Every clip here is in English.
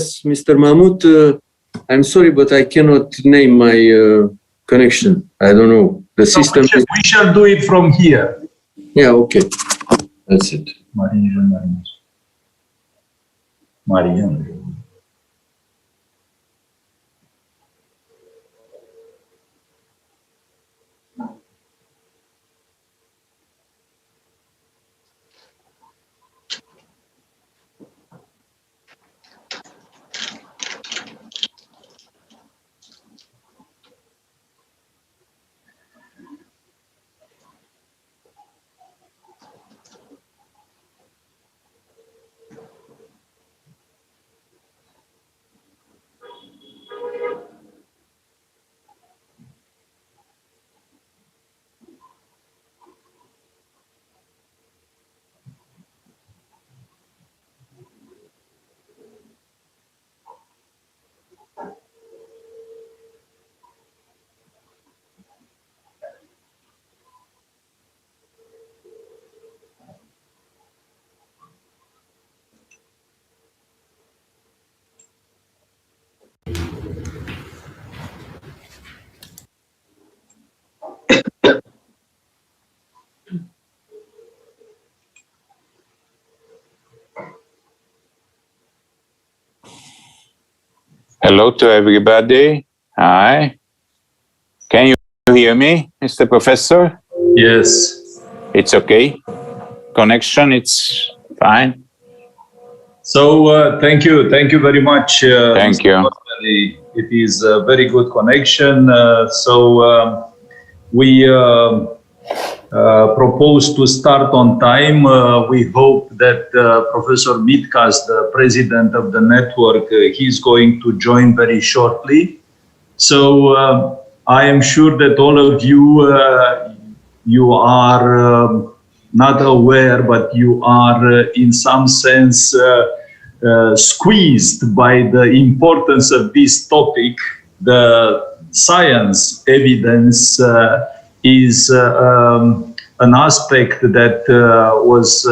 Yes, Mr. Mahmoud, I'm sorry, but I cannot name my connection. I don't know. The system. We shall do it from here. Yeah, okay. That's it. Marian. Hello to everybody. Hi. Can you hear me, Mr. Professor? Yes. It's okay. Connection, it's fine. So thank you very much. Thank you. It is a very good connection. We propose to start on time. We hope that Professor Mitkas, the president of the network, he's going to join very shortly. So I am sure that all of you, you are not aware, but you are in some sense squeezed by the importance of this topic. The science evidence is an aspect that was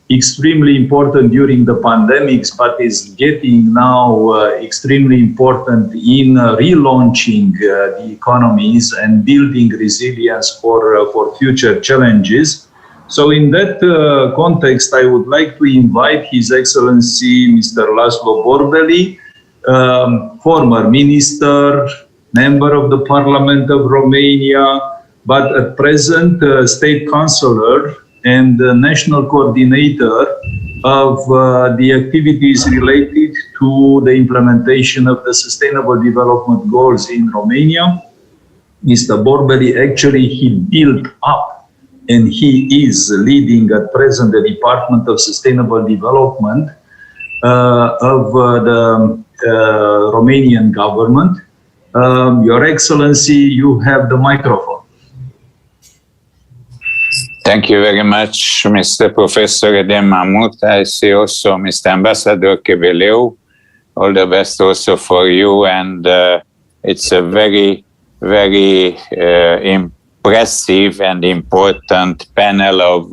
extremely important during the pandemics, but is getting now extremely important in relaunching the economies and building resilience for future challenges. So in that context, I would like to invite His Excellency Mr. Laszlo Borbeli, former minister, member of the Parliament of Romania, but at present state councillor and national coordinator of the activities related to the implementation of the Sustainable Development Goals in Romania. Mr. Borbeli, actually, he built up and he is leading at present the Department of Sustainable Development of the Romanian government. Your Excellency, you have the microphone. Thank you very much, Mr. Professor Edem Mahmoud. I see also Mr. Ambassador Kebeleu. All the best also for you. And it's a very, very impressive and important panel of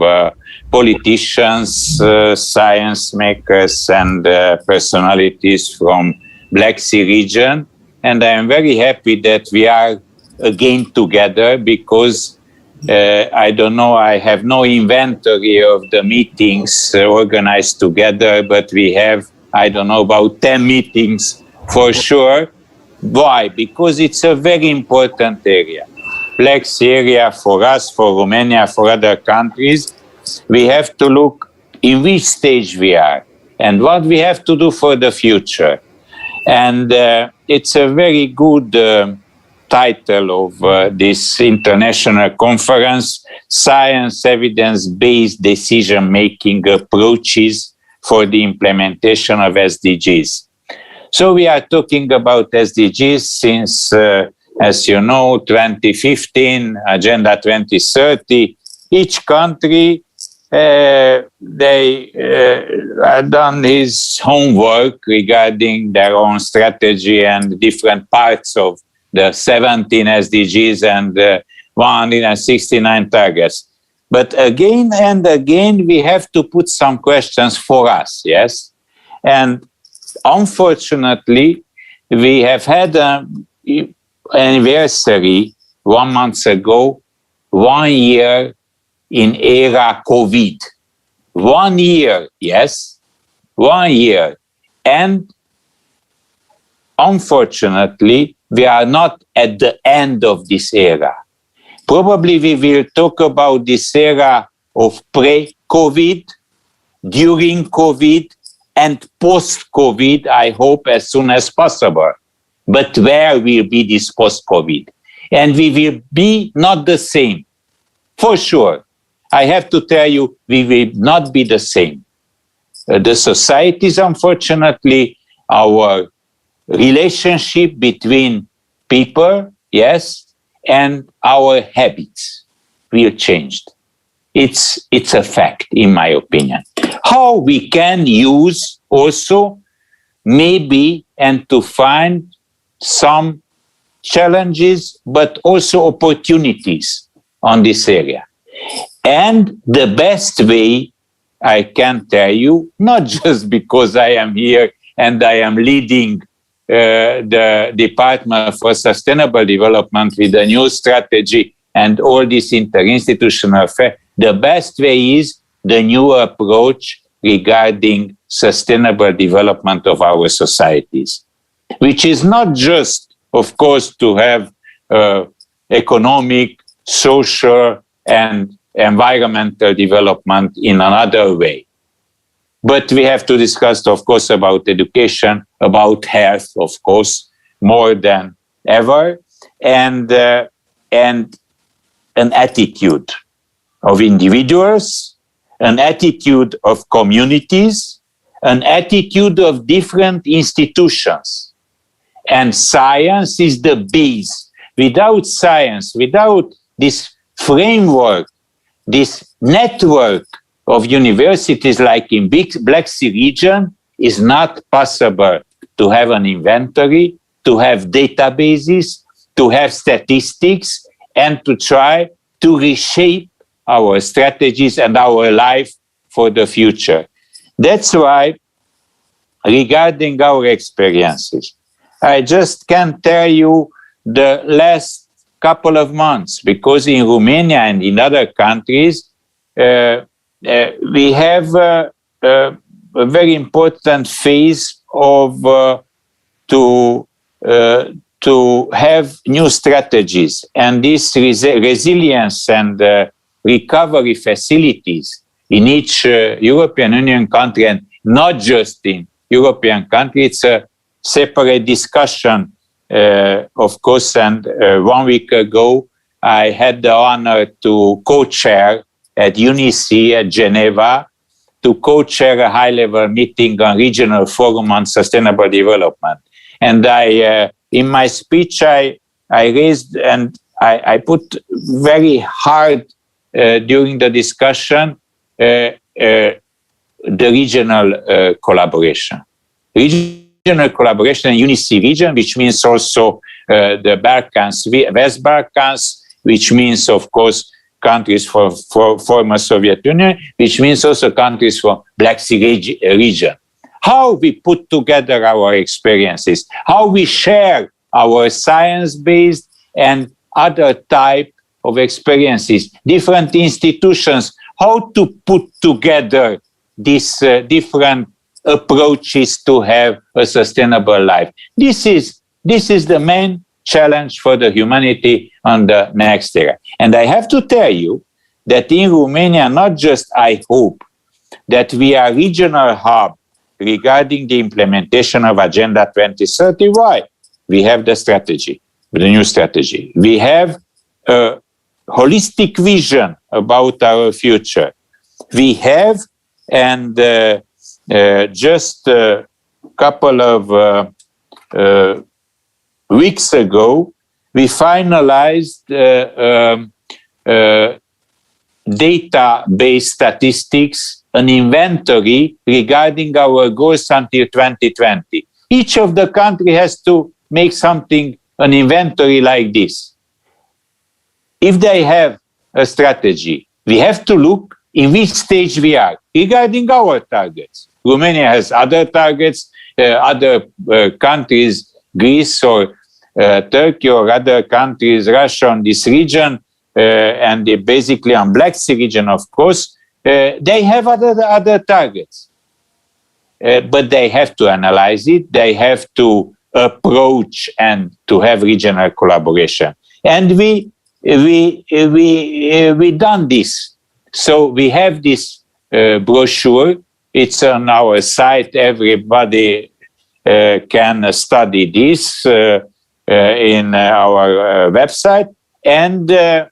politicians, science makers, and personalities from Black Sea region. And I am very happy that we are again together because I don't know, I have no inventory of the meetings organized together, but we have, I don't know, about 10 meetings for sure. Why? Because it's a very important area. Black Sea area for us, for Romania, for other countries. We have to look in which stage we are and what we have to do for the future. And it's a very good title of this international conference, Science Evidence-Based Decision-Making Approaches for the Implementation of SDGs. So we are talking about SDGs since, as you know, 2015, Agenda 2030. Each country, they done his homework regarding their own strategy and different parts of the 17 SDGs and 169 targets. But again and again, we have to put some questions for us, yes? And unfortunately, we have had an anniversary 1 month ago, 1 year in era COVID. 1 year, yes, 1 year. And unfortunately, we are not at the end of this era. Probably we will talk about this era of pre-COVID, during COVID, and post-COVID, I hope, as soon as possible. But where will be this post-COVID? And we will be not the same, for sure. I have to tell you, we will not be the same. The societies, unfortunately, our relationship between people, yes, and our habits will change. It's a fact, in my opinion. How we can use also maybe and to find some challenges, but also opportunities on this area. And the best way, I can tell you, not just because I am here and I am leading the Department for Sustainable Development with a new strategy and all this interinstitutional affair, the best way is the new approach regarding sustainable development of our societies, which is not just, of course, to have economic, social, and environmental development in another way. But we have to discuss, of course, about education, about health, of course, more than ever, and an attitude of individuals, an attitude of communities, an attitude of different institutions. And science is the base. Without science, without this framework, this network of universities like in Black Sea region, is not possible to have an inventory, to have databases, to have statistics, and to try to reshape our strategies and our life for the future. That's why, regarding our experiences, I just can tell you the last couple of months, because in Romania and in other countries, we have a very important phase of to have new strategies, and this resilience and recovery facilities in each European Union country, and not just in European country. It's a separate discussion, of course. And 1 week ago, I had the honor to co-chair at UNICE at Geneva, to co-chair a high-level meeting on regional forum on sustainable development. And in my speech, I raised and I put very hard during the discussion the regional collaboration. Regional collaboration in UNICE region, which means also the Balkans, West Balkans, which means, of course, countries for former Soviet Union, which means also countries from Black Sea region. How we put together our experiences, how we share our science-based and other type of experiences, different institutions, how to put together these different approaches to have a sustainable life. This is the main challenge for the humanity on the next era. And I have to tell you that in Romania, not just I hope that we are regional hub regarding the implementation of Agenda 2030. Why? We have the strategy, the new strategy. We have a holistic vision about our future. We have, and just a couple of weeks ago, we finalized data-based statistics, an inventory regarding our goals until 2020. Each of the country has to make something, an inventory like this. If they have a strategy, we have to look in which stage we are regarding our targets. Romania has other targets. other countries, Greece or Turkey or other countries, Russia on this region, and basically on Black Sea region, of course, they have other targets. But they have to analyze it. They have to approach and to have regional collaboration. And we done this. So we have this brochure. It's on our site. Everybody can study this in our website. And the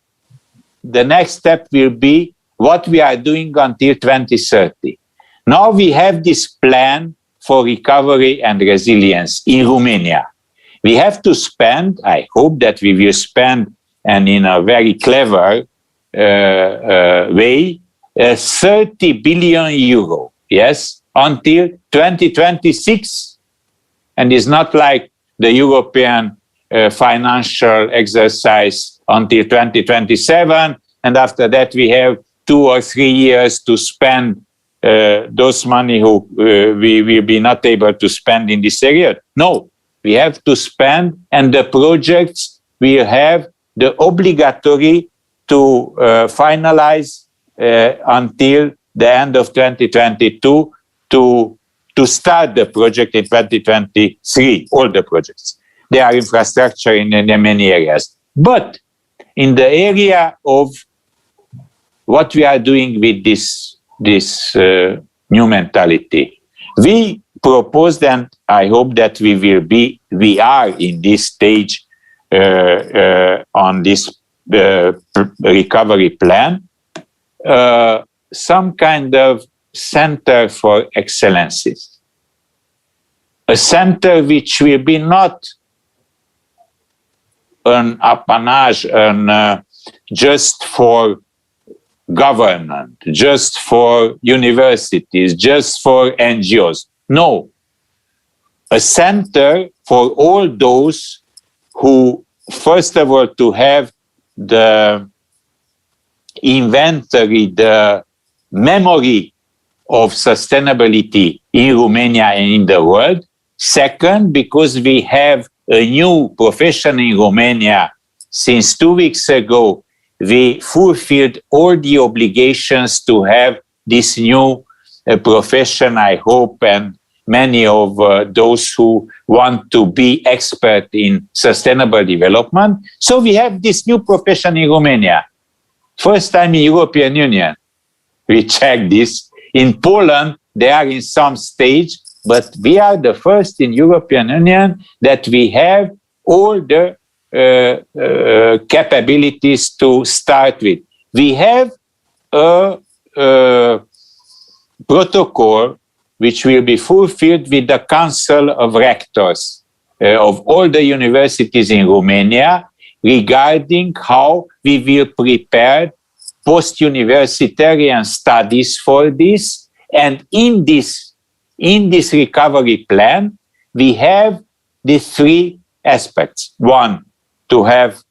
next step will be what we are doing until 2030. Now we have this plan for recovery and resilience in Romania. We have to spend, I hope that we will spend, and in a very clever way, 30 billion euro, yes, until 2026. And it's not like the European financial exercise until 2027, and after that we have 2 or 3 years to spend those money who we will be not able to spend in this area. No, we have to spend, and the projects will have the obligatory to finalize until the end of 2022 to start the project in 2023, all the projects. They are infrastructure in many areas. But in the area of what we are doing with this new mentality, we proposed, and I hope that we are in this stage on this recovery plan, some kind of center for excellences. A center which will be not an appanage just for government, just for universities, just for NGOs. No. A center for all those who, first of all, to have the inventory, the memory of sustainability in Romania and in the world. Second, because we have a new profession in Romania. Since 2 weeks ago, we fulfilled all the obligations to have this new profession, I hope, and many of those who want to be expert in sustainable development. So we have this new profession in Romania. First time in European Union. We checked this. In Poland, they are in some stage, but we are the first in European Union that we have all the capabilities to start with. We have a protocol which will be fulfilled with the Council of Rectors of all the universities in Romania regarding how we will prepare post-university studies for this. And in this recovery plan, we have the 3 aspects. One, to have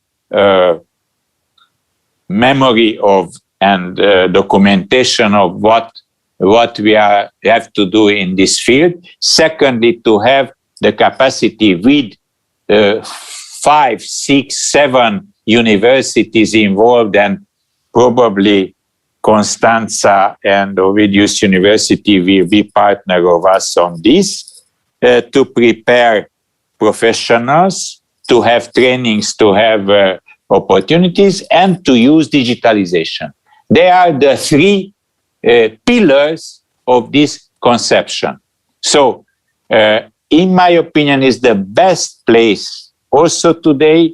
memory of and documentation of what we have to do in this field. Secondly, to have the capacity with 5, 6, 7 universities involved, and probably Constanța and Ovidius University will be partner of us on this, to prepare professionals, to have trainings, to have opportunities, and to use digitalization. They are the 3 pillars of this conception. So, in my opinion, is the best place also today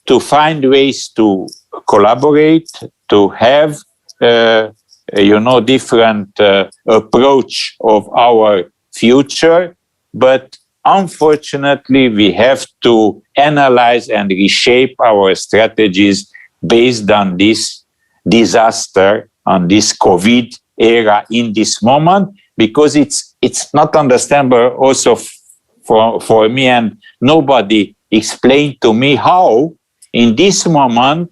to find ways to collaborate, to have, different approach of our future. But unfortunately, we have to analyze and reshape our strategies based on this disaster, on this COVID era in this moment, because it's not understandable also for me, and nobody explained to me how in this moment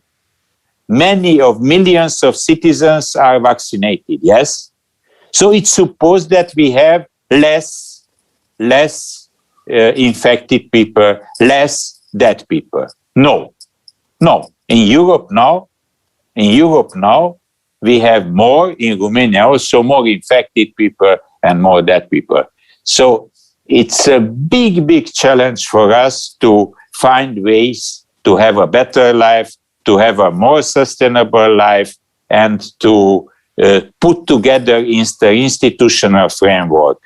many of millions of citizens are vaccinated, yes? So it's supposed that we have less less infected people, less dead people. No. In Europe now, we have more, in Romania also, more infected people and more dead people. So it's a big challenge for us to find ways to have a better life, to have a more sustainable life, and to put together the institutional framework.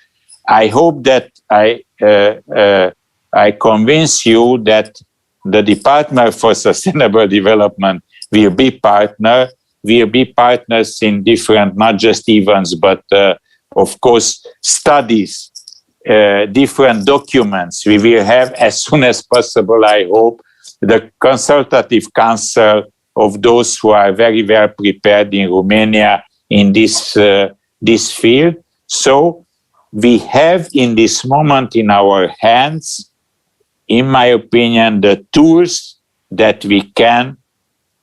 I hope that I convince you that the Department for Sustainable Development will be partners in different, not just events, but of course, studies, different documents. We will have as soon as possible, I hope, the consultative council of those who are very well prepared in Romania in this field. So we have in this moment in our hands, in my opinion, the tools that we can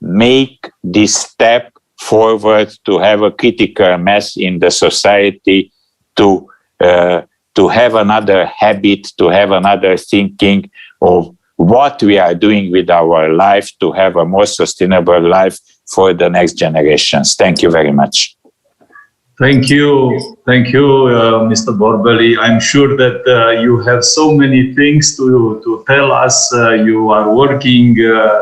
make this step forward to have a critical mass in the society, to have another habit, to have another thinking of what we are doing with our life to have a more sustainable life for the next generations. Thank you very much. Thank you, Mr. Borbeli. I'm sure that you have so many things to tell us. You are working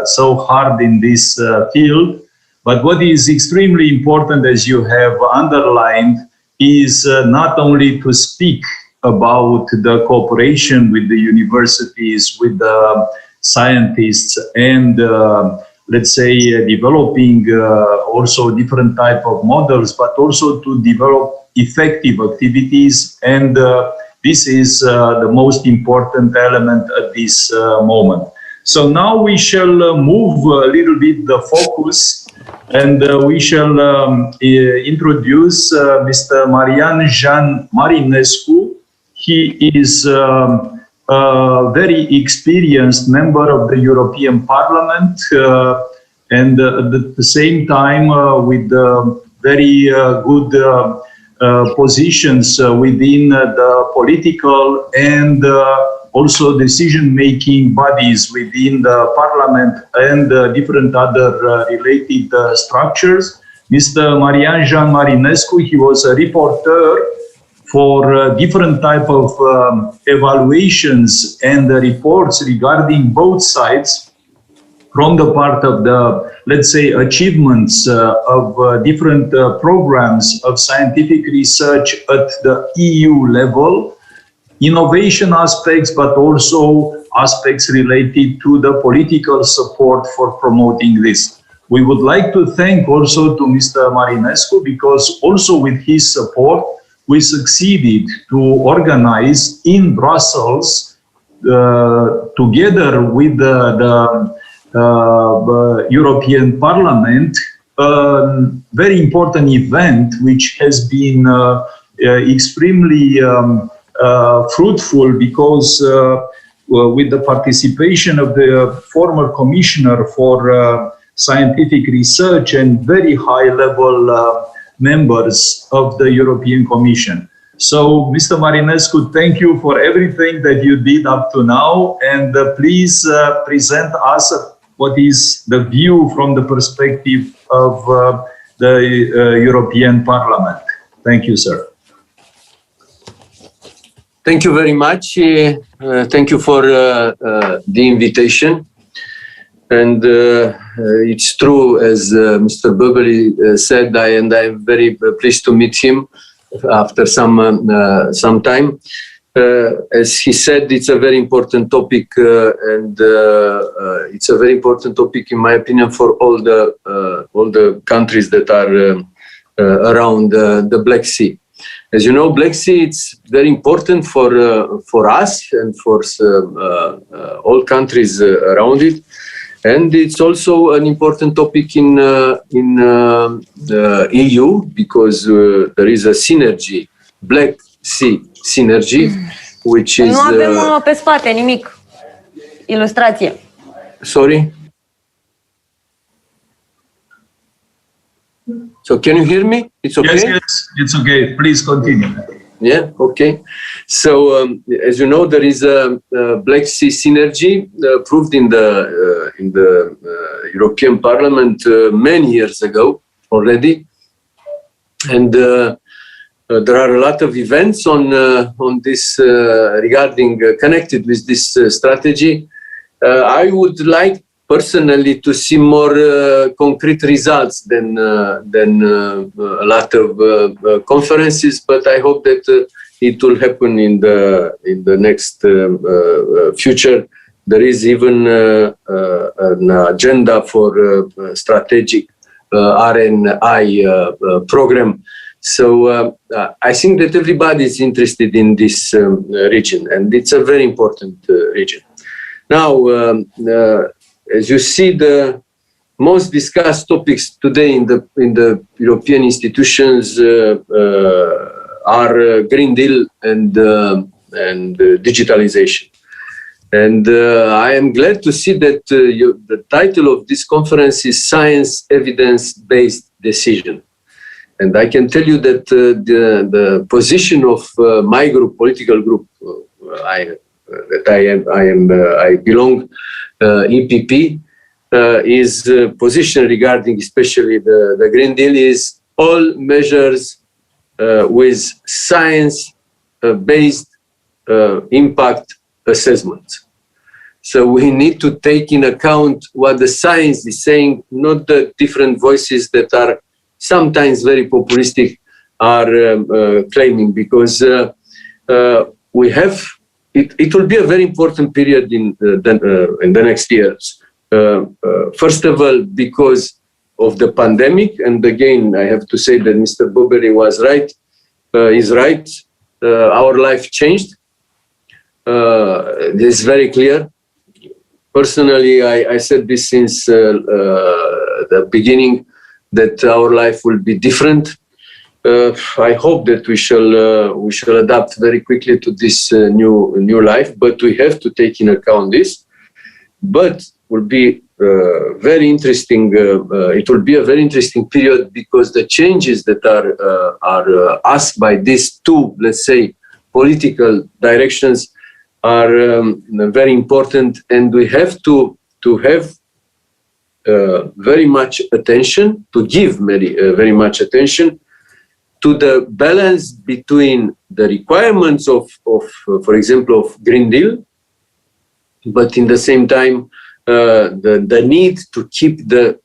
so hard in this field. But what is extremely important, as you have underlined, is not only to speak about the cooperation with the universities, with the scientists, and let's say developing also different type of models, but also to develop effective activities. And this is the most important element at this moment. So now we shall move a little bit the focus, and we shall introduce Mr. Marian Jean Marinescu. He is a very experienced member of the European Parliament, and at the same time with very good positions within the political and also decision-making bodies within the Parliament and different other related structures. Mr. Marian Jean Marinescu, he was a reporter for different type of evaluations and reports regarding both sides, from the part of the, let's say, achievements of different programs of scientific research at the EU level, innovation aspects, but also aspects related to the political support for promoting this. We would like to thank also to Mr. Marinescu, because also with his support, we succeeded to organize in Brussels, together with the European Parliament, a very important event which has been extremely fruitful, because with the participation of the former Commissioner for Scientific Research and very high-level members of the European Commission. So, Mr. Marinescu, thank you for everything that you did up to now, and please present us what is the view from the perspective of the European Parliament. Thank you, sir. Thank you very much. Thank you for the invitation. And it's true, as Mr. Borbeli said, and I'm very pleased to meet him after some time. As he said, it's a very important topic, and it's a very important topic, in my opinion, for all the countries that are around the Black Sea. As you know, Black Sea, it's very important for us and for all countries around it. And it's also an important topic in the EU, because there is a synergy, Black Sea synergy, which is... Nu avem pe spate nimic. Ilustrație. Sorry? So can you hear me? It's okay? Yes, it's okay. Please continue. Yeah, okay. So, as you know, there is a Black Sea synergy approved in the European Parliament many years ago already, and there are a lot of events on this regarding connected with this strategy. I would like personally to see more concrete results than a lot of conferences, but I hope that it will happen in the next future. There is even an agenda for strategic RNI program. So I think that everybody is interested in this region, and it's a very important region. Now, as you see, the most discussed topics today in the European institutions are Green Deal and digitalization. And I am glad to see that the title of this conference is Science Evidence-Based Decision. And I can tell you that the position of my group, political group, I belong, EPP, is position regarding especially the Green Deal is all measures with science-based impact assessments. So we need to take in account what the science is saying, not the different voices that are sometimes very populistic are claiming, because we have, it will be a very important period in the next years. First of all, because of the pandemic, and again, I have to say that Mr. Boberi was right, is right. Our life changed. This is very clear. Personally, I said this since the beginning, that our life will be different. I hope that we shall adapt very quickly to this new life, but we have to take in account this. But will be very interesting. It will be a very interesting period, because the changes that are asked by these two, let's say, political directions are very important, and we have to have very much attention, to give very much attention to the balance between the requirements of for example, of Green Deal, but in the same time the need to keep the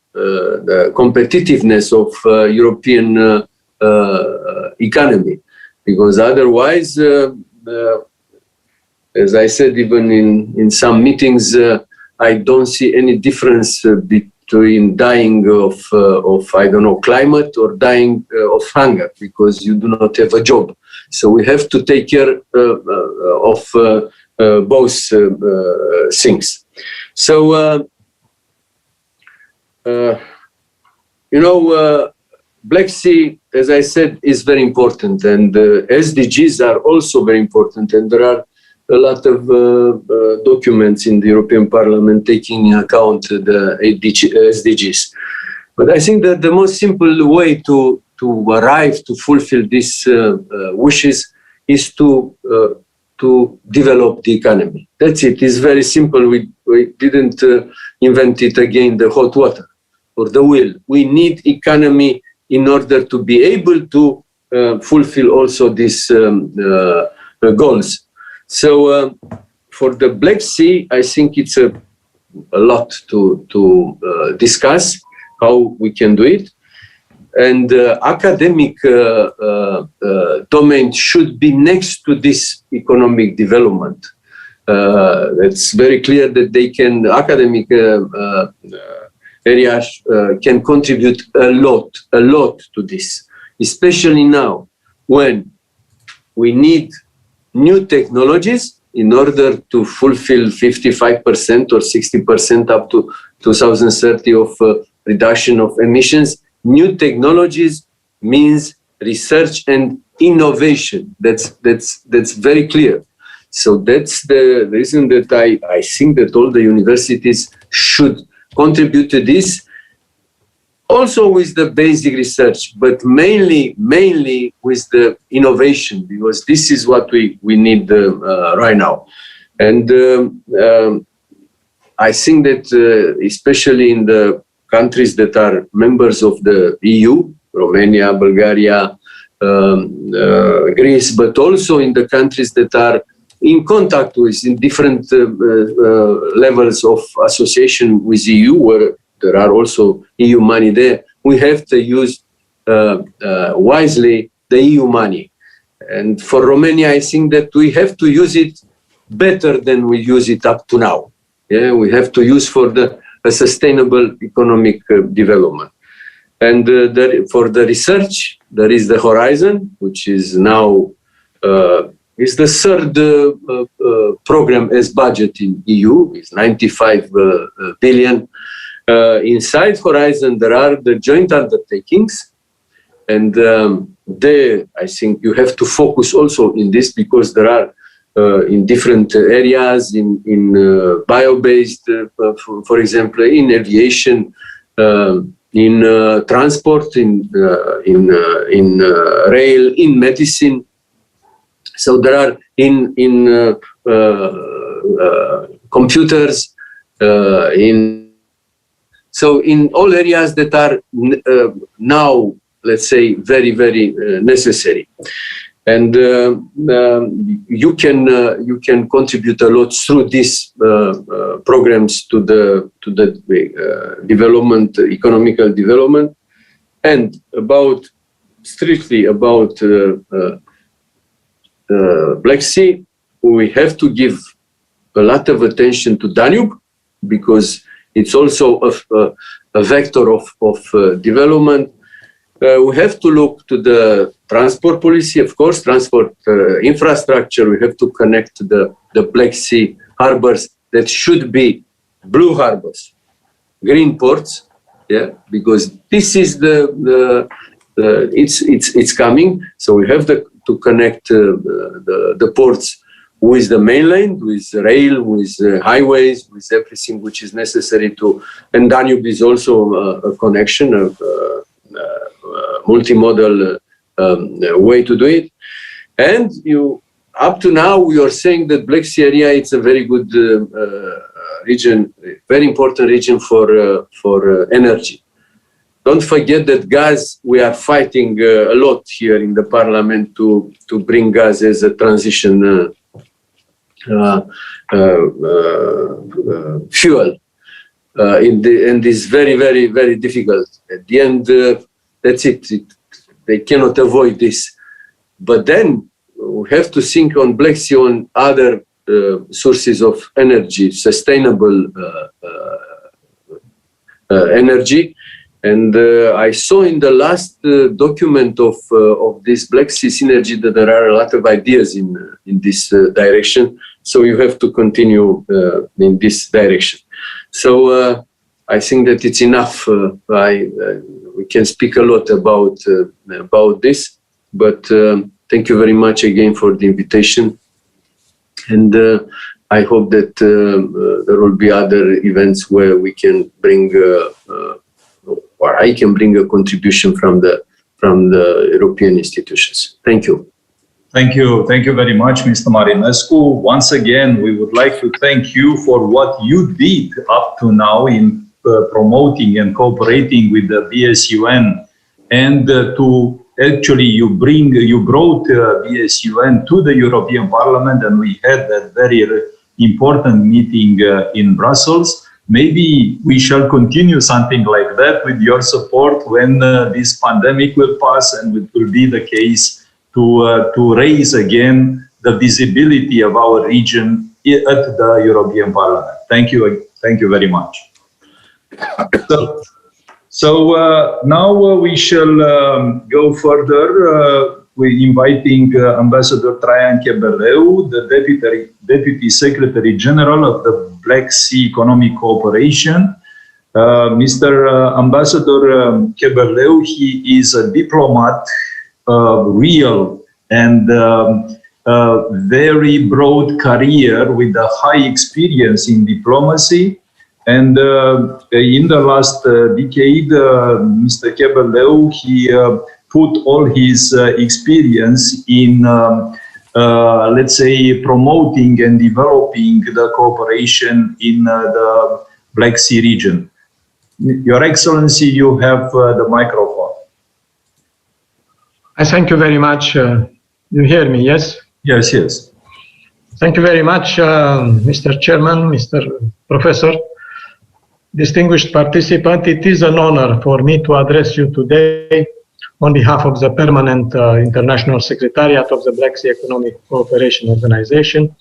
competitiveness of European economy, because otherwise, as I said, even in some meetings, I don't see any difference between dying of I don't know, climate, or dying of hunger because you do not have a job. So we have to take care of both things. So Black Sea, as I said, is very important, and SDGs are also very important, and there are a lot of documents in the European Parliament taking into account the SDGs. But I think that the most simple way to arrive to fulfill these wishes is to develop the economy. That's it. It's very simple. We didn't invent it again, the hot water or the wheel. We need economy in order to be able to fulfill also these goals. So for the Black Sea, I think it's a lot to discuss how we can do it. And academic domain should be next to this economic development. It's very clear that they can, academic areas can contribute a lot to this, especially now when we need new technologies in order to fulfill 55% or 60% up to 2030 of reduction of emissions. New technologies means research and innovation. That's very clear. So that's the reason that I think that all the universities should contribute to this. also with the basic research, but mainly with the innovation, because this is what we need right now. And I think that especially in the countries that are members of the EU, Romania, Bulgaria, Greece, but also in the countries that are in contact with, in different levels of association with EU, where there are also EU money there, we have to use wisely the EU money. And for Romania, I think that we have to use it better than we use it up to now. Yeah, we have to use for a sustainable economic development. And for the research, there is the Horizon, which is now is the third program as budget in EU. It's 95 billion. Inside Horizon, there are the joint undertakings. And there, I think you have to focus also in this, because there are in different areas, in bio-based, for example, in aviation, in transport, in rail, in medicine. So there are in computers, so in all areas that are now, let's say, very, very necessary. And you can contribute a lot through these programs to the development, economical development. And strictly about Black Sea, we have to give a lot of attention to Danube, because it's also a vector of development. We have to look to the transport policy, of course, transport infrastructure. We have to connect the Black Sea harbors that should be blue harbors, green ports, yeah, because this is it's coming. So we have to connect the ports with the mainland, with rail, with highways, with everything which is necessary to. And Danube is also a connection of multimodal way to do it. And up to now, we are saying that Black Sea area, it's a very good region, very important region for energy. Don't forget that gas, we are fighting a lot here in the parliament to bring gas as a transition fuel. And it's very, very, very difficult. At the end, that's it. They cannot avoid this. But then we have to think on Black Sea, on other sources of energy, sustainable energy. And I saw in the last document of this Black Sea synergy that there are a lot of ideas in this direction. So you have to continue in this direction. So I think that it's enough. We can speak a lot about this, but thank you very much again for the invitation. And I hope that there will be other events where we can bring, or I can bring a contribution from the European institutions. Thank you. Thank you very much, Mr. Marinescu. Once again, we would like to thank you for what you did up to now in promoting and cooperating with the BSUN, and to actually you brought BSUN to the European Parliament, and we had that very important meeting in Brussels. Maybe we shall continue something like that with your support when this pandemic will pass, and it will be the case to raise again the visibility of our region at the European Parliament. Thank you very much. So now we shall go further. We're inviting Ambassador Traian Chebeleu, the Deputy Secretary General of the Black Sea Economic Cooperation. Mr. Ambassador Chebeleu, he is a diplomat, real and very broad career with a high experience in diplomacy. And in the last decade, Mr. Kebeleu, he put all his experience in, let's say, promoting and developing the cooperation in the Black Sea region. Your Excellency, you have the microphone. I thank you very much. You hear me, yes? Yes, yes. Thank you very much, Mr. Chairman, Mr. Professor, distinguished participant. It is an honor for me to address you today on behalf of the Permanent International Secretariat of the Black Sea Economic Cooperation Organization.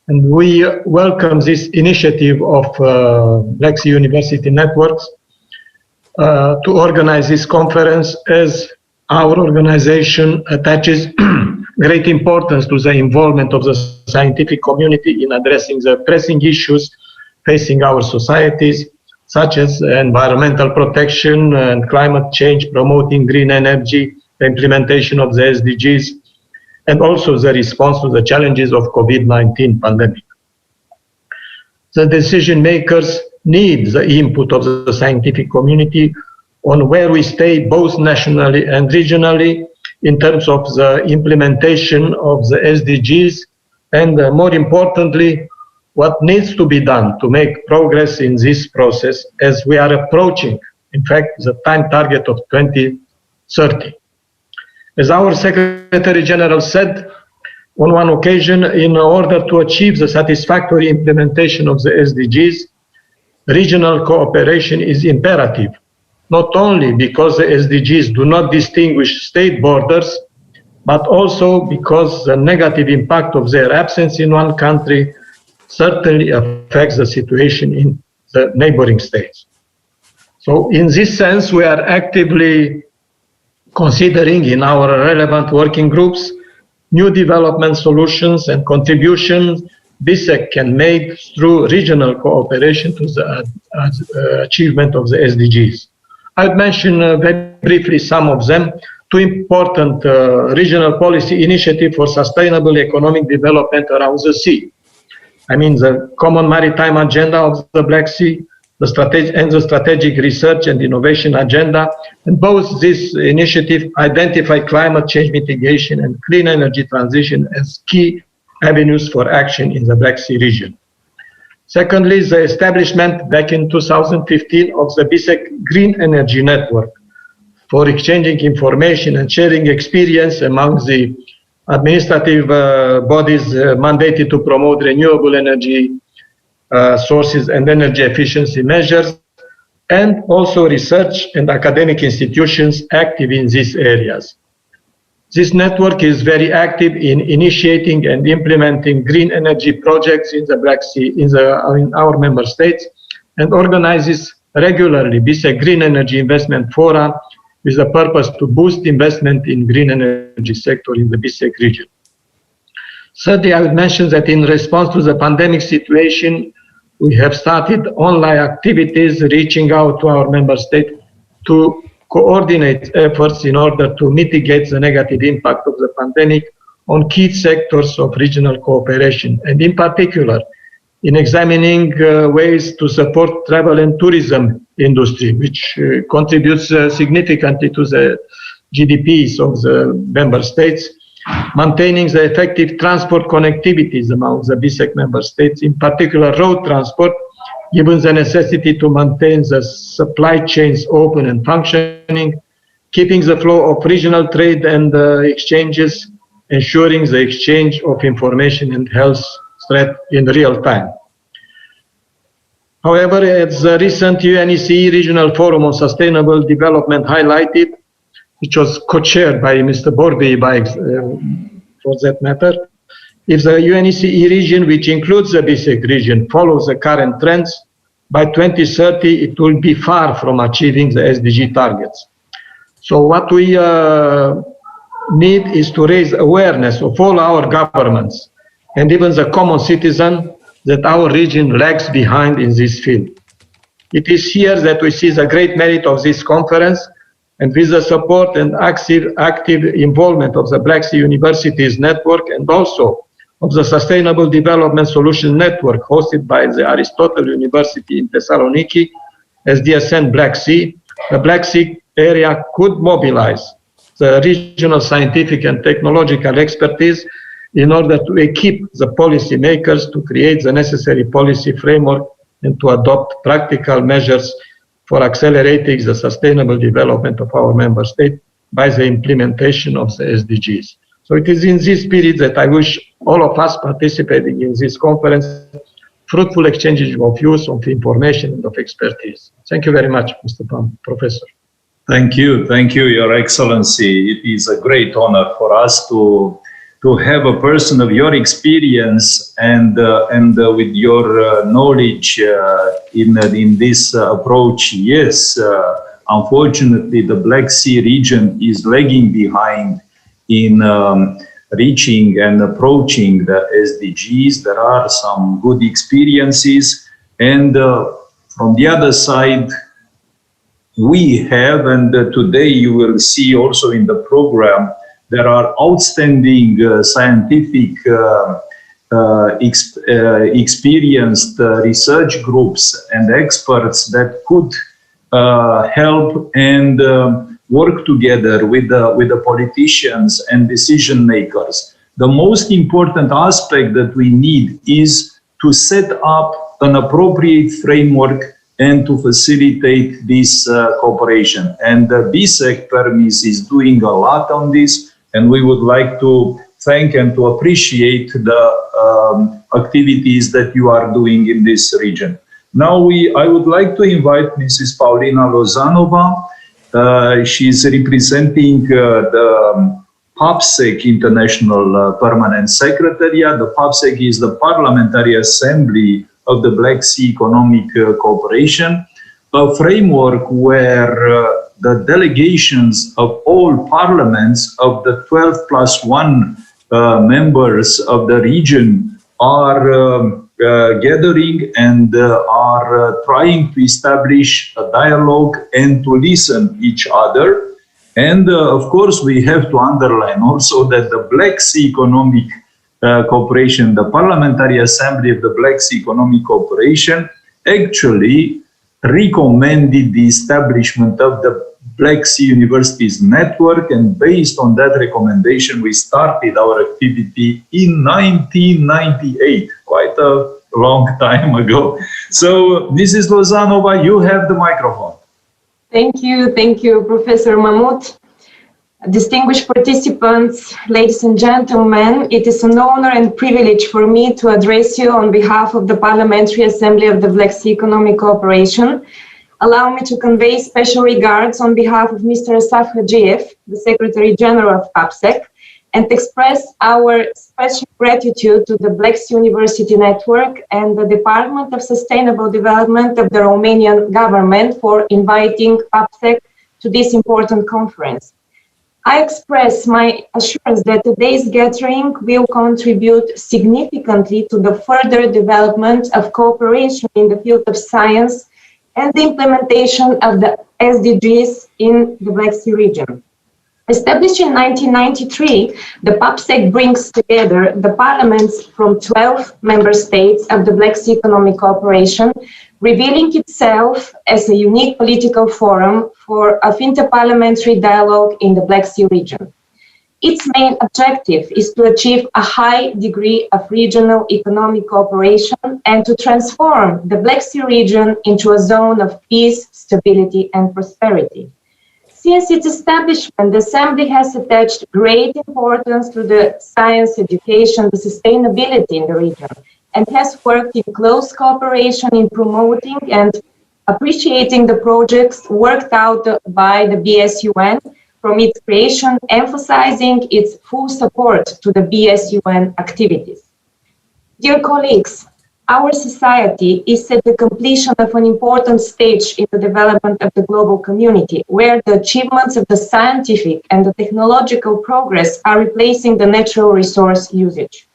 And we welcome this initiative of Black Sea University Networks to organize this conference, as our organization attaches great importance to the involvement of the scientific community in addressing the pressing issues facing our societies, such as environmental protection and climate change, promoting green energy, the implementation of the SDGs, and also the response to the challenges of COVID-19 pandemic. The decision makers need the input of the scientific community on where we stay, both nationally and regionally, in terms of the implementation of the SDGs, and more importantly, what needs to be done to make progress in this process as we are approaching, in fact, the time target of 2030. As our Secretary General said on one occasion, in order to achieve the satisfactory implementation of the SDGs, regional cooperation is imperative, not only because the SDGs do not distinguish state borders, but also because the negative impact of their absence in one country certainly affects the situation in the neighboring states. So in this sense, we are actively considering in our relevant working groups new development solutions and contributions BSEC can make through regional cooperation to the achievement of the SDGs. I'd mention very briefly some of them. Two important regional policy initiatives for sustainable economic development around the sea. I mean, the Common Maritime Agenda of the Black Sea, the Strategic Research and Innovation Agenda, and both these initiatives identify climate change mitigation and clean energy transition as key avenues for action in the Black Sea region. Secondly, the establishment back in 2015 of the BSEC Green Energy Network for exchanging information and sharing experience among the administrative bodies mandated to promote renewable energy sources and energy efficiency measures, and also research and academic institutions active in these areas. This network is very active in initiating and implementing green energy projects in the Black Sea, in our member states, and organizes regularly BSEC Green Energy Investment Fora with the purpose to boost investment in green energy sector in the BSEC region. Thirdly, I would mention that in response to the pandemic situation, we have started online activities reaching out to our member state to coordinate efforts in order to mitigate the negative impact of the pandemic on key sectors of regional cooperation, and in particular, in examining ways to support travel and tourism industry, which contributes significantly to the GDPs of the member states, maintaining the effective transport connectivities among the BSEC member states, in particular road transport, given the necessity to maintain the supply chains open and functioning, keeping the flow of regional trade and exchanges, ensuring the exchange of information and health threat in real time. However, as the recent UNECE Regional Forum on Sustainable Development highlighted, which was co-chaired by Mr. Borby for that matter, if the UNECE region, which includes the BSEC region, follows the current trends, by 2030 it will be far from achieving the SDG targets. So what we need is to raise awareness of all our governments and even the common citizen that our region lags behind in this field. It is here that we see the great merit of this conference, and with the support and active involvement of the Black Sea Universities Network and also of the Sustainable Development Solution Network hosted by the Aristotle University in Thessaloniki, SDSN Black Sea, the Black Sea area could mobilize the regional scientific and technological expertise in order to equip the policymakers to create the necessary policy framework and to adopt practical measures for accelerating the sustainable development of our member state by the implementation of the SDGs. So it is in this spirit that I wish all of us participating in this conference fruitful exchanges of views, of information, and of expertise. Thank you very much, Mr. Professor. Thank you, Your Excellency. It is a great honor for us to have a person of your experience and with your knowledge in this approach. Yes, unfortunately, the Black Sea region is lagging behind in reaching and approaching the SDGs. There are some good experiences, and from the other side, we have, and today you will see also in the program, there are outstanding scientific experienced research groups and experts that could help and work together with the politicians and decision makers. The most important aspect that we need is to set up an appropriate framework and to facilitate this cooperation. And the BSEC Permis is doing a lot on this, and we would like to thank and to appreciate the activities that you are doing in this region. Now I would like to invite Mrs. Paulina Lozanova. She's representing the PAPSEC International Permanent Secretariat. The PAPSEC is the Parliamentary Assembly of the Black Sea Economic Cooperation, a framework where the delegations of all parliaments of the 12+1 members of the region are gathering and are trying to establish a dialogue and to listen each other. And of course, we have to underline also that the Black Sea Economic Cooperation, the Parliamentary Assembly of the Black Sea Economic Cooperation, actually recommended the establishment of the Black Sea Universities Network, and based on that recommendation, we started our activity in 1998, quite a long time ago. So, Mrs. Lozanova, you have the microphone. Thank you, Professor Mahmoud. Distinguished participants, ladies and gentlemen, it is an honor and privilege for me to address you on behalf of the Parliamentary Assembly of the Black Sea Economic Cooperation. Allow me to convey special regards on behalf of Mr. Asaf Hajiev, the Secretary General of PAPSEC, and express our special gratitude to the Black Sea University Network and the Department of Sustainable Development of the Romanian government for inviting PAPSEC to this important conference. I express my assurance that today's gathering will contribute significantly to the further development of cooperation in the field of science and the implementation of the SDGs in the Black Sea region. Established in 1993, the PAPSEC brings together the parliaments from 12 member states of the Black Sea Economic Cooperation, revealing itself as a unique political forum of interparliamentary dialogue in the Black Sea region. Its main objective is to achieve a high degree of regional economic cooperation and to transform the Black Sea region into a zone of peace, stability, and prosperity. Since its establishment, the Assembly has attached great importance to the science, education, the sustainability in the region, and has worked in close cooperation in promoting and appreciating the projects worked out by the BSUN from its creation, emphasizing its full support to the BSUN activities. Dear colleagues, our society is at the completion of an important stage in the development of the global community, where the achievements of the scientific and the technological progress are replacing the natural resource usage.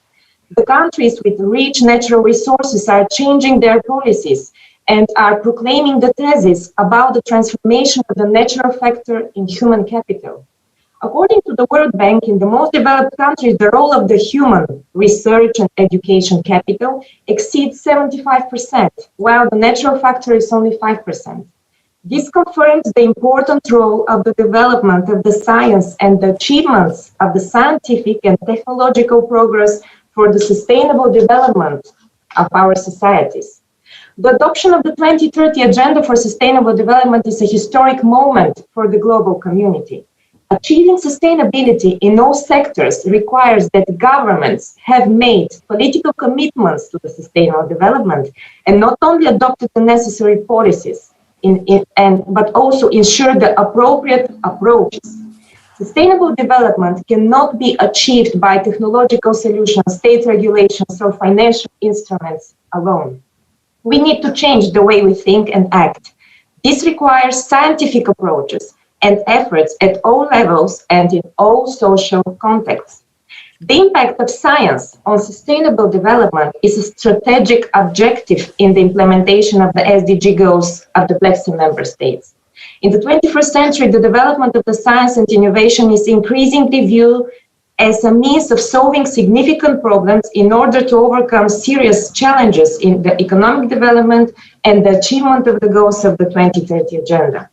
The countries with rich natural resources are changing their policies and are proclaiming the thesis about the transformation of the natural factor in human capital. According to the World Bank, in the most developed countries, the role of the human research and education capital exceeds 75%, while the natural factor is only 5%. This confirms the important role of the development of the science and the achievements of the scientific and technological progress for the sustainable development of our societies. The adoption of the 2030 Agenda for Sustainable Development is a historic moment for the global community. Achieving sustainability in all sectors requires that governments have made political commitments to the sustainable development and not only adopted the necessary policies, but also ensure the appropriate approaches. Sustainable development cannot be achieved by technological solutions, state regulations, or financial instruments alone. We need to change the way we think and act. This requires scientific approaches and efforts at all levels and in all social contexts. The impact of science on sustainable development is a strategic objective in the implementation of the SDG goals of the Black Sea member states. In the 21st century, the development of the science and innovation is increasingly viewed as a means of solving significant problems in order to overcome serious challenges in the economic development and the achievement of the goals of the 2030 Agenda.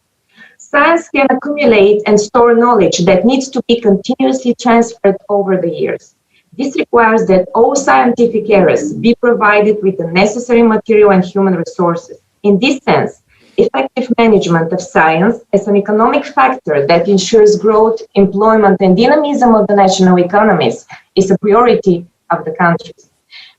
Science can accumulate and store knowledge that needs to be continuously transferred over the years. This requires that all scientific areas be provided with the necessary material and human resources. In this sense, effective management of science as an economic factor that ensures growth, employment, and dynamism of the national economies is a priority of the countries.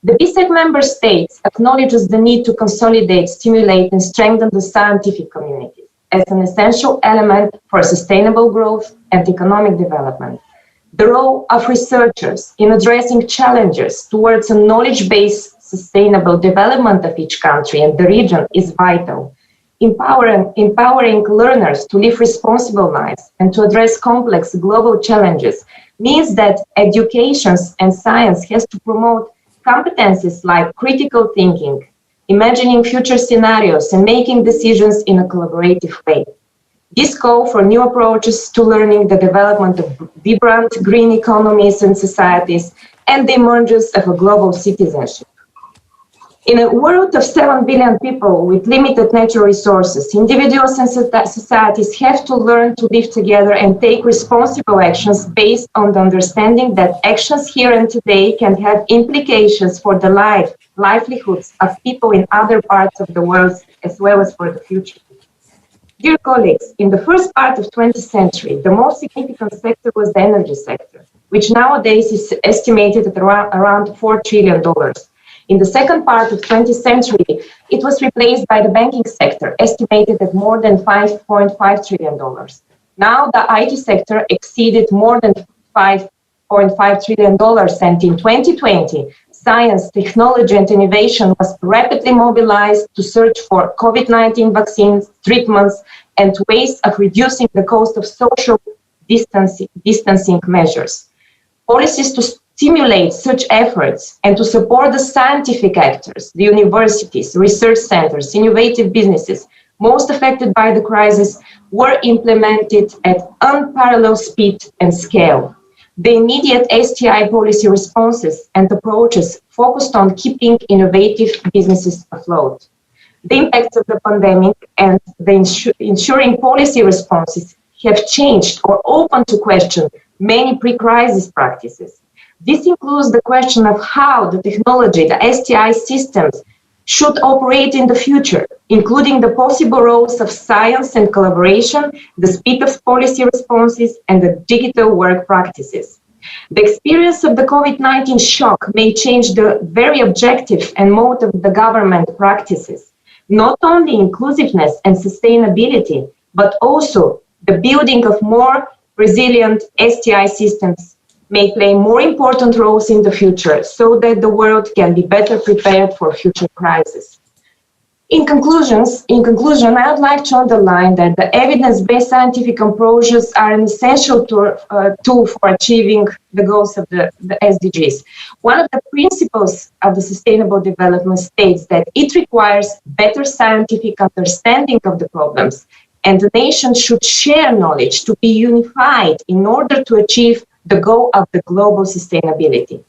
The BSUN member states acknowledges the need to consolidate, stimulate, and strengthen the scientific community as an essential element for sustainable growth and economic development. The role of researchers in addressing challenges towards a knowledge-based sustainable development of each country and the region is vital. Empowering learners to live responsible lives and to address complex global challenges means that education and science has to promote competencies like critical thinking, imagining future scenarios, and making decisions in a collaborative way. This call for new approaches to learning, the development of vibrant green economies and societies, and the emergence of a global citizenship. In a world of 7 billion people with limited natural resources, individuals and societies have to learn to live together and take responsible actions based on the understanding that actions here and today can have implications for the livelihoods of people in other parts of the world as well as for the future. Dear colleagues, in the first part of the 20th century, the most significant sector was the energy sector, which nowadays is estimated at around $4 trillion. In the second part of the 20th century, it was replaced by the banking sector, estimated at more than $5.5 trillion. Now the IT sector exceeded more than $5.5 trillion, and in 2020, science, technology, and innovation was rapidly mobilized to search for COVID-19 vaccines, treatments, and ways of reducing the cost of social distancing measures. Policies to stimulate such efforts and to support the scientific actors, the universities, research centers, innovative businesses most affected by the crisis were implemented at unparalleled speed and scale. The immediate STI policy responses and approaches focused on keeping innovative businesses afloat. The impacts of the pandemic and the ensuring policy responses have changed or opened to question many pre-crisis practices. This includes the question of how the technology, the STI systems, should operate in the future, including the possible roles of science and collaboration, the speed of policy responses, and the digital work practices. The experience of the COVID-19 shock may change the very objective and mode of the government practices, not only inclusiveness and sustainability, but also the building of more resilient STI systems may play more important roles in the future so that the world can be better prepared for future crises. In conclusion, I would like to underline that the evidence-based scientific approaches are an essential tool for achieving the goals of the SDGs. One of the principles of the sustainable development states that it requires better scientific understanding of the problems, and the nations should share knowledge to be unified in order to achieve the goal of the global sustainability.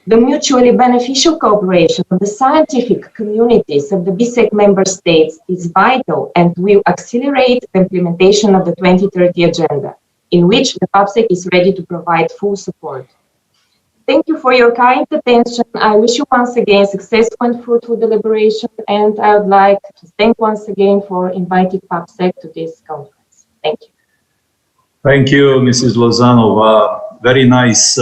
The mutually beneficial cooperation of the scientific communities of the BSEC member states is vital and will accelerate the implementation of the 2030 Agenda, in which the PAPSEC is ready to provide full support. Thank you for your kind attention. I wish you once again successful and fruitful deliberation, and I would like to thank once again for inviting PAPSEC to this conference. Thank you. Thank you, Mrs. Lozanova. Very nice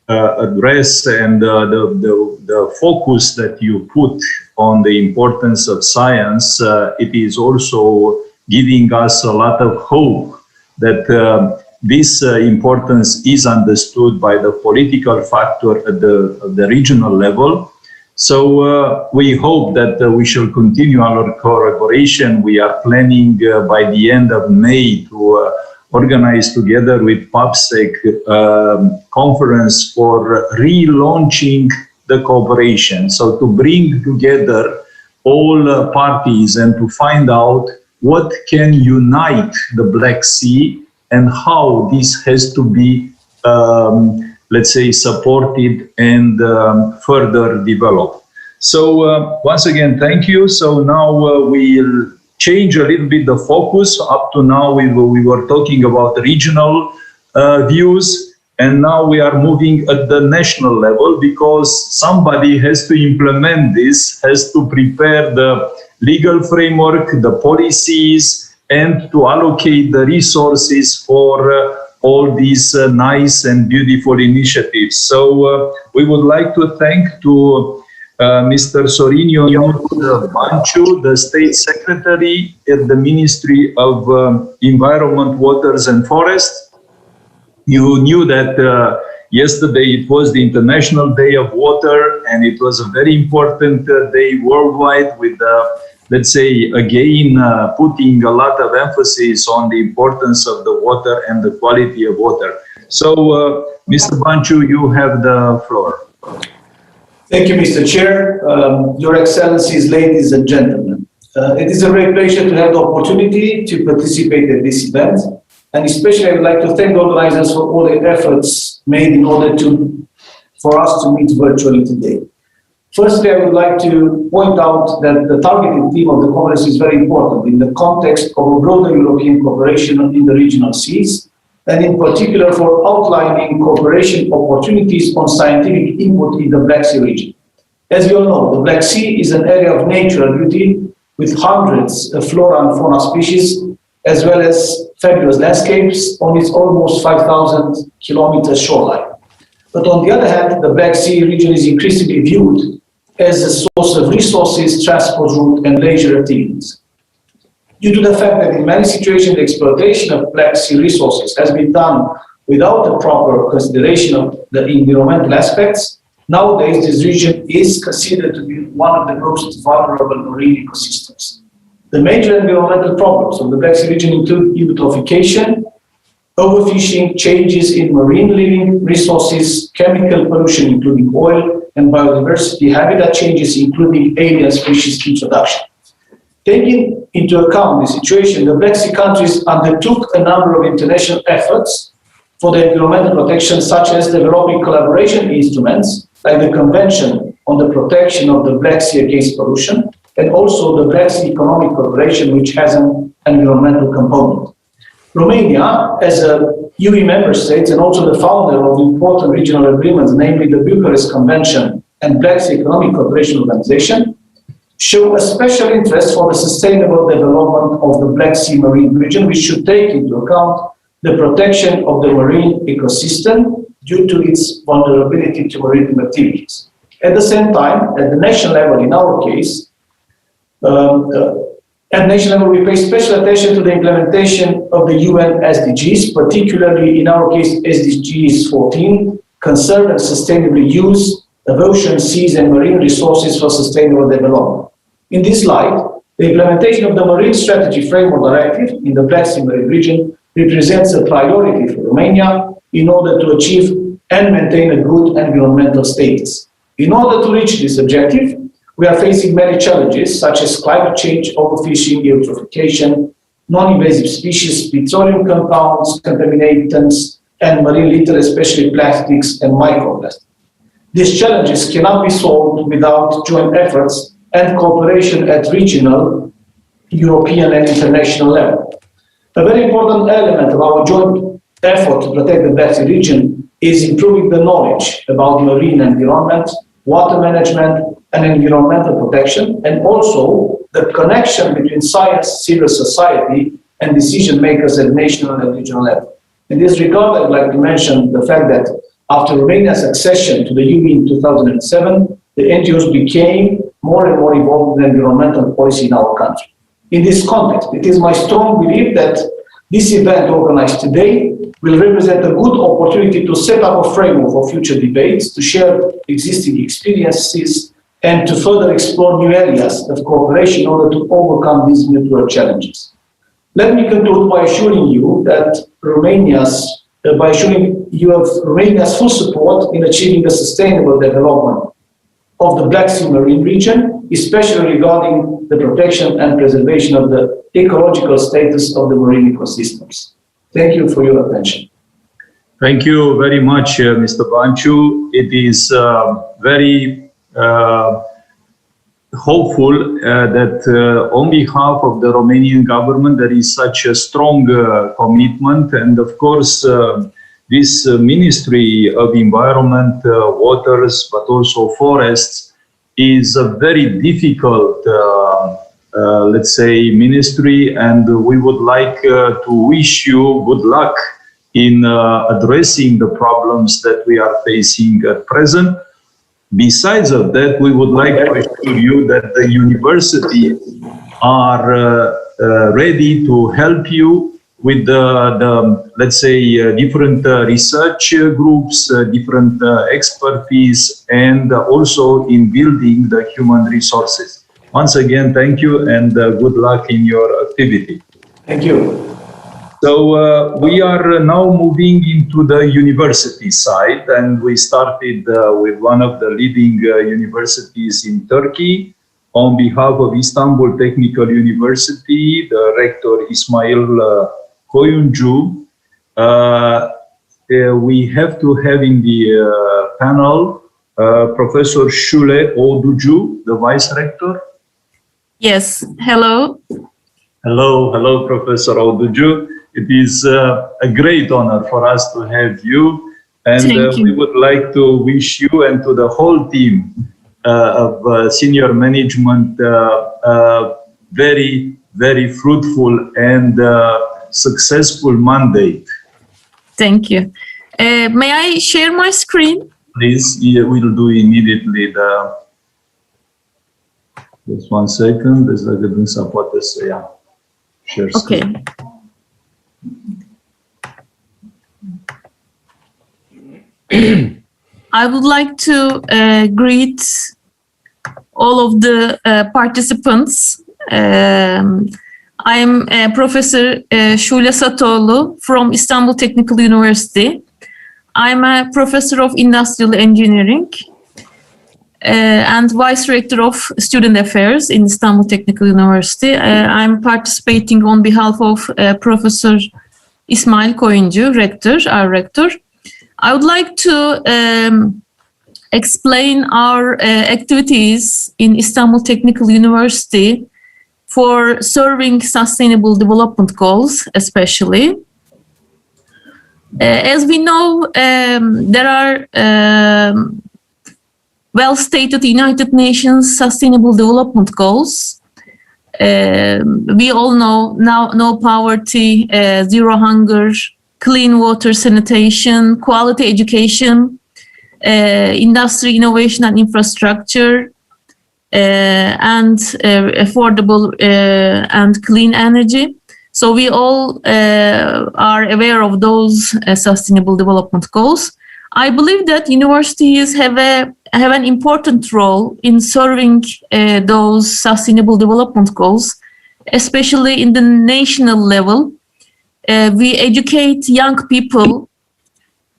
address, and the focus that you put on the importance of science, it is also giving us a lot of hope that this importance is understood by the political factor at the regional level. So we hope that we shall continue our collaboration. We are planning by the end of May to organize together with PAPSEC conference for relaunching the cooperation. So to bring together all parties and to find out what can unite the Black Sea and how this has to be, let's say, supported and further developed. So once again, thank you. So now we'll change a little bit the focus. Up to now, we were talking about regional views, and now we are moving at the national level because somebody has to implement this, has to prepare the legal framework, the policies, and to allocate the resources for all these nice and beautiful initiatives. So we would like to thank to Mr. Sorinio Banciu, the State Secretary at the Ministry of Environment, Waters and Forests. You knew that yesterday it was the International Day of Water, and it was a very important day worldwide with let's say, again, putting a lot of emphasis on the importance of the water and the quality of water. So, Mr. Banciu, you have the floor. Thank you, Mr. Chair. Your Excellencies, ladies and gentlemen. It is a great pleasure to have the opportunity to participate in this event. And especially, I would like to thank the organizers for all the efforts made in order for us to meet virtually today. Firstly, I would like to point out that the targeted theme of the Congress is very important in the context of a broader European cooperation in the regional seas, and in particular for outlining cooperation opportunities on scientific input in the Black Sea region. As you all know, the Black Sea is an area of natural beauty with hundreds of flora and fauna species, as well as fabulous landscapes on its almost 5,000 kilometers shoreline. But on the other hand, the Black Sea region is increasingly viewed as a source of resources, transport route, and leisure activities. Due to the fact that in many situations the exploitation of Black Sea resources has been done without the proper consideration of the environmental aspects, nowadays this region is considered to be one of the most vulnerable marine ecosystems. The major environmental problems of the Black Sea region include eutrophication, overfishing, changes in marine living resources, chemical pollution including oil, and biodiversity, habitat changes including alien species introduction. Taking into account the situation, the Black Sea countries undertook a number of international efforts for the environmental protection, such as developing collaboration instruments like the Convention on the Protection of the Black Sea Against Pollution, and also the Black Sea Economic Cooperation, which has an environmental component. Romania, as a UE member state and also the founder of important regional agreements, namely the Bucharest Convention and Black Sea Economic Cooperation Organization, show a special interest for the sustainable development of the Black Sea marine region, which should take into account the protection of the marine ecosystem due to its vulnerability to marine activities. At the same time, at the national level, in our case, at national level, we pay special attention to the implementation of the UN SDGs, particularly in our case, SDGs 14, conserve and sustainably use of ocean, seas, and marine resources for sustainable development. In this light, the implementation of the Marine Strategy Framework Directive in the Black Sea Marine region represents a priority for Romania in order to achieve and maintain a good environmental status. In order to reach this objective, we are facing many challenges, such as climate change, overfishing, eutrophication, non-invasive species, petroleum compounds, contaminants, and marine litter, especially plastics and microplastics. These challenges cannot be solved without joint efforts and cooperation at regional, European, and international level. A very important element of our joint effort to protect the Black Sea region is improving the knowledge about marine environment, water management, and environmental protection, and also the connection between science, civil society, and decision makers at national and regional level. In this regard, I would like to mention the fact that after Romania's accession to the EU in 2007, the NGOs became more and more involved in environmental policy in our country. In this context, it is my strong belief that this event organized today will represent a good opportunity to set up a framework for future debates, to share existing experiences, and to further explore new areas of cooperation in order to overcome these mutual challenges. Let me conclude by assuring you that Romania's full support in achieving the sustainable development of the Black Sea marine region, especially regarding the protection and preservation of the ecological status of the marine ecosystems. Thank you for your attention. Thank you very much, Mr. Banciu. It is very hopeful that on behalf of the Romanian government there is such a strong commitment, and of course this Ministry of Environment, Waters, but also Forests is a very difficult let's say ministry, and we would like to wish you good luck in addressing the problems that we are facing at present. Besides of that, we would like to assure you that the university are ready to help you with the let's say, different research groups, different expertise, and also in building the human resources. Once again, thank you, and good luck in your activity. Thank you. So we are now moving into the university side, and we started with one of the leading universities in Turkey. On behalf of Istanbul Technical University, the rector Ismail Koyuncu, we have to have in the panel Professor Şule Oducu, the vice rector. Yes, hello. Hello, Professor Oducu. It is a great honor for us to have you, and we would like to wish you and to the whole team of senior management very, very fruitful and successful mandate. Thank you. May I share my screen? Please, we'll do immediately the... Just 1 second, there's like a bit support this, yeah. Share screen. Okay. I would like to greet all of the participants. I'm Professor Şule Satoğlu from Istanbul Technical University. I'm a professor of industrial engineering and vice rector of student affairs in Istanbul Technical University. I'm participating on behalf of Professor İsmail Koyuncu, rector, our rector. I would like to explain our activities in Istanbul Technical University for serving sustainable development goals, especially. As we know, there are well-stated United Nations Sustainable Development Goals. We all know now no poverty, zero hunger, clean water, sanitation, quality education, industry, innovation and infrastructure, and affordable and clean energy. So we all are aware of those sustainable development goals. I believe that universities have an important role in serving those sustainable development goals, especially in the national level. We educate young people,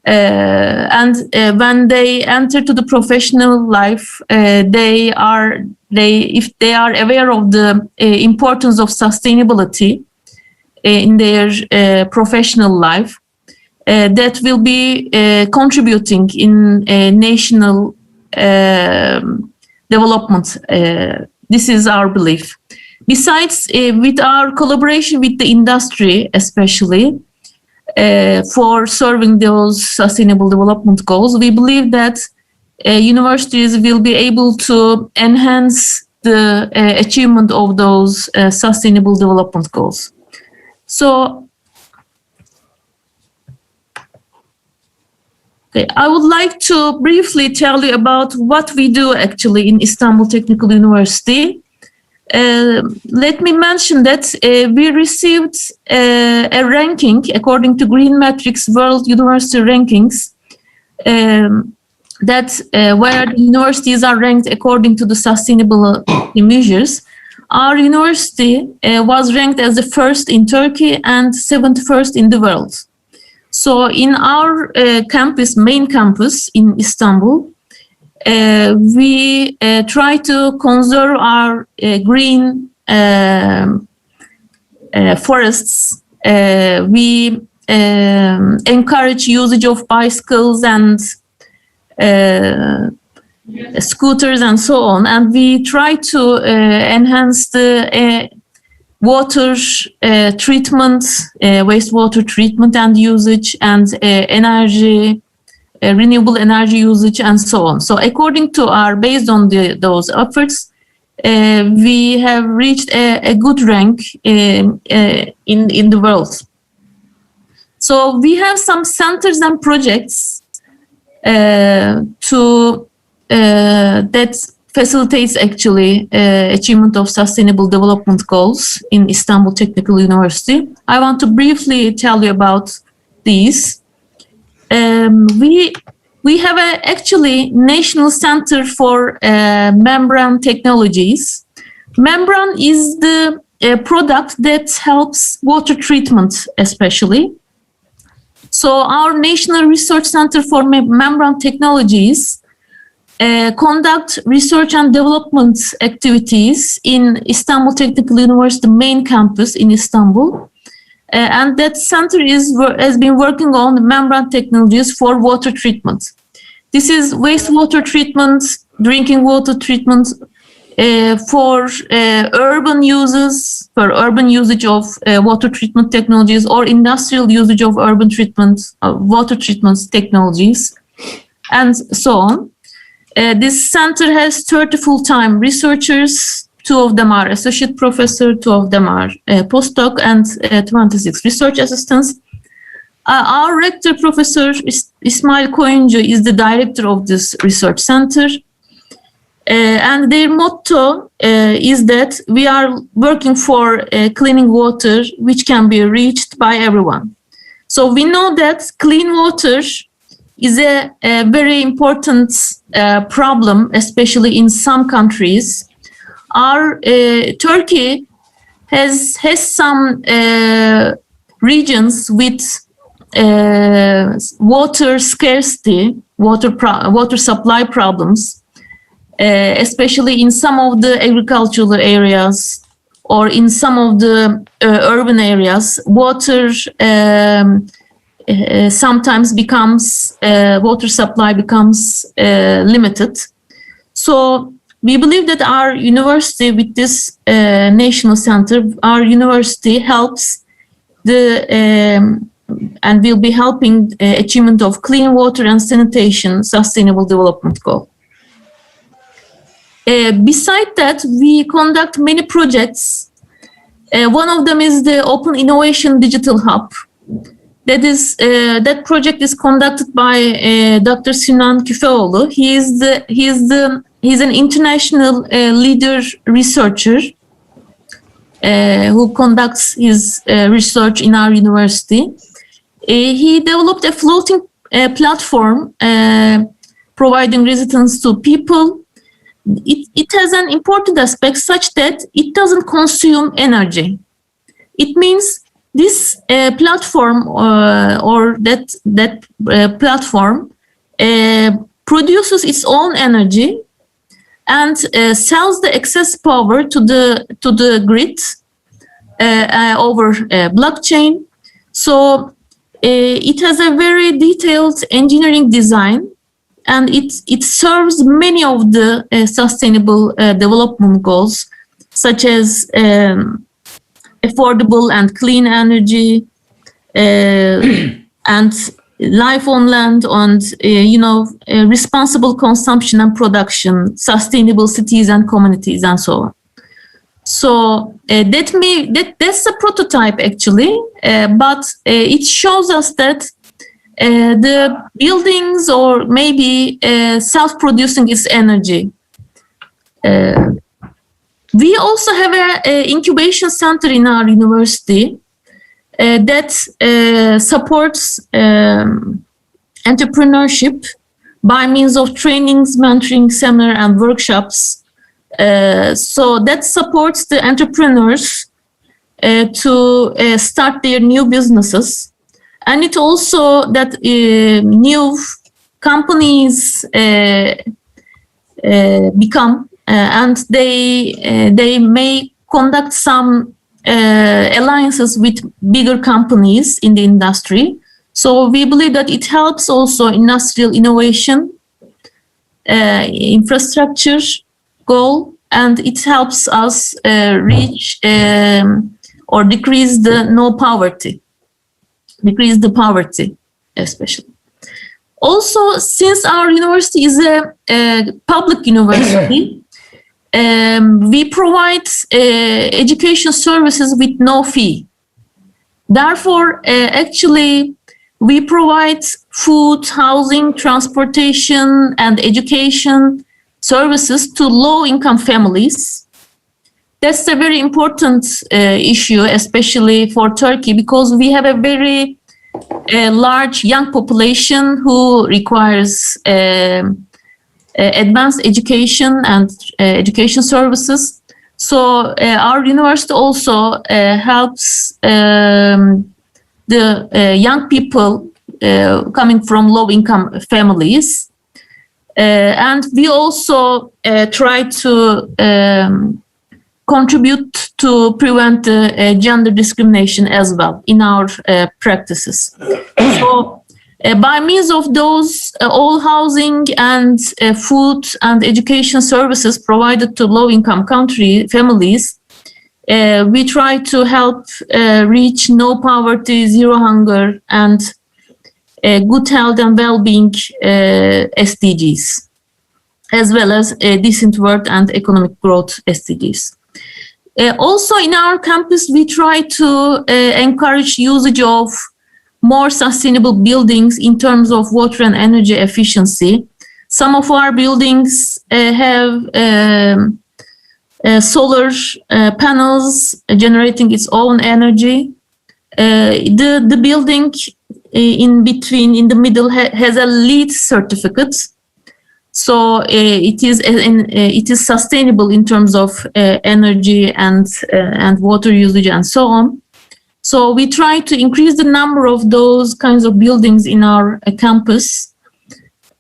and when they enter to the professional life, if they are aware of the importance of sustainability, in their professional life that will be contributing in national development. This is our belief. Besides, with our collaboration with the industry, especially for serving those sustainable development goals, we believe that universities will be able to enhance the achievement of those sustainable development goals. So, okay, I would like to briefly tell you about what we do actually in Istanbul Technical University. Let me mention that we received a ranking according to Green Metrics World University Rankings that where the universities are ranked according to the sustainability measures. Our university was ranked as the first in Turkey and 71st in the world. So in our campus, main campus in Istanbul, we try to conserve our green forests. We encourage usage of bicycles and scooters and so on, and we try to enhance the water treatment, wastewater treatment and usage, and energy, renewable energy usage, and so on. So according to based on those efforts, we have reached a good rank in the world. So we have some centers and projects that facilitates actually achievement of sustainable development goals in Istanbul Technical University. I want to briefly tell you about these. We have actually National Center for Membrane Technologies. Membrane is the product that helps water treatment especially. So our National Research Center for Membrane Technologies conduct research and development activities in Istanbul Technical University main campus in Istanbul. And that center has been working on membrane technologies for water treatment. This is wastewater treatment, drinking water treatment for urban uses, for urban usage of water treatment technologies, or industrial usage of urban treatment, water treatment technologies, and so on. This center has 30 full-time researchers. 2 of them are associate professor, 2 of them are postdoc, and 26 research assistants. Our rector, Professor Ismail Koyuncu, is the director of this research center. And their motto is that we are working for cleaning water which can be reached by everyone. So we know that clean water is a very important problem, especially in some countries. Our Turkey has some regions with water scarcity, water supply problems, especially in some of the agricultural areas or in some of the urban areas. Water sometimes becomes, water supply becomes limited. So we believe that our university, with this national center, our university helps and will be helping achievement of clean water and sanitation sustainable development goal. Beside that, we conduct many projects. One of them is the Open Innovation Digital Hub. That project is conducted by Dr. Sinan Küfeoğlu. He's an international leader researcher who conducts his research in our university. He developed a floating platform providing residence to people. It has an important aspect such that it doesn't consume energy. It means this platform or that platform produces its own energy and sells the excess power to the grid over blockchain. So it has a very detailed engineering design, and it serves many of the sustainable development goals, such as affordable and clean energy, and life on land, and responsible consumption and production, sustainable cities and communities, and so on. So that's a prototype actually, but it shows us that the buildings, or maybe self-producing its energy. We also have an incubation center in our university that supports entrepreneurship by means of trainings, mentoring, seminar, and workshops. So that supports the entrepreneurs to start their new businesses. And it also that new companies become, and they may conduct some alliances with bigger companies in the industry. So we believe that it helps also industrial innovation, infrastructure goal, and it helps us reach or decrease the poverty, especially. Also, since our university is a public university, we provide education services with no fee. Therefore, actually, we provide food, housing, transportation, and education services to low-income families. That's a very important issue, especially for Turkey, because we have a very large young population who requires advanced education and education services. So our university also helps the young people coming from low-income families. And we also try to contribute to prevent gender discrimination as well in our practices. So by means of those all housing and food and education services provided to low-income families, we try to help reach no poverty, zero hunger, and good health and well-being SDGs, as well as decent work and economic growth SDGs. Also in our campus, we try to encourage usage of more sustainable buildings in terms of water and energy efficiency. Some of our buildings have solar panels generating its own energy. The building in the middle has a LEED certificate. So it is sustainable in terms of energy and water usage and so on. So we try to increase the number of those kinds of buildings in our campus,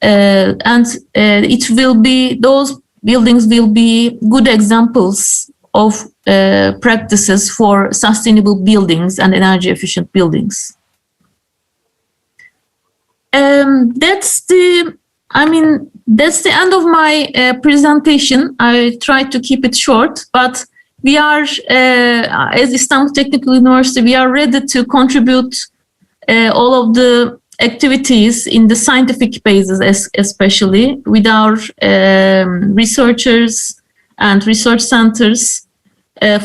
and those buildings will be good examples of practices for sustainable buildings and energy efficient buildings. That's the end of my presentation. I tried to keep it short, but we are, as Istanbul Technical University, we are ready to contribute all of the activities in the scientific basis, especially with our researchers and research centers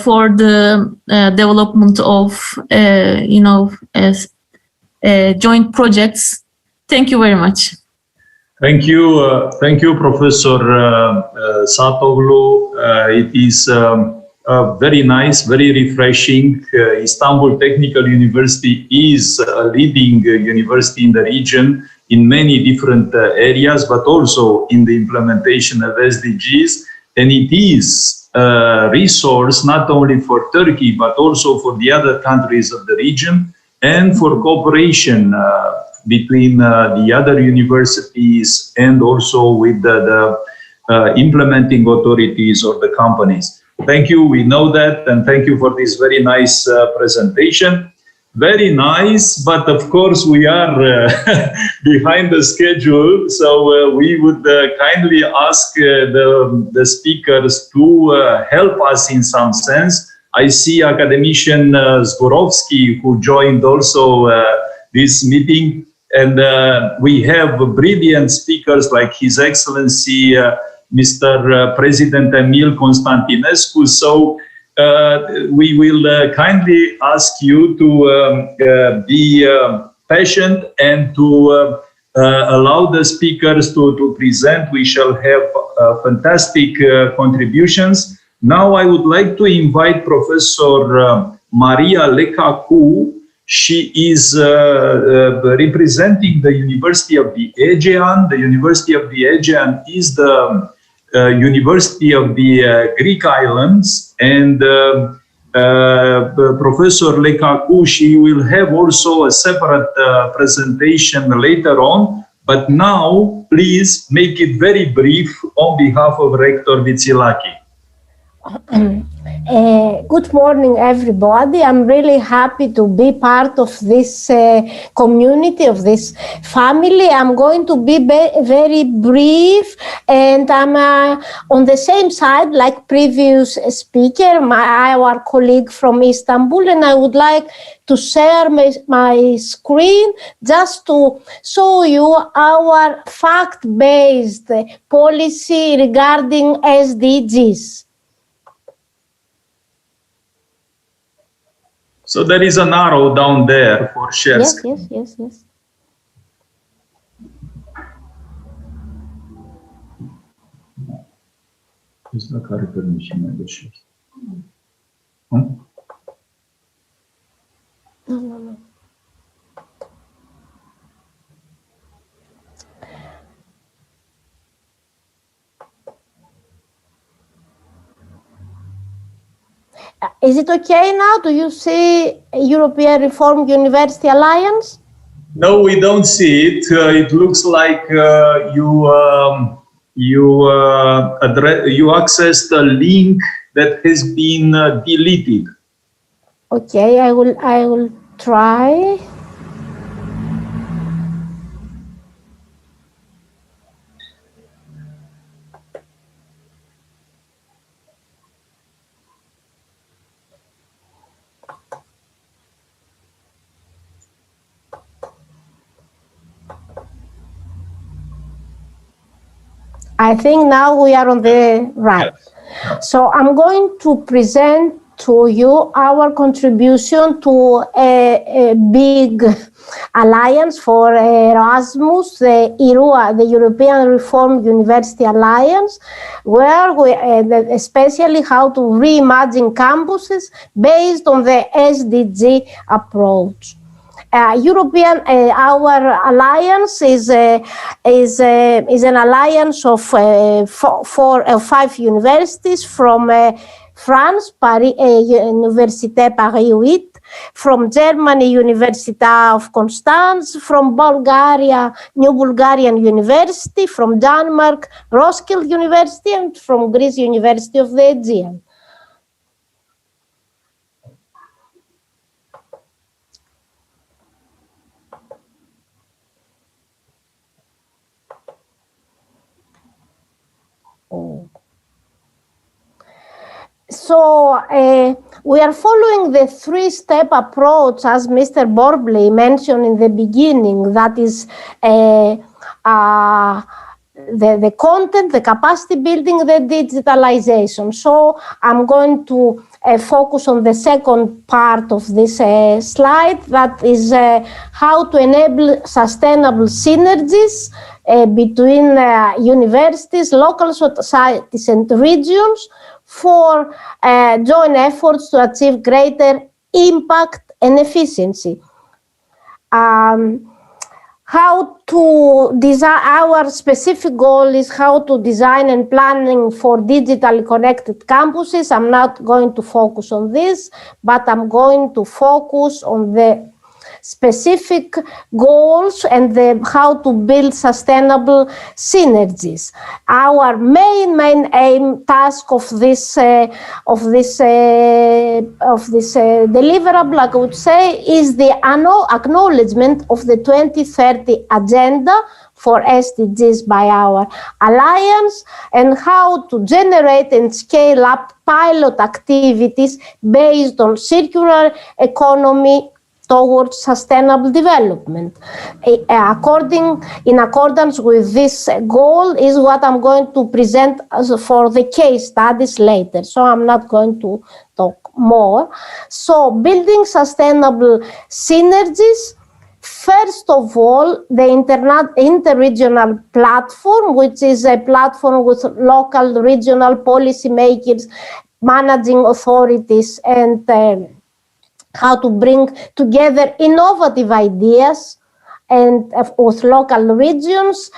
for the development of, joint projects. Thank you very much. Thank you, Professor Satoglu. It is very nice, very refreshing. Istanbul Technical University is a leading university in the region in many different areas, but also in the implementation of SDGs. And it is a resource not only for Turkey, but also for the other countries of the region, and for cooperation between the other universities and also with the implementing authorities or the companies. Thank you. We know that. And thank you for this very nice presentation. Very nice. But of course, we are behind the schedule. So we would kindly ask the speakers to help us in some sense. I see academician Zgorovsky, who joined also this meeting. And we have brilliant speakers like His Excellency Mr. President Emil Constantinescu. So we will kindly ask you to be patient and to allow the speakers to present. We shall have fantastic contributions. Now I would like to invite Professor Maria Lecacu. She is representing the University of the Aegean. The University of the Aegean is the University of the Greek islands, and Professor Lecacu, she will have also a separate presentation later on, but now please make it very brief on behalf of Rector Vitsilaki. Good morning, everybody. I'm really happy to be part of this community, of this family. I'm going to be very brief, and I'm on the same side like previous speaker, our colleague from Istanbul, and I would like to share my screen just to show you our fact-based policy regarding SDGs. So there is an arrow down there for share screen. Yes. No. Is it okay now? Do you see European Reform University Alliance? No, we don't see it. It looks like you accessed a link that has been deleted. Okay, I will try. I think now we are on the right. So I'm going to present to you our contribution to a big alliance for Erasmus, the ERUA, the European Reform University Alliance, where we, especially how to reimagine campuses based on the SDG approach. Our alliance is an alliance of 5 universities from France, Paris, Université Paris 8, from Germany, Università of Constance, from Bulgaria, New Bulgarian University, from Denmark, Roskilde University, and from Greece, University of the Aegean. So we are following the 3-step approach, as Mr. Borbley mentioned in the beginning. That is the content, the capacity building, the digitalization. So I'm going to focus on the second part of this slide, that is how to enable sustainable synergies between universities, local societies, and regions for joint efforts to achieve greater impact and efficiency. How to design, our specific goal is how to design and planning for digitally connected campuses. I'm not going to focus on this, but I'm going to focus on the specific goals and how to build sustainable synergies. Our main aim task of this deliverable, I would say, is the acknowledgement of the 2030 agenda for SDGs by our alliance, and how to generate and scale up pilot activities based on circular economy towards sustainable development. In accordance with this goal is what I'm going to present for the case studies later, so I'm not going to talk more. So building sustainable synergies. First of all, the interregional platform, which is a platform with local, regional policymakers, managing authorities, and how to bring together innovative ideas and with local regions,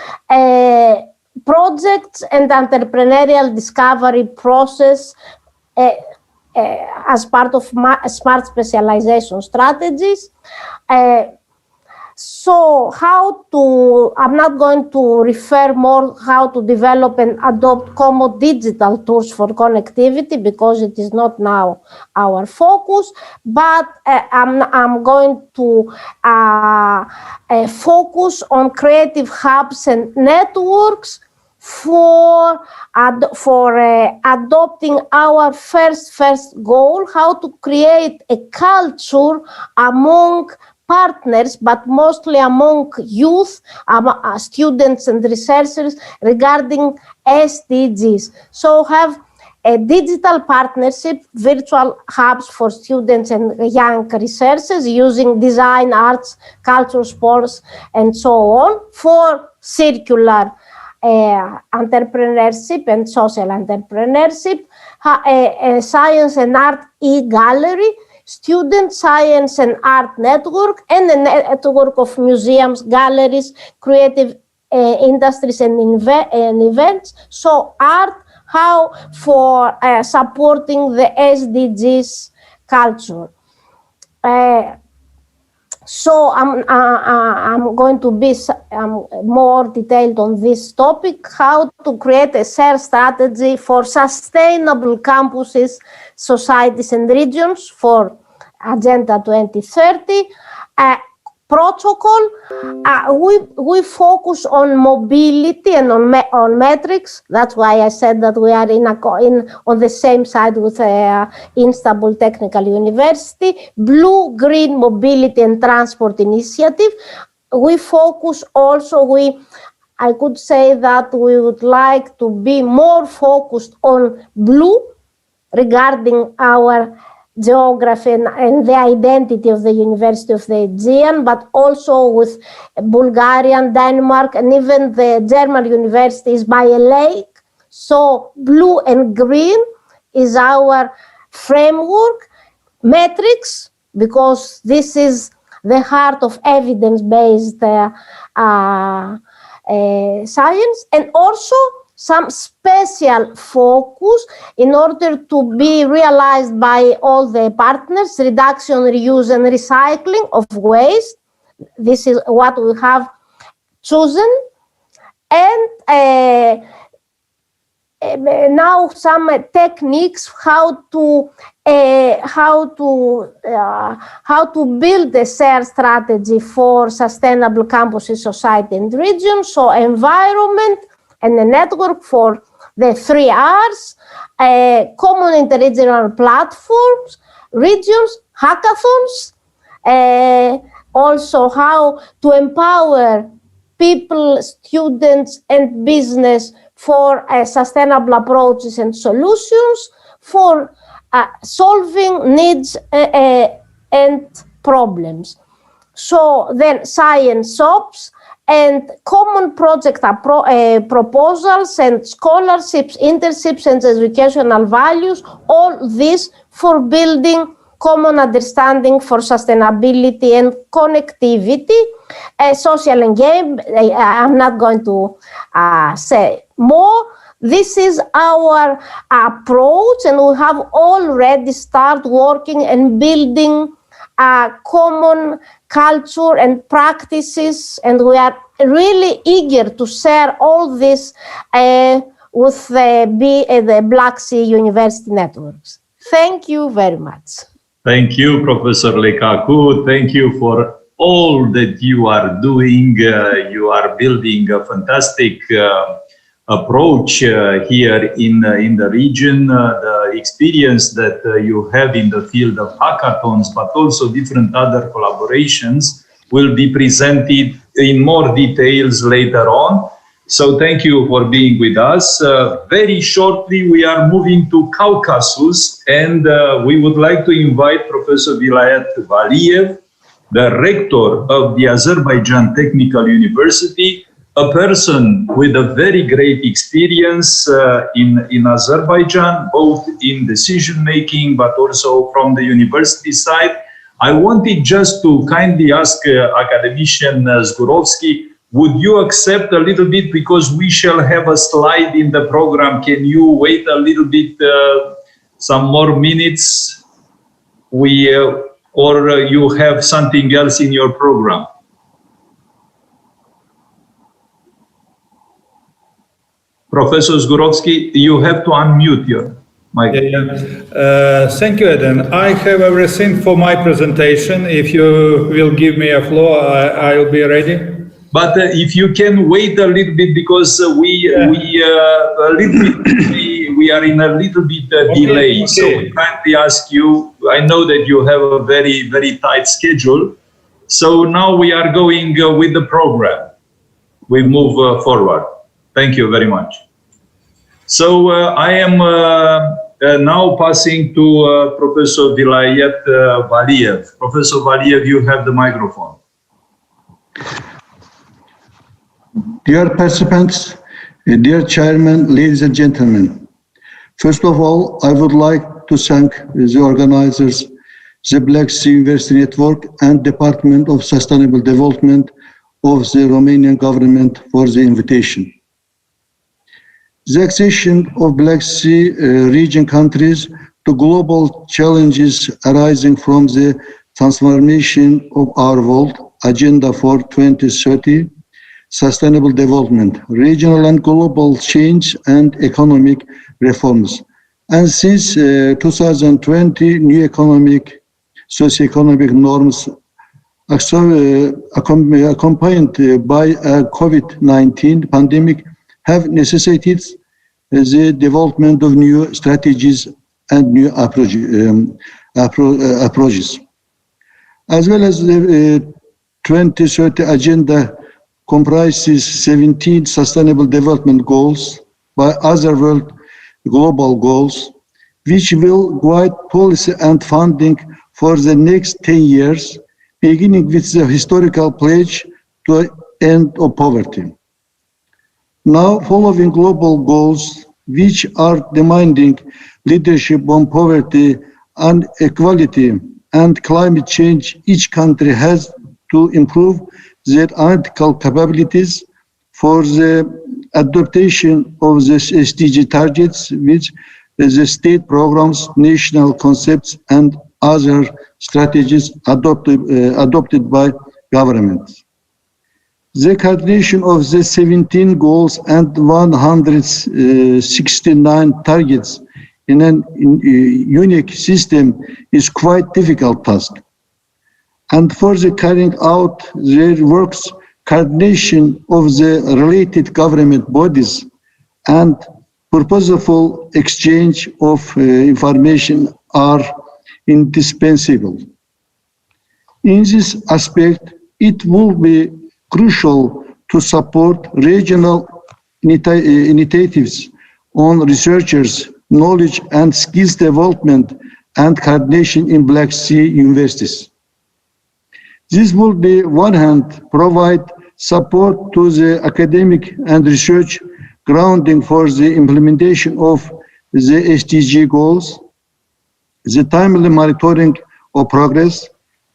projects and entrepreneurial discovery process as part of smart specialization strategies. So I'm not going to refer more how to develop and adopt common digital tools for connectivity, because it is not now our focus, but I'm going to focus on creative hubs and networks for adopting our first goal, how to create a culture among partners, but mostly among youth, students and researchers regarding SDGs. So have a digital partnership, virtual hubs for students and young researchers using design, arts, culture, sports, and so on for circular entrepreneurship and social entrepreneurship, science and art e-gallery, student science and art network, and a network of museums, galleries, creative industries and events. So art, how for supporting the SDGs culture. So I'm going to be more detailed on this topic, how to create a shared strategy for sustainable campuses, societies and regions for Agenda 2030. Protocol, we focus on mobility and on metrics. That's why I said that we are on the same side with Istanbul Technical University. Blue-green mobility and transport initiative. We focus also, I could say that we would like to be more focused on blue regarding our geography and the identity of the University of the Aegean, but also with Bulgarian, Denmark, and even the German university is by a lake. So blue and green is our framework. Metrics, because this is the heart of evidence-based science, and also some special focus in order to be realized by all the partners, reduction, reuse, and recycling of waste. This is what we have chosen. And now some techniques how to build a shared strategy for sustainable campuses, society, and region. So environment, and a network for the 3 Rs, common interregional platforms, regions, hackathons, also how to empower people, students, and business for sustainable approaches and solutions, for solving needs and problems. So then science shops, and common project proposals and scholarships, internships, and educational values, all this for building common understanding for sustainability and connectivity, social engagement. I'm not going to say more. This is our approach, and we have already started working and building common culture and practices, and we are really eager to share all this with the Black Sea University networks. Thank you very much. Thank you, Professor Lekaku. Thank you for all that you are doing. You are building a fantastic approach here in the region. The experience that you have in the field of hackathons, but also different other collaborations, will be presented in more details later on. So thank you for being with us. Very shortly, we are moving to Caucasus, and we would like to invite Professor Vilayat Valiev, the rector of the Azerbaijan Technical University, a person with a very great experience in Azerbaijan, both in decision-making, but also from the university side. I wanted just to kindly ask academician Zgurovsky, would you accept a little bit, because we shall have a slide in the program? Can you wait a little bit, some more minutes? Or you have something else in your program? Professor Zgurovsky, you have to unmute your mic. Thank you, Eden. I have everything for my presentation. If you will give me a floor, I'll be ready. But if you can wait a little bit, because we are in a little bit delay. Okay. So we kindly ask you, I know that you have a very, very tight schedule. So now we are going with the program. We move forward. Thank you very much. So I am now passing to Professor Vilayat Valiev. Professor Valiev, you have the microphone. Dear participants, dear chairman, ladies and gentlemen, first of all, I would like to thank the organizers, the Black Sea University Network and Department of Sustainable Development of the Romanian government for the invitation. The accession of Black Sea region countries to global challenges arising from the transformation of our world, Agenda for 2030, Sustainable Development, regional and global change and economic reforms. And since 2020, new economic, socio-economic norms accompanied by a COVID-19 pandemic have necessitated the development of new strategies and new approaches. As well as the 2030 Agenda comprises 17 Sustainable Development Goals by other world global goals, which will guide policy and funding for the next 10 years, beginning with the historical pledge to end of poverty. Now, following global goals, which are demanding leadership on poverty, inequality, and climate change, each country has to improve their analytical capabilities for the adaptation of the SDG targets, which the state programs, national concepts, and other strategies adopted by governments. The coordination of the 17 goals and 169 targets in a unique system is quite difficult task. And for the carrying out their works, coordination of the related government bodies and purposeful exchange of information are indispensable. In this aspect, it will be crucial to support regional initiatives on researchers, knowledge and skills development and coordination in Black Sea universities. This will, be one hand, provide support to the academic and research grounding for the implementation of the SDG goals, the timely monitoring of progress,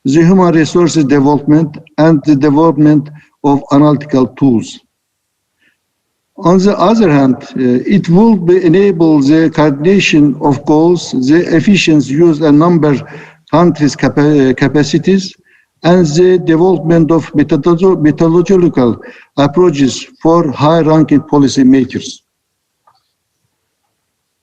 the human resources development, and the development of analytical tools. On the other hand, it will enable the coordination of goals, the efficient use and number countries' capacities, and the development of methodological approaches for high-ranking policymakers.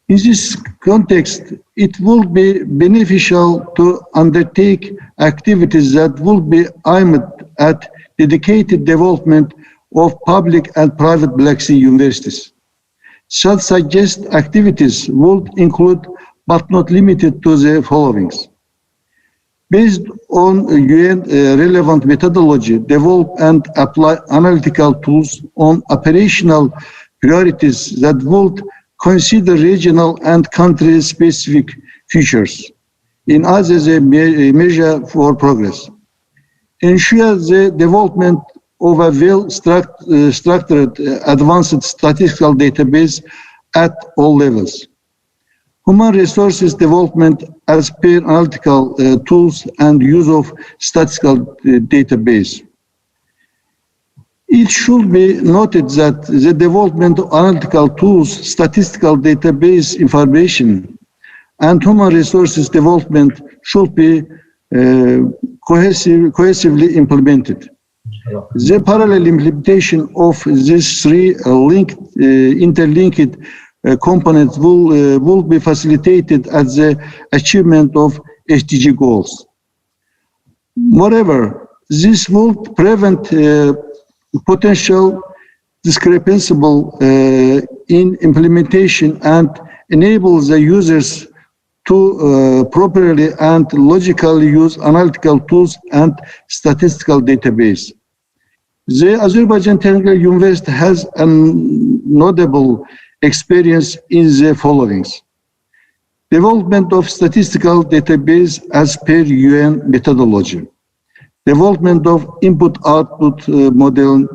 In this context, it will be beneficial to undertake activities that will be aimed at dedicated development of public and private Black Sea universities. Such suggest activities would include, but not limited to, the followings. Based on UN relevant methodology, develop and apply analytical tools on operational priorities that would consider regional and country-specific features in as a measure for progress. Ensure the development of a well-structured advanced statistical database at all levels. Human resources development as per analytical tools and use of statistical database. It should be noted that the development of analytical tools, statistical database information, and human resources development should be cohesively implemented. The parallel implementation of these three interlinked components will be facilitated at the achievement of SDG goals. Moreover, this will prevent potential discrepancy in implementation and enable the users to properly and logically use analytical tools and statistical database. The Azerbaijan Technical University has a notable experience in the followings. Development of statistical database as per UN methodology. Development of input-output model,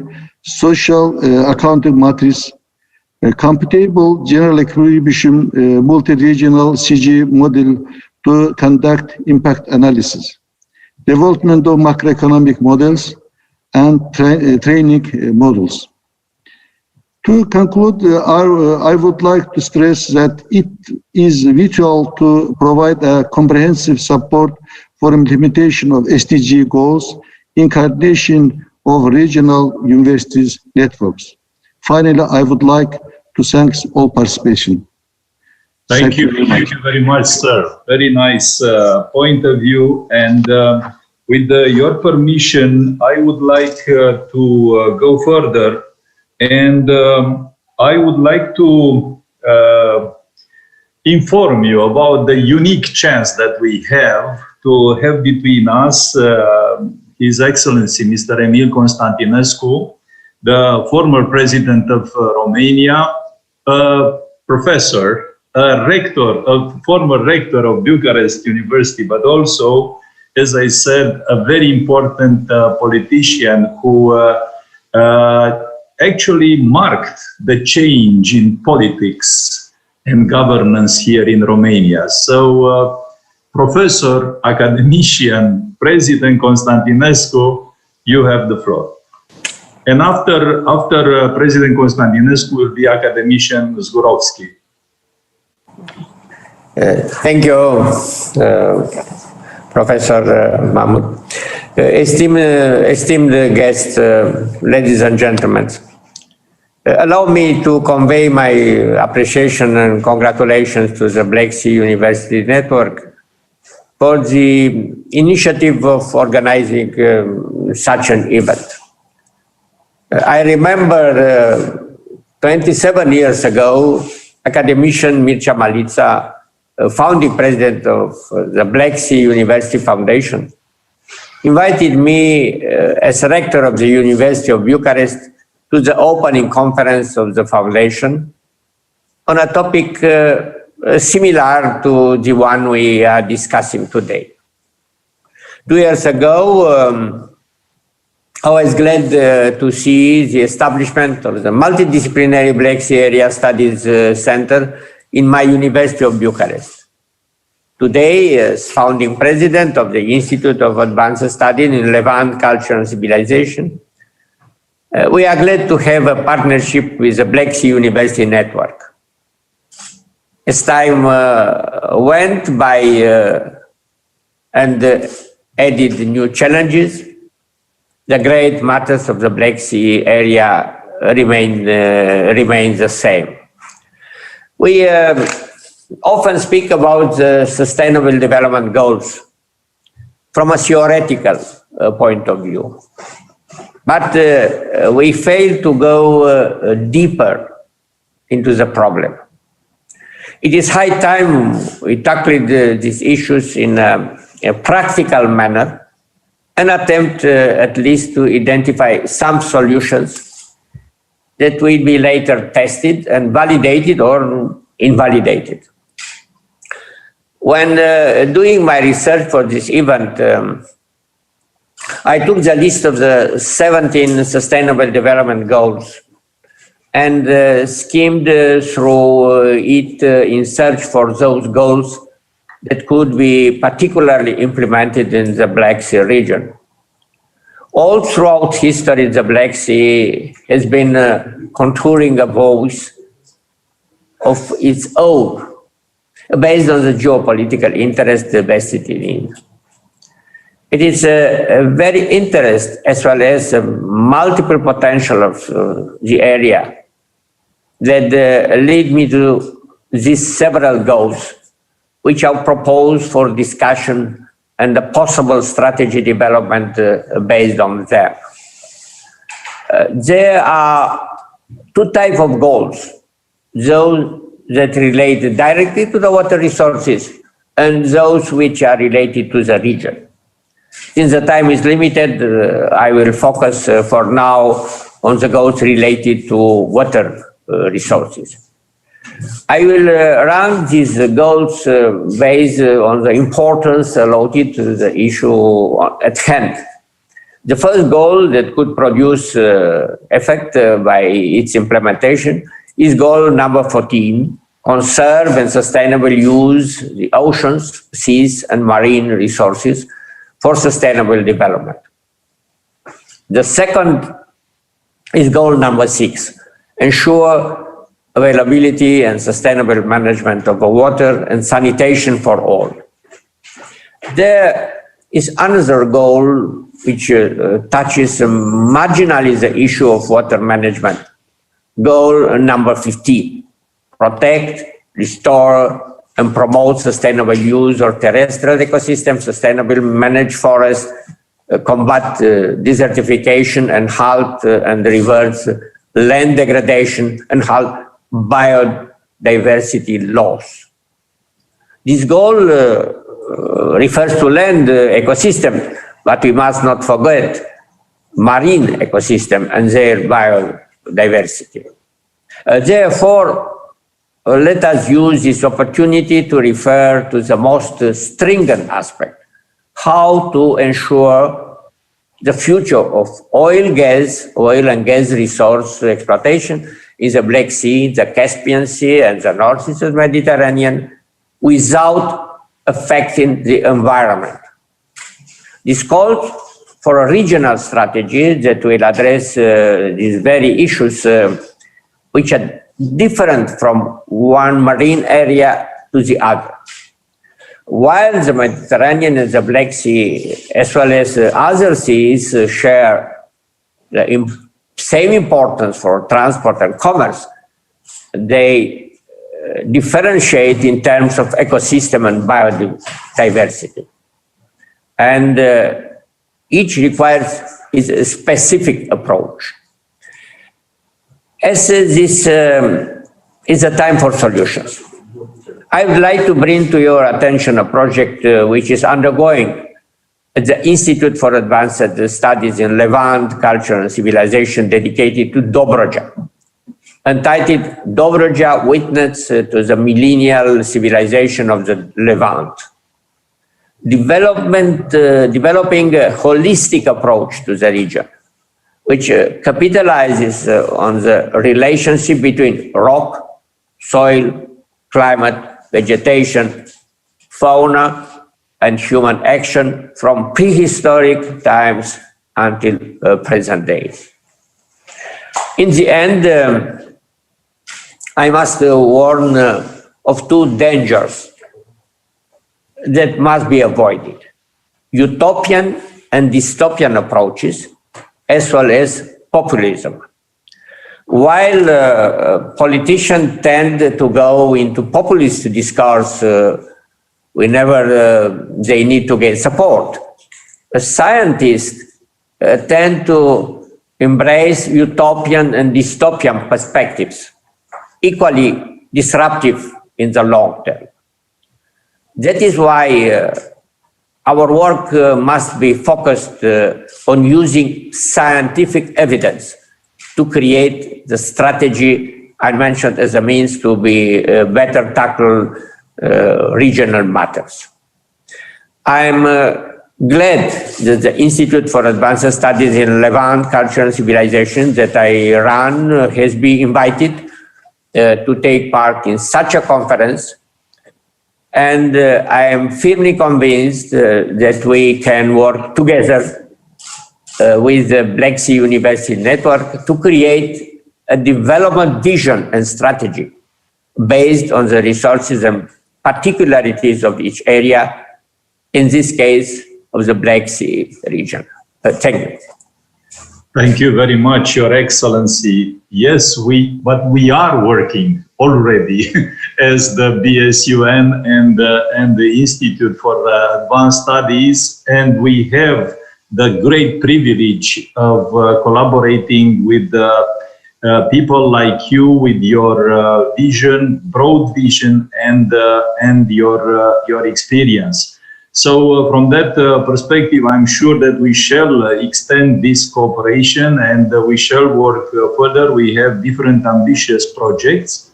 social accounting matrix, computable general equilibrium multi-regional CG model to conduct impact analysis. Development of macroeconomic models and training models. To conclude, I would like to stress that it is vital to provide a comprehensive support for implementation of SDG goals in coordination of regional universities networks. Finally, I would like to thank all participation. Thank you very much, sir. Very nice point of view. And with your permission, I would like to go further. And I would like to inform you about the unique chance that we have to have between us His Excellency Mr. Emil Constantinescu, the former president of Romania, a professor, a rector, a former rector of Bucharest University, but also, as I said, a very important politician who actually marked the change in politics and governance here in Romania. So, Professor, academician, President Constantinescu, you have the floor. And after President Constantinescu will be academician Zgurovski. Thank you, Professor Mahmut. Esteemed guests, ladies and gentlemen, allow me to convey my appreciation and congratulations to the Black Sea University Network for the initiative of organizing such an event. I remember 27 years ago, academician Mircea Malița, founding president of the Black Sea University Foundation, invited me as rector of the University of Bucharest to the opening conference of the foundation on a topic similar to the one we are discussing today. 2 years ago, I was glad to see the establishment of the multidisciplinary Black Sea Area Studies Center in my University of Bucharest. Today, as founding president of the Institute of Advanced Studies in Levant Culture and Civilization, we are glad to have a partnership with the Black Sea University Network. As time went by and added new challenges. The great matters of the Black Sea area remain the same. We often speak about the Sustainable Development Goals from a theoretical point of view. But we fail to go deeper into the problem. It is high time we tackled these issues in a practical manner and attempt at least to identify some solutions that will be later tested and validated or invalidated. When doing my research for this event, I took the list of the 17 Sustainable Development Goals and skimmed through it in search for those goals that could be particularly implemented in the Black Sea region. All throughout history, the Black Sea has been contouring a voice of its own, based on the geopolitical interest vested in it. It is a very interest as well as multiple potential of the area that lead me to these several goals, which are proposed for discussion and the possible strategy development based on them. There are two types of goals: those that relate directly to the water resources and those which are related to the region. Since the time is limited, I will focus for now on the goals related to water resources. I will rank these goals based on the importance allotted to the issue at hand. The first goal that could produce effect by its implementation is goal number 14, conserve and sustainable use the oceans, seas, and marine resources for sustainable development. The second is goal number 6, ensure availability and sustainable management of the water and sanitation for all. There is another goal which touches marginally the issue of water management. Goal number 15, protect, restore, and promote sustainable use of terrestrial ecosystems, sustainable manage forests, combat desertification, and halt and reverse land degradation, and halt biodiversity loss. This goal refers to land ecosystem, but we must not forget marine ecosystem and their biodiversity. Therefore, let us use this opportunity to refer to the most stringent aspect, how to ensure the future of oil and gas resource exploitation in the Black Sea, the Caspian Sea, and the Northeast Mediterranean without affecting the environment. This calls for a regional strategy that will address these very issues which are different from one marine area to the other. While the Mediterranean and the Black Sea, as well as other seas, share the same importance for transport and commerce, they differentiate in terms of ecosystem and biodiversity. And each requires a specific approach. As this is a time for solutions, I would like to bring to your attention a project which is undergoing at the Institute for Advanced Studies in Levant, Culture and Civilization, dedicated to Dobruja, entitled Dobruja, Witness to the Millennial Civilization of the Levant. Developing a holistic approach to the region, which capitalizes on the relationship between rock, soil, climate, vegetation, fauna, and human action from prehistoric times until present days. In the end, I must warn of two dangers that must be avoided. utopian and dystopian approaches, as well as populism. While politicians tend to go into populist discourse whenever they need to get support, scientists tend to embrace utopian and dystopian perspectives, equally disruptive in the long term. That is why our work must be focused on using scientific evidence to create the strategy I mentioned as a means to be better tackle regional matters. I'm glad that the Institute for Advanced Studies in Levant, Culture and Civilization that I run has been invited to take part in such a conference. And I am firmly convinced that we can work together with the Black Sea University Network to create a development vision and strategy based on the resources and particularities of each area, in this case of the Black Sea region. Thank you. Thank you very much, Your Excellency. Yes, we are working already as the BSUN and the Institute for Advanced Studies, and we have the great privilege of collaborating with people like you with your vision, broad vision, and your experience. So from that perspective, I'm sure that we shall extend this cooperation and we shall work further. We have different ambitious projects.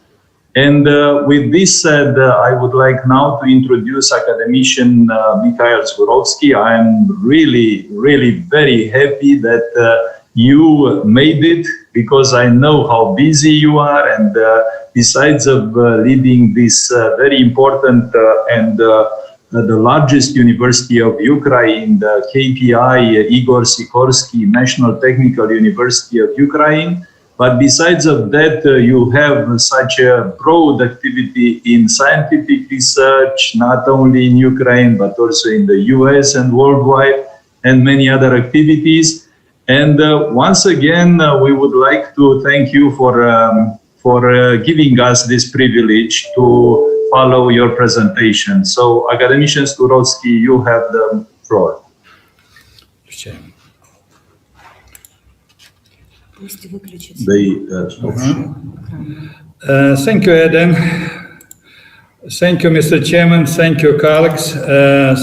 And with this said, I would like now to introduce academician Mikhail Zgurovsky. I am really, really very happy that you made it, because I know how busy you are. And besides of leading this very important and the largest university of Ukraine, the KPI Igor Sikorsky National Technical University of Ukraine. But besides of that, you have such a broad activity in scientific research, not only in Ukraine, but also in the US and worldwide, and many other activities. And once again, we would like to thank you for giving us this privilege to follow your presentation. So, Academician Zgurovsky, you have the floor. Thank you, Eden. Thank you, Mr. Chairman. Thank you, colleagues.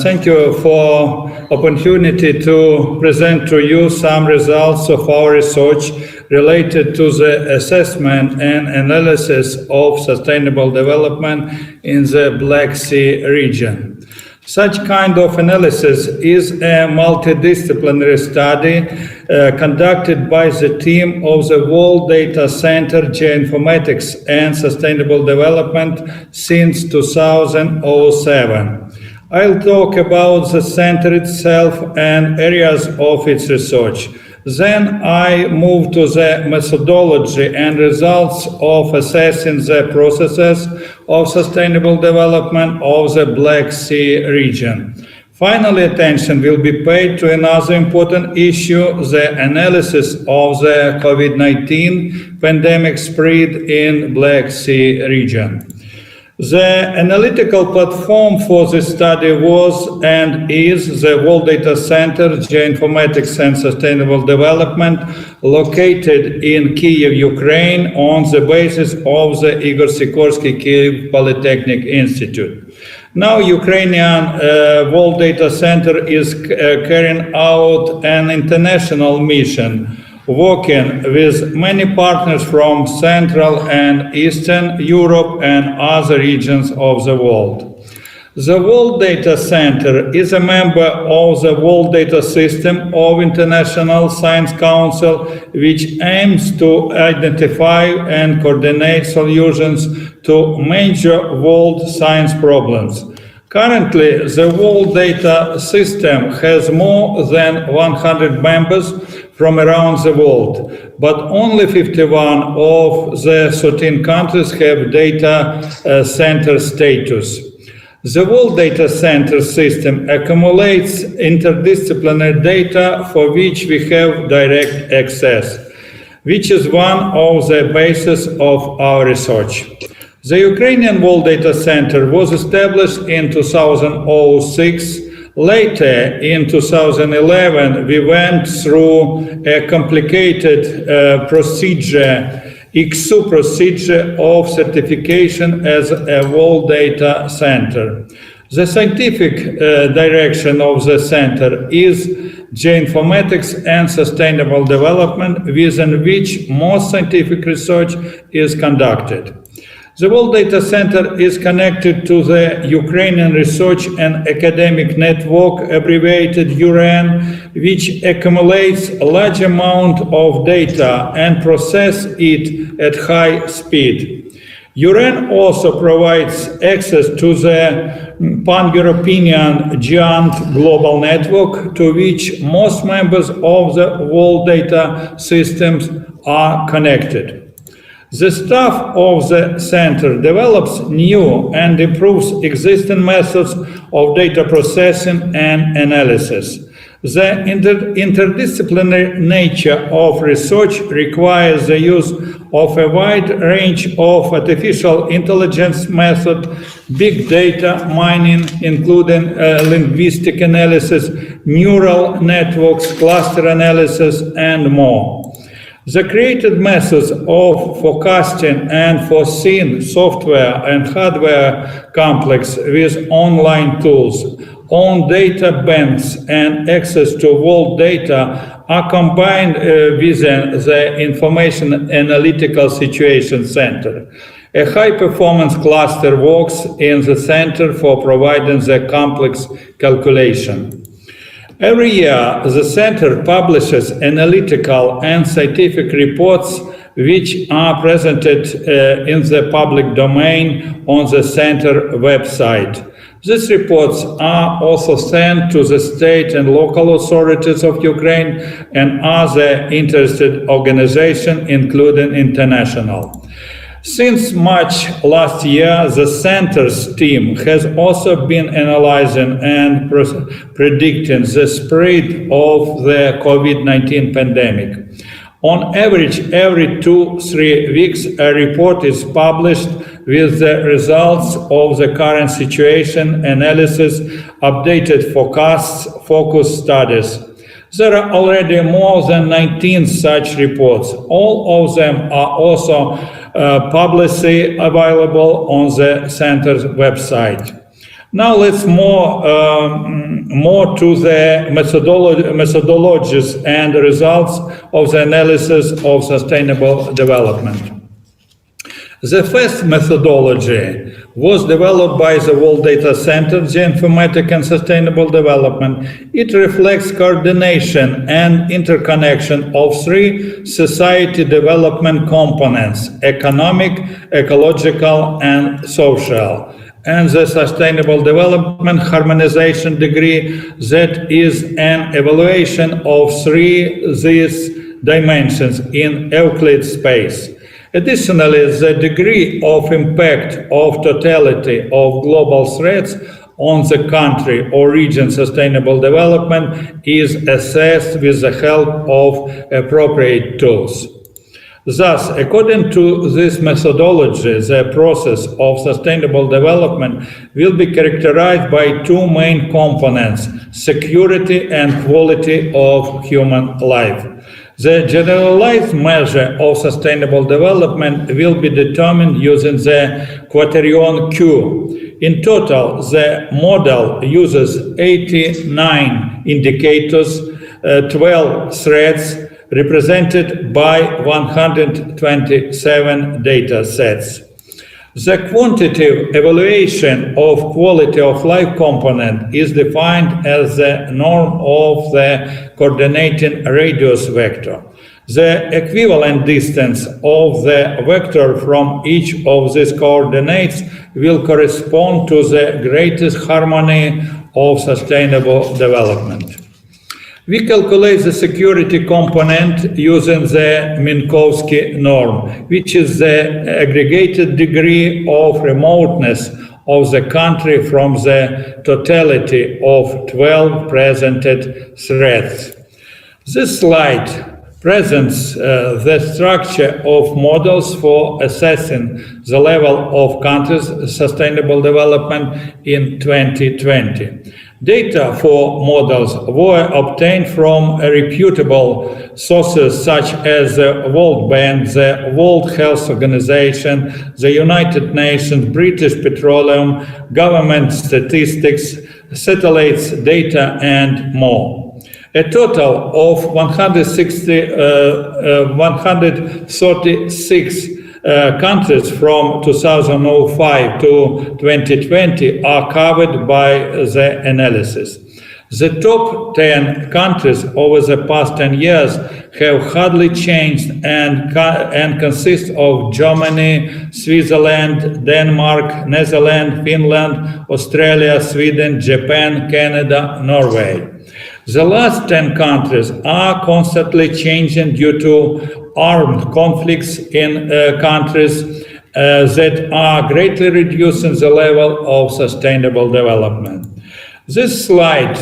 Thank you for opportunity to present to you some results of our research related to the assessment and analysis of sustainable development in the Black Sea region. Such kind of analysis is a multidisciplinary study conducted by the team of the World Data Center Geoinformatics and Sustainable Development since 2007. I'll talk about the center itself and areas of its research. Then I move to the methodology and results of assessing the processes of sustainable development of the Black Sea region. Finally, attention will be paid to another important issue, the analysis of the COVID-19 pandemic spread in Black Sea region. The analytical platform for this study was and is the World Data Center Geoinformatics and Sustainable Development, located in Kyiv, Ukraine, on the basis of the Igor Sikorsky Kyiv Polytechnic Institute. Now, Ukrainian World Data Center is carrying out an international mission, working with many partners from Central and Eastern Europe and other regions of the world. The World Data Center is a member of the World Data System of International Science Council, which aims to identify and coordinate solutions to major world science problems. Currently, the World Data System has more than 100 members from around the world, but only 51 of the 13 countries have data center status. The World Data Center system accumulates interdisciplinary data for which we have direct access, which is one of the bases of our research. The Ukrainian World Data Center was established in 2006. Later, in 2011, we went through a complicated procedure, ICSU procedure of certification as a World Data Center. The scientific direction of the center is geoinformatics and sustainable development, within which most scientific research is conducted. The World Data Center is connected to the Ukrainian Research and Academic Network, abbreviated URAN, which accumulates a large amount of data and processes it at high speed. URAN also provides access to the pan-European giant global network, to which most members of the World Data Systems are connected. The staff of the center develops new and improves existing methods of data processing and analysis. The interdisciplinary nature of research requires the use of a wide range of artificial intelligence methods, big data mining, including linguistic analysis, neural networks, cluster analysis, and more. The created methods of forecasting and foreseeing software and hardware complex with online tools, own data banks, and access to world data are combined within the Information Analytical Situation Center. A high-performance cluster works in the center for providing the complex calculation. Every year, the center publishes analytical and scientific reports which are presented in the public domain on the center website. These reports are also sent to the state and local authorities of Ukraine and other interested organizations, including international. Since March last year, the center's team has also been analyzing and predicting the spread of the COVID-19 pandemic. On average, every 2-3 weeks, a report is published with the results of the current situation, analysis, updated forecasts, focus studies. There are already more than 19 such reports. All of them are also publicly available on the center's website. Now let's more to the methodologies and the results of the analysis of sustainable development. The first methodology was developed by the World Data Center, Geoinformatics and Sustainable Development. It reflects coordination and interconnection of 3 society development components: economic, ecological, and social, and the Sustainable Development Harmonization degree, that is an evaluation of 3 these dimensions in Euclid space. Additionally, the degree of impact of totality of global threats on the country or region sustainable development is assessed with the help of appropriate tools. Thus, according to this methodology, the process of sustainable development will be characterized by 2 main components: security and quality of human life. The generalized measure of sustainable development will be determined using the criterion Q. In total, the model uses 89 indicators, 12 threats, represented by 127 data sets. The quantitative evaluation of quality of life component is defined as the norm of the coordinating radius vector. The equivalent distance of the vector from each of these coordinates will correspond to the greatest harmony of sustainable development. We calculate the security component using the Minkowski norm, which is the aggregated degree of remoteness of the country from the totality of 12 presented threats. This slide presents the structure of models for assessing the level of countries' sustainable development in 2020. Data for models were obtained from reputable sources such as the World Bank, the World Health Organization, the United Nations, British Petroleum, government statistics, satellites data, and more. A total of 136 countries from 2005 to 2020 are covered by the analysis. The top 10 countries over the past 10 years have hardly changed and consist of Germany, Switzerland, Denmark, Netherlands, Finland, Australia, Sweden, Japan, Canada, Norway. The last 10 countries are constantly changing due to armed conflicts in countries that are greatly reducing the level of sustainable development. This slide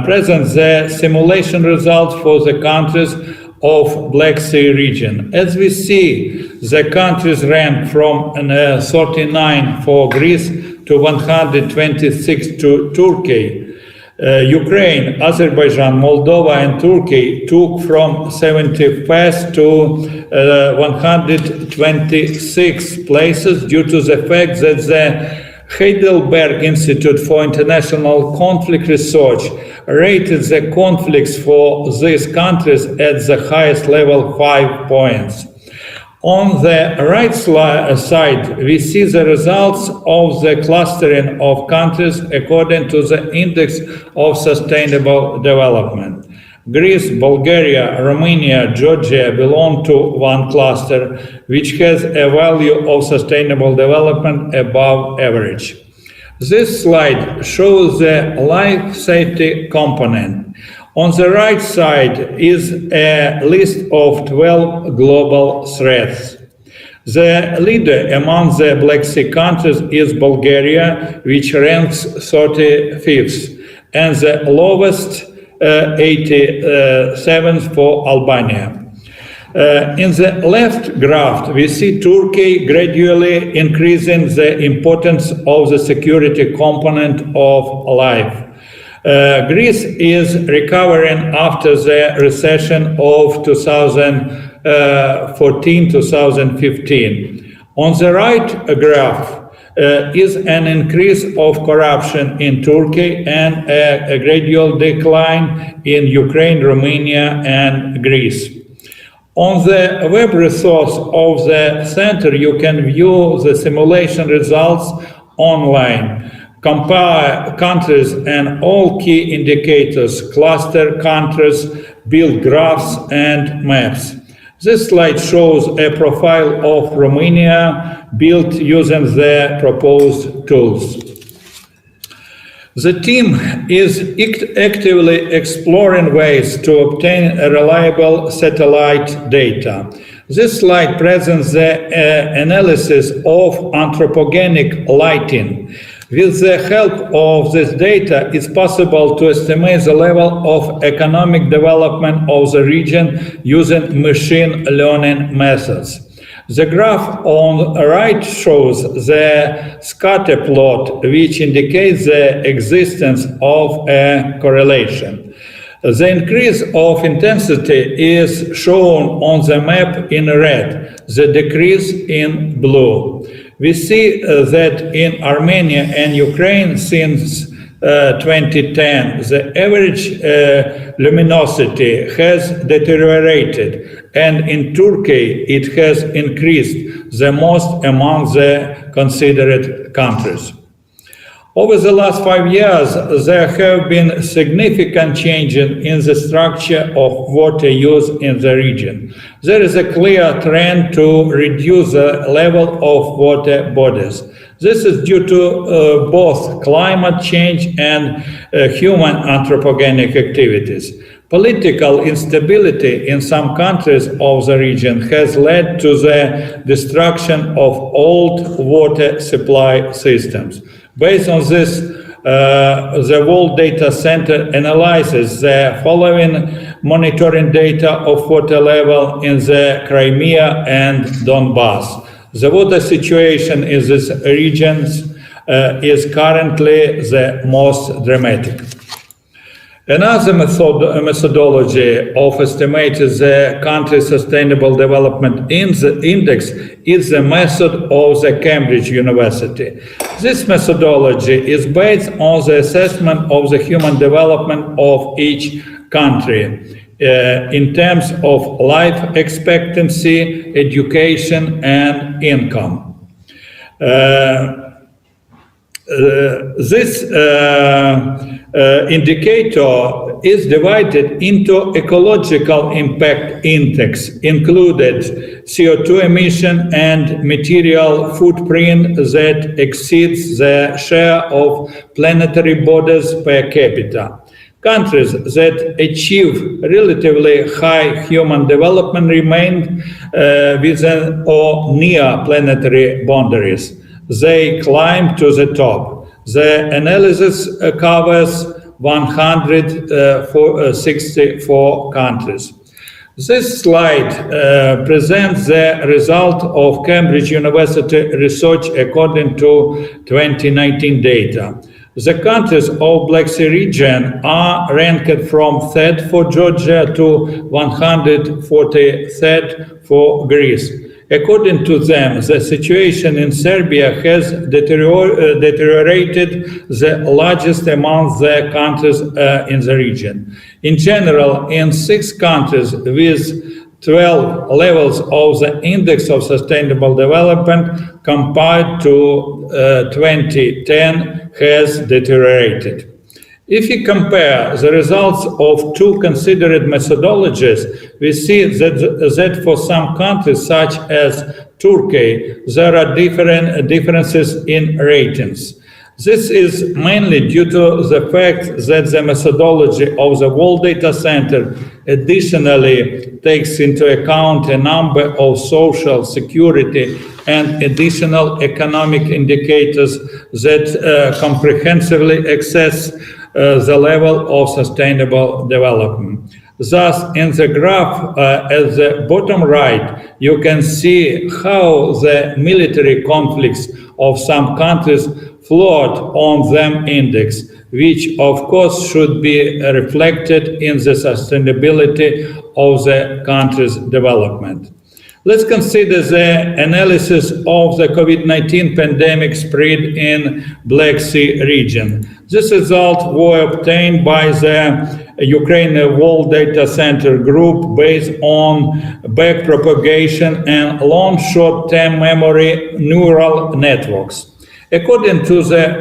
presents the simulation results for the countries of Black Sea region. As we see, the countries rank from 39 for Greece to 126 to Turkey. Ukraine, Azerbaijan, Moldova, and Turkey took from 71st to 126 places due to the fact that the Heidelberg Institute for International Conflict Research rated the conflicts for these countries at the highest level, 5 points. On the right side, we see the results of the clustering of countries according to the Index of Sustainable Development. Greece, Bulgaria, Romania, Georgia belong to one cluster, which has a value of sustainable development above average. This slide shows the life safety component. On the right side is a list of 12 global threats. The leader among the Black Sea countries is Bulgaria, which ranks 35th, and the lowest 87th for Albania. In the left graph, we see Turkey gradually increasing the importance of the security component of life. Greece is recovering after the recession of 2014-2015. On the right graph is an increase of corruption in Turkey and a gradual decline in Ukraine, Romania, and Greece. On the web resource of the center, you can view the simulation results online. Compare countries and all key indicators, cluster countries, build graphs and maps. This slide shows a profile of Romania built using the proposed tools. The team is actively exploring ways to obtain reliable satellite data. This slide presents the analysis of anthropogenic lighting. With the help of this data, it's possible to estimate the level of economic development of the region using machine learning methods. The graph on the right shows the scatter plot, which indicates the existence of a correlation. The increase of intensity is shown on the map in red, the decrease in blue. We see that in Armenia and Ukraine since 2010, the average luminosity has deteriorated, and in Turkey it has increased the most among the considered countries. Over the last 5 years, there have been significant changes in the structure of water use in the region. There is a clear trend to reduce the level of water bodies. This is due to both climate change and human anthropogenic activities. Political instability in some countries of the region has led to the destruction of old water supply systems. Based on this, the World Data Center analyzes the following monitoring data of water level in the Crimea and Donbass. The water situation in these regions is currently the most dramatic. Another methodology of estimating the country's sustainable development index is the method of the Cambridge University. This methodology is based on the assessment of the human development of each country in terms of life expectancy, education, and income. This indicator is divided into ecological impact index, included CO2 emission and material footprint that exceeds the share of planetary borders per capita. Countries that achieve relatively high human development remain within or near planetary boundaries. They climb to the top. The analysis covers 164 countries. This slide presents the result of Cambridge University research according to 2019 data. The countries of Black Sea region are ranked from 3rd for Georgia to 143rd for Greece. According to them, the situation in Serbia has deteriorated the largest among the countries in the region. In general, in 6 countries with 12 levels of the Index of Sustainable Development compared to 2010 has deteriorated. If we compare the results of 2 considered methodologies, we see that for some countries, such as Turkey, there are differences in ratings. This is mainly due to the fact that the methodology of the World Data Center additionally takes into account a number of social security and additional economic indicators that comprehensively assess the level of sustainable development. Thus, in the graph at the bottom right, you can see how the military conflicts of some countries float on them index, which of course should be reflected in the sustainability of the country's development. Let's consider the analysis of the COVID-19 pandemic spread in Black Sea region. This result were obtained by the Ukraine World Data Center group based on backpropagation and long short-term memory neural networks. According to the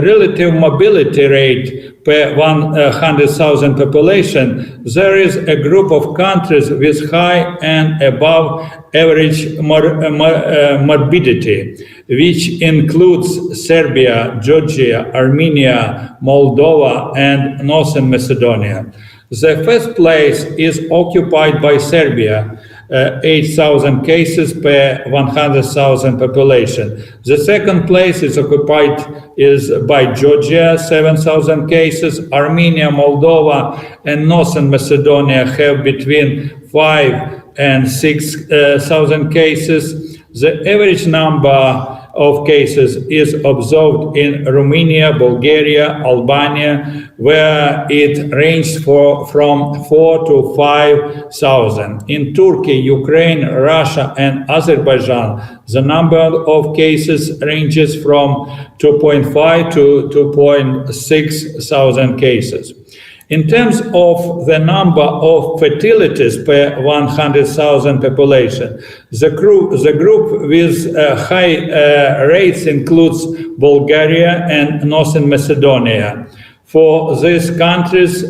relative mobility rate per 100,000 population, there is a group of countries with high and above average morbidity, which includes Serbia, Georgia, Armenia, Moldova, and Northern Macedonia. The first place is occupied by Serbia, 8,000 cases per 100,000 population. The second place is occupied by Georgia, 7,000 cases. Armenia, Moldova, and Northern Macedonia have between 5,000 and 6,000 cases. The average number of cases is observed in Romania, Bulgaria, Albania, where it ranges from 4,000 to 5,000. In Turkey, Ukraine, Russia, and Azerbaijan, the number of cases ranges from 2,500 to 2,600 cases. In terms of the number of fertilities per 100,000 population, the group with high rates includes Bulgaria and Northern Macedonia. For these countries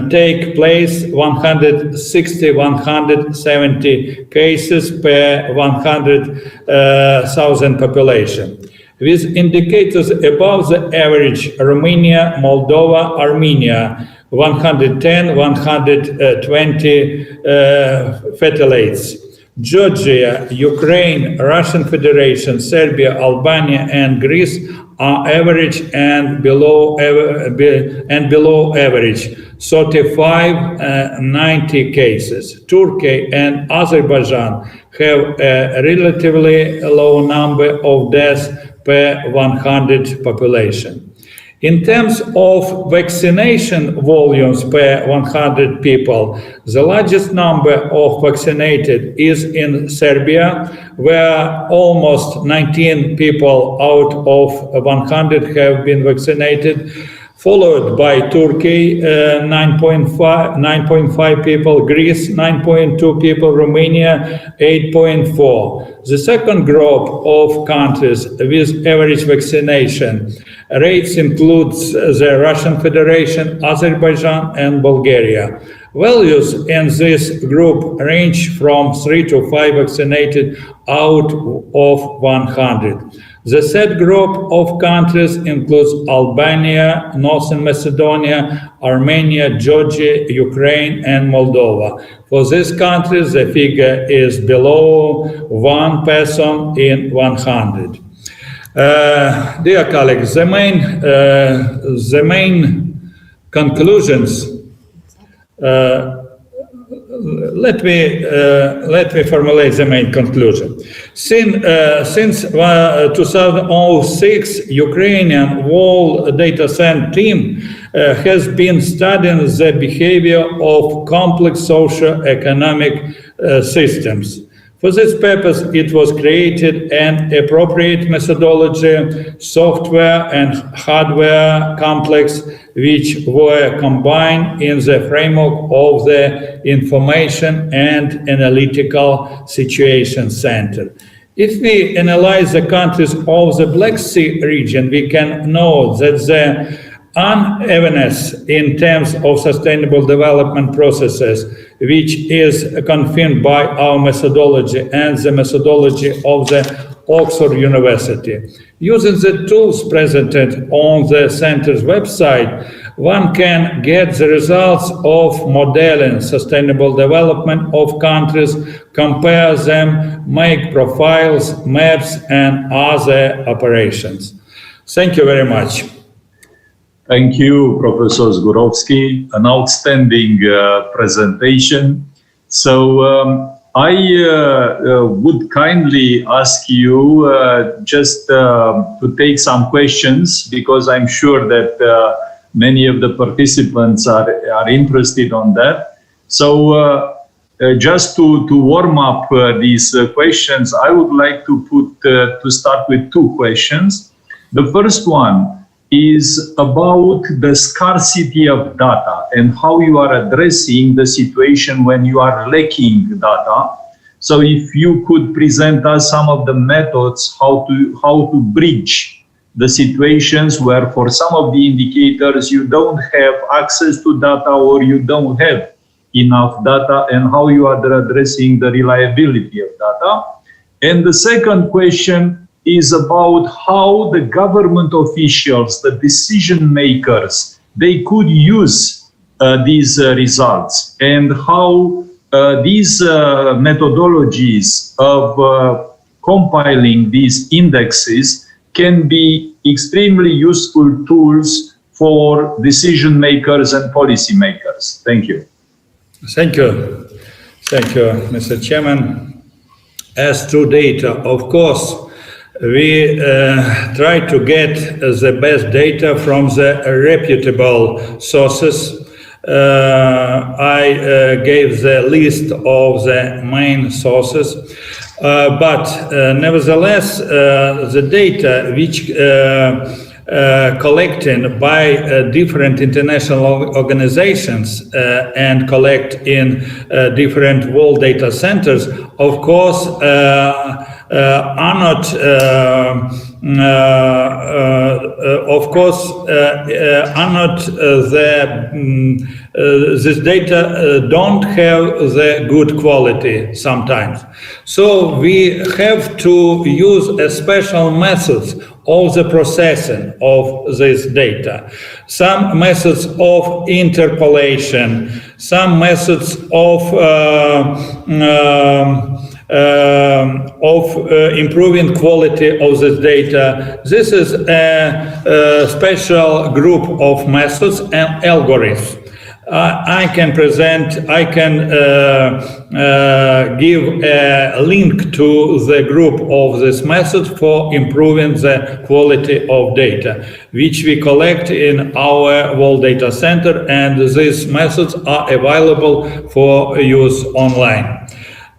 take place 160-170 cases per 100,000 population. With indicators above the average, Romania, Moldova, Armenia, 110, 120 fatalities. Georgia, Ukraine, Russian Federation, Serbia, Albania, and Greece are average and below average, 35, 90 cases. Turkey and Azerbaijan have a relatively low number of deaths per 100 population. In terms of vaccination volumes per 100 people, the largest number of vaccinated is in Serbia, where almost 19 people out of 100 have been vaccinated, followed by Turkey, 9.5 people, Greece, 9.2 people, Romania, 8.4. The second group of countries with average vaccination rates includes the Russian Federation, Azerbaijan, and Bulgaria. Values in this group range from 3 to 5 vaccinated out of 100. The third group of countries includes Albania, Northern Macedonia, Armenia, Georgia, Ukraine, and Moldova. For these countries, the figure is below 1 person in 100. Dear colleagues, the main conclusions. Let me formulate the main conclusion. Since 2006, Ukrainian World Data Center team has been studying the behavior of complex socio-economic systems. For this purpose, it was created an appropriate methodology, software and hardware complex, which were combined in the framework of the Information and Analytical Situation Center. If we analyze the countries of the Black Sea region, we can know that the unevenness in terms of sustainable development processes, which is confirmed by our methodology and the methodology of the Oxford University. Using the tools presented on the center's website, one can get the results of modeling sustainable development of countries, compare them, make profiles, maps, and other operations. Thank you very much. Thank you, Professor Zgurovsky. An outstanding presentation. So I would kindly ask you just to take some questions, because I'm sure that many of the participants are interested on that. So just to warm up these questions, I would like to start with two questions. The first one is about the scarcity of data and how you are addressing the situation when you are lacking data. So if you could present us some of the methods how to bridge the situations where for some of the indicators you don't have access to data or you don't have enough data, and how you are addressing the reliability of data. And the second question is about how the government officials, the decision makers, they could use these results, and how these methodologies of compiling these indexes can be extremely useful tools for decision makers and policy makers. Thank you. Thank you. Thank you, Mr. Chairman. As to data, of course, we try to get the best data from the reputable sources. I gave the list of the main sources, but nevertheless, the data which collected by different international organizations and collect in different world data centers, of course, are not, this data don't have the good quality sometimes. So we have to use a special methods of the processing of this data, some methods of interpolation, some methods of improving quality of this data. This is a special group of methods and algorithms. I can give a link to the group of this method for improving the quality of data, which we collect in our World Data Center, and these methods are available for use online.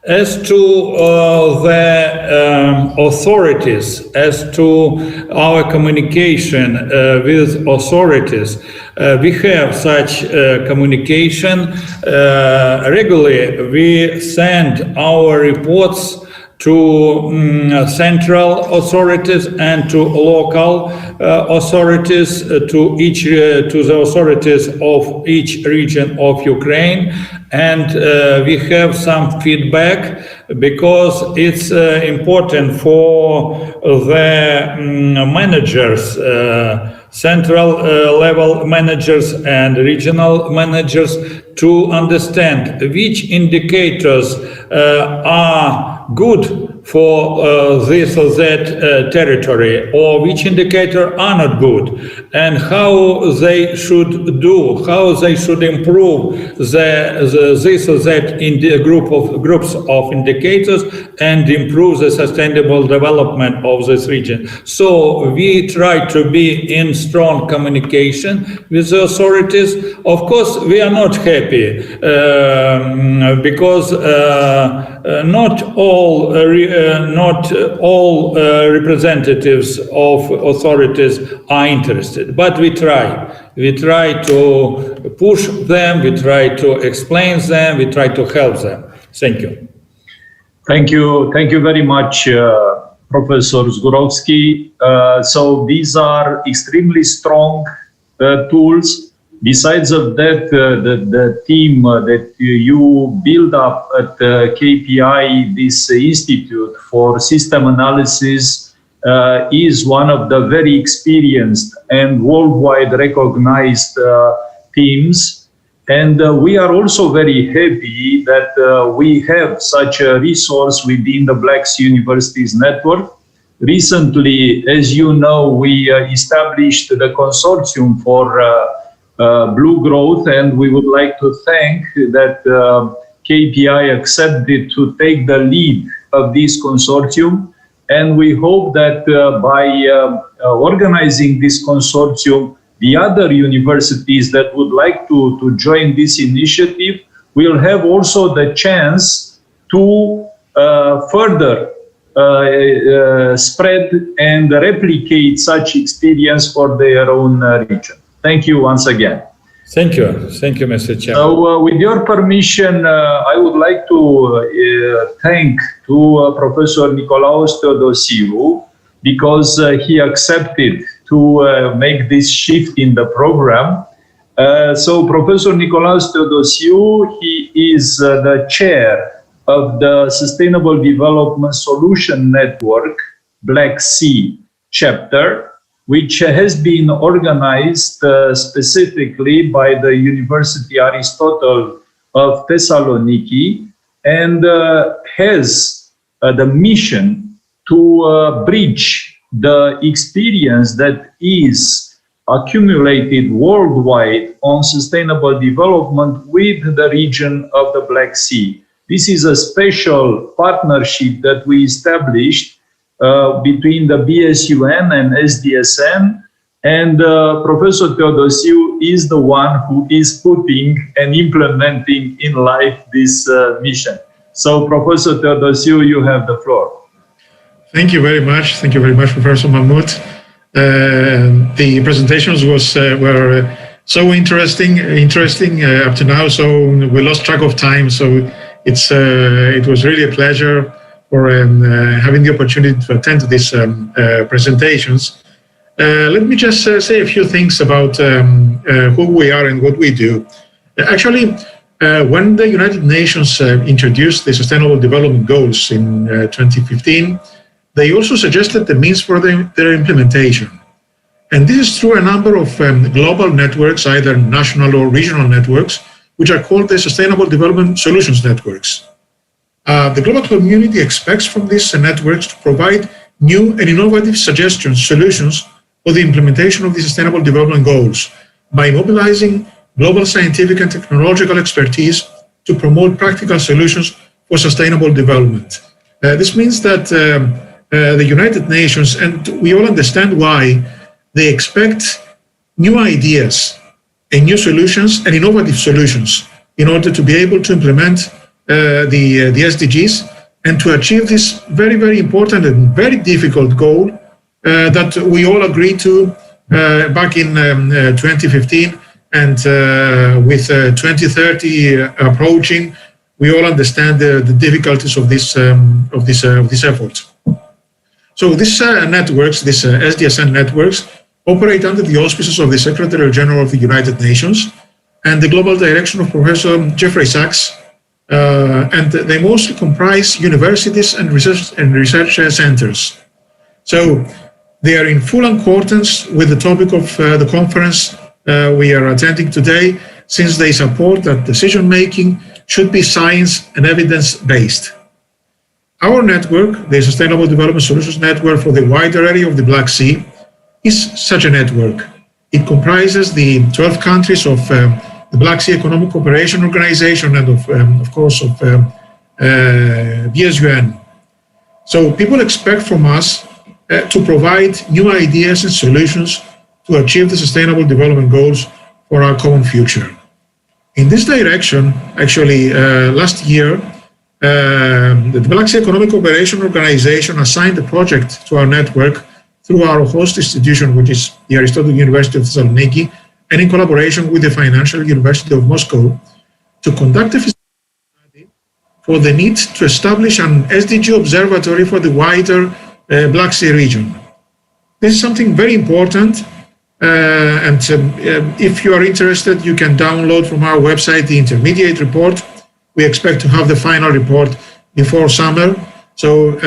As to the authorities, as to our communication with authorities, we have such communication regularly. We send our reports to central authorities and to local authorities, to the authorities of each region of Ukraine, and we have some feedback because it's important for the managers, central level managers and regional managers, to understand which indicators are good for this or that territory, or which indicator are not good, and how they should do, how they should improve this or that in the groups of indicators, and improve the sustainable development of this region. So we try to be in strong communication with the authorities. Of course, we are not happy because not all representatives of authorities are interested, but we try. We try to push them, we try to explain them, we try to help them. Thank you. Thank you very much, Professor Zgurovsky. So these are extremely strong tools. Besides of that, the team that you build up at KPI, this Institute for System Analysis, is one of the very experienced and worldwide recognized teams. And we are also very happy that we have such a resource within the Black Sea Universities Network. Recently, as you know, we established the consortium for Blue Growth, and we would like to thank that KPI accepted to take the lead of this consortium. And we hope that by organizing this consortium, the other universities that would like to join this initiative will have also the chance to further spread and replicate such experience for their own region. Thank you once again. Thank you, Mr. Chairman. So, with your permission, I would like to thank Professor Nicolaos Theodosiou, because he accepted to make this shift in the program. So, Professor Nicolaos Theodosiou, he is the chair of the Sustainable Development Solution Network Black Sea chapter, which has been organized specifically by the University Aristotle of Thessaloniki, and has the mission to bridge the experience that is accumulated worldwide on sustainable development with the region of the Black Sea. This is a special partnership that we established between the BSUN and SDSN, and Professor Theodosiou is the one who is putting and implementing in life this mission. So, Professor Theodosiou, you have the floor. Thank you very much. Thank you very much, Professor Mahmoud. The presentations were so interesting up to now. So we lost track of time. So it was really a pleasure for having the opportunity to attend to these presentations. Let me just say a few things about who we are and what we do. Actually, when the United Nations introduced the Sustainable Development Goals in 2015, they also suggested the means for their implementation. And this is through a number of global networks, either national or regional networks, which are called the Sustainable Development Solutions Networks. The global community expects from these networks to provide new and innovative suggestions, solutions for the implementation of the Sustainable Development Goals by mobilizing global scientific and technological expertise to promote practical solutions for sustainable development. This means that the United Nations, and we all understand why, they expect new ideas and new solutions and innovative solutions in order to be able to implement the SDGs and to achieve this very, very important and very difficult goal that we all agreed to back in 2015. And with 2030 approaching, we all understand the difficulties of this effort. So these networks, these SDSN networks, operate under the auspices of the Secretary General of the United Nations and the global direction of Professor Jeffrey Sachs, and they mostly comprise universities and research centers. So they are in full accordance with the topic of the conference we are attending today, since they support that decision-making should be science and evidence-based. Our network, the Sustainable Development Solutions Network for the wider area of the Black Sea, is such a network. It comprises the 12 countries of the Black Sea Economic Cooperation Organization and of course of BSUN. So people expect from us to provide new ideas and solutions to achieve the Sustainable Development Goals for our common future. In this direction, actually, last year, the Black Sea Economic Cooperation Organization assigned a project to our network through our host institution, which is the Aristotle University of Thessaloniki, and in collaboration with the Financial University of Moscow, to conduct a study for the need to establish an SDG observatory for the wider Black Sea region. This is something very important, and if you are interested, you can download from our website the intermediate report. We expect to have the final report before summer, so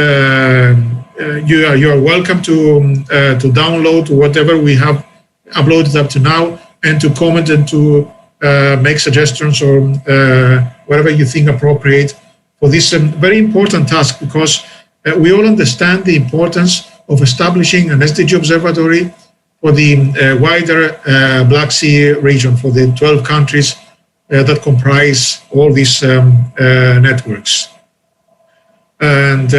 you are welcome to download whatever we have uploaded up to now, and to comment and to make suggestions or whatever you think appropriate for this very important task, because we all understand the importance of establishing an SDG observatory for the wider Black Sea region, for the 12 countries that comprise all these networks. And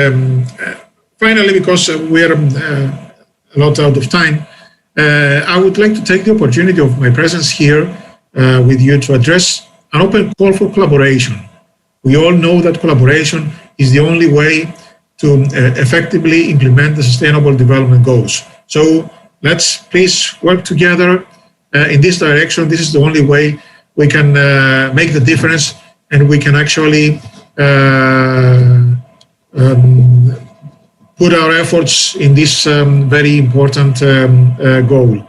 finally, because we are a lot out of time, I would like to take the opportunity of my presence here with you to address an open call for collaboration. We all know that collaboration is the only way to effectively implement the Sustainable Development Goals. So let's please work together in this direction. This is the only way we can make the difference, and we can actually put our efforts in this very important goal.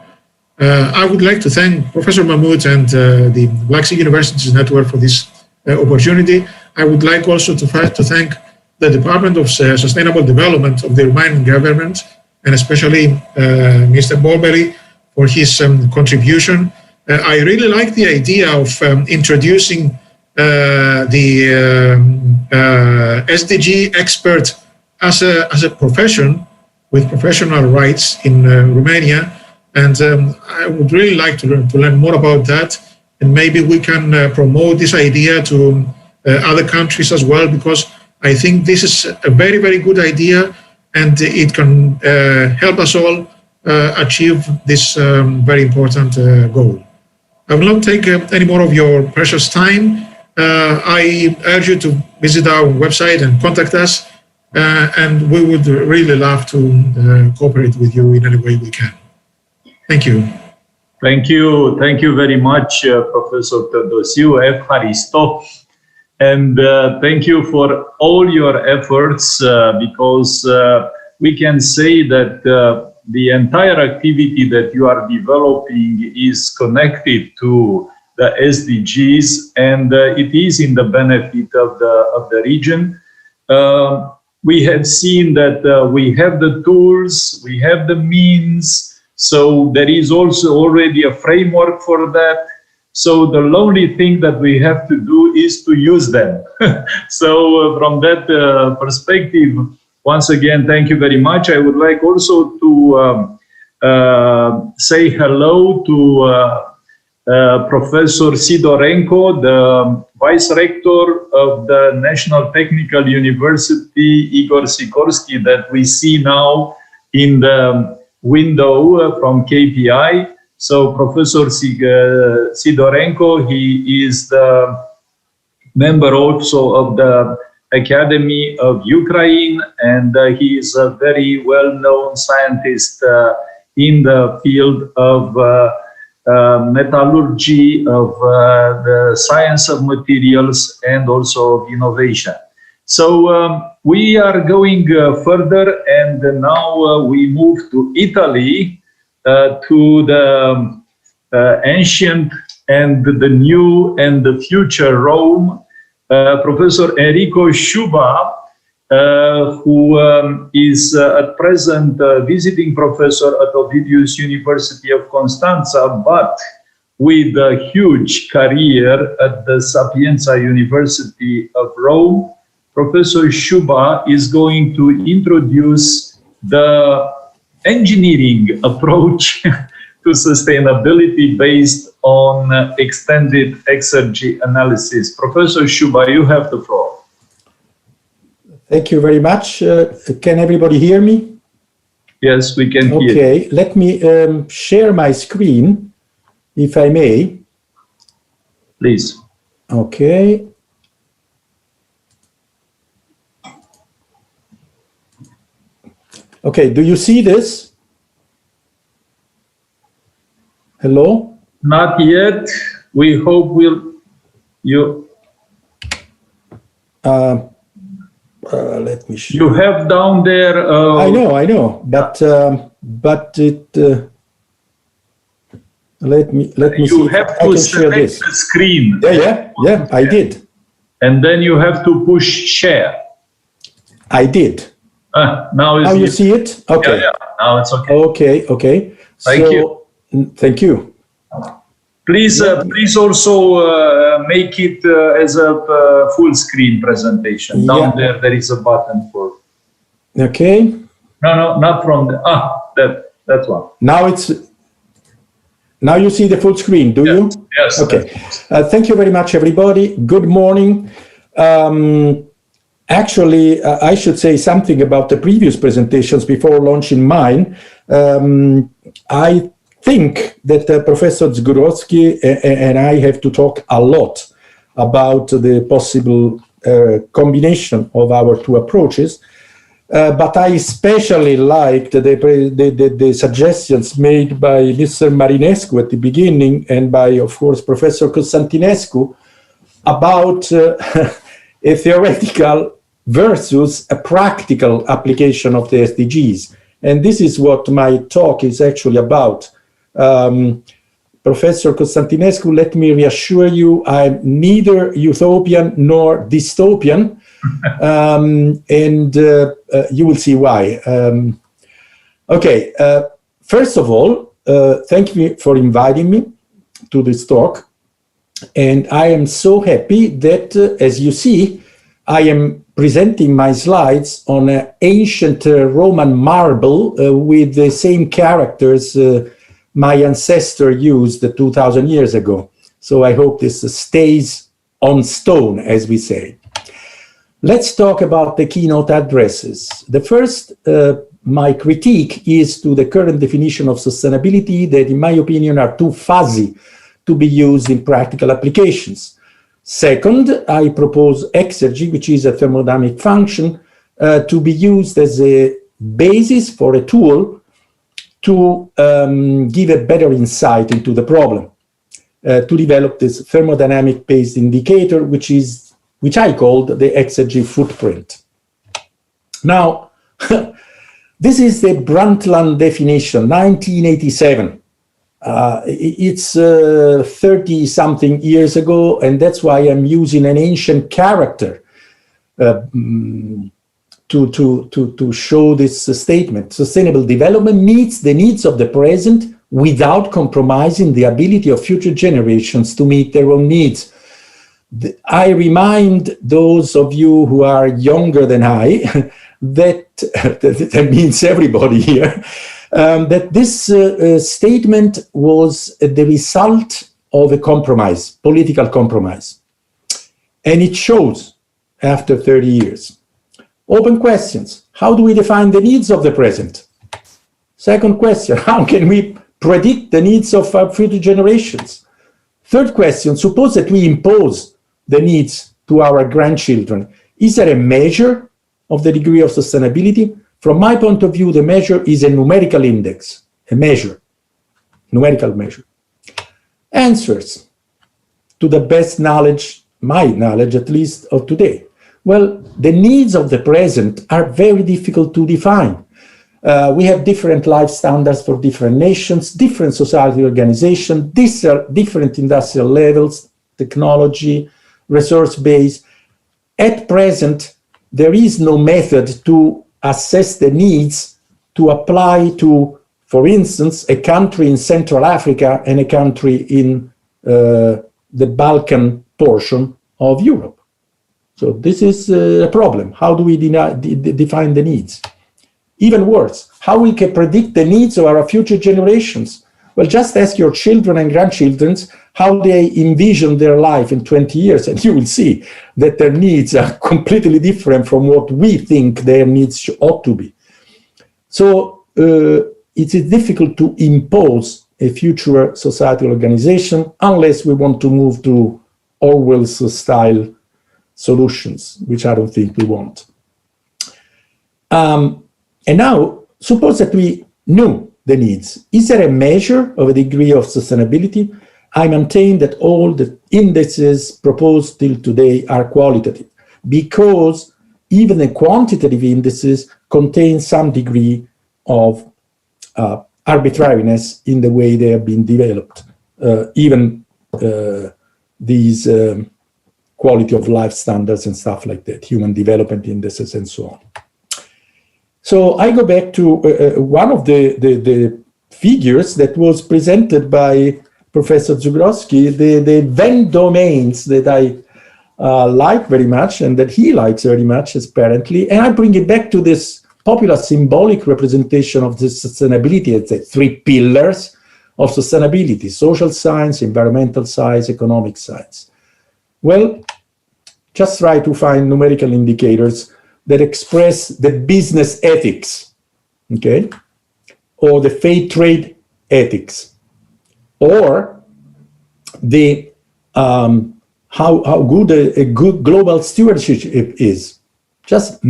I would like to thank Professor Mahmoud and the Black Sea Universities Network for this opportunity. I would like also to thank the Department of Sustainable Development of the Romanian government, and especially Mr. Borbeli for his contribution. I really like the idea of introducing the SDG expert as a profession with professional rights in Romania, and I would really like to learn more about that, and maybe we can promote this idea to other countries as well, because I think this is a very, very good idea, and it can help us all achieve this very important goal. I will not take any more of your precious time. I urge you to visit our website and contact us, and we would really love to cooperate with you in any way we can. Thank you. Thank you very much, Professor Teodosiu, Evharisto, and thank you for all your efforts, because we can say that the entire activity that you are developing is connected to the SDGs, and it is in the benefit of the region. we have seen that we have the tools, we have the means, so there is also already a framework for that. So the only thing that we have to do is to use them. So from that perspective, once again, thank you very much. I would like also to say hello to Professor Sidorenko, the Vice Rector of the National Technical University, Igor Sikorsky, that we see now in the window from KPI. So Professor Sidorenko, he is the member also of the Academy of Ukraine, and he is a very well-known scientist in the field of metallurgy, of the science of materials, and also of innovation. So we are going further, and now we move to Italy, to the ancient and the new and the future Rome. Professor Enrico Sciubba, who is at present visiting professor at Ovidius University of Constanza, but with a huge career at the Sapienza University of Rome. Professor Sciubba is going to introduce the engineering approach to sustainability based on extended exergy analysis. Professor Sciubba, you have the floor. Thank you very much. Can everybody hear me? Yes, we can hear. Okay, let me share my screen, if I may. Please. Okay. Okay, do you see this? Hello? Not yet. We hope you. Let me show. You have down there. I know, but it. Let me you see. Have if I to can share select this. the screen. Yeah, I did. And then you have to push share. I did. Now you see it? Okay. Yeah, now it's okay. Okay. Thank you. Thank you. Please, please also make it as a full screen presentation. Down there is a button for. Okay. No, not from the. That one. Now you see the full screen, do you? Yes. Okay. Thank you very much, everybody. Good morning. Actually, I should say something about the previous presentations before launching mine. I think that Professor Zgurowski and I have to talk a lot about the possible combination of our two approaches. But I especially liked the suggestions made by Mr. Marinescu at the beginning and by, of course, Professor Constantinescu about a theoretical versus a practical application of the SDGs. And this is what my talk is actually about. Professor Constantinescu, let me reassure you, I'm neither utopian nor dystopian. And you will see why. First of all, thank you for inviting me to this talk. And I am so happy that, as you see, I am presenting my slides on an ancient Roman marble with the same characters my ancestor used 2,000 years ago. So I hope this stays on stone, as we say. Let's talk about the keynote addresses. The first, my critique is to the current definition of sustainability that, in my opinion, are too fuzzy to be used in practical applications. Second, I propose exergy, which is a thermodynamic function, to be used as a basis for a tool to give a better insight into the problem, to develop this thermodynamic-based indicator, which I called the exergy footprint. Now, this is the Brundtland definition, 1987. It's 30-something years ago, and that's why I'm using an ancient character to to show this statement. Sustainable development meets the needs of the present without compromising the ability of future generations to meet their own needs. I remind those of you who are younger than I, that means everybody here, that this statement was the result of a compromise, political compromise. And it shows after 30 years. Open questions. How do we define the needs of the present? Second question, how can we predict the needs of our future generations? Third question, suppose that we impose the needs to our grandchildren. Is there a measure of the degree of sustainability? From my point of view, the measure is a numerical index, a measure, numerical measure. Answers to the best knowledge, my knowledge at least, of today. Well, the needs of the present are very difficult to define. We have different life standards for different nations, different society organizations, different industrial levels, technology, resource base. At present, there is no method to assess the needs to apply to, for instance, a country in Central Africa and a country in the Balkan portion of Europe. So this is a problem. How do we define the needs? Even worse, how we can predict the needs of our future generations? Well, just ask your children and grandchildren how they envision their life in 20 years, and you will see that their needs are completely different from what we think their needs ought to be. So it is difficult to impose a future societal organization unless we want to move to Orwell's style solutions, which I don't think we want. And now, suppose that we knew the needs. Is there a measure of a degree of sustainability? I maintain that all the indices proposed till today are qualitative, because even the quantitative indices contain some degree of arbitrariness in the way they have been developed. Even these quality of life standards and stuff like that, human development indices and so on. So I go back to one of the figures that was presented by Professor Zubrowski, the Venn domains that I like very much and that he likes very much, apparently. And I bring it back to this popular symbolic representation of this sustainability as the three pillars of sustainability: social science, environmental science, economic science. Well, just try to find numerical indicators that express the business ethics, okay, or the fair trade ethics, or the how good a good global stewardship is. Just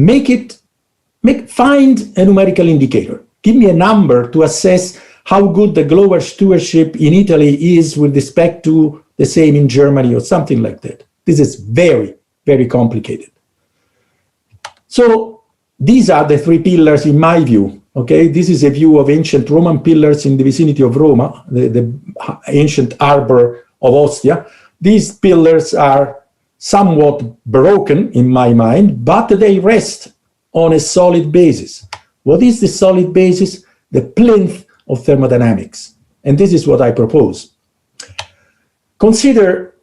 find a numerical indicator. Give me a number to assess how good the global stewardship in Italy is with respect to the same in Germany or something like that. This is very, very complicated. So these are the three pillars in my view, okay? This is a view of ancient Roman pillars in the vicinity of Roma, the ancient harbor of Ostia. These pillars are somewhat broken in my mind, but they rest on a solid basis. What is the solid basis? The plinth of thermodynamics. And this is what I propose. Consider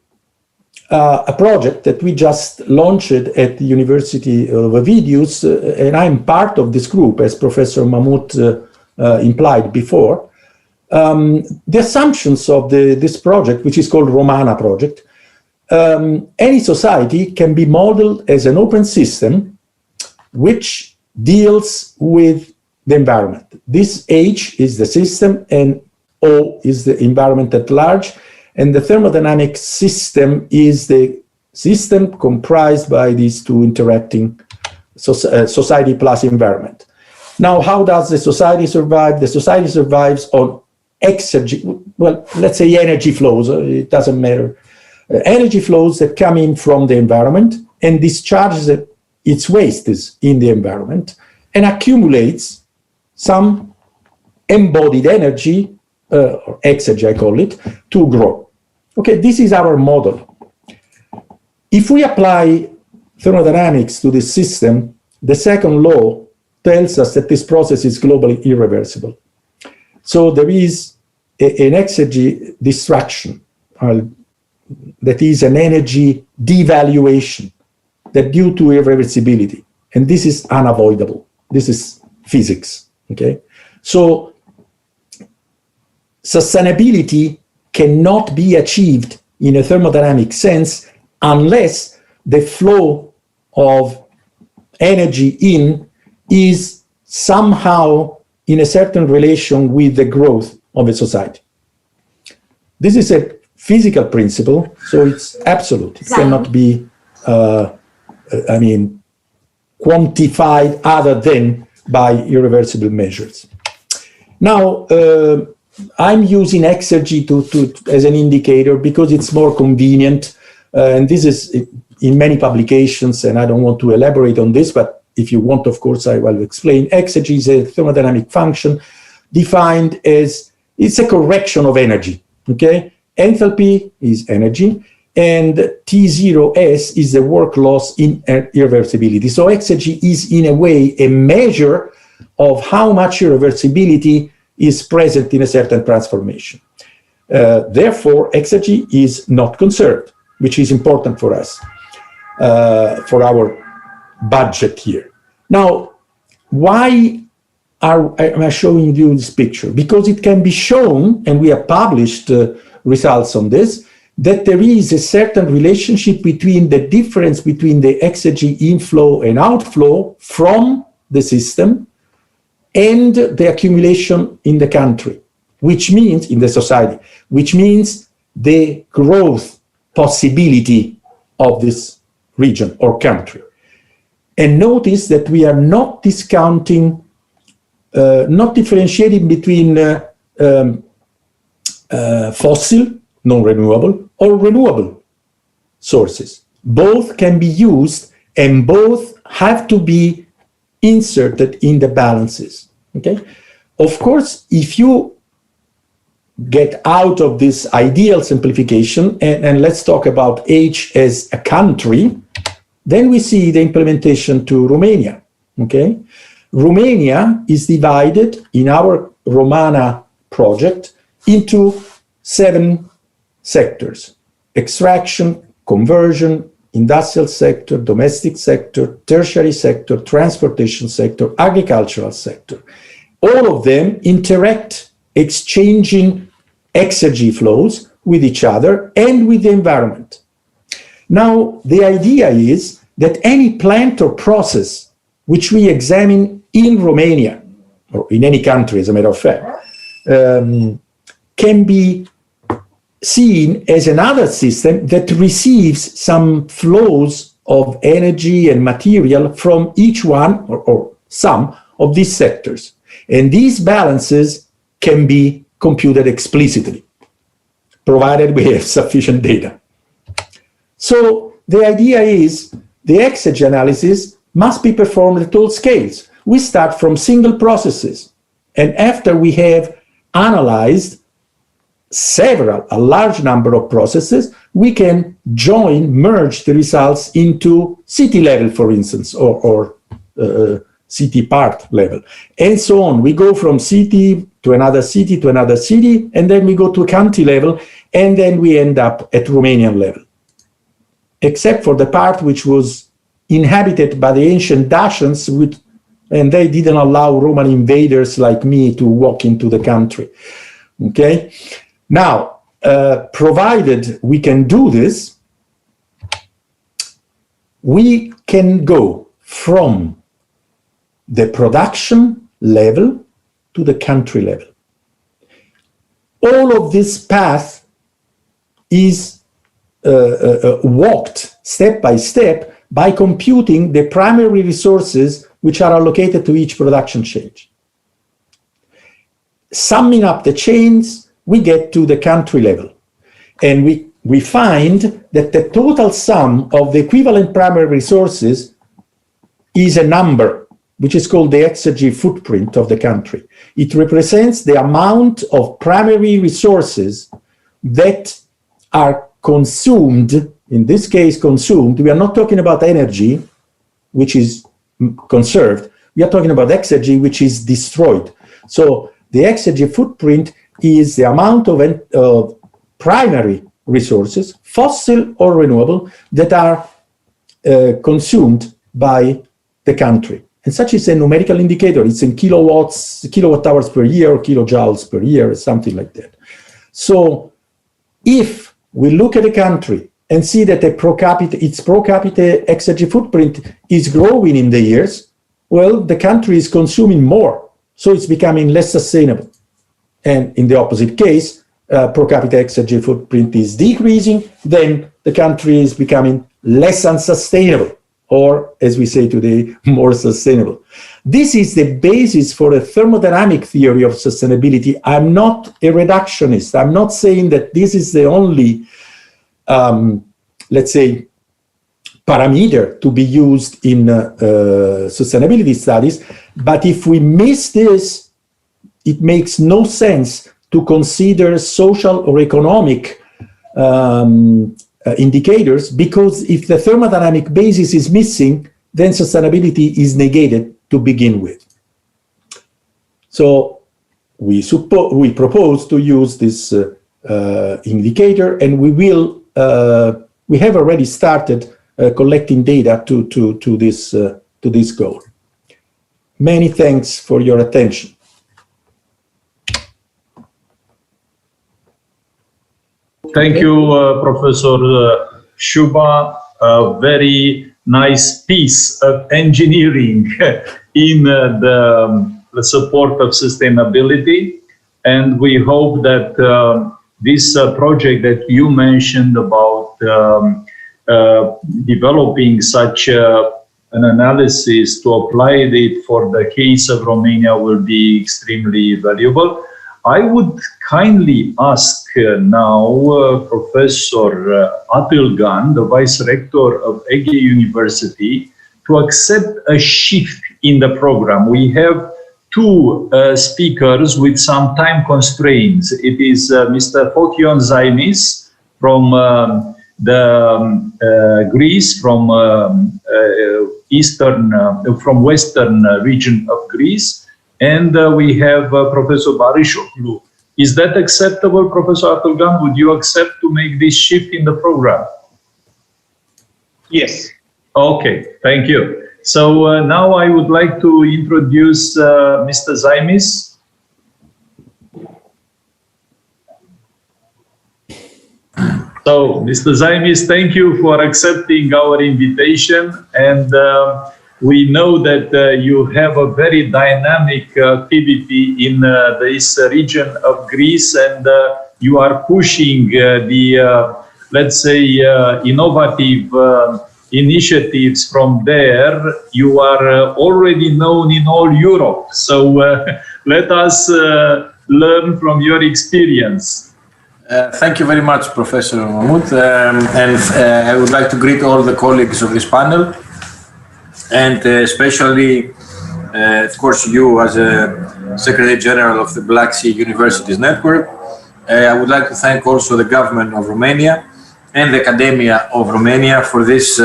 a project that we just launched at the University of Ovidius, and I'm part of this group, as Professor Mahmoud implied before. The assumptions of this project, which is called Romana project, any society can be modeled as an open system which deals with the environment. This H is the system and O is the environment at large. And the thermodynamic system is the system comprised by these two interacting society plus environment. Now, how does the society survive? The society survives on well, let's say energy flows, it doesn't matter. Energy flows that come in from the environment and discharges its wastes in the environment and accumulates some embodied energy, or exergy I call it, to grow. Okay, this is our model. If we apply thermodynamics to this system, the second law tells us that this process is globally irreversible. So there is an exergy destruction, that is an energy devaluation that due to irreversibility, and this is unavoidable. This is physics, okay? So sustainability cannot be achieved in a thermodynamic sense unless the flow of energy in is somehow in a certain relation with the growth of a society. This is a physical principle, so it's absolute. It cannot be, quantified other than by irreversible measures. Now, I'm using exergy as an indicator because it's more convenient, and this is in many publications, and I don't want to elaborate on this, but if you want, of course, I will explain. Exergy is a thermodynamic function defined as, it's a correction of energy, okay? Enthalpy is energy, and T0S is the work loss in irreversibility. So exergy is, in a way, a measure of how much irreversibility is present in a certain transformation. Therefore, exergy is not conserved, which is important for us, for our budget here. Now, why am I showing you this picture? Because it can be shown, and we have published results on this, that there is a certain relationship between the difference between the exergy inflow and outflow from the system and the accumulation in the country, which means, in the society, which means the growth possibility of this region or country. And notice that we are not discounting, not differentiating between fossil, non-renewable, or renewable sources. Both can be used and both have to be inserted in the balances, okay? Of course, if you get out of this ideal simplification, and let's talk about H as a country, then we see the implementation to Romania, okay? Romania is divided in our Romana project into 7 sectors: extraction, conversion, industrial sector, domestic sector, tertiary sector, transportation sector, agricultural sector. All of them interact, exchanging exergy flows with each other and with the environment. Now, the idea is that any plant or process which we examine in Romania, or in any country as a matter of fact, can be seen as another system that receives some flows of energy and material from each one or some of these sectors. And these balances can be computed explicitly, provided we have sufficient data. So the idea is the exergy analysis must be performed at all scales. We start from single processes, and after we have analyzed a large number of processes, we can merge the results into city level, for instance, or city part level, and so on. We go from city to another city to another city, and then we go to county level, and then we end up at Romanian level. Except for the part which was inhabited by the ancient Dacians, and they didn't allow Roman invaders like me to walk into the country. Okay? Now, provided we can do this, we can go from the production level to the country level. All of this path is walked step by step by computing the primary resources which are allocated to each production chain. Summing up the chains, we get to the country level. And we find that the total sum of the equivalent primary resources is a number, which is called the exergy footprint of the country. It represents the amount of primary resources that are consumed, in this case consumed. We are not talking about energy, which is conserved. We are talking about exergy, which is destroyed. So the exergy footprint is the amount of primary resources, fossil or renewable, that are consumed by the country. And such is a numerical indicator. It's in kilowatts, kilowatt hours per year, or kilojoules per year, something like that. So if we look at a country and see that its pro capita exergy footprint is growing in the years, well, the country is consuming more, so it's becoming less sustainable. And in the opposite case, pro capita exergy footprint is decreasing, then the country is becoming less unsustainable, or as we say today, more sustainable. This is the basis for a thermodynamic theory of sustainability. I'm not a reductionist. I'm not saying that this is the only, let's say, parameter to be used in sustainability studies. But if we miss this, it makes no sense to consider social or economic indicators, because if the thermodynamic basis is missing, then sustainability is negated to begin with. So we propose to use this indicator, and we have already started collecting data to this goal. Many thanks for your attention. Thank you, Professor Shuba. A very nice piece of engineering in the support of sustainability. And we hope that this project that you mentioned about developing such an analysis to apply it for the case of Romania will be extremely valuable. I would kindly ask now Professor Atılgan, the Vice Rector of Ege University, to accept a shift in the program. We have two speakers with some time constraints. It is Mr. Fokion Zaimis from Greece, from western region of Greece. And we have Professor Barishoglu. Is that acceptable, Professor Atılgan? Would you accept to make this shift in the program? Yes. Okay, thank you. So now I would like to introduce Mr. Zaimis. So, Mr. Zaimis, thank you for accepting our invitation. And we know that you have a very dynamic activity in this region of Greece, and you are pushing the, let's say, innovative initiatives from there. You are already known in all Europe. So let us learn from your experience. Thank you very much, Professor Mahmoud. And I would like to greet all the colleagues of this panel. And especially, of course, you as a Secretary General of the Black Sea Universities Network. I would like to thank also the government of Romania and the Academia of Romania for this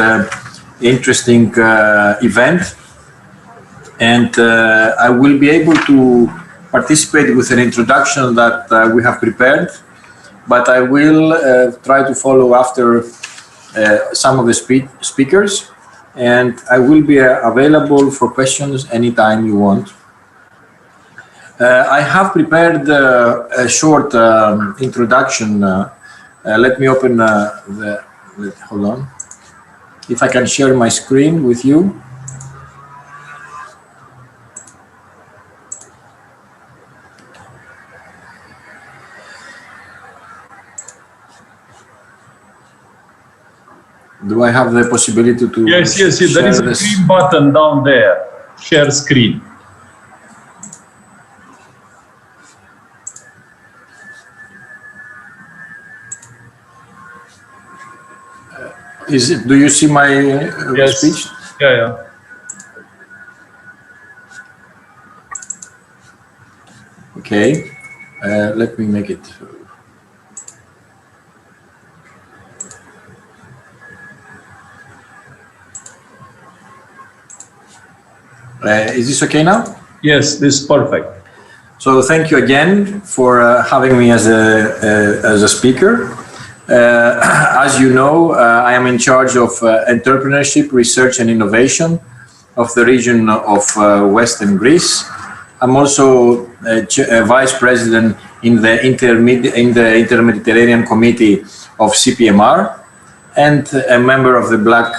interesting event. And I will be able to participate with an introduction that we have prepared, but I will try to follow after some of the speakers. And I will be available for questions anytime you want. I have prepared a short introduction. Let me open hold on. If I can share my screen with you. Do I have the possibility to Yes, there is a green button down there, share screen. Do you see my speech? Yeah. Okay, let me make it. Is this okay now? Yes, this is perfect. So thank you again for having me as a speaker. As you know, I am in charge of entrepreneurship, research and innovation of the region of Western Greece. I'm also a vice president in the Inter-Mediterranean Committee of CPMR and a member of the Black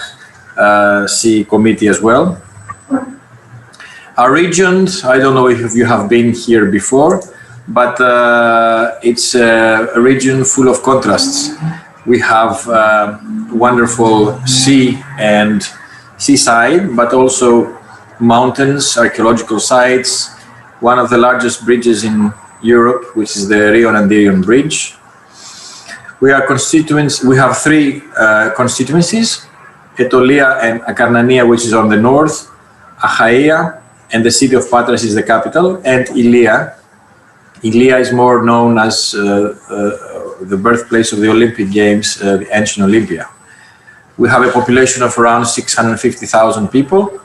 Sea Committee as well. Our region, I don't know if you have been here before, but it's a region full of contrasts. We have wonderful sea and seaside, but also mountains, archaeological sites, one of the largest bridges in Europe, which is the Rio Nandirion Bridge. We are constituents. We have three constituencies: Etolia and Akarnania, which is on the north, Achaia, and the city of Patras is the capital, and Ilia. Ilia is more known as the birthplace of the Olympic Games, the ancient Olympia. We have a population of around 650,000 people,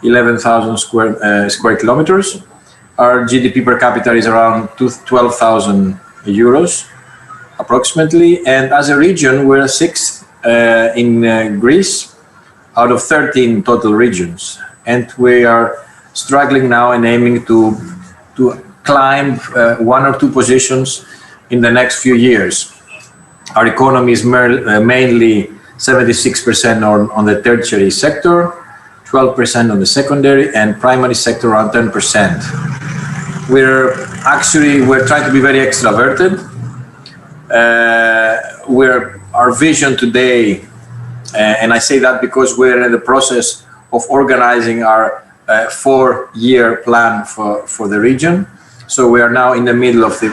11,000 square kilometers. Our GDP per capita is around 12,000 euros, approximately. And as a region, we're sixth in Greece out of 13 total regions. And we are struggling now and aiming to climb one or two positions in the next few years. Our economy is mainly 76% on the tertiary sector, 12% on the secondary, and primary sector around 10%. We're trying to be very extraverted. Our vision today, and I say that because we're in the process of organizing our 4-year plan for the region. So we are now in the middle of the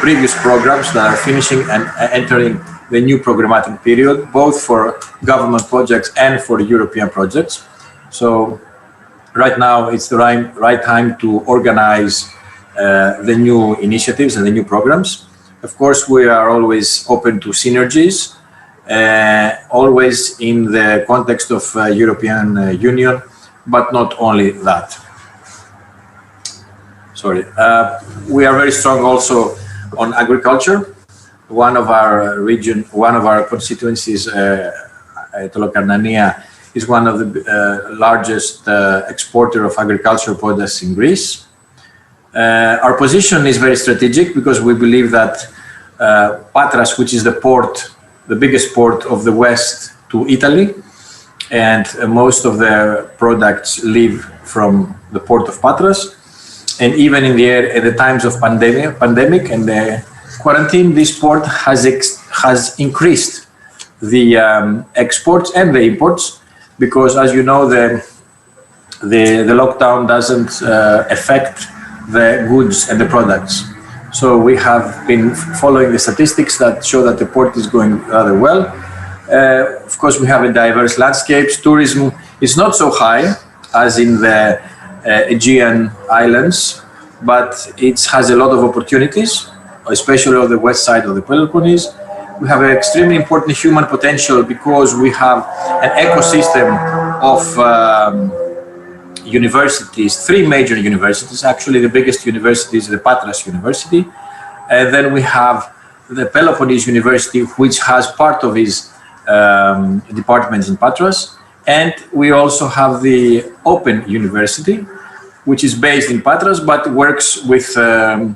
previous programs that are finishing and entering the new programmatic period, both for government projects and for European projects. So right now it's the right time to organize the new initiatives and the new programs. Of course, we are always open to synergies, always in the context of European Union, but not only that. Sorry. We are very strong also on agriculture. One of our constituencies, Tolokarnania, is one of the largest exporter of agricultural products in Greece. Our position is very strategic because we believe that Patras, which is the biggest port of the West to Italy, and most of the products leave from the port of Patras. And even at the times of pandemic and the quarantine, this port has increased the exports and the imports, because, as you know, the lockdown doesn't affect the goods and the products. So we have been following the statistics that show that the port is going rather well. Of course, we have a diverse landscape. Tourism is not so high as in the Aegean Islands, but it has a lot of opportunities, especially on the west side of the Peloponnese. We have an extremely important human potential because we have an ecosystem of universities, 3 major universities. Actually, the biggest university is the Patras University. And then we have the Peloponnese University, which has part of its departments in Patras. And we also have the Open University, which is based in Patras, but works with the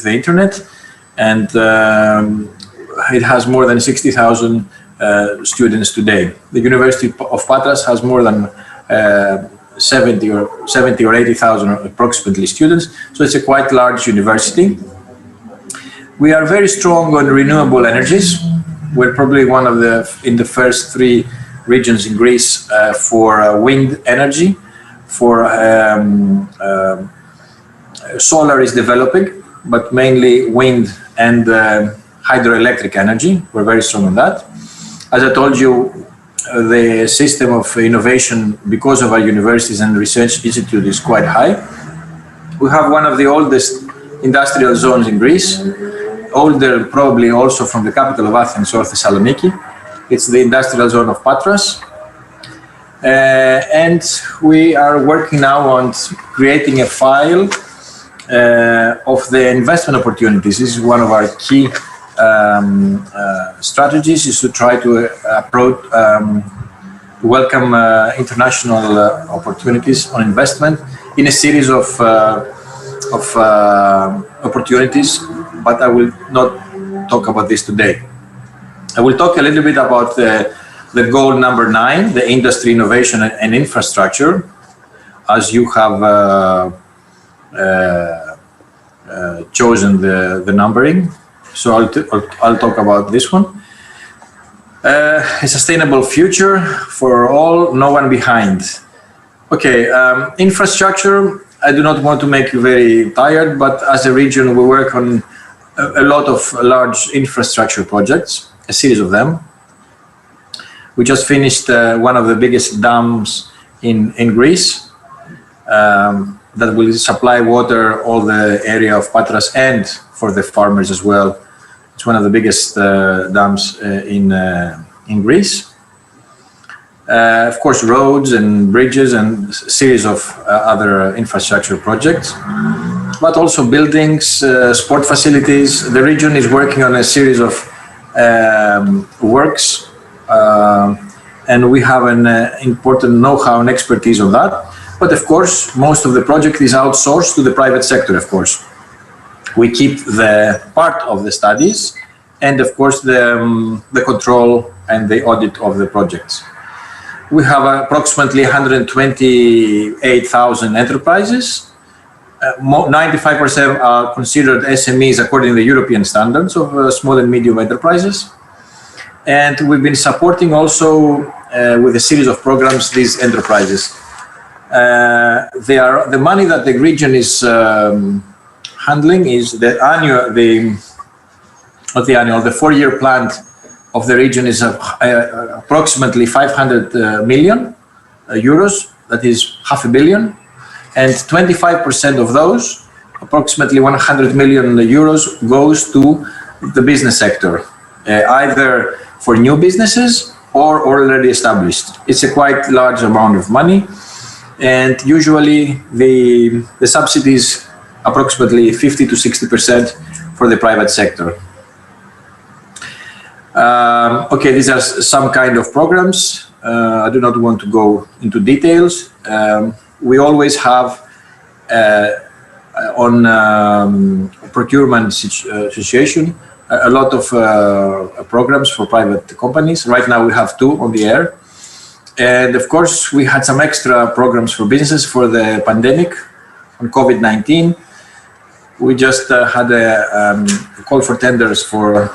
internet. And it has more than 60,000 students today. The University of Patras has more than 70 or 80,000 approximately students. So it's a quite large university. We are very strong on renewable energies. We're probably in the first 3 regions in Greece for wind energy. For solar is developing, but mainly wind and hydroelectric energy. We're very strong on that. As I told you, the system of innovation, because of our universities and research institute, is quite high. We have one of the oldest industrial zones in Greece, older probably also from the capital of Athens or Thessaloniki. It's the industrial zone of Patras. And we are working now on creating a file of the investment opportunities. This is one of our key strategies, is to try to approach, welcome international opportunities on investment in a series of opportunities, but I will not talk about this today. I will talk a little bit about the goal number 9, the industry, innovation, and infrastructure, as you have chosen the numbering. So I'll talk about this one. A sustainable future for all, no one behind. Okay, infrastructure, I do not want to make you very tired, but as a region, we work on a lot of large infrastructure projects, a series of them. We just finished one of the biggest dams in Greece that will supply water all the area of Patras and for the farmers as well. It's one of the biggest dams in Greece. Of course, roads and bridges and a series of other infrastructure projects, but also buildings, sport facilities. The region is working on a series of works, and we have an important know-how and expertise on that. But of course, most of the project is outsourced to the private sector, of course. We keep the part of the studies and, of course, the control and the audit of the projects. We have approximately 128,000 enterprises. 95% are considered SMEs according to the European standards of small and medium enterprises. And we've been supporting also with a series of programs these enterprises. The money that the region is handling is the 4-year plan of the region is approximately 500 million euros, that is $500 million, and 25% of those, approximately 100 million euros, goes to the business sector, either for new businesses or already established. It's a quite large amount of money, and usually the subsidies approximately 50 to 60% for the private sector. Okay, these are some kind of programs. I do not want to go into details. We always have on procurement situation a lot of programs for private companies. Right now we have 2 on the air. And of course, we had some extra programs for businesses for the pandemic on COVID-19. We just had a call for tenders for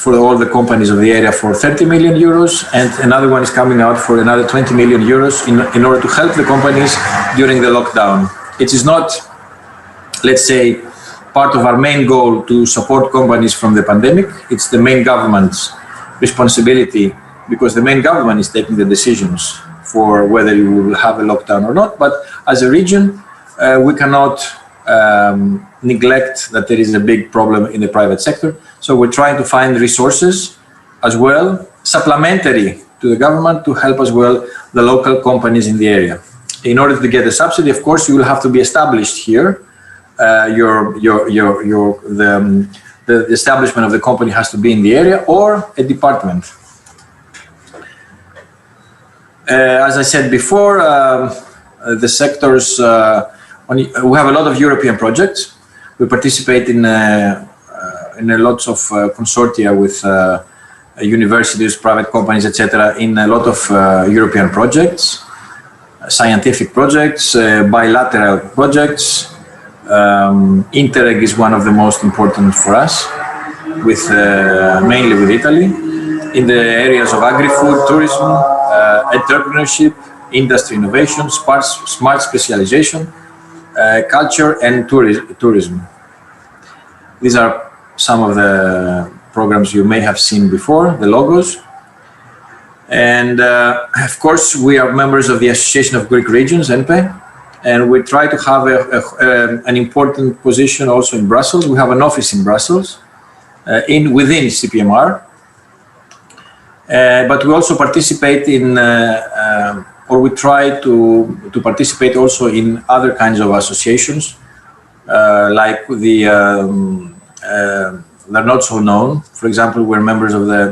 all the companies of the area for 30 million euros, and another one is coming out for another 20 million euros in order to help the companies during the lockdown. It is not, let's say, part of our main goal to support companies from the pandemic. It's the main government's responsibility, because the main government is taking the decisions for whether you will have a lockdown or not. But as a region, we cannot neglect that there is a big problem in the private sector. So we're trying to find resources as well, supplementary to the government, to help as well the local companies in the area. In order to get a subsidy, of course, you will have to be established here. The establishment of the company has to be in the area or a department. As I said before, the sectors, we have a lot of European projects. We participate in lots of consortia with universities, private companies, etc., in a lot of European projects, scientific projects, bilateral projects. Interreg is one of the most important for us, with mainly with Italy, in the areas of agri-food, tourism, entrepreneurship, industry innovation, smart specialization, culture, and tourism. These are some of the programs you may have seen before, the logos. And of course, we are members of the Association of Greek Regions, ENPE, and we try to have an important position also in Brussels. We have an office in Brussels, within CPMR. But we also participate in or we try to participate also in other kinds of associations, like they're not so known. For example, we're members of the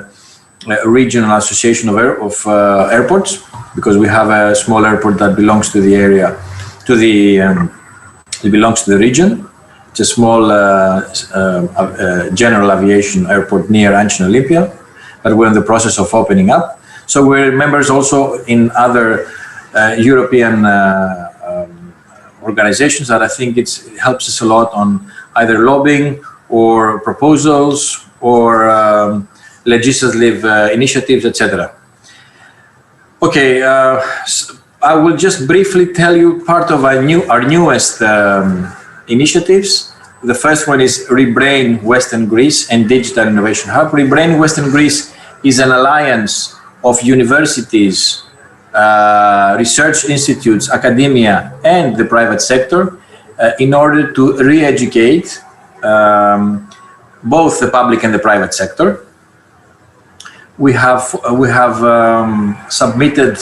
regional association of airports, because we have a small airport that belongs to the area, it belongs to the region. It's a small general aviation airport near Ancient Olympia, but we're in the process of opening up. So we're members also in other European organizations that I think it helps us a lot on either lobbying or proposals or legislative initiatives, etc. Okay, I will just briefly tell you part of our newest initiatives. The first one is Rebrain Western Greece and Digital Innovation Hub. Rebrain Western Greece is an alliance of universities, research institutes, academia, and the private sector in order to re-educate both the public and the private sector. We have submitted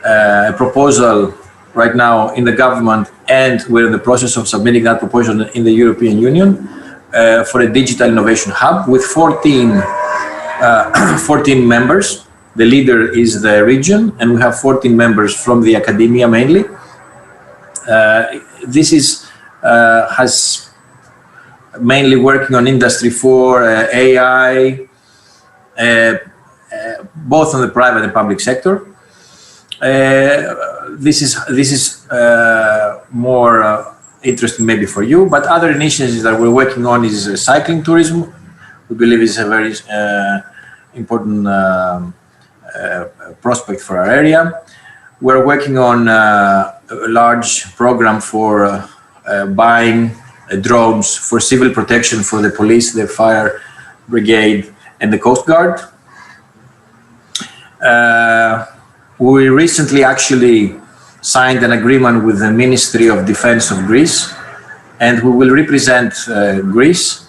a proposal right now in the government, and we're in the process of submitting that proposal in the European Union for a digital innovation hub with 14 members. The leader is the region, and we have 14 members from the academia mainly. This has mainly working on Industry 4, AI, both on the private and public sector. This is more interesting maybe for you, but other initiatives that we're working on is cycling tourism. We believe is a very important prospect for our area. We're working on a large program for buying drones for civil protection for the police, the fire brigade, and the Coast Guard. We recently actually signed an agreement with the Ministry of Defense of Greece, and we will represent Greece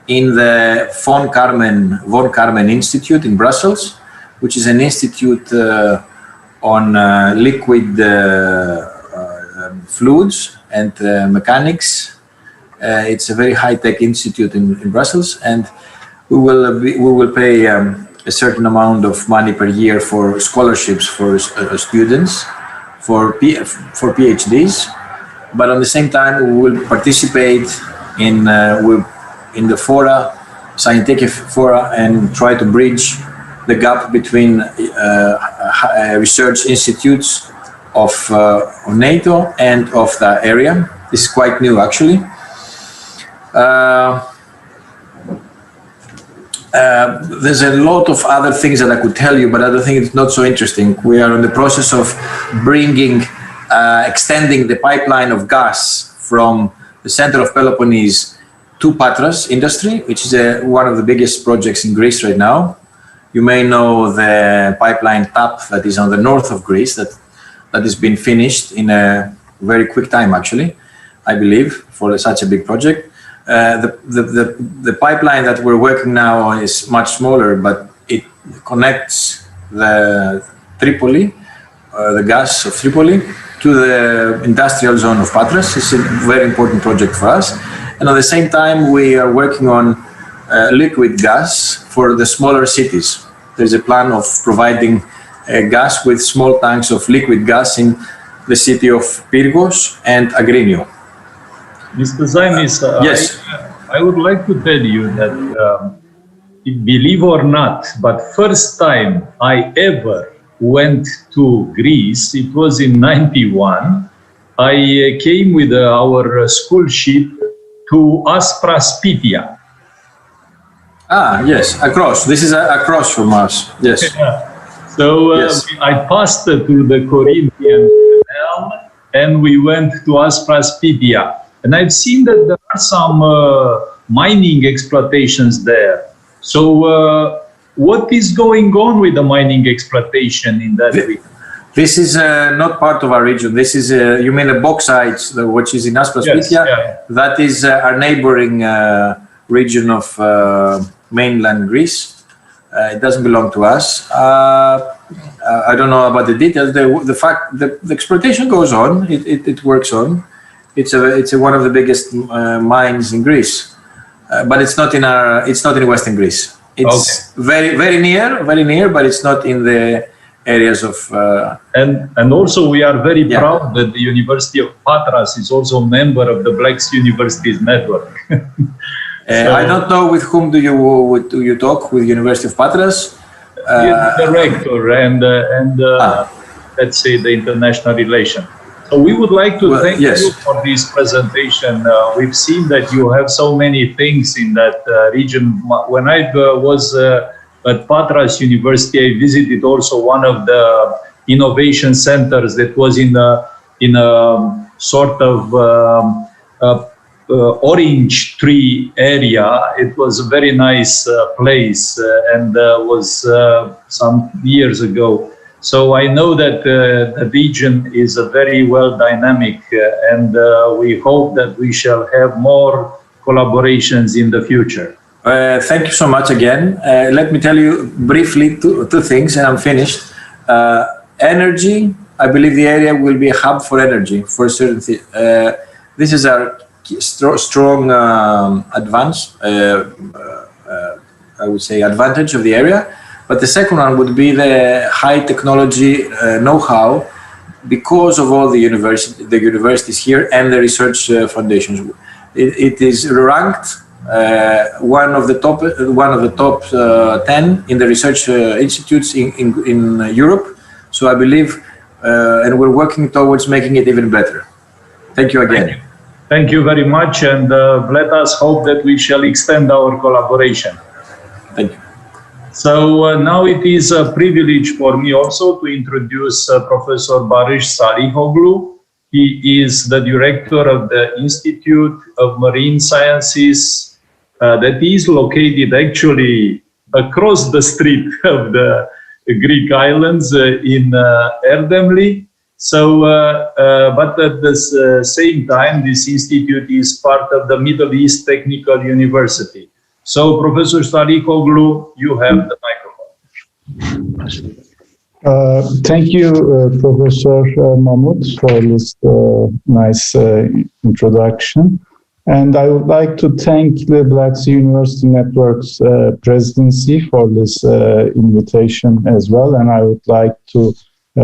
in the Von Karman Institute in Brussels, which is an institute on liquid fluids and mechanics. It's a very high-tech institute in Brussels, and we will pay a certain amount of money per year for scholarships for students, for PhDs. But at the same time, we will participate in the fora, scientific fora, and try to bridge the gap between research institutes of NATO and of the area. This is quite new, actually. There's a lot of other things that I could tell you, but I don't think it's not so interesting. We are in the process of extending the pipeline of gas from the center of Peloponnese to Patras industry, which is one of the biggest projects in Greece right now. You may know the pipeline TAP that is on the north of Greece that has been finished in a very quick time, actually, I believe, for such a big project. The pipeline that we're working now is much smaller, but it connects the Tripoli, the gas of Tripoli, to the industrial zone of Patras. It's a very important project for us. And at the same time, we are working on liquid gas for the smaller cities. There's a plan of providing gas with small tanks of liquid gas in the city of Pyrgos and Agrinio. Mr. Zaimis, yes. I would like to tell you that, believe or not, but first time I ever went to Greece, it was in '91. I came with our school ship to Aspraspitia. Ah, yes, across. This is across from us. Yes. So yes. I passed to the Corinthian Canal and we went to Aspraspitia. And I've seen that there are some mining exploitations there. So what is going on with the mining exploitation in that region? This is not part of our region. This is, you mean the bauxite, which is in Aspraspitia? Yes, yeah. That is our neighboring region of mainland Greece. It doesn't belong to us. I don't know about the details. The fact that the exploitation goes on, it works on. It's one of the biggest mines in Greece, but it's not in Western Greece. It's very near, but it's not in the areas of. And also we are very proud that the University of Patras is also a member of the Black Sea Universities Network. I don't know with whom do you talk with University of Patras. The rector and let's say the international relation. So we would like to thank you for this presentation. We've seen that you have so many things in that region. When I was at Patras University, I visited also one of the innovation centers that was in a sort of orange tree area. It was a very nice place and was some years ago. So I know that the region is a very well dynamic and we hope that we shall have more collaborations in the future. Thank you so much again. Let me tell you briefly two things and I'm finished. Energy, I believe the area will be a hub for energy for certain things. This is our strong advance, I would say, advantage of the area. But the second one would be the high technology know-how because of all the universities here and the research foundations. It is ranked one of the top 10 in the research institutes in Europe. So I believe, and we're working towards making it even better. Thank you again. Thank you very much, and let us hope that we shall extend our collaboration. Thank you. So now it is a privilege for me also to introduce Professor Barış Salihoglu. He is the director of the Institute of Marine Sciences that is located actually across the street of the Greek islands in Erdemli. So, but at the same time, this institute is part of the Middle East Technical University. So, Professor Salihoglu, you have the microphone. Thank you, Professor Mahmut, for this nice introduction. And I would like to thank the Black Sea University Network's presidency for this invitation as well. And I would like to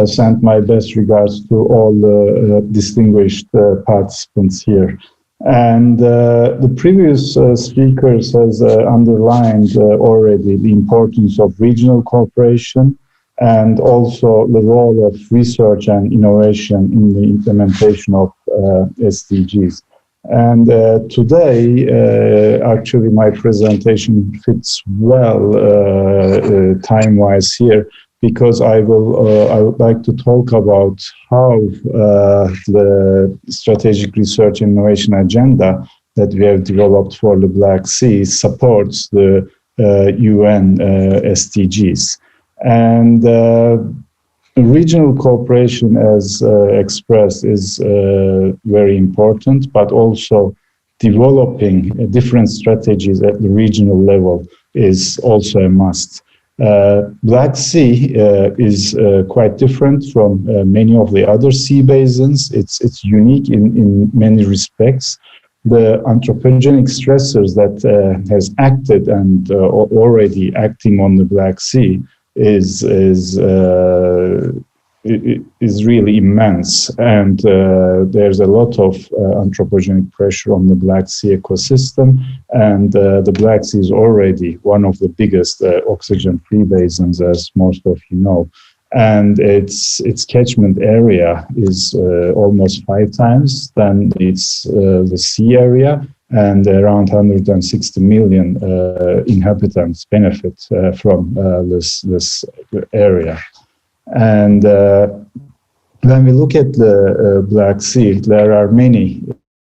send my best regards to all the distinguished participants here. And the previous speakers has underlined already the importance of regional cooperation and also the role of research and innovation in the implementation of SDGs. And today, actually, my presentation fits well time-wise here, because I would like to talk about how the strategic research innovation agenda that we have developed for the Black Sea supports the UN SDGs. And regional cooperation, as expressed, is very important, but also developing different strategies at the regional level is also a must. Black Sea is quite different from many of the other sea basins. It's unique in many respects. The anthropogenic stressors that has acted and already acting on the Black Sea is really immense, and there's a lot of anthropogenic pressure on the Black Sea ecosystem, and the Black Sea is already one of the biggest oxygen-free basins, as most of you know, and its catchment area is almost 5 times than the sea area, and around 160 million inhabitants benefit from this area. And when we look at the Black Sea, there are many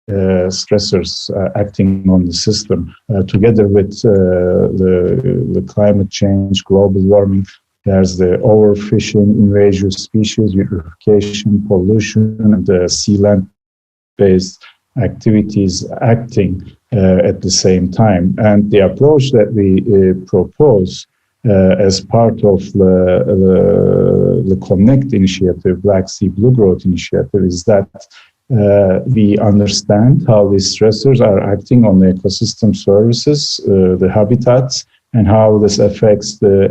stressors acting on the system, together with the climate change, global warming. There's the overfishing, invasive species, eutrophication, pollution, and the sea land-based activities acting at the same time. And the approach that we propose as part of the Connect initiative, Black Sea Blue Growth initiative, is that we understand how these stressors are acting on the ecosystem services, the habitats, and how this affects the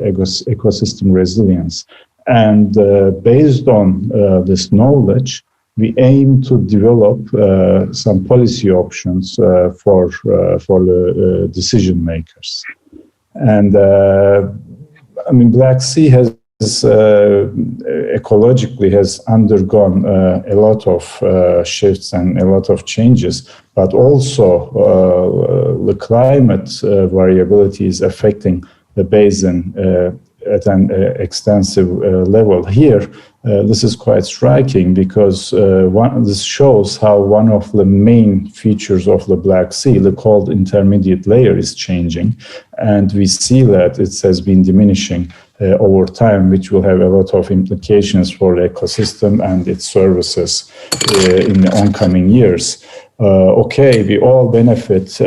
ecosystem resilience. And based on this knowledge, we aim to develop some policy options for the decision makers. And I mean, Black Sea has ecologically has undergone a lot of shifts and a lot of changes, but also the climate variability is affecting the basin at an extensive level. Here, this is quite striking because this shows how one of the main features of the Black Sea, the cold intermediate layer, is changing. And we see that it has been diminishing over time, which will have a lot of implications for the ecosystem and its services in the oncoming years. Okay, we all benefit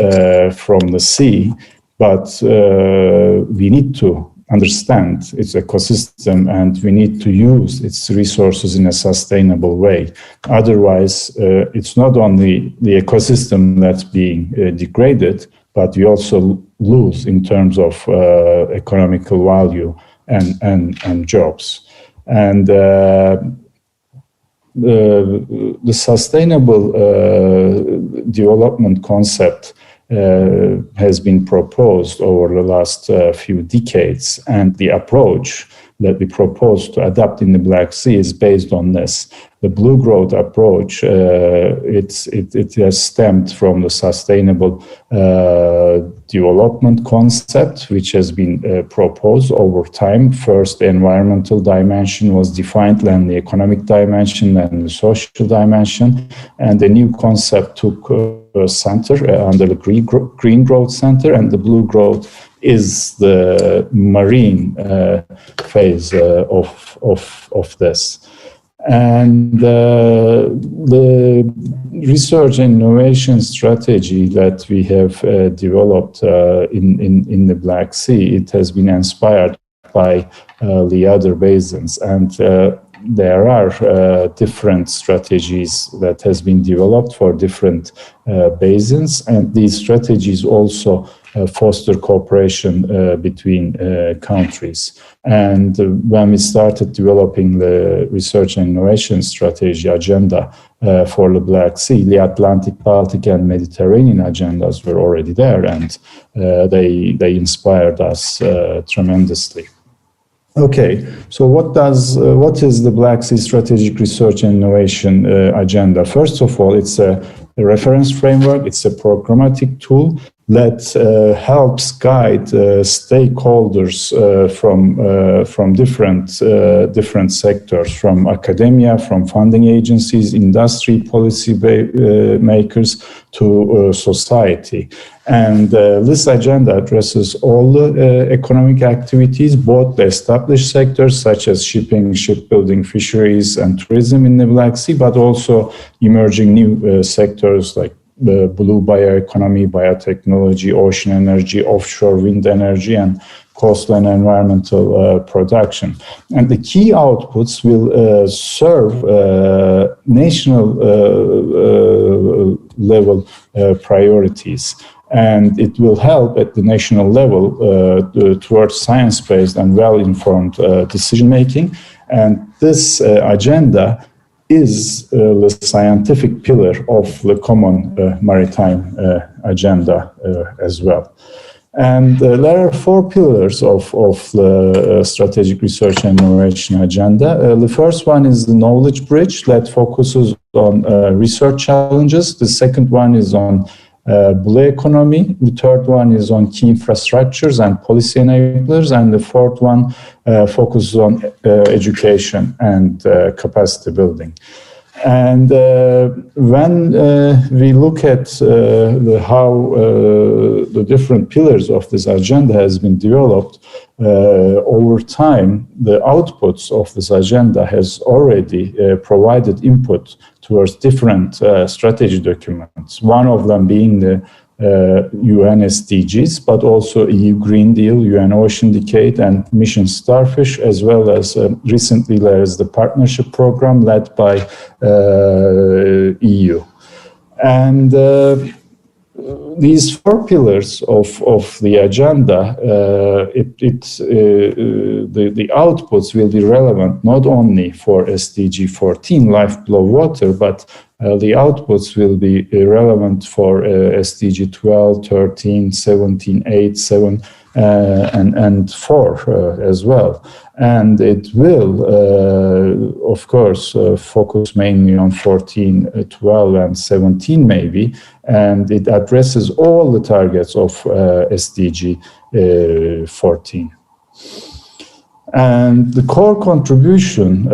from the sea, but we need to understand its ecosystem and we need to use its resources in a sustainable way. Otherwise, it's not only the ecosystem that's being degraded, but we also lose in terms of economical value and jobs. And the sustainable development concept has been proposed over the last few decades, and the approach that we propose to adapt in the Black Sea is based on this. The blue growth approach, it has stemmed from the sustainable development concept, which has been proposed over time. First, the environmental dimension was defined, then the economic dimension, then the social dimension, and the new concept took center under the green growth center, and the blue growth is the marine phase of this. And the research and innovation strategy that we have developed in the Black Sea, it has been inspired by the other basins, and there are different strategies that has been developed for different basins, and these strategies also foster cooperation between countries. And when we started developing the research and innovation strategy agenda for the Black Sea, the Atlantic, Baltic, and Mediterranean agendas were already there, and they inspired us tremendously. Okay, so what is the Black Sea Strategic Research and Innovation Agenda? First of all, it's a reference framework, it's a programmatic tool that helps guide stakeholders from different sectors, from academia, from funding agencies, industry, policy makers, to society. And this agenda addresses all the economic activities, both the established sectors such as shipping, shipbuilding, fisheries, and tourism in the Black Sea, but also emerging new sectors like blue bioeconomy, biotechnology, ocean energy, offshore wind energy, and coastal and environmental production. And the key outputs will serve national level priorities. And it will help at the national level towards science-based and well-informed decision-making. And this agenda is the scientific pillar of the common maritime agenda as well. And there are 4 pillars of the strategic research and innovation agenda. The first one is the knowledge bridge that focuses on research challenges. The second one is on blue economy. The third one is on key infrastructures and policy enablers. And the fourth one focuses on education and capacity building. And when we look at how the different pillars of this agenda has been developed, over time, the outputs of this agenda has already provided input towards different strategy documents. One of them being the UN SDGs, but also EU Green Deal, UN Ocean Decade, and Mission Starfish, as well as recently there is the partnership program led by EU. And these 4 pillars of the agenda, the outputs will be relevant not only for SDG 14, life below water, but the outputs will be relevant for SDG 12, 13, 17, 8, 7, and 4 as well. And it will, of course, focus mainly on 14, 12, and 17 maybe, and it addresses all the targets of SDG 14. And the core contribution,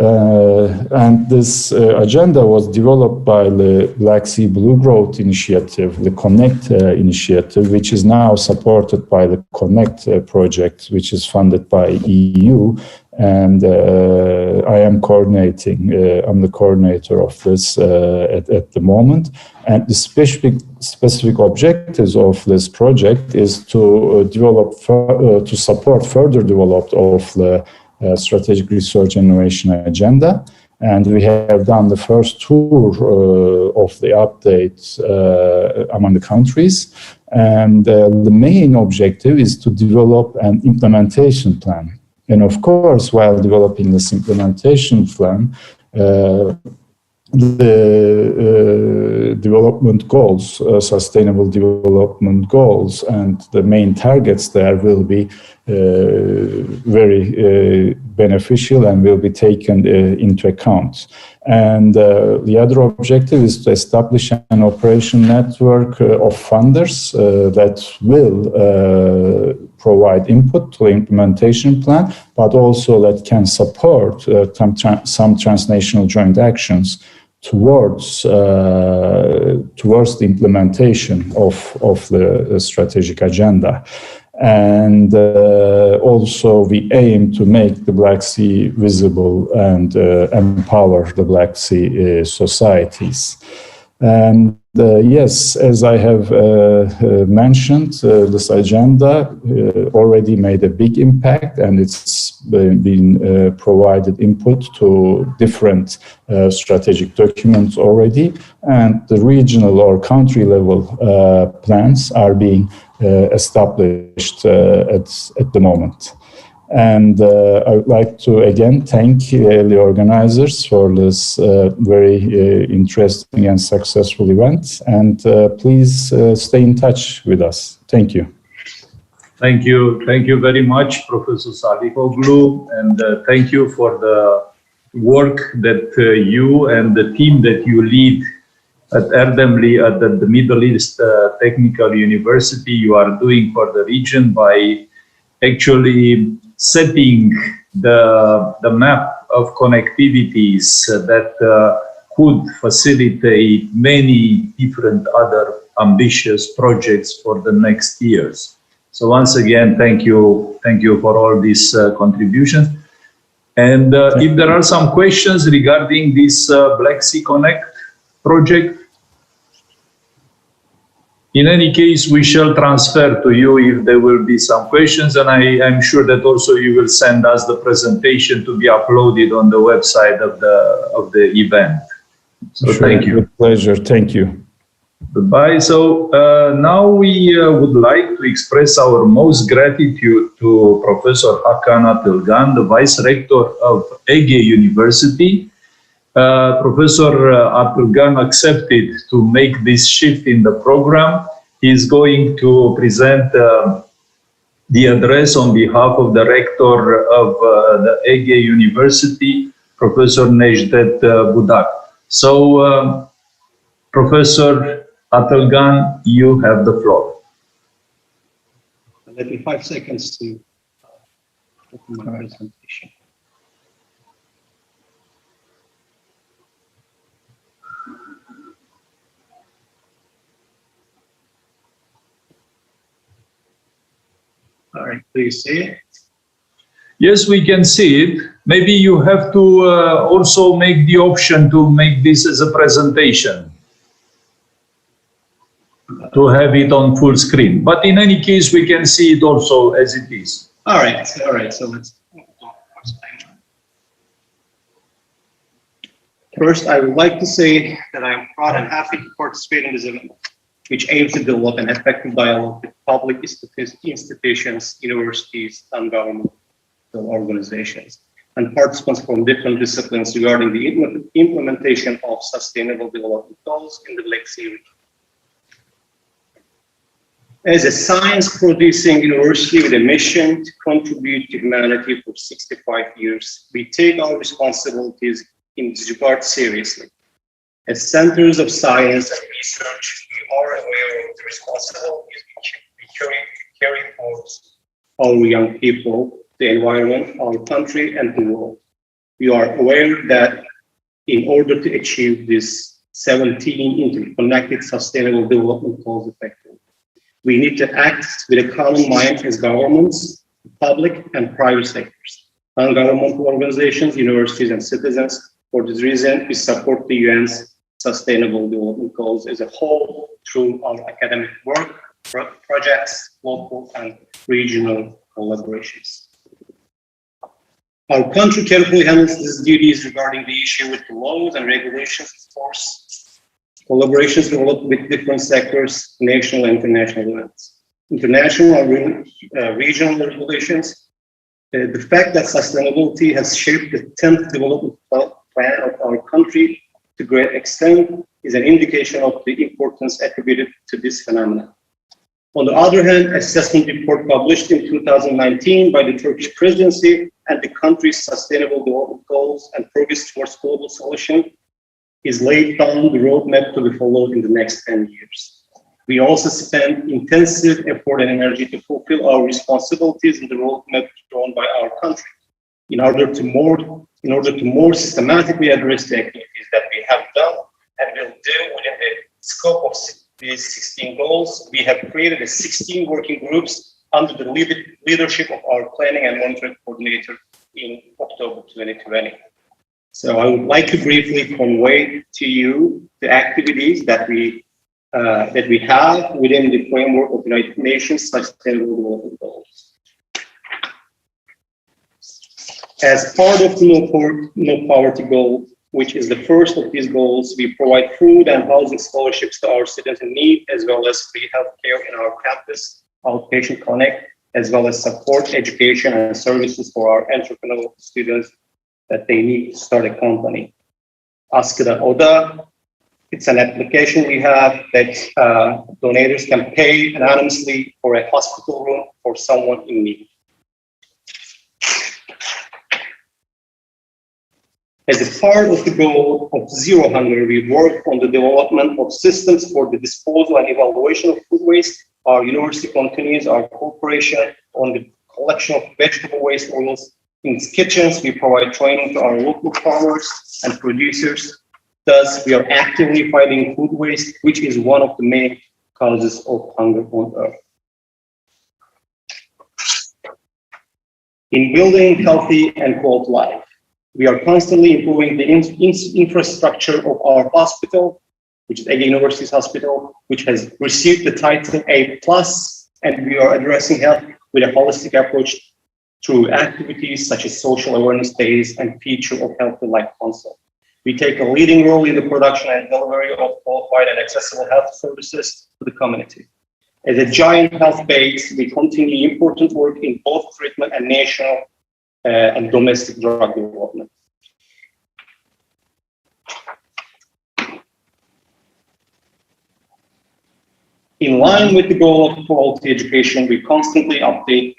and this agenda was developed by the Black Sea Blue Growth Initiative, the CONNECT initiative, which is now supported by the CONNECT project, which is funded by EU. And I am coordinating, I'm the coordinator of this at the moment. And the specific objectives of this project is to develop, to support further development of the strategic research and innovation agenda. And we have done the first tour of the updates among the countries. And the main objective is to develop an implementation plan. And of course, while developing this implementation plan, the development goals, sustainable development goals, and the main targets there will be very beneficial and will be taken into account. And the other objective is to establish an operation network of funders that will provide input to the implementation plan, but also that can support some transnational joint actions towards the implementation of the strategic agenda. And also we aim to make the Black Sea visible and empower the Black Sea societies. And yes, as I have mentioned, this agenda already made a big impact, and it's been provided input to different strategic documents already, and the regional or country level plans are being established at the moment. And I would like to again thank the organizers for this very interesting and successful event. And please stay in touch with us. Thank you. Thank you. Thank you very much, Professor Salihoglu. And thank you for the work that you and the team that you lead at Erdemli, at the Middle East Technical University, you are doing for the region by actually setting the map of connectivities that could facilitate many different other ambitious projects for the next years. So once again, thank you for all these contributions. And if there are some questions regarding this Black Sea Connect project, in any case, we shall transfer to you if there will be some questions, and I'm sure that also you will send us the presentation to be uploaded on the website of the event. So sure, thank you. With pleasure. Thank you. Goodbye. So now we would like to express our most gratitude to Professor Hakan Atılgan, the Vice Rector of Ege University. Professor Atılgan accepted to make this shift in the program. He is going to present the address on behalf of the rector of the Ege University, Professor Necdet Budak. So, Professor Atılgan, you have the floor. Let me 5 seconds to open my presentation. All right, do you see it? Yes, we can see it. Maybe you have to also make the option to make this as a presentation. to have it on full screen. But in any case, we can see it also as it is. All right. So let's. First, I would like to say that I am proud and happy to participate in this event, which aims to develop an effective dialogue with public institutions, universities, and governmental organizations, and participants from different disciplines regarding the implementation of sustainable development goals in the Black Sea region. As a science-producing university with a mission to contribute to humanity for 65 years, we take our responsibilities in this regard seriously. As centers of science and research, we are aware of the responsibilities we carry towards our young people, the environment, our country, and the world. We are aware that in order to achieve this 17 interconnected sustainable development goals effectively, we need to act with a common mind as governments, public and private sectors, non-governmental organizations, universities, and citizens. For this reason, we support the UN's Sustainable Development Goals as a whole through our academic work, projects, local and regional collaborations. Our country carefully handles these duties regarding the issue with the laws and regulations in force, collaborations developed with different sectors, national and international events. International and regional regulations. The fact that sustainability has shaped the 10th development plan of our country to great extent is an indication of the importance attributed to this phenomenon. On the other hand, assessment report published in 2019 by the Turkish presidency and the country's sustainable development goals and progress towards global solution is laid down the roadmap to be followed in the next 10 years. We also spend intensive effort and energy to fulfill our responsibilities in the roadmap drawn by our country in order to more systematically address the activities that we have done and will do within the scope of these 16 goals. We have created 16 working groups under the leadership of our planning and monitoring coordinator in October 2020. So I would like to briefly convey to you the activities that we have within the framework of United Nations Sustainable Development Goals. As part of the No Poverty Goal, which is the first of these goals, we provide food and housing scholarships to our students in need, as well as free healthcare in our campus, Outpatient Connect, as well as support education and services for our entrepreneurial students that they need to start a company. Askıda Oda, it's an application we have that donors can pay anonymously for a hospital room for someone in need. As a part of the goal of zero hunger, we work on the development of systems for the disposal and evaluation of food waste. Our university continues our cooperation on the collection of vegetable waste oils in its kitchens. We provide training to our local farmers and producers. Thus, we are actively fighting food waste, which is one of the main causes of hunger on Earth. In building healthy and quality life, we are constantly improving the infrastructure of our hospital, which is Ege University's hospital, which has received the title A+, and we are addressing health with a holistic approach through activities such as social awareness days and feature of healthy life consult. We take a leading role in the production and delivery of qualified and accessible health services to the community. As a giant health base, we continue important work in both treatment and national and domestic drug development. In line with the goal of quality education, we constantly update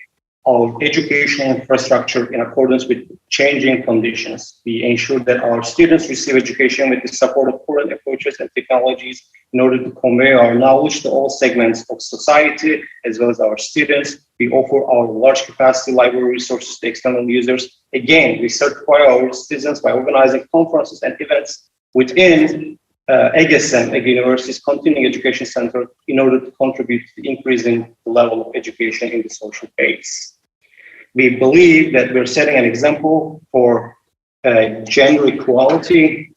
our educational infrastructure in accordance with changing conditions. We ensure that our students receive education with the support of current approaches and technologies in order to convey our knowledge to all segments of society, as well as our students. We offer our large capacity library resources to external users. Again, we certify our citizens by organizing conferences and events within EGESEN, Ege University's Continuing Education Center, in order to contribute to increasing the level of education in the social base. We believe that we're setting an example for gender equality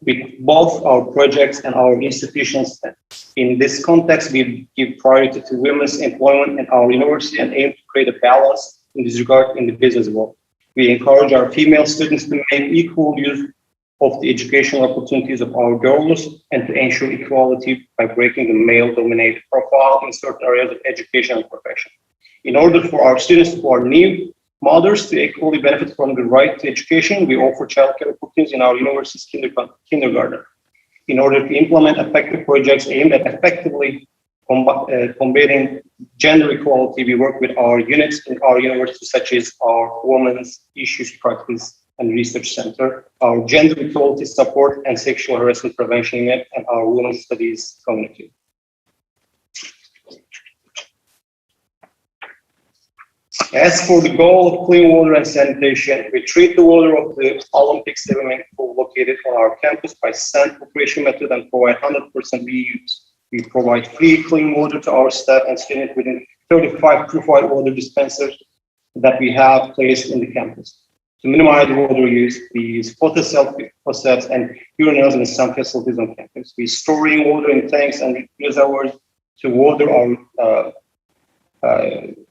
with both our projects and our institutions In this context, we give priority to women's employment at our university and aim to create a balance in this regard in the business world. We encourage our female students to make equal use of the educational opportunities of our girls and to ensure equality by breaking the male-dominated profile in certain areas of education and profession. In order for our students who are new mothers to equally benefit from the right to education, we offer childcare opportunities in our university's kindergarten. In order to implement effective projects aimed at effectively combating gender equality, we work with our units in our university, such as our Women's Issues Practice and Research Center, our Gender Equality Support and Sexual Harassment Prevention Unit, and our Women's Studies community. As for the goal of clean water and sanitation, we treat the water of the Olympic swimming pool located on our campus by sand filtration method and provide 100% reuse. We provide free clean water to our staff and students within 35 purified water dispensers that we have placed in the campus. To minimize water use, we use photocell faucets and urinals in some facilities on campus. We store rainwater in tanks and reservoirs to water our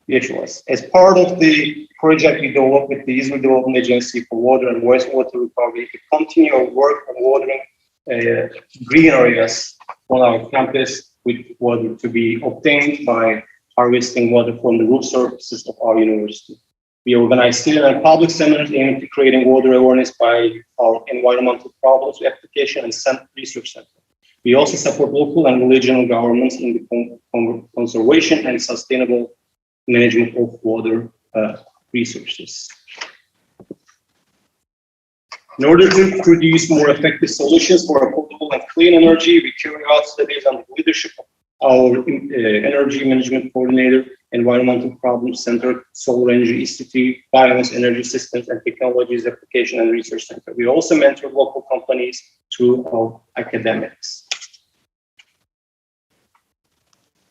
issues. As part of the project we developed with the Israel Development Agency for Water and Wastewater Recovery, we continue our work on watering green areas on our campus with water to be obtained by harvesting water from the roof surfaces of our university. We organize student and public seminars aimed at creating water awareness by our environmental problems application and research center. We also support local and regional governments in the conservation and sustainable management of water resources. In order to produce more effective solutions for affordable and clean energy, we carry out studies under the leadership of our Energy Management Coordinator, Environmental Problems Center, Solar Energy Institute, Biomass Energy Systems and Technologies Application and Research Center. We also mentor local companies through our academics.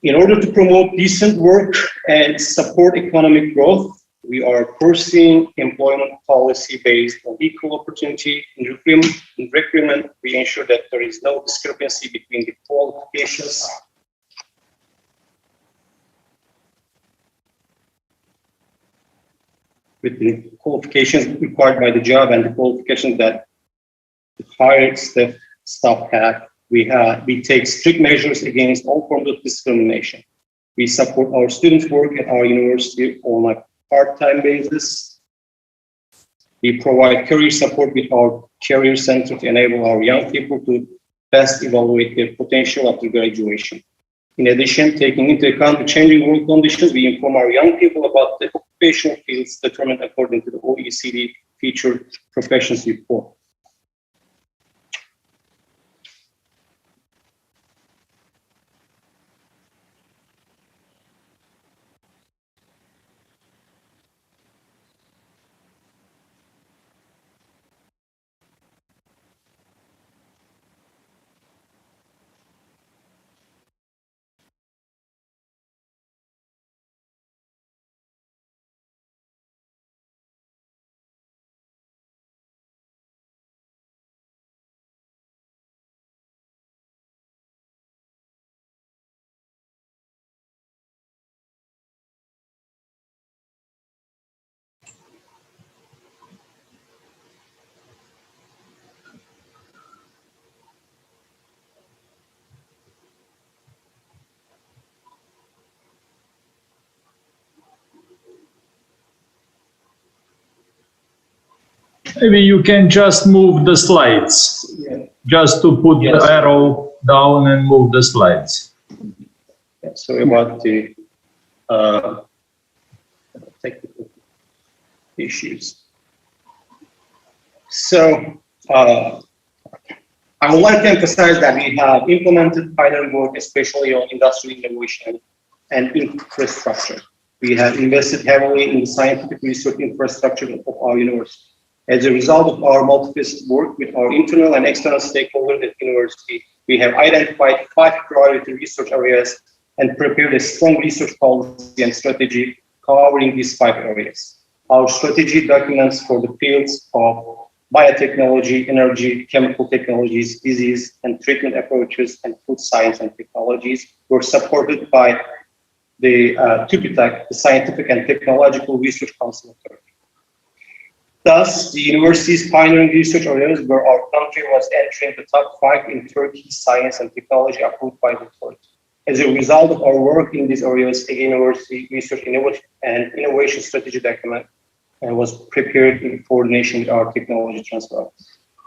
In order to promote decent work and support economic growth, we are pursuing employment policy based on equal opportunity. In recruitment, we ensure that there is no discrepancy between the qualifications required by the job and the qualifications that the hired staff have. We take strict measures against all forms of discrimination. We support our students' work at our university on a part-time basis. We provide career support with our career center to enable our young people to best evaluate their potential after graduation. In addition, taking into account the changing world conditions, we inform our young people about the occupational fields determined according to the OECD Featured Professions Report. Maybe you can just move the slides, just to put the arrow down and move the slides. Yeah, sorry about the technical issues. So I would like to emphasize that we have implemented pioneering work, especially on industrial innovation and infrastructure. We have invested heavily in the scientific research infrastructure of our university. As a result of our multifaceted work with our internal and external stakeholders at the university, we have identified 5 priority research areas and prepared a strong research policy and strategy covering these 5 areas. Our strategy documents for the fields of biotechnology, energy, chemical technologies, disease and treatment approaches, and food science and technologies were supported by the TÜBİTAK, the Scientific and Technological Research Council of Turkey. Thus, the university's pioneering research areas where our country was entering the top 5 in Turkey's science and technology approved by the authority. As a result of our work in these areas, Ege University Research and Innovation Strategy document was prepared in coordination with our technology transfer.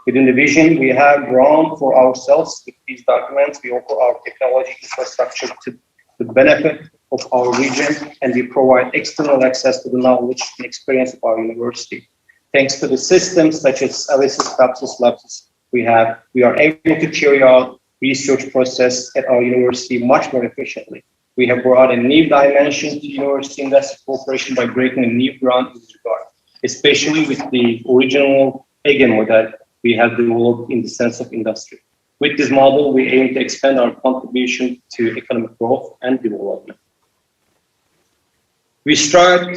Within the vision, we have grown for ourselves with these documents. We offer our technology infrastructure to the benefit of our region, and we provide external access to the knowledge and experience of our university. Thanks to the systems such as Alice's, Lapsus, we are able to carry out research process at our university much more efficiently. We have brought a new dimension to university industry cooperation by breaking a new ground in this regard, especially with the original Ege model we have developed in the sense of industry. With this model, we aim to expand our contribution to economic growth and development. We strive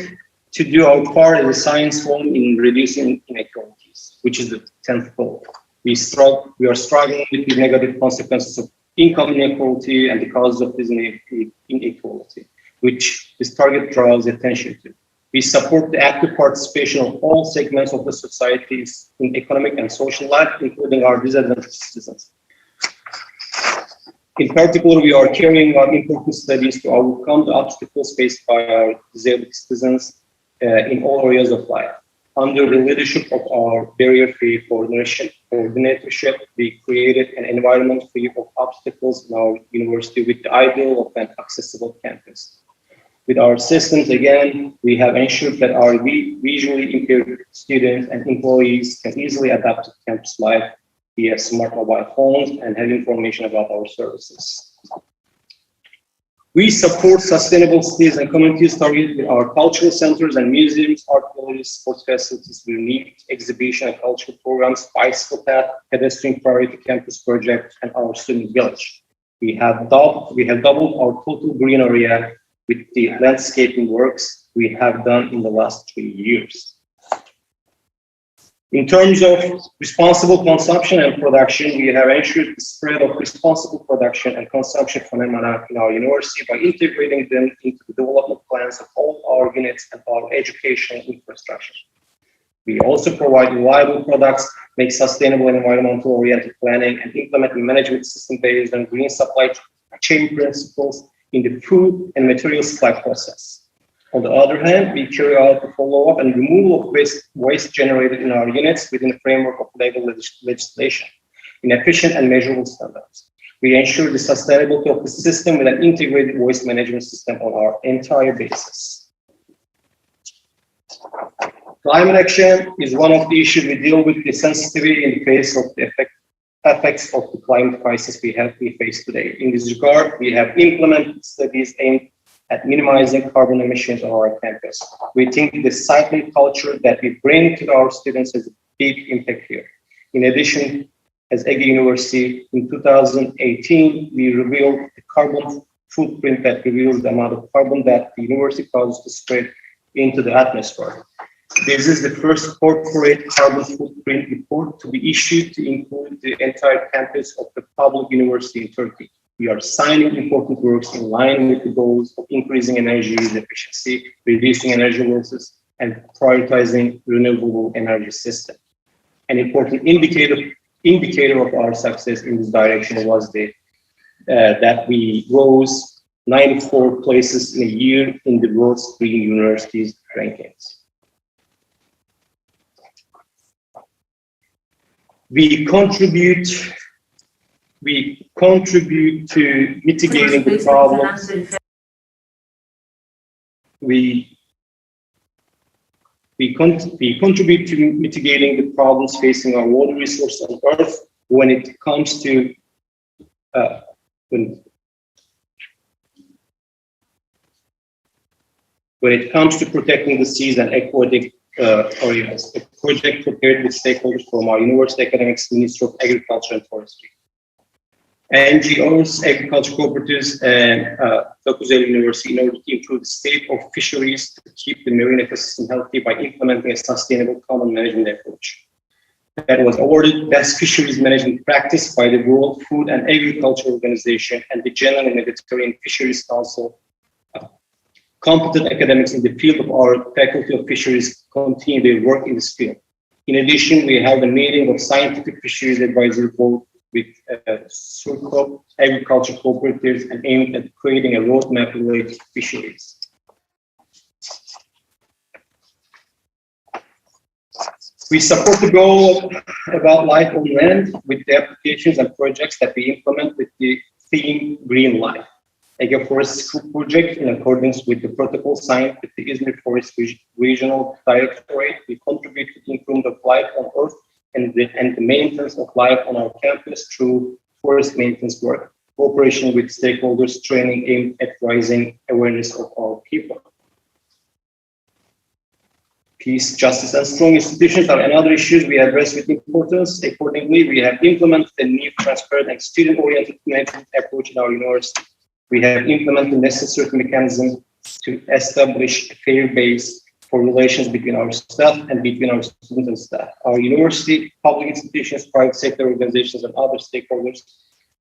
to do our part as a science form in reducing inequalities, which is the 10th goal. We are struggling with the negative consequences of income inequality and the causes of this inequality, which this target draws attention to. We support the active participation of all segments of the societies in economic and social life, including our disadvantaged citizens. In particular, we are carrying out important studies to overcome the obstacles faced by our disabled citizens in all areas of life. Under the leadership of our barrier-free coordinatorship, we created an environment free of obstacles in our university with the ideal of an accessible campus. With our systems, again, we have ensured that our visually impaired students and employees can easily adapt to campus life via smart mobile phones and have information about our services. We support sustainable cities and communities targeted with our cultural centers and museums, art galleries, sports facilities, unique exhibition and cultural programs, bicycle path, pedestrian priority campus project, and our student village. We have doubled our total green area with the landscaping works we have done in the last 3 years. In terms of responsible consumption and production, we have ensured the spread of responsible production and consumption phenomena in our university by integrating them into the development plans of all our units and our educational infrastructure. We also provide reliable products, make sustainable and environmental-oriented planning, and implement a management system based on green supply chain principles in the food and material supply process. On the other hand, we carry out the follow-up and removal of waste generated in our units within the framework of legal legislation in efficient and measurable standards. We ensure the sustainability of the system with an integrated waste management system on our entire basis. Climate action is one of the issues we deal with the sensitivity in the face of the effects of the climate crisis we face today. In this regard, we have implemented studies aimed at minimizing carbon emissions on our campus. We think the cycling culture that we bring to our students has a big impact here. In addition, as Ege University, in 2018, we revealed the carbon footprint that reveals the amount of carbon that the university causes to spread into the atmosphere. This is the first corporate carbon footprint report to be issued to include the entire campus of the public university in Turkey. We are signing important works in line with the goals of increasing energy use efficiency, reducing energy losses, and prioritizing renewable energy system. An important indicator of our success in this direction was that we rose 94 places in a year in the world's green universities rankings. We contribute to mitigating the problems. We contribute to mitigating the problems facing our water resources on Earth when it comes to protecting the seas and aquatic areas. A project prepared with stakeholders from our University Academics, Ministry of Agriculture and Forestry, NGOs, agriculture cooperatives, and Dokuzel University in order to improve the state of fisheries to keep the marine ecosystem healthy by implementing a sustainable common management approach. that was awarded Best Fisheries Management Practice by the World Food and Agriculture Organization and the General Mediterranean Fisheries Council. Competent academics in the field of our Faculty of Fisheries continue their work in this field. In addition, we held a meeting of Scientific Fisheries Advisory Board with SURCOP, agriculture cooperatives, and aimed at creating a roadmap related to fisheries. We support the goal about life on land with the applications and projects that we implement with the theme Green Life, Forest School project in accordance with the protocol signed with the Izmir Forest Regional Directorate. We contribute to the improvement of life on Earth and the maintenance of life on our campus through forest maintenance work, cooperation with stakeholders, training aimed at raising awareness of our people. Peace, justice, and strong institutions are another issues we address with importance. Accordingly, we have implemented a new, transparent, and student-oriented management approach in our university. We have implemented necessary mechanisms to establish a fair base for relations between our staff and between our students and staff. Our university, public institutions, private sector organizations, and other stakeholders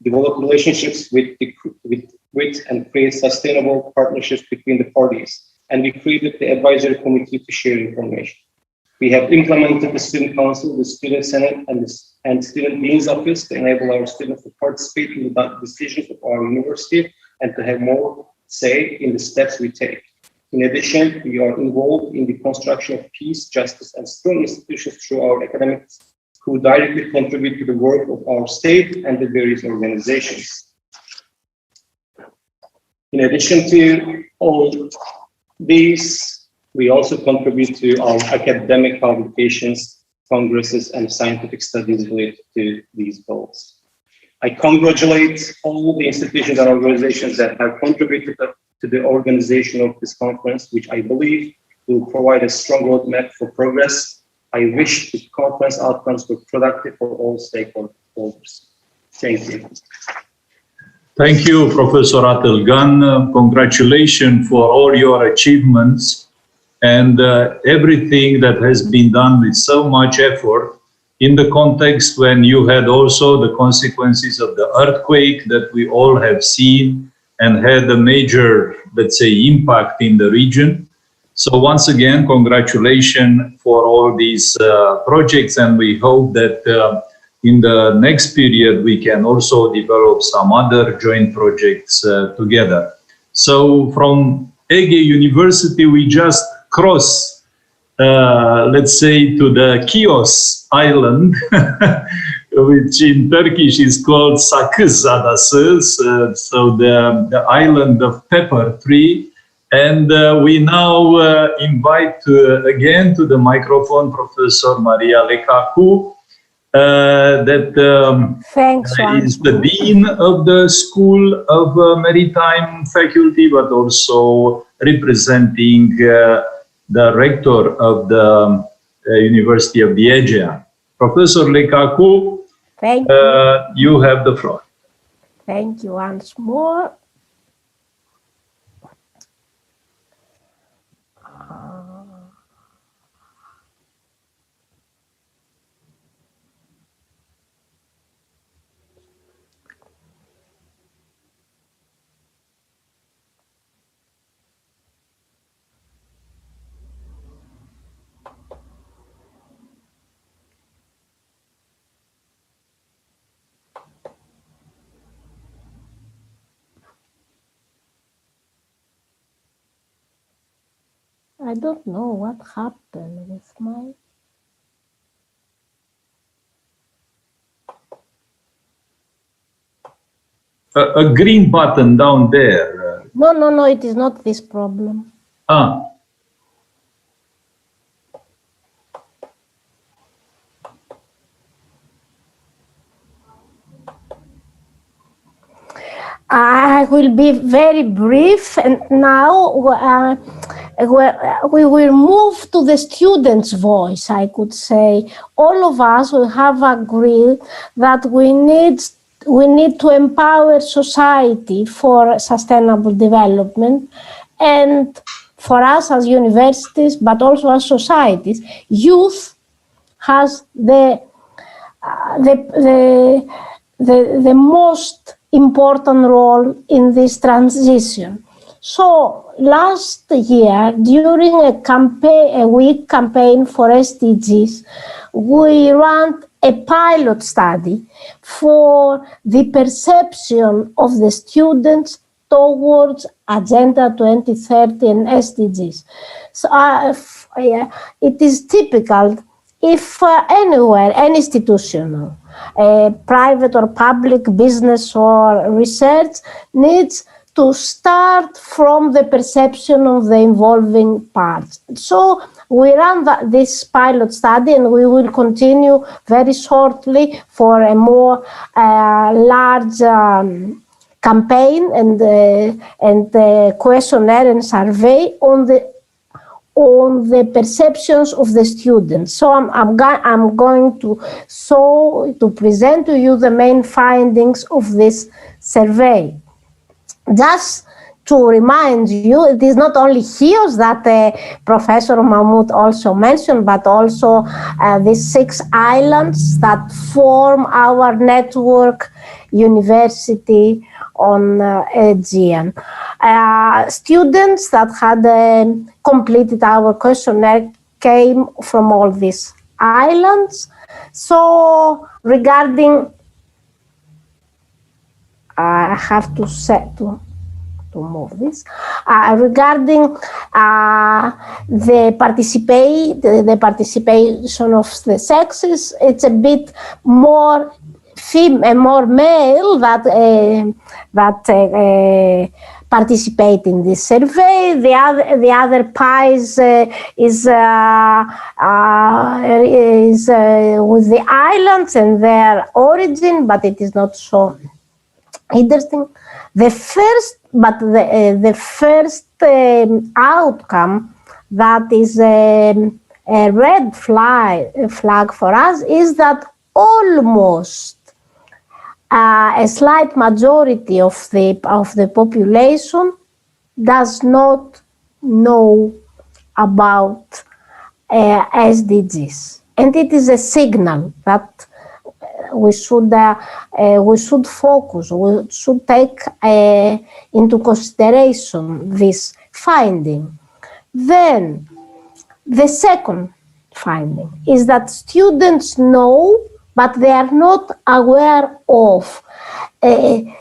develop relationships with and create sustainable partnerships between the parties. And we created the advisory committee to share information. We have implemented the student council, the student senate, and student dean's office to enable our students to participate in the decisions of our university and to have more say in the steps we take. In addition, we are involved in the construction of peace, justice, and strong institutions through our academics who directly contribute to the work of our state and the various organizations. In addition to all these, we also contribute to our academic publications, congresses, and scientific studies related to these goals. I congratulate all the institutions and organizations that have contributed to the organization of this conference, which I believe will provide a strong roadmap for progress. I wish the conference outcomes were productive for all stakeholders. Thank you. Thank you, Professor Atılgan. Congratulations for all your achievements and everything that has been done with so much effort in the context when you had also the consequences of the earthquake that we all have seen and had a major, let's say, impact in the region. So once again, congratulations for all these projects, and we hope that in the next period, we can also develop some other joint projects together. So from Ege University, we just cross, let's say, to the Chios Island, which in Turkish is called Sakız Adası, so the island of pepper tree. And we now invite again to the microphone Professor Maria Lekaku, that is the Dean of the School of Maritime Faculty, but also representing the Rector of the University of the Aegean. Professor Lekaku, thank you. You have the floor. Thank you once more. I don't know what happened with my... A green button down there. No, it is not this problem. Ah. I will be very brief, and now we will move to the students' voice, I could say. All of us will have agreed that we need to empower society for sustainable development, and for us as universities, but also as societies, youth has the the most important role in this transition. So last year, during a week campaign for SDGs, we ran a pilot study for the perception of the students towards Agenda 2030 and SDGs. So it is typical if anywhere, any institutional, private or public business or research needs to start from the perception of the involving parts. So we ran this pilot study, and we will continue very shortly for a more large campaign and questionnaire and survey on the perceptions of the students. So I'm going to present to you the main findings of this survey. Just to remind you, it is not only HEOS that Professor Mahmoud also mentioned, but also these 6 islands that form our network university on Aegean. Students that had completed our questionnaire came from all these islands. So regarding, I have to set to move this. Regarding the participation of the sexes, it's a bit more male that participate in this survey. The other pies is with the islands and their origin, but it is not so interesting. The first outcome that is a red flag for us is that almost a slight majority of the population does not know about SDGs, and it is a signal that we should focus. We should take into consideration this finding. Then, the second finding is that students know, but they are not aware of. The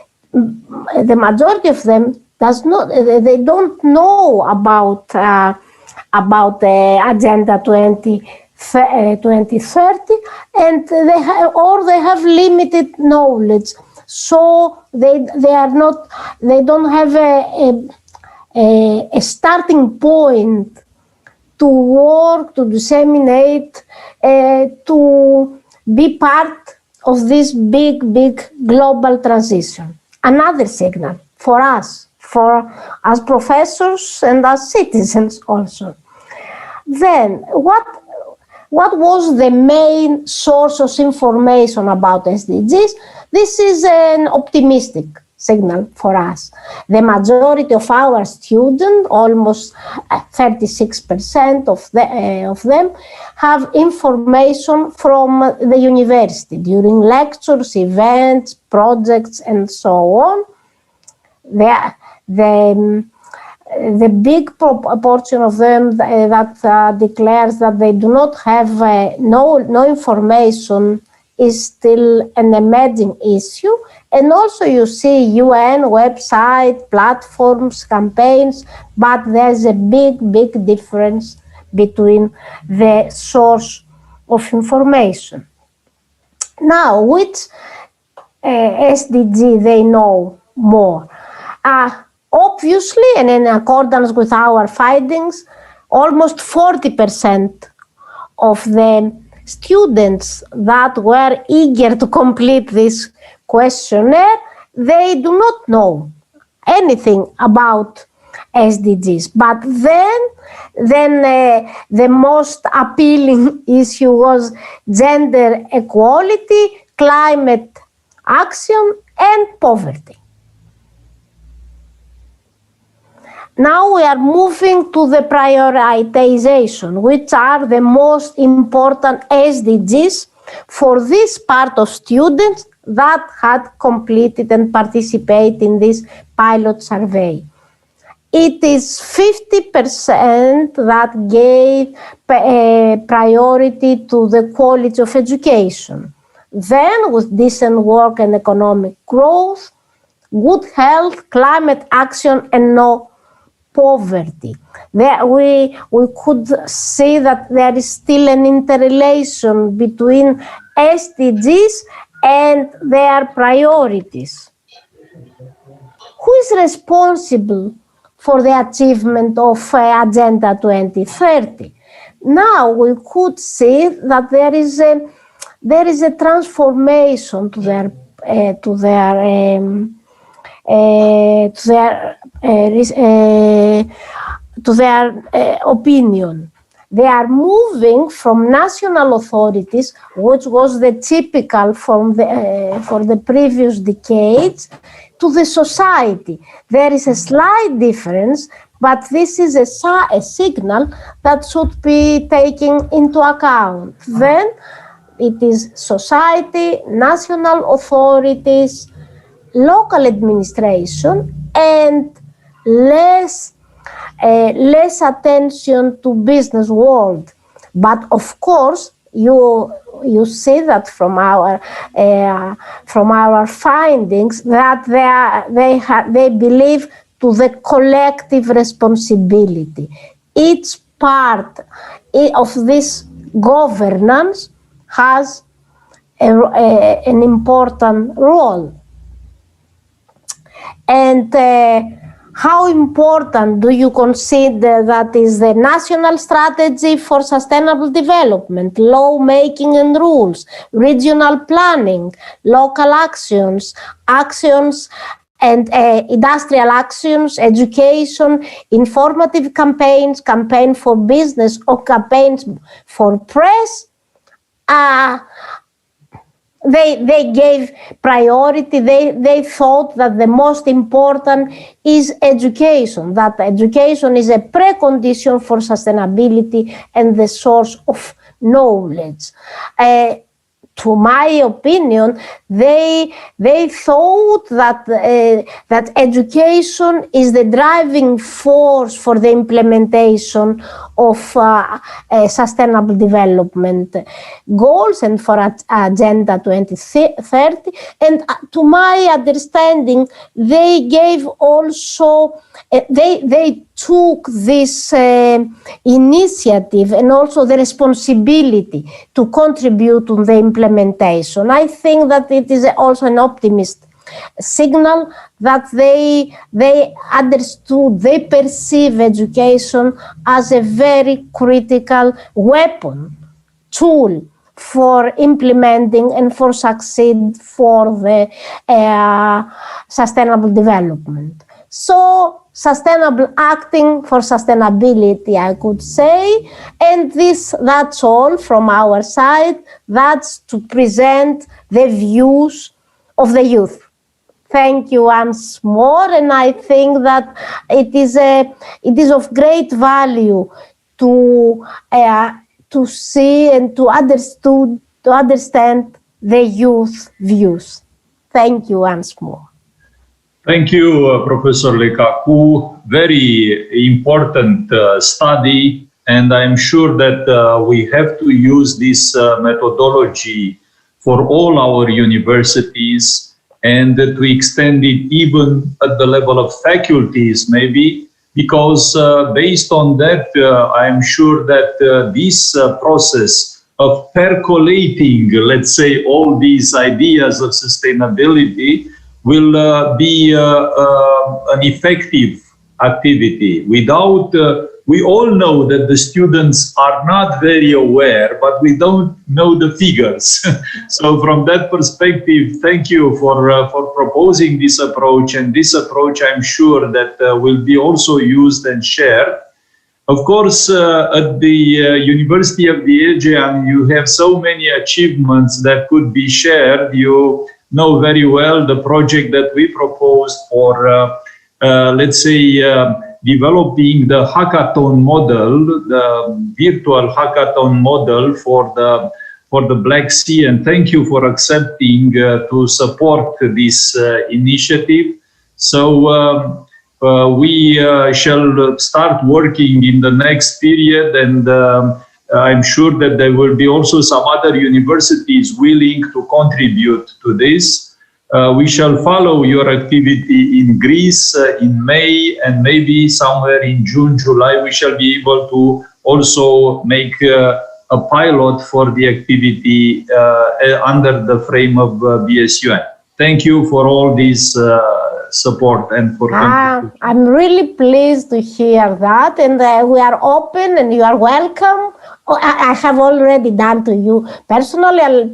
majority of them they don't know about Agenda 2030, and they have limited knowledge. So they don't have a starting point to work, to disseminate, to be part of this big global transition. Another signal for us, as professors and as citizens also. Then, what was the main source of information about SDGs? This is an optimistic signal for us. The majority of our students, almost 36% of them, have information from the university during lectures, events, projects, and so on. The big proportion of them that declares that they do not have no information is still an emerging issue. And also you see UN website, platforms, campaigns, but there's a big difference between the source of information. Now, which SDG they know more? Obviously, and in accordance with our findings, almost 40% of the students that were eager to complete this questionnaire, they do not know anything about SDGs. But then the most appealing issue was gender equality, climate action, and poverty. Now we are moving to the prioritization, which are the most important SDGs for this part of students that had completed and participated in this pilot survey. It is 50% that gave priority to the quality of education. Then, with decent work and economic growth, good health, climate action, and no poverty. There we could see that there is still an interrelation between SDGs and their priorities. Who is responsible for the achievement of Agenda 2030? Now we could see that there is a transformation to their opinion. They are moving from national authorities, which was the typical for the previous decades, to the society. There is a slight difference, but this is a signal that should be taken into account. Then it is society, national authorities, local administration, and less attention to business world. But of course, you see that from our findings that they believe to the collective responsibility. Each part of this governance has an important role. And how important do you consider that is the national strategy for sustainable development, law making and rules, regional planning, local actions and industrial actions, education, informative campaigns, campaign for business or campaigns for press? They gave priority. They thought that the most important is education, that education is a precondition for sustainability and the source of knowledge. To my opinion, they thought that education is the driving force for the implementation of sustainable development goals and for Agenda 2030. And to my understanding, they gave also, they took this initiative and also the responsibility to contribute to the implementation. I think that it is also an optimist signal that they understood, they perceive education as a very critical weapon, tool for implementing and for succeed for the sustainable development. So sustainable acting for sustainability, I could say, and that's all from our side. That's to present the views of the youth. Thank you once more, and I think that it is of great value to see and to understand the youth views. Thank you once more. Thank you, Professor Lekaku. Very important study, and I'm sure that we have to use this methodology for all our universities and to extend it even at the level of faculties, maybe, because based on that, I'm sure that this process of percolating, let's say, all these ideas of sustainability will be an effective activity. Without, we all know that the students are not very aware, but we don't know the figures. So from that perspective, thank you for proposing this approach. And this approach, I'm sure that will be also used and shared. Of course, at the University of the Aegean, you have so many achievements that could be shared. You know very well the project that we proposed for, let's say, developing the hackathon model, the virtual hackathon model for the for the Black Sea, and thank you for accepting to support this initiative. So we shall start working in the next period, and I'm sure that there will be also some other universities willing to contribute to this. We shall follow your activity in Greece in May, and maybe somewhere in June, July, we shall be able to also make a pilot for the activity under the frame of BSUN. Thank you for all this support and for contributing. I'm really pleased to hear that, and we are open and you are welcome. I have already done to you personally. I'll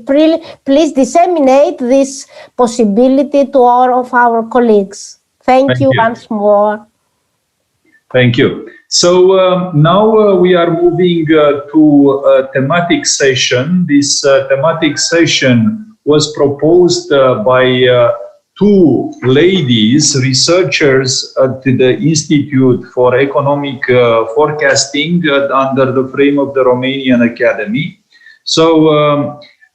please disseminate this possibility to all of our colleagues. Thank you once more. Thank you. So now we are moving to a thematic session. This thematic session was proposed by two ladies, researchers at the Institute for Economic Forecasting under the frame of the Romanian Academy. So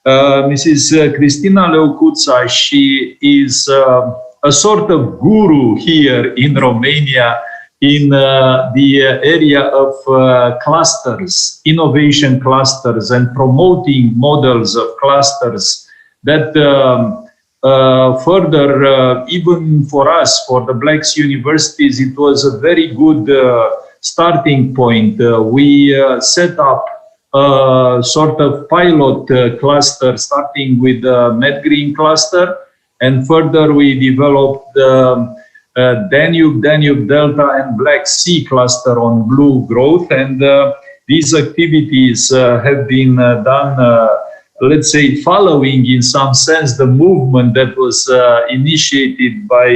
Mrs. Cristina Leucuța, she is a sort of guru here in Romania in the area of clusters, innovation clusters, and promoting models of clusters that further, even for us, for the Black Sea universities, it was a very good starting point. We set up a sort of pilot cluster, starting with the Med-Green cluster, and further we developed the Danube Delta and Black Sea cluster on blue growth. And these activities have been done let's say, following in some sense the movement that was initiated by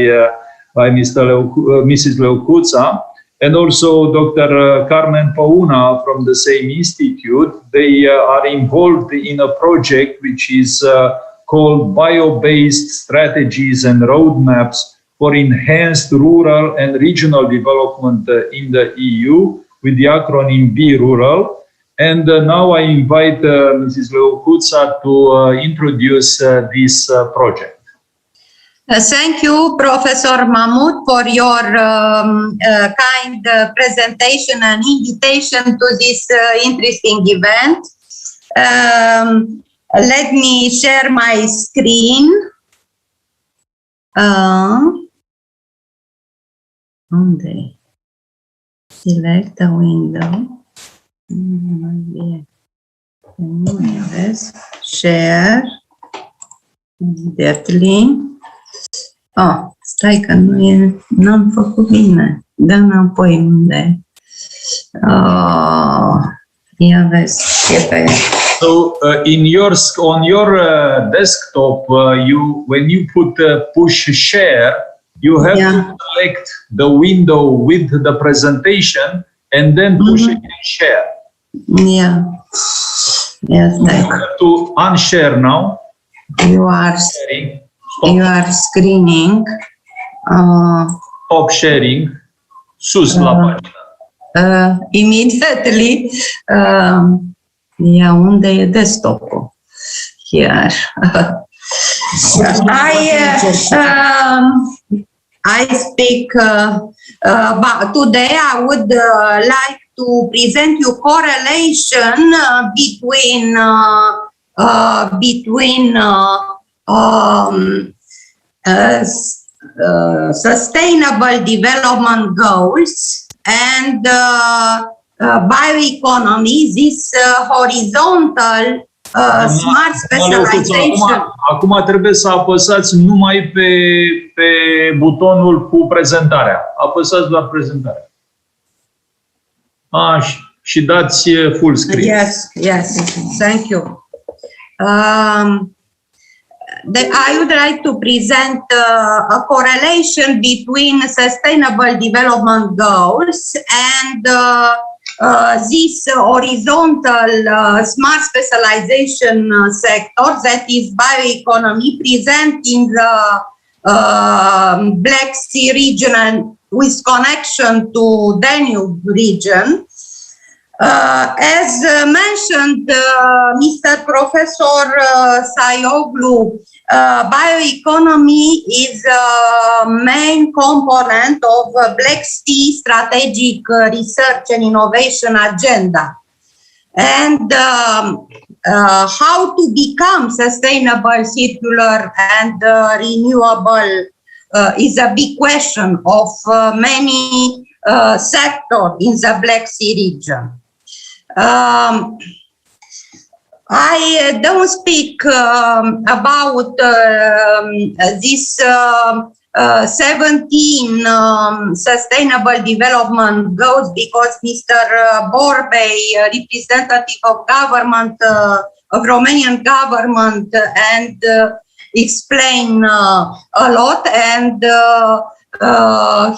Mrs. Leucuța, and also Dr. Carmen Pauna from the same institute. They are involved in a project which is called Bio-Based Strategies and Roadmaps for Enhanced Rural and Regional Development in the EU, with the acronym BRURAL. And now I invite Mrs. Leucuța to introduce this project. Thank you, Professor Mahmut, for your kind presentation and invitation to this interesting event. Let me share my screen. Select a window. Share immediately. Oh, stai că n-am făcut bine. Dă înapoi unde. Ia vezi ce pe. So on your desktop, when you put push share, you have to select the window with the presentation and then push again share. Yeah. Yes. You have to unshare now. You are sharing. You are screening. Stop sharing. Sus la pagina. Immediately. Unde e desktop-ul? Here. I speak, but today I would like to present you correlation between sustainable development goals and bioeconomy, this horizontal smart specialization. Acum trebuie să apăsați numai pe butonul cu prezentarea. Apăsați doar prezentarea. Și dați full screen. Yes. Thank you. I would like to present a correlation between sustainable development goals and this horizontal smart specialization sector, that is bioeconomy, present in the Black Sea region and with connection to Danube region. As mentioned, Mr. Professor Sayoglu, bioeconomy is a main component of Black Sea strategic research and innovation agenda. And how to become sustainable, circular, and renewable is a big question of many sectors in the Black Sea region. I don't speak about this 17 sustainable development goals because Mr. Borbei, representative of government, of Romanian government, and explain a lot, and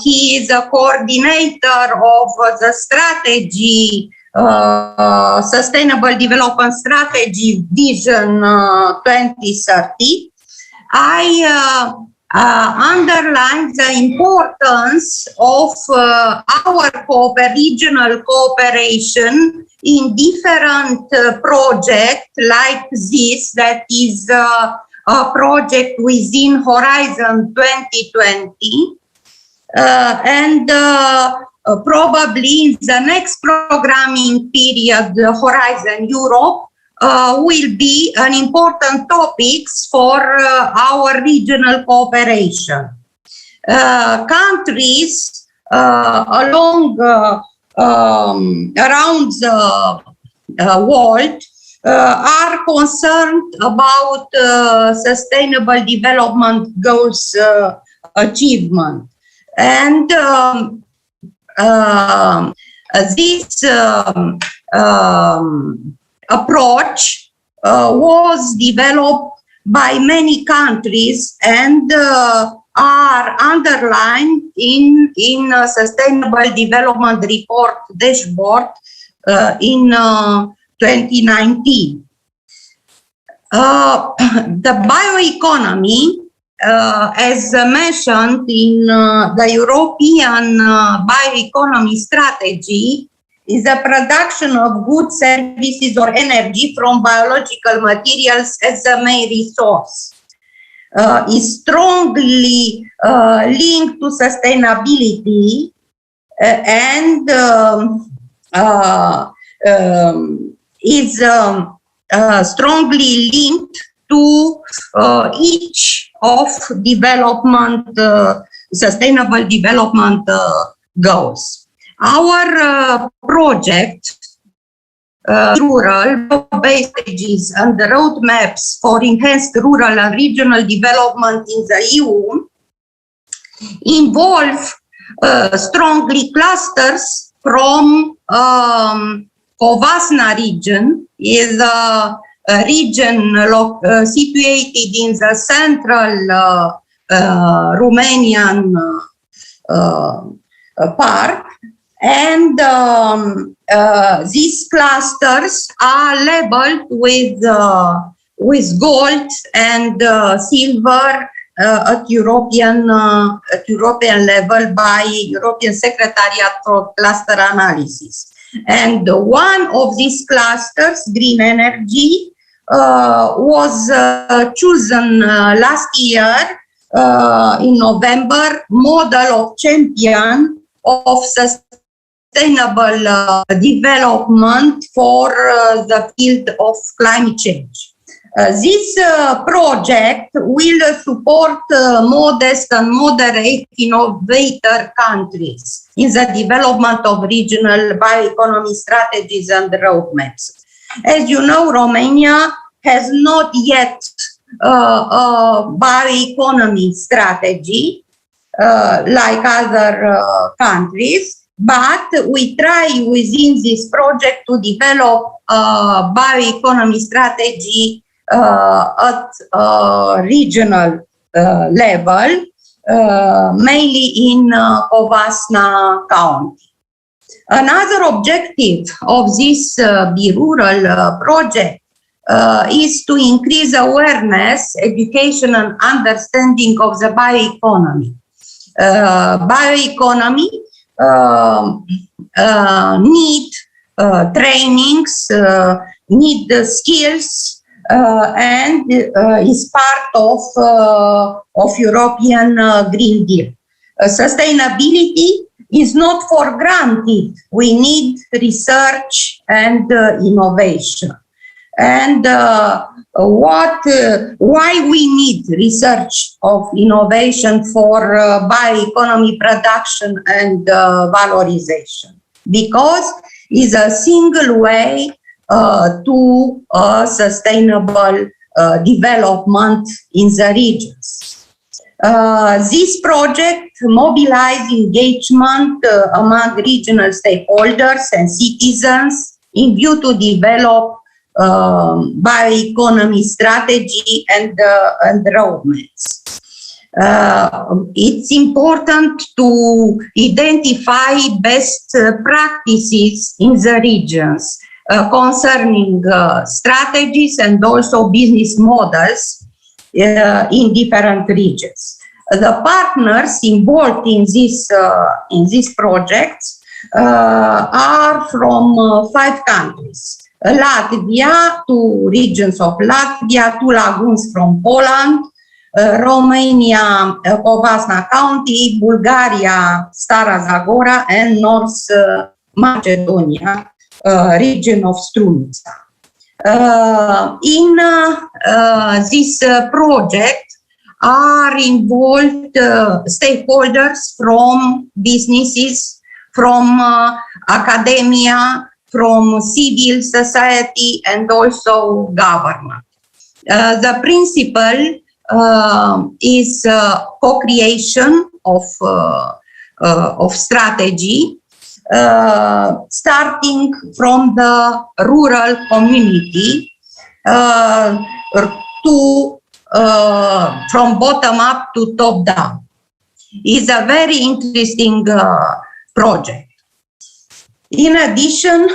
he is a coordinator of the strategy, Sustainable Development Strategy Vision 2030. I underline the importance of our regional cooperation in different projects like this, that is a project within Horizon 2020, and probably in the next programming period, Horizon Europe, will be an important topics for our regional cooperation. Countries along around the world are concerned about sustainable development goals achievement, and this approach was developed by many countries and are underlined in Sustainable Development Report dashboard in 2019. The bioeconomy, as mentioned in the European bioeconomy strategy, is the production of goods, services, or energy from biological materials as the main resource. Is strongly linked to sustainability and is strongly linked to each of development, sustainable development goals. Our project, rural-based SDGs and the roadmaps for enhanced rural and regional development in the EU, involve strongly clusters from Covasna region, is a region situated in the central Romanian part, and these clusters are labeled with gold and silver at European level by European Secretariat for Cluster Analysis. And one of these clusters, green energy, was chosen last year in November, model of champion of sustainable development for the field of climate change. This project will support modest and moderate innovator countries in the development of regional bioeconomy strategies and roadmaps. As you know, Romania has not yet a bioeconomy strategy like other countries, but we try within this project to develop a bioeconomy strategy at regional level, mainly in Covasna County. Another objective of this BRural project is to increase awareness, education, and understanding of the bioeconomy. Bioeconomy need trainings, need the skills, and is part of European Green Deal. Sustainability is not for granted. We need research and innovation. And why we need research of innovation for bioeconomy production and valorization? Because it's a single way to sustainable development in the regions. This project mobilizes engagement among regional stakeholders and citizens in view to develop bioeconomy strategy and roadmaps. It's important to identify best practices in the regions concerning strategies and also business models in different regions. The partners involved in this project are from 5 countries. Latvia, 2 regions of Latvia, 2 lagoons from Poland, Romania, Covasna County, Bulgaria, Stara Zagora, and North Macedonia, region of Strumița. In this project are involved stakeholders from businesses, from academia, from civil society, and also government. The principle is co-creation of strategy, starting from the rural community from bottom up to top down. It's a very interesting project. In addition,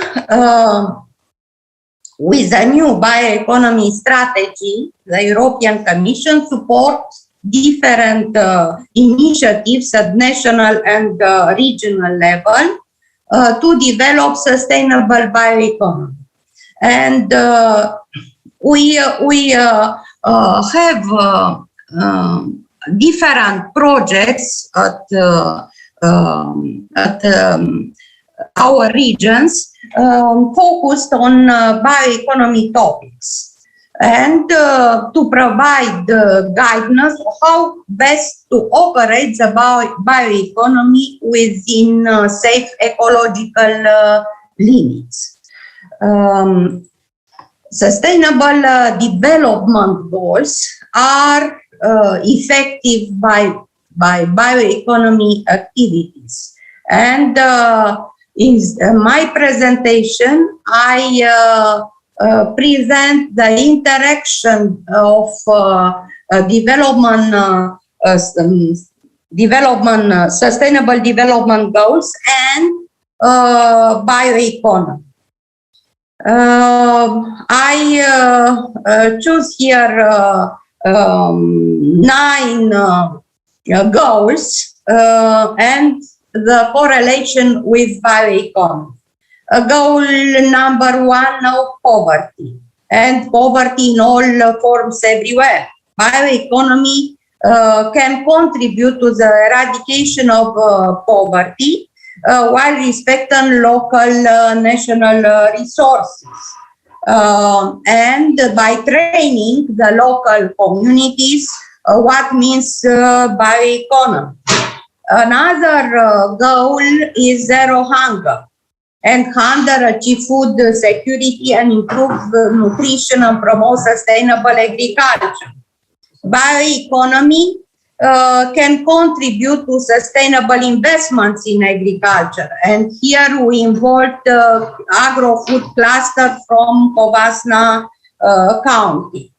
with the new bioeconomy strategy, the European Commission supports different initiatives at national and regional level to develop sustainable bioeconomy. And we have different projects at our regions focused on bioeconomy topics and to provide guidance on how best to operate the bioeconomy within safe ecological limits. Sustainable development goals are effective by bioeconomy activities. And in my presentation, I present the interaction of sustainable development goals and bioeconomy. I choose here 9 goals and the correlation with bioeconomy. Goal number 1, no poverty, and poverty in all forms everywhere. Bioeconomy can contribute to the eradication of poverty while respecting local national resources and by training the local communities what means bioeconomy. Another goal is zero hunger, and hunger achieve food security and improve nutrition and promote sustainable agriculture. Bioeconomy can contribute to sustainable investments in agriculture, and here we involve the agro-food cluster from Covasna County.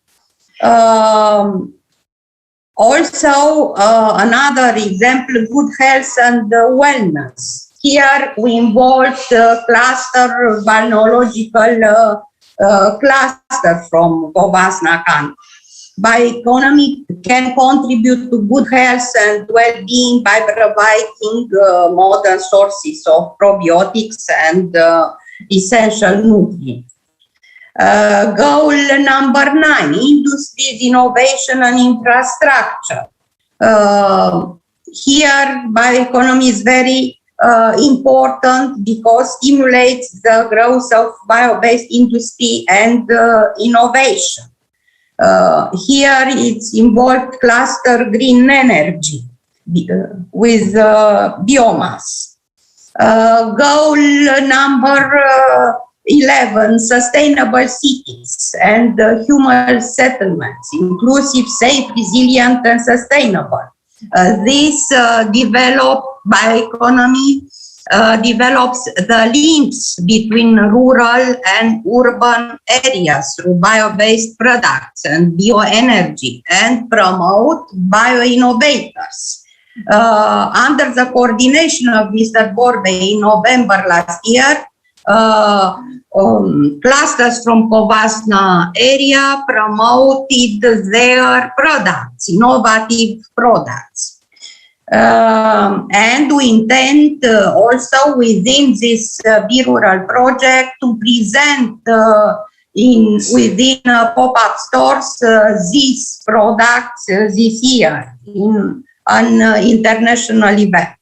Also, another example, good health and wellness. Here we involve the cluster, biological cluster from Covasna County. Bioeconomy can contribute to good health and well-being by providing modern sources of probiotics and essential nutrients. Goal number 9, industries, innovation and infrastructure. Here, bioeconomy is very important because stimulates the growth of bio-based industry and innovation. Here it's involved cluster green energy with biomass. Goal number 11, sustainable cities and human settlements, inclusive, safe, resilient and sustainable. This developed bioeconomy develops the links between rural and urban areas through bio-based products and bioenergy and promote bio-innovators. Under the coordination of Mr. Borbe in November last year, clusters from Covasna area promoted their products, innovative products. And we intend also within this B-Rural project to present within pop-up stores these products this year in an international event.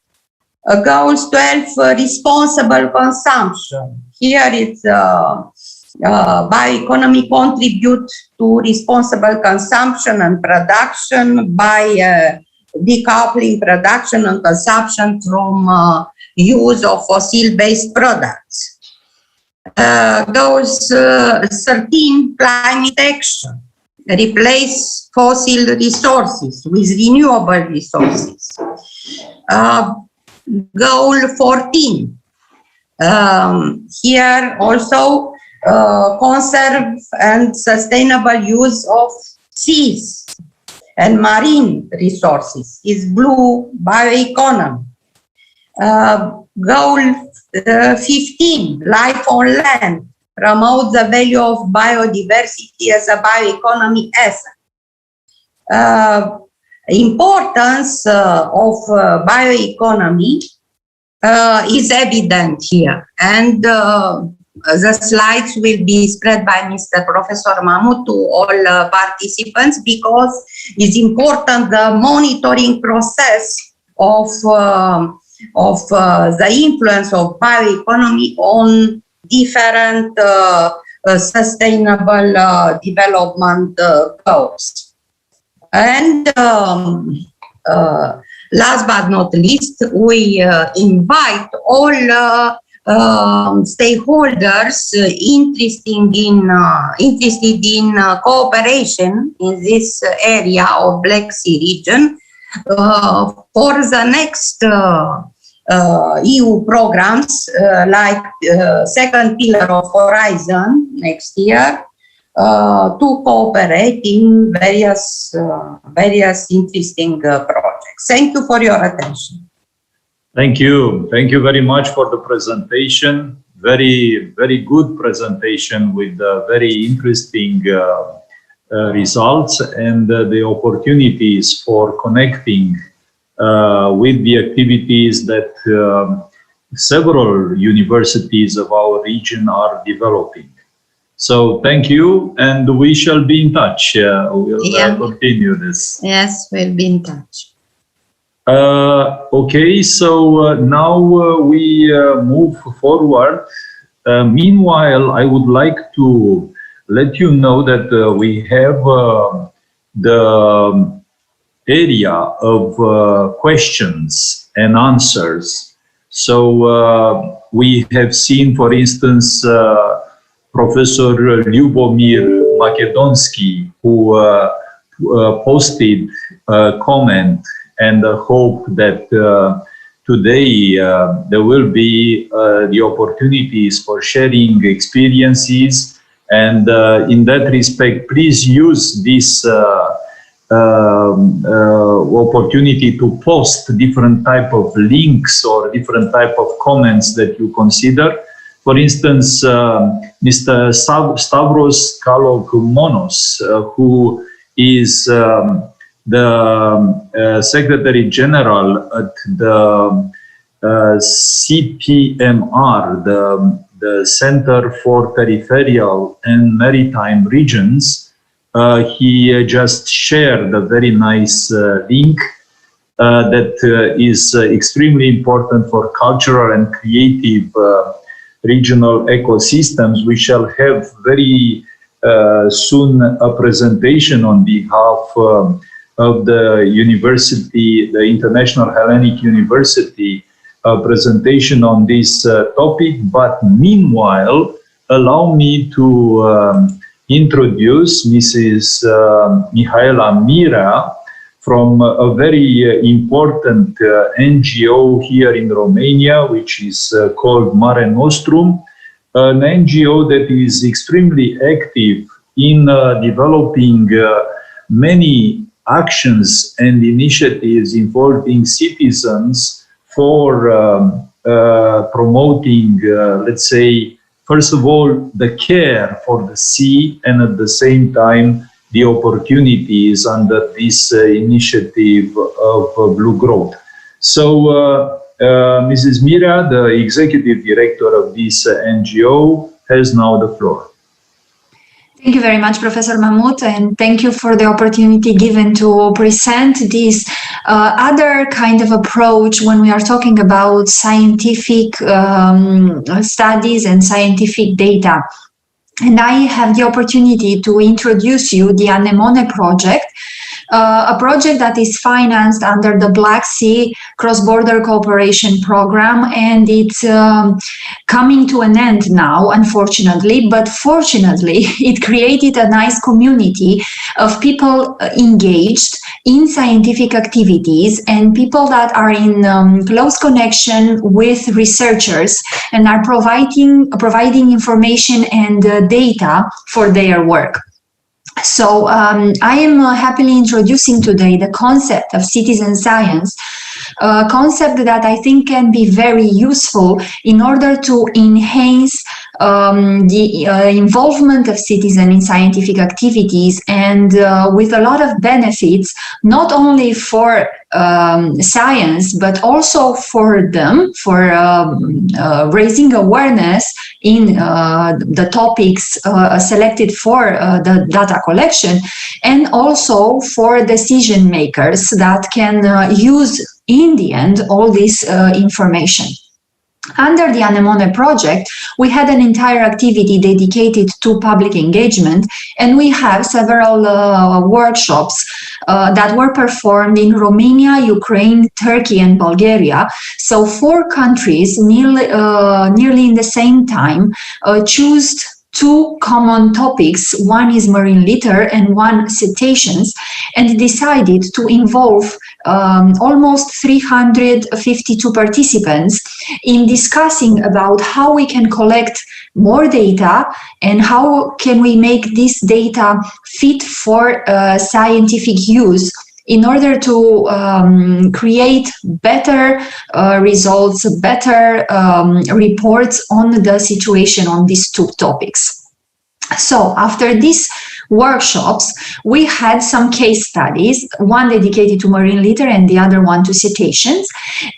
Goals 12, responsible consumption. Here it's bioeconomy contribute to responsible consumption and production by decoupling production and consumption from use of fossil-based products. Goals 13, climate action. Replace fossil resources with renewable resources. Goal 14. Here also conserve and sustainable use of seas and marine resources is blue bioeconomy. Goal 15, life on land, promote the value of biodiversity as a bioeconomy asset. Importance of bioeconomy is evident here, and the slides will be spread by Mr. Professor Mahmoud to all participants because it's important the monitoring process of the influence of bioeconomy on different sustainable development goals. And last but not least, we invite all stakeholders interested in cooperation in this area of Black Sea region for the next EU programs like second pillar of Horizon next year to cooperate in various interesting projects. Thank you for your attention. Thank you. Thank you very much for the presentation. Very, very good presentation with very interesting results and the opportunities for connecting with the activities that several universities of our region are developing. So thank you, and we shall be in touch. We'll continue this. Yes, we'll be in touch. Okay, so now we move forward. Meanwhile, I would like to let you know that we have the area of questions and answers. So we have seen, for instance, Professor Lyubomir Makedonsky, who posted a comment and hope that today there will be the opportunities for sharing experiences, and in that respect, please use this opportunity to post different type of links or different type of comments that you consider. For instance, Mr. Stavros Kalogmonos, who is the Secretary General at the CPMR, the Center for Peripheral and Maritime Regions. He just shared a very nice link that is extremely important for cultural and creative regional ecosystems. We shall have very soon a presentation on behalf of the university, the International Hellenic University, a presentation on this topic. But meanwhile, allow me to introduce Mrs. Mihaela Mira from a very important NGO here in Romania, which is called Mare Nostrum, an NGO that is extremely active in developing many actions and initiatives involving citizens for promoting, let's say, first of all, the care for the sea, and at the same time, the opportunities under this initiative of Blue Growth. So, Mrs. Mira, the executive director of this NGO, has now the floor. Thank you very much, Professor Mahmoud, and thank you for the opportunity given to present this other kind of approach when we are talking about scientific studies and scientific data. And I have the opportunity to introduce you the Anemone project, a project that is financed under the Black Sea Cross-Border Cooperation Program, and it's coming to an end now, unfortunately, but fortunately it created a nice community of people engaged in scientific activities and people that are in close connection with researchers and are providing information and data for their work. So I am happily introducing today the concept of citizen science, a concept that I think can be very useful in order to enhance the involvement of citizens in scientific activities, and with a lot of benefits, not only for science, but also for them, for raising awareness in the topics selected for the data collection, and also for decision makers that can use in the end all this information. Under the Anemone project, we had an entire activity dedicated to public engagement, and we have several workshops that were performed in Romania, Ukraine, Turkey, and Bulgaria. So 4 countries nearly in the same time chose 2 common topics. One is marine litter and one cetaceans, and decided to involve almost 352 participants in discussing about how we can collect more data and how can we make this data fit for scientific use in order to create better results, better reports on the situation on these 2 topics. So after these workshops, we had some case studies, one dedicated to marine litter and the other one to cetaceans.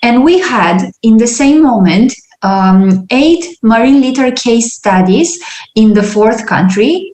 And we had, in the same moment, 8 marine litter case studies in the 4 countries.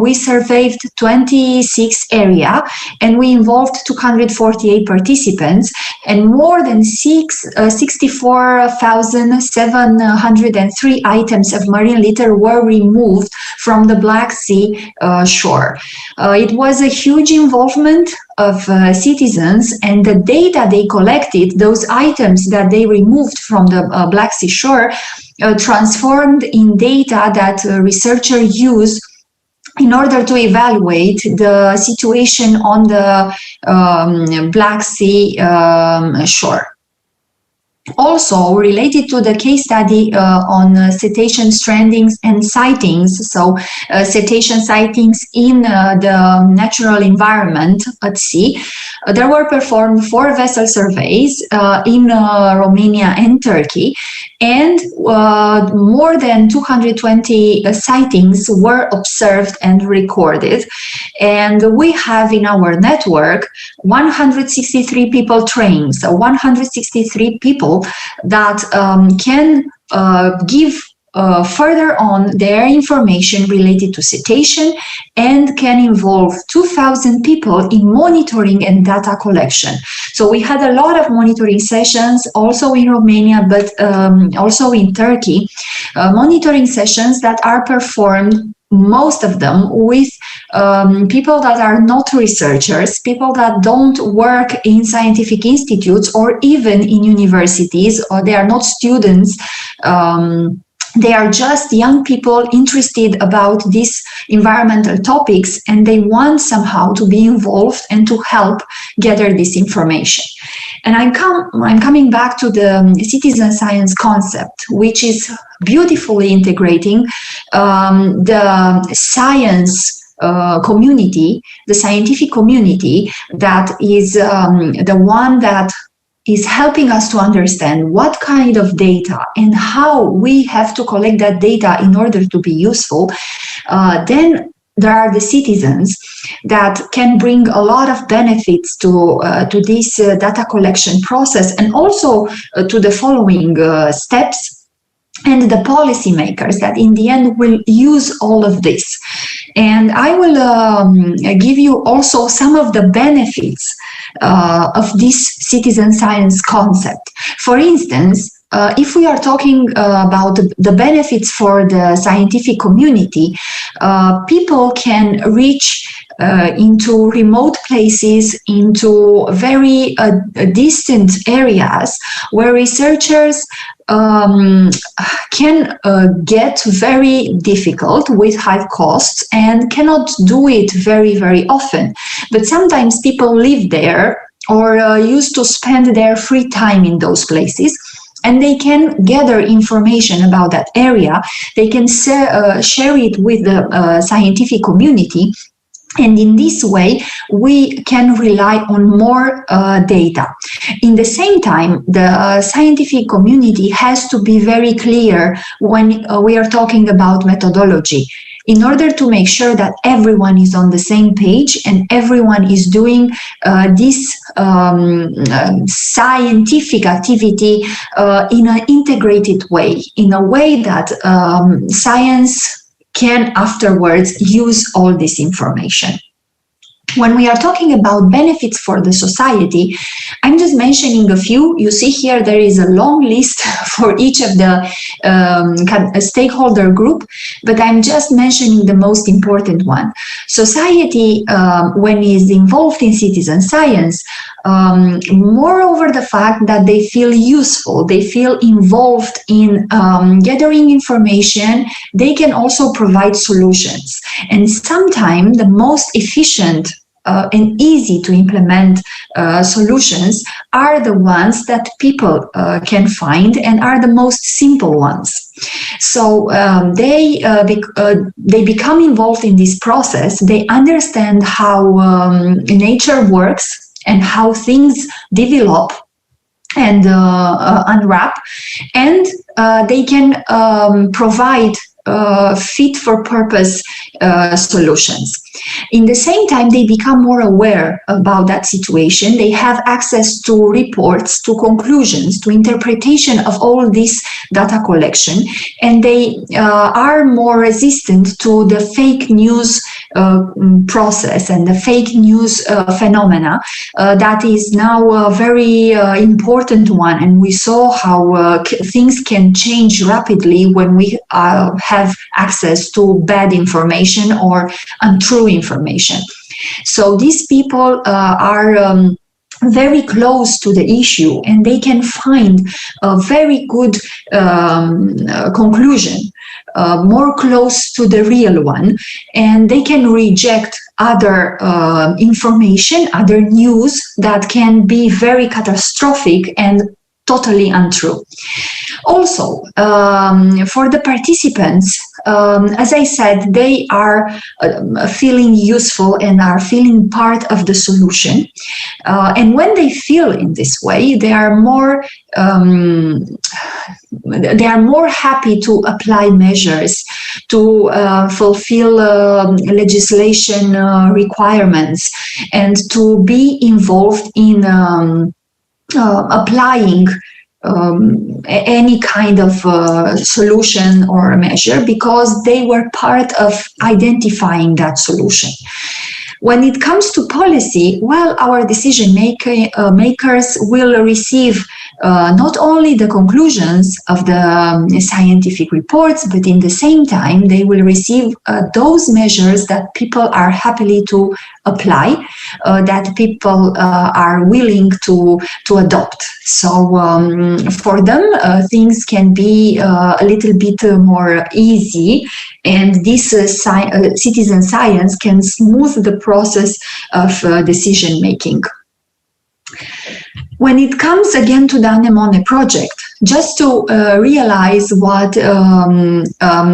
We surveyed 26 areas, and we involved 248 participants, and more than 64,703 items of marine litter were removed from the Black Sea shore. It was a huge involvement of citizens, and the data they collected, those items that they removed from the Black Sea shore, transformed in data that researchers use in order to evaluate the situation on the Black Sea shore. Also related to the case study on cetacean strandings and sightings, so cetacean sightings in the natural environment at sea, there were performed 4 vessel surveys in Romania and Turkey, and more than 220 sightings were observed and recorded. And we have in our network 163 people trained, so 163 people that can give further on their information related to cetacean and can involve 2,000 people in monitoring and data collection. So we had a lot of monitoring sessions also in Romania, but also in Turkey, monitoring sessions that are performed, most of them with people that are not researchers, people that don't work in scientific institutes or even in universities, or they are not students. They are just young people interested about these environmental topics, and they want somehow to be involved and to help gather this information. And I'm coming back to the citizen science concept, which is beautifully integrating the science community, the scientific community, that is the one that is helping us to understand what kind of data and how we have to collect that data in order to be useful. Then there are the citizens that can bring a lot of benefits to this data collection process, and also to the following steps, and the policymakers that in the end will use all of this. And I will give you also some of the benefits of this citizen science concept. For instance, if we are talking about the benefits for the scientific community, people can reach into remote places, into very distant areas where researchers can get very difficult with high costs and cannot do it very, very often. But sometimes people live there or used to spend their free time in those places, and they can gather information about that area. They can share it with the scientific community. And in this way, we can rely on more data. In the same time, the scientific community has to be very clear when we are talking about methodology, in order to make sure that everyone is on the same page and everyone is doing this scientific activity in an integrated way, in a way that science can afterwards use all this information. When we are talking about benefits for the society, I'm just mentioning a few. You see here there is a long list for each of the stakeholder group, but I'm just mentioning the most important one. Society, when is involved in citizen science, moreover the fact that they feel useful, they feel involved in gathering information, they can also provide solutions. And sometimes the most efficient and easy to implement solutions are the ones that people can find and are the most simple ones. So they become involved in this process. They understand how nature works and how things develop and unwrap, and they can provide fit-for-purpose solutions. In the same time, they become more aware about that situation. They have access to reports, to conclusions, to interpretation of all this data collection, and they are more resistant to the fake news process and the fake news phenomena that is now a very important one. And we saw how things can change rapidly when we have access to bad information or untrue information. So these people are very close to the issue, and they can find a very good conclusion, more close to the real one, and they can reject other information, other news that can be very catastrophic and totally untrue. Also, for the participants, as I said, they are feeling useful and are feeling part of the solution. And when they feel in this way, they are more happy to apply measures, to fulfill legislation requirements, and to be involved in applying any kind of solution or measure, because they were part of identifying that solution. When it comes to policy, well, our decision makers will receive not only the conclusions of the scientific reports, but in the same time, they will receive those measures that people are happily to apply, that people are willing to adopt. So for them, things can be a little bit more easy, and this citizen science can smooth the process of decision making. When it comes again to the Anemone project, just to realize what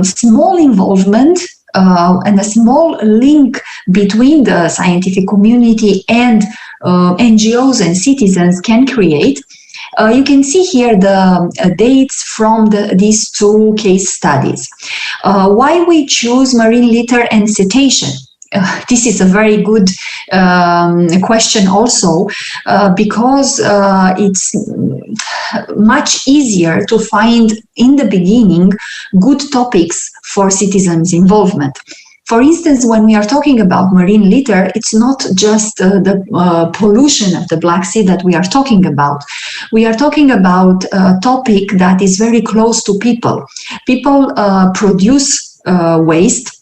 small involvement and a small link between the scientific community and NGOs and citizens can create, you can see here the dates from these two case studies. Why we choose marine litter and cetacean? This is a very good question also, because it's much easier to find in the beginning good topics for citizens' involvement. For instance, when we are talking about marine litter, it's not just the pollution of the Black Sea that we are talking about. We are talking about a topic that is very close to people. People produce waste.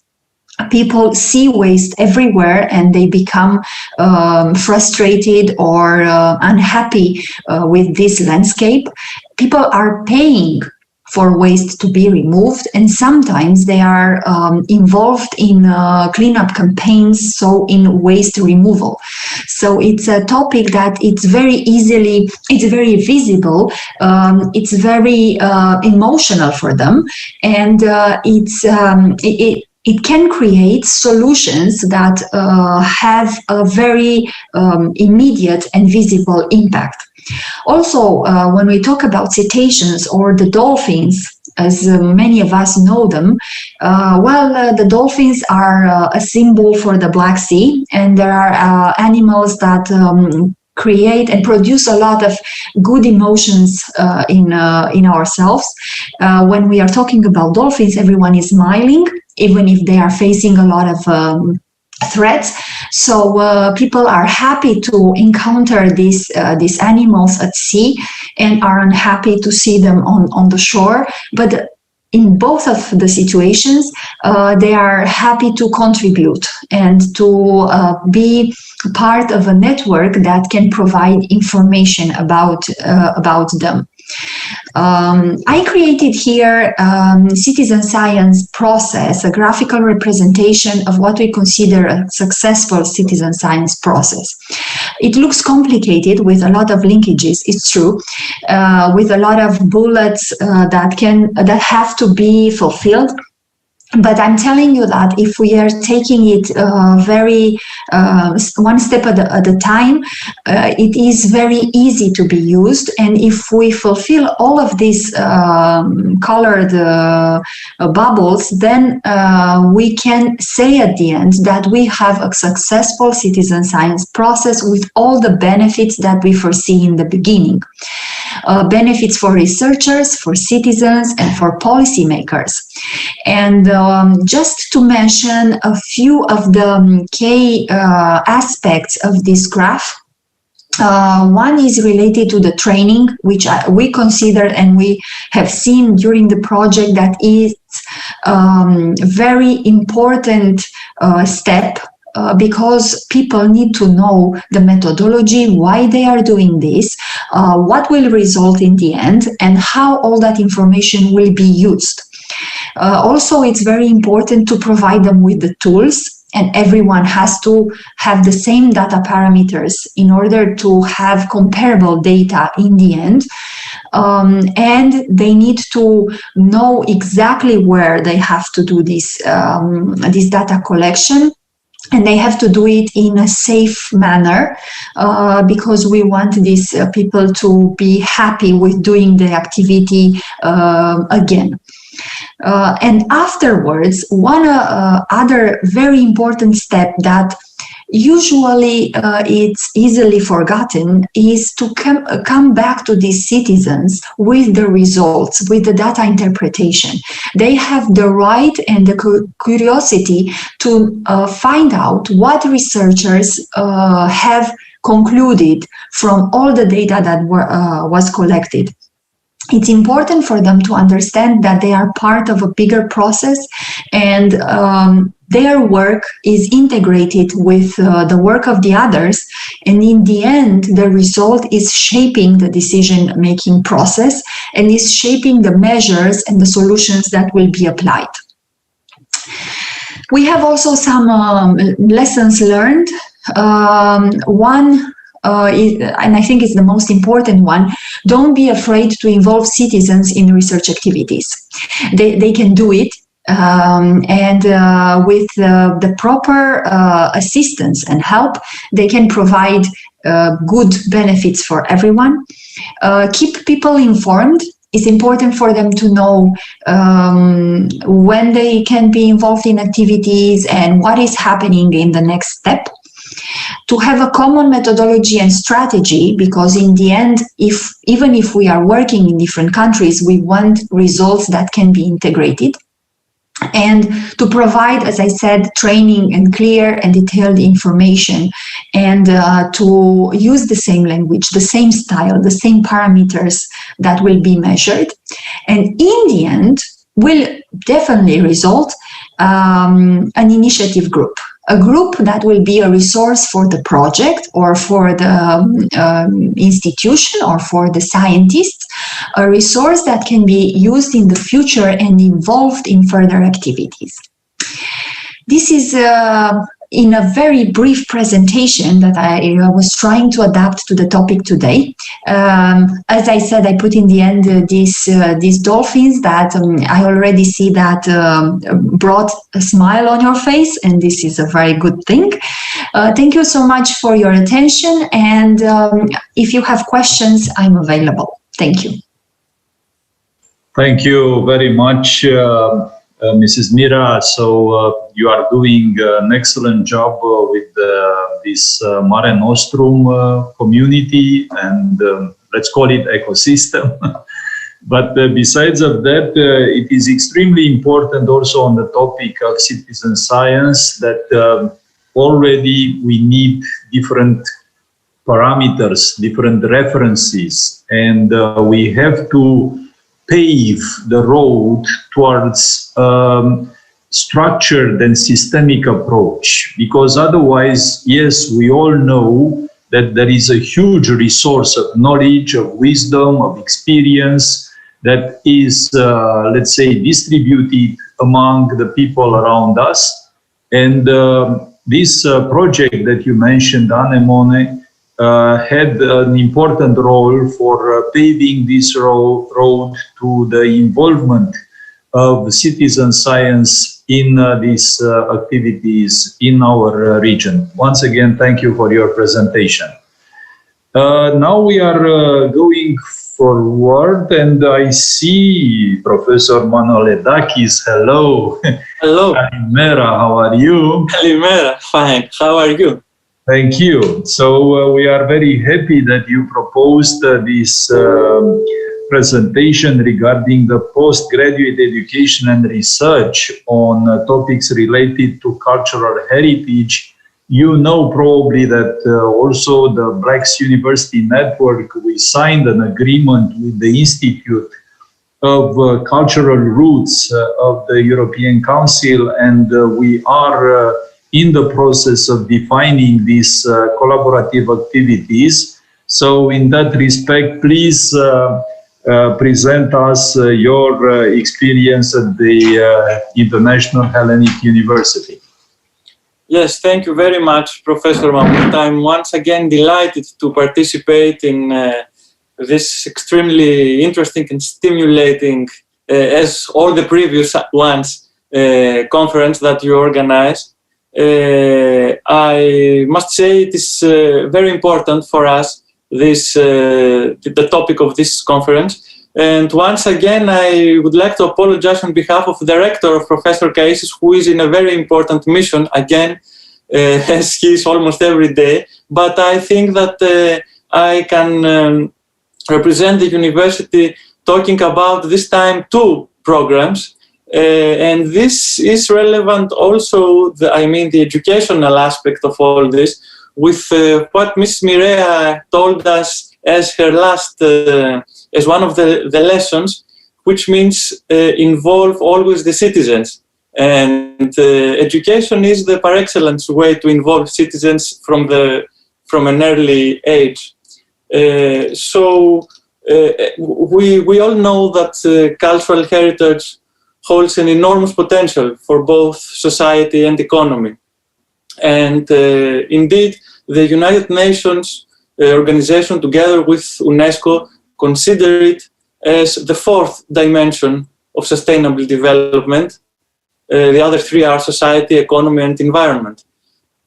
People see waste everywhere, and they become frustrated or unhappy with this landscape. People are paying for waste to be removed, and sometimes they are involved in cleanup campaigns, so in waste removal. So it's a topic that it's very visible, it's very emotional for them, and it can create solutions that have a very immediate and visible impact. Also, when we talk about cetaceans or the dolphins, as many of us know them, the dolphins are a symbol for the Black Sea, and there are animals that create and produce a lot of good emotions in ourselves. When we are talking about dolphins, everyone is smiling, even if they are facing a lot of threats. So people are happy to encounter these animals at sea and are unhappy to see them on the shore. But in both of the situations, they are happy to contribute and to be part of a network that can provide information about them. I created here citizen science process, a graphical representation of what we consider a successful citizen science process. It looks complicated with a lot of linkages, it's true, with a lot of bullets that have to be fulfilled. But I'm telling you that if we are taking it very one step at a time, it is very easy to be used. And if we fulfill all of these colored bubbles, then we can say at the end that we have a successful citizen science process with all the benefits that we foresee in the beginning. Benefits for researchers, for citizens, and for policymakers. And just to mention a few of the key aspects of this graph. One is related to the training, which we consider and we have seen during the project that is very important step. Because people need to know the methodology, why they are doing this, what will result in the end, and how all that information will be used. Also, it's very important to provide them with the tools, and everyone has to have the same data parameters in order to have comparable data in the end. And they need to know exactly where they have to do this data collection. And they have to do it in a safe manner because we want these people to be happy with doing the activity again. And afterwards, one other very important step that usually it's easily forgotten, is to come back to these citizens with the results, with the data interpretation. They have the right and the curiosity to find out what researchers have concluded from all the data that was collected. It's important for them to understand that they are part of a bigger process, and their work is integrated with the work of the others. And in the end, the result is shaping the decision-making process and is shaping the measures and the solutions that will be applied. We have also some lessons learned. One, and I think it's the most important one, don't be afraid to involve citizens in research activities. They can do it, and with the proper assistance and help, they can provide good benefits for everyone. Keep people informed. It's important for them to know when they can be involved in activities and what is happening in the next step. To have a common methodology and strategy, because in the end, even if we are working in different countries, we want results that can be integrated. And to provide, as I said, training and clear and detailed information, and to use the same language, the same style, the same parameters that will be measured. And in the end, will definitely result an initiative group. A group that will be a resource for the project or for the institution or for the scientists, a resource that can be used in the future and involved in further activities. This is in a very brief presentation that I was trying to adapt to the topic today. As I said, I put in the end these dolphins that I already see that brought a smile on your face, and this is a very good thing. Thank you so much for your attention, and if you have questions, I'm available. Thank you. Thank you very much, Mrs. Mira. So you are doing an excellent job with this Mare Nostrum community and let's call it ecosystem. But besides of that, it is extremely important also on the topic of citizen science that already we need different parameters, different references, and we have to pave the road towards structured and systemic approach, because otherwise, yes, we all know that there is a huge resource of knowledge, of wisdom, of experience that is, let's say, distributed among the people around us. And this project that you mentioned, Anemone, had an important role for paving this road to the involvement of citizen science in these activities in our region. Once again, thank you for your presentation. Now we are going forward, and I see Professor Manoledakis. Hello. Hello. Kalimera, how are you? Kalimera, fine. How are you? Thank you. So we are very happy that you proposed this presentation regarding the postgraduate education and research on topics related to cultural heritage. You know probably that also the Blacks University Network, we signed an agreement with the Institute of Cultural Roots of the European Council, and we are in the process of defining these collaborative activities. So in that respect, please present us your experience at the International Hellenic University. Yes, thank you very much, Professor Mahmoud. I'm once again delighted to participate in this extremely interesting and stimulating, as all the previous ones, conference that you organized. I must say it is very important for us, the topic of this conference. And once again, I would like to apologize on behalf of the rector of Professor Kaisis, who is in a very important mission again as he is almost every day. But I think that I can represent the university talking about this time 2 programs. And this is relevant also, the educational aspect of all this, with what Ms. Mireia told us as her last, as one of the lessons, which means involve always the citizens. And education is the par excellence way to involve citizens from an early age. We all know that cultural heritage holds an enormous potential for both society and economy. And indeed, the United Nations organization, together with UNESCO, consider it as the 4th dimension of sustainable development. The other 3 are society, economy, and environment.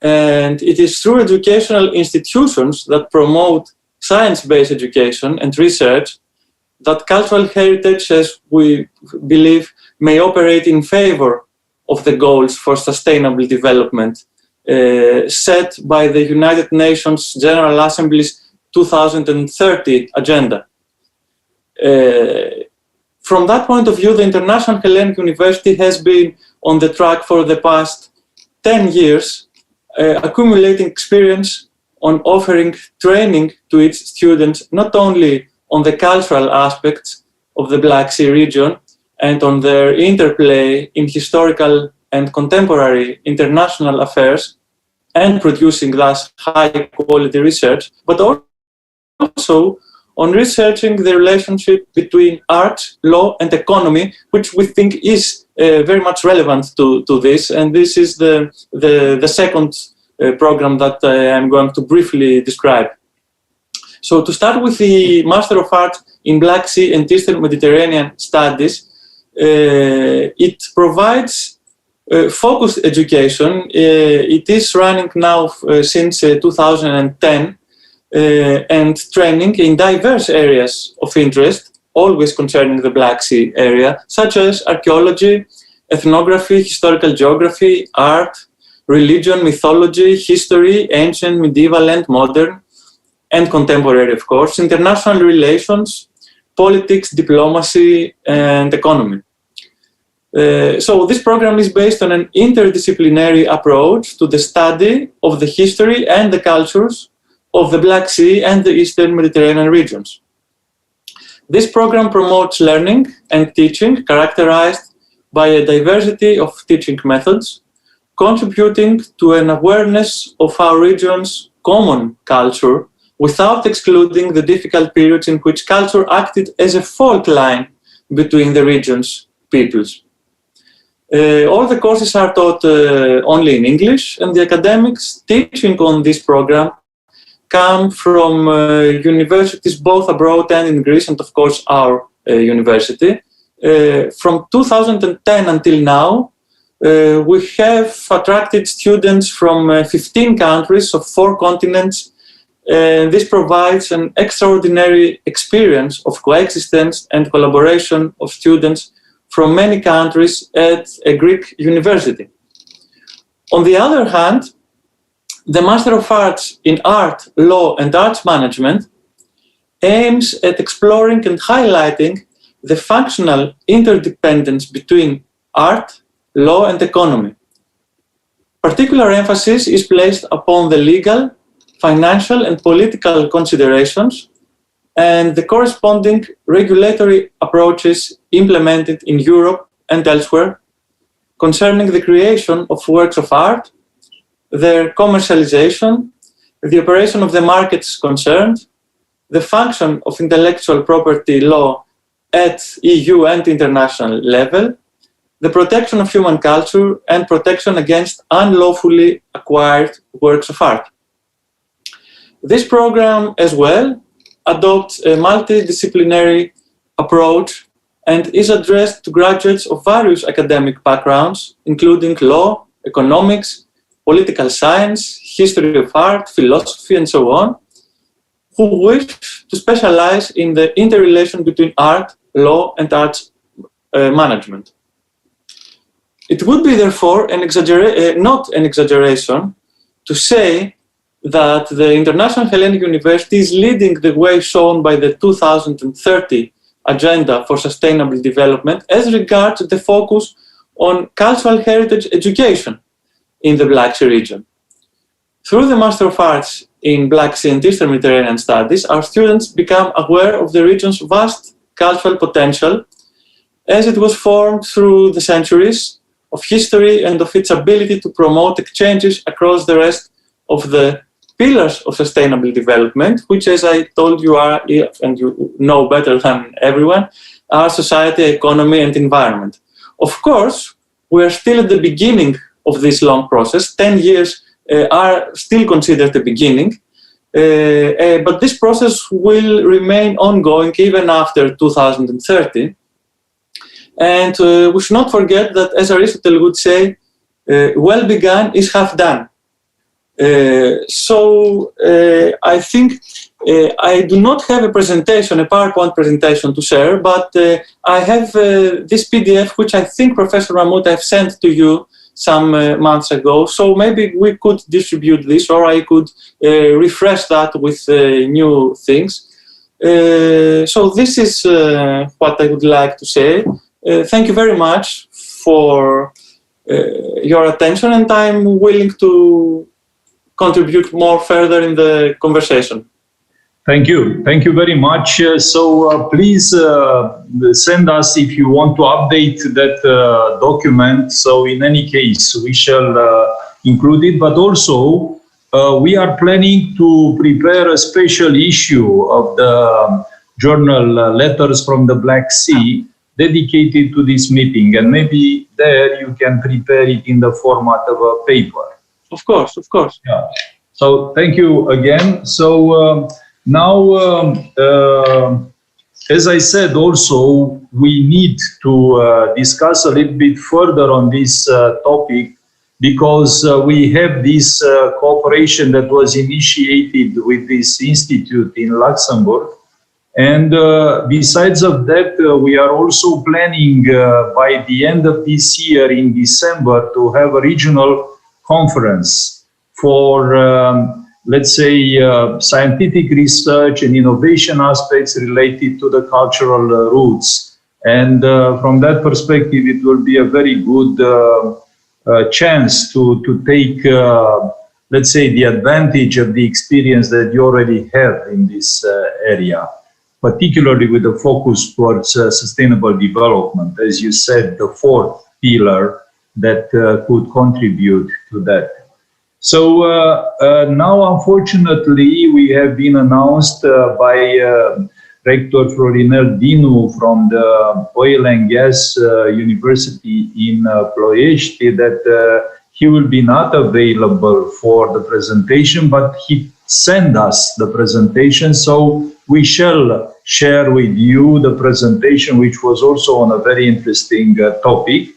And it is through educational institutions that promote science-based education and research that cultural heritage, as we believe, may operate in favor of the goals for sustainable development set by the United Nations General Assembly's 2030 agenda. From that point of view, the International Hellenic University has been on the track for the past 10 years, accumulating experience on offering training to its students, not only on the cultural aspects of the Black Sea region and on their interplay in historical and contemporary international affairs, and producing thus high-quality research, but also on researching the relationship between art, law, and economy, which we think is very much relevant to this. And this is the second program that I'm going to briefly describe. So to start with the Master of Arts in Black Sea and Eastern Mediterranean Studies, it provides focused education. It is running now since 2010 and training in diverse areas of interest, always concerning the Black Sea area, such as archaeology, ethnography, historical geography, art, religion, mythology, history, ancient, medieval, and modern, and contemporary, of course, international relations, politics, diplomacy, and economy. So this program is based on an interdisciplinary approach to the study of the history and the cultures of the Black Sea and the Eastern Mediterranean regions. This program promotes learning and teaching characterized by a diversity of teaching methods, contributing to an awareness of our region's common culture without excluding the difficult periods in which culture acted as a fault line between the region's peoples. All the courses are taught only in English, and the academics teaching on this program come from universities both abroad and in Greece, and of course our university. From 2010 until now, we have attracted students from 15 countries of 4 continents. This provides an extraordinary experience of coexistence and collaboration of students from many countries at a Greek university. On the other hand, the Master of Arts in Art, Law, and Arts Management aims at exploring and highlighting the functional interdependence between art, law, and economy. Particular emphasis is placed upon the legal, financial, and political considerations and the corresponding regulatory approaches implemented in Europe and elsewhere concerning the creation of works of art, their commercialization, the operation of the markets concerned, the function of intellectual property law at EU and international level, the protection of human culture, and protection against unlawfully acquired works of art. This program as well adopts a multidisciplinary approach and is addressed to graduates of various academic backgrounds, including law, economics, political science, history of art, philosophy, and so on, who wish to specialize in the interrelation between art, law, and arts management. It would be therefore not an exaggeration to say that the International Hellenic University is leading the way shown by the 2030 Agenda for Sustainable Development as regards the focus on cultural heritage education in the Black Sea region. Through the Master of Arts in Black Sea and Eastern Mediterranean Studies, our students become aware of the region's vast cultural potential as it was formed through the centuries of history and of its ability to promote exchanges across the rest of the pillars of sustainable development, which, as I told you, are, and you know better than everyone, are society, economy, and environment. Of course, we are still at the beginning of this long process. 10 years are still considered the beginning, but this process will remain ongoing even after 2030. And we should not forget that, as Aristotle would say, well begun is half done. So I think I do not have a presentation, a PowerPoint presentation to share, but I have this PDF, which I think Professor Mahmoud have sent to you some months ago. So maybe we could distribute this, or I could refresh that with new things. So this is what I would like to say. Thank you very much for your attention, and I'm willing to contribute more further in the conversation. Thank you. Thank you very much. Please send us if you want to update that document. So in any case, we shall include it. But also, we are planning to prepare a special issue of the journal Letters from the Black Sea dedicated to this meeting. And maybe there you can prepare it in the format of a paper. Of course, of course. Yeah. So thank you again. So now, as I said, also, we need to discuss a little bit further on this topic, because we have this cooperation that was initiated with this institute in Luxembourg. And besides of that, we are also planning by the end of this year in December to have a regional conference for let's say, scientific research and innovation aspects related to the cultural roots. And from that perspective, it will be a very good chance to take, let's say, the advantage of the experience that you already have in this area, particularly with the focus towards sustainable development, as you said, the fourth pillar that could contribute to that. So now, unfortunately, we have been announced by Rector Florinel Dinu from the Oil and Gas University in Ploiești that he will be not available for the presentation, but he sent us the presentation. So we shall share with you the presentation, which was also on a very interesting topic.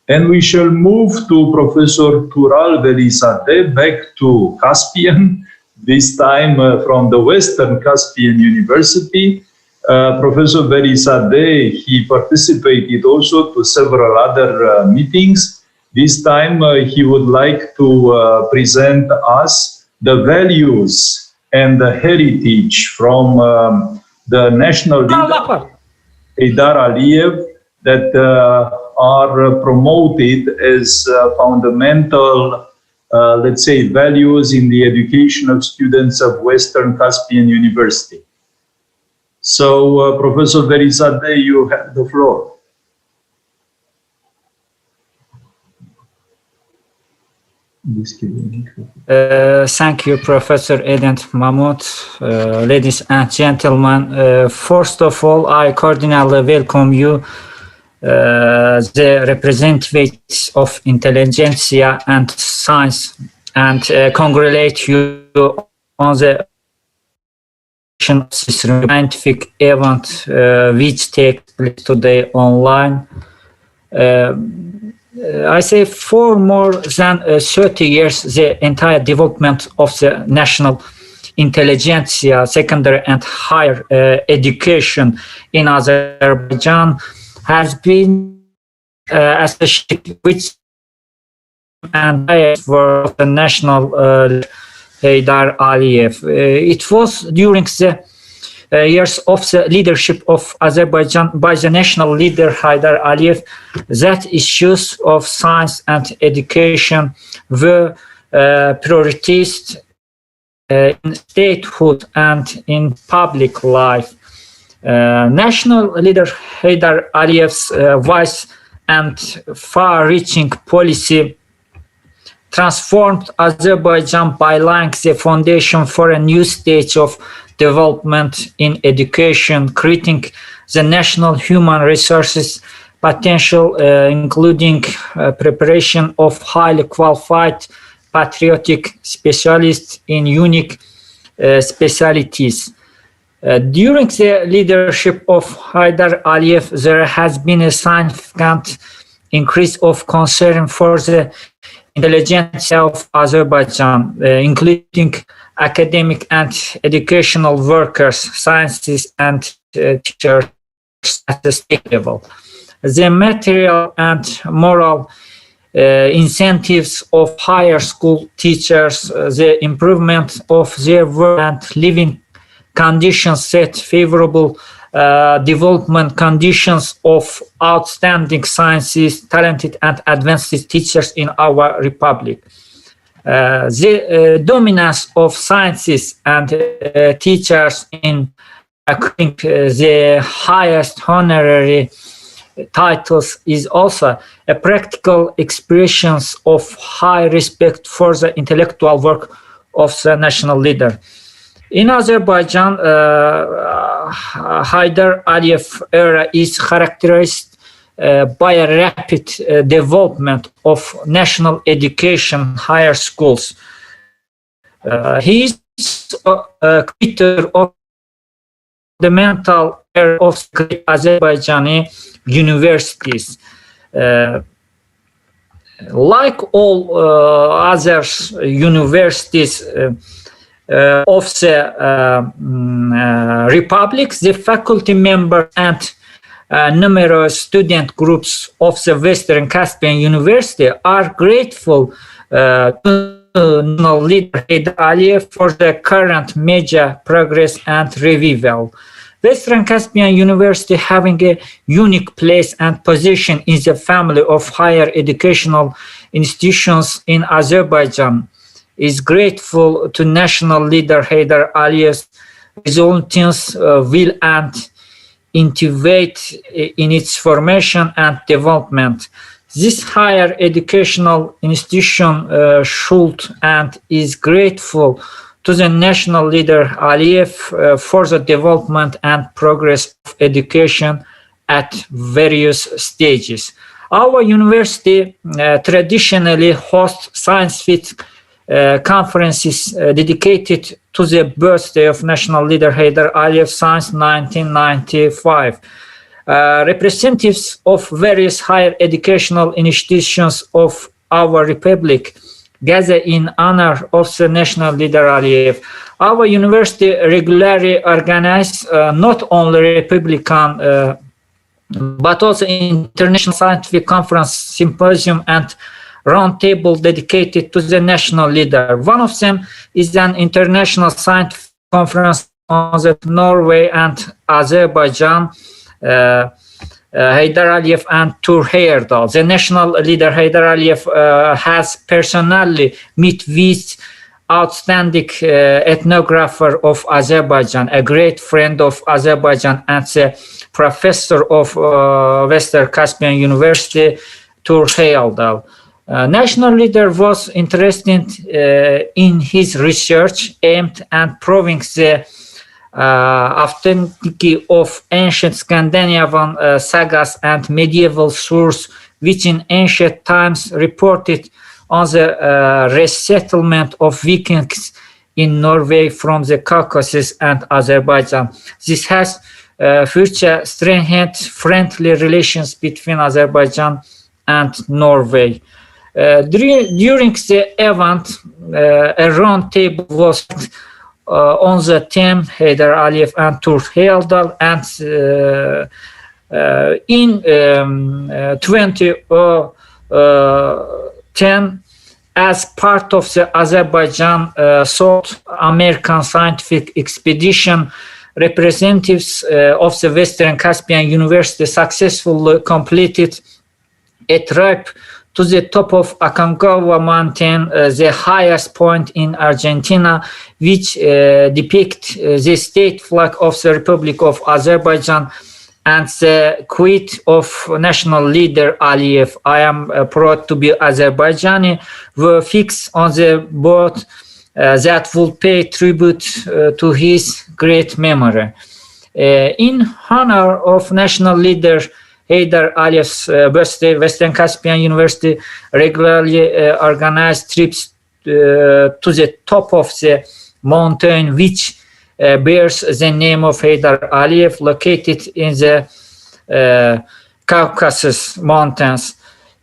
And we shall move to Professor Tural Velisade, back to Caspian, this time from the Western Caspian University. Professor Velisade, he participated also to several other meetings. This time he would like to present us the values and the heritage from the national leader, Heydar Aliyev, that are promoted as fundamental, let's say, values in the education of students of Western Caspian University. So, Professor Velisade, you have the floor. Thank you, Professor Edent Mahmoud. Ladies and gentlemen, first of all, I cordially welcome you, the representatives of intelligentsia and science, and congratulate you on the scientific event which takes place today online. I say for more than 30 years, the entire development of the national intelligentsia, secondary and higher education in Azerbaijan has been associated with and were of the national Heydar Aliyev. It was during the years of the leadership of Azerbaijan by the national leader Heydar Aliyev that issues of science and education were prioritized in statehood and in public life. National leader Heydar Aliyev's wise and far-reaching policy transformed Azerbaijan by laying the foundation for a new stage of development in education, creating the national human resources potential, including preparation of highly qualified patriotic specialists in unique specialties. During the leadership of Heydar Aliyev, there has been a significant increase of concern for the intelligence of Azerbaijan, including academic and educational workers, scientists, and teachers at the state level. The material and moral incentives of higher school teachers, the improvement of their work and living conditions set favorable development conditions of outstanding scientists, talented and advanced teachers in our republic. The dominance of scientists and teachers in acquiring the highest honorary titles is also a practical expression of high respect for the intellectual work of the national leader. In Azerbaijan, Heydar Aliyev era is characterized by a rapid development of national education, higher schools. He is a creator of the mental era of Azerbaijani universities. Like all other universities of the republic, the faculty members and numerous student groups of the Western Caspian University are grateful to national leader Heydar Aliyev for the current major progress and revival. Western Caspian University, having a unique place and position in the family of higher educational institutions in Azerbaijan, is grateful to national leader Heydar Aliyev's resolute will and innovate in its formation and development. This higher educational institution should and is grateful to the national leader Aliyev for the development and progress of education at various stages. Our university traditionally hosts scientific conferences dedicated to the birthday of national leader Heydar Aliyev since 1995. Representatives of various higher educational institutions of our republic gather in honor of the national leader Aliyev. Our university regularly organizes not only Republican but also international scientific conference, symposium, and roundtable dedicated to the national leader. One of them is an international scientific conference on the Norway and Azerbaijan, Heydar Aliyev and Tur Heyerdahl. The national leader Heydar Aliyev has personally met with outstanding ethnographer of Azerbaijan, a great friend of Azerbaijan and the professor of Western Caspian University, Tur Heyerdahl. National leader was interested in his research aimed at proving the authenticity of ancient Scandinavian sagas and medieval sources, which in ancient times reported on the resettlement of Vikings in Norway from the Caucasus and Azerbaijan. This has further strengthened friendly relations between Azerbaijan and Norway. During the event, a round table was on the theme Heydar Aliyev and Tur Heyerdahl, and in 2010 as part of the Azerbaijan South American scientific expedition, representatives of the Western Caspian University successfully completed a trip to the top of Aconcagua mountain, the highest point in Argentina, which depicts the state flag of the Republic of Azerbaijan and the quote of national leader Aliyev, "I am proud to be Azerbaijani," were fixed on the board that will pay tribute to his great memory. In honor of national leader Heydar Aliyev's birthday, Western Caspian University regularly organized trips to the top of the mountain, which bears the name of Heydar Aliyev, located in the Caucasus Mountains.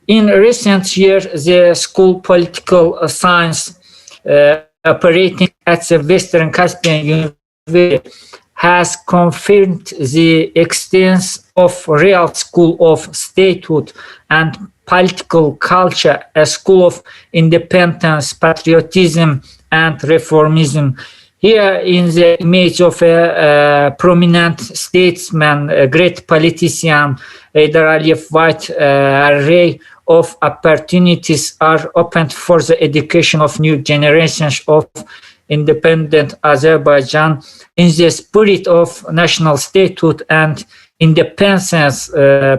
In recent years, the School of Political Science operating at the Western Caspian University has confirmed the existence of real school of statehood and political culture, a school of independence, patriotism, and reformism. Here in the image of a prominent statesman, a great politician, Heydar Aliyev, wide array of opportunities are opened for the education of new generations of independent Azerbaijan in the spirit of national statehood and independence,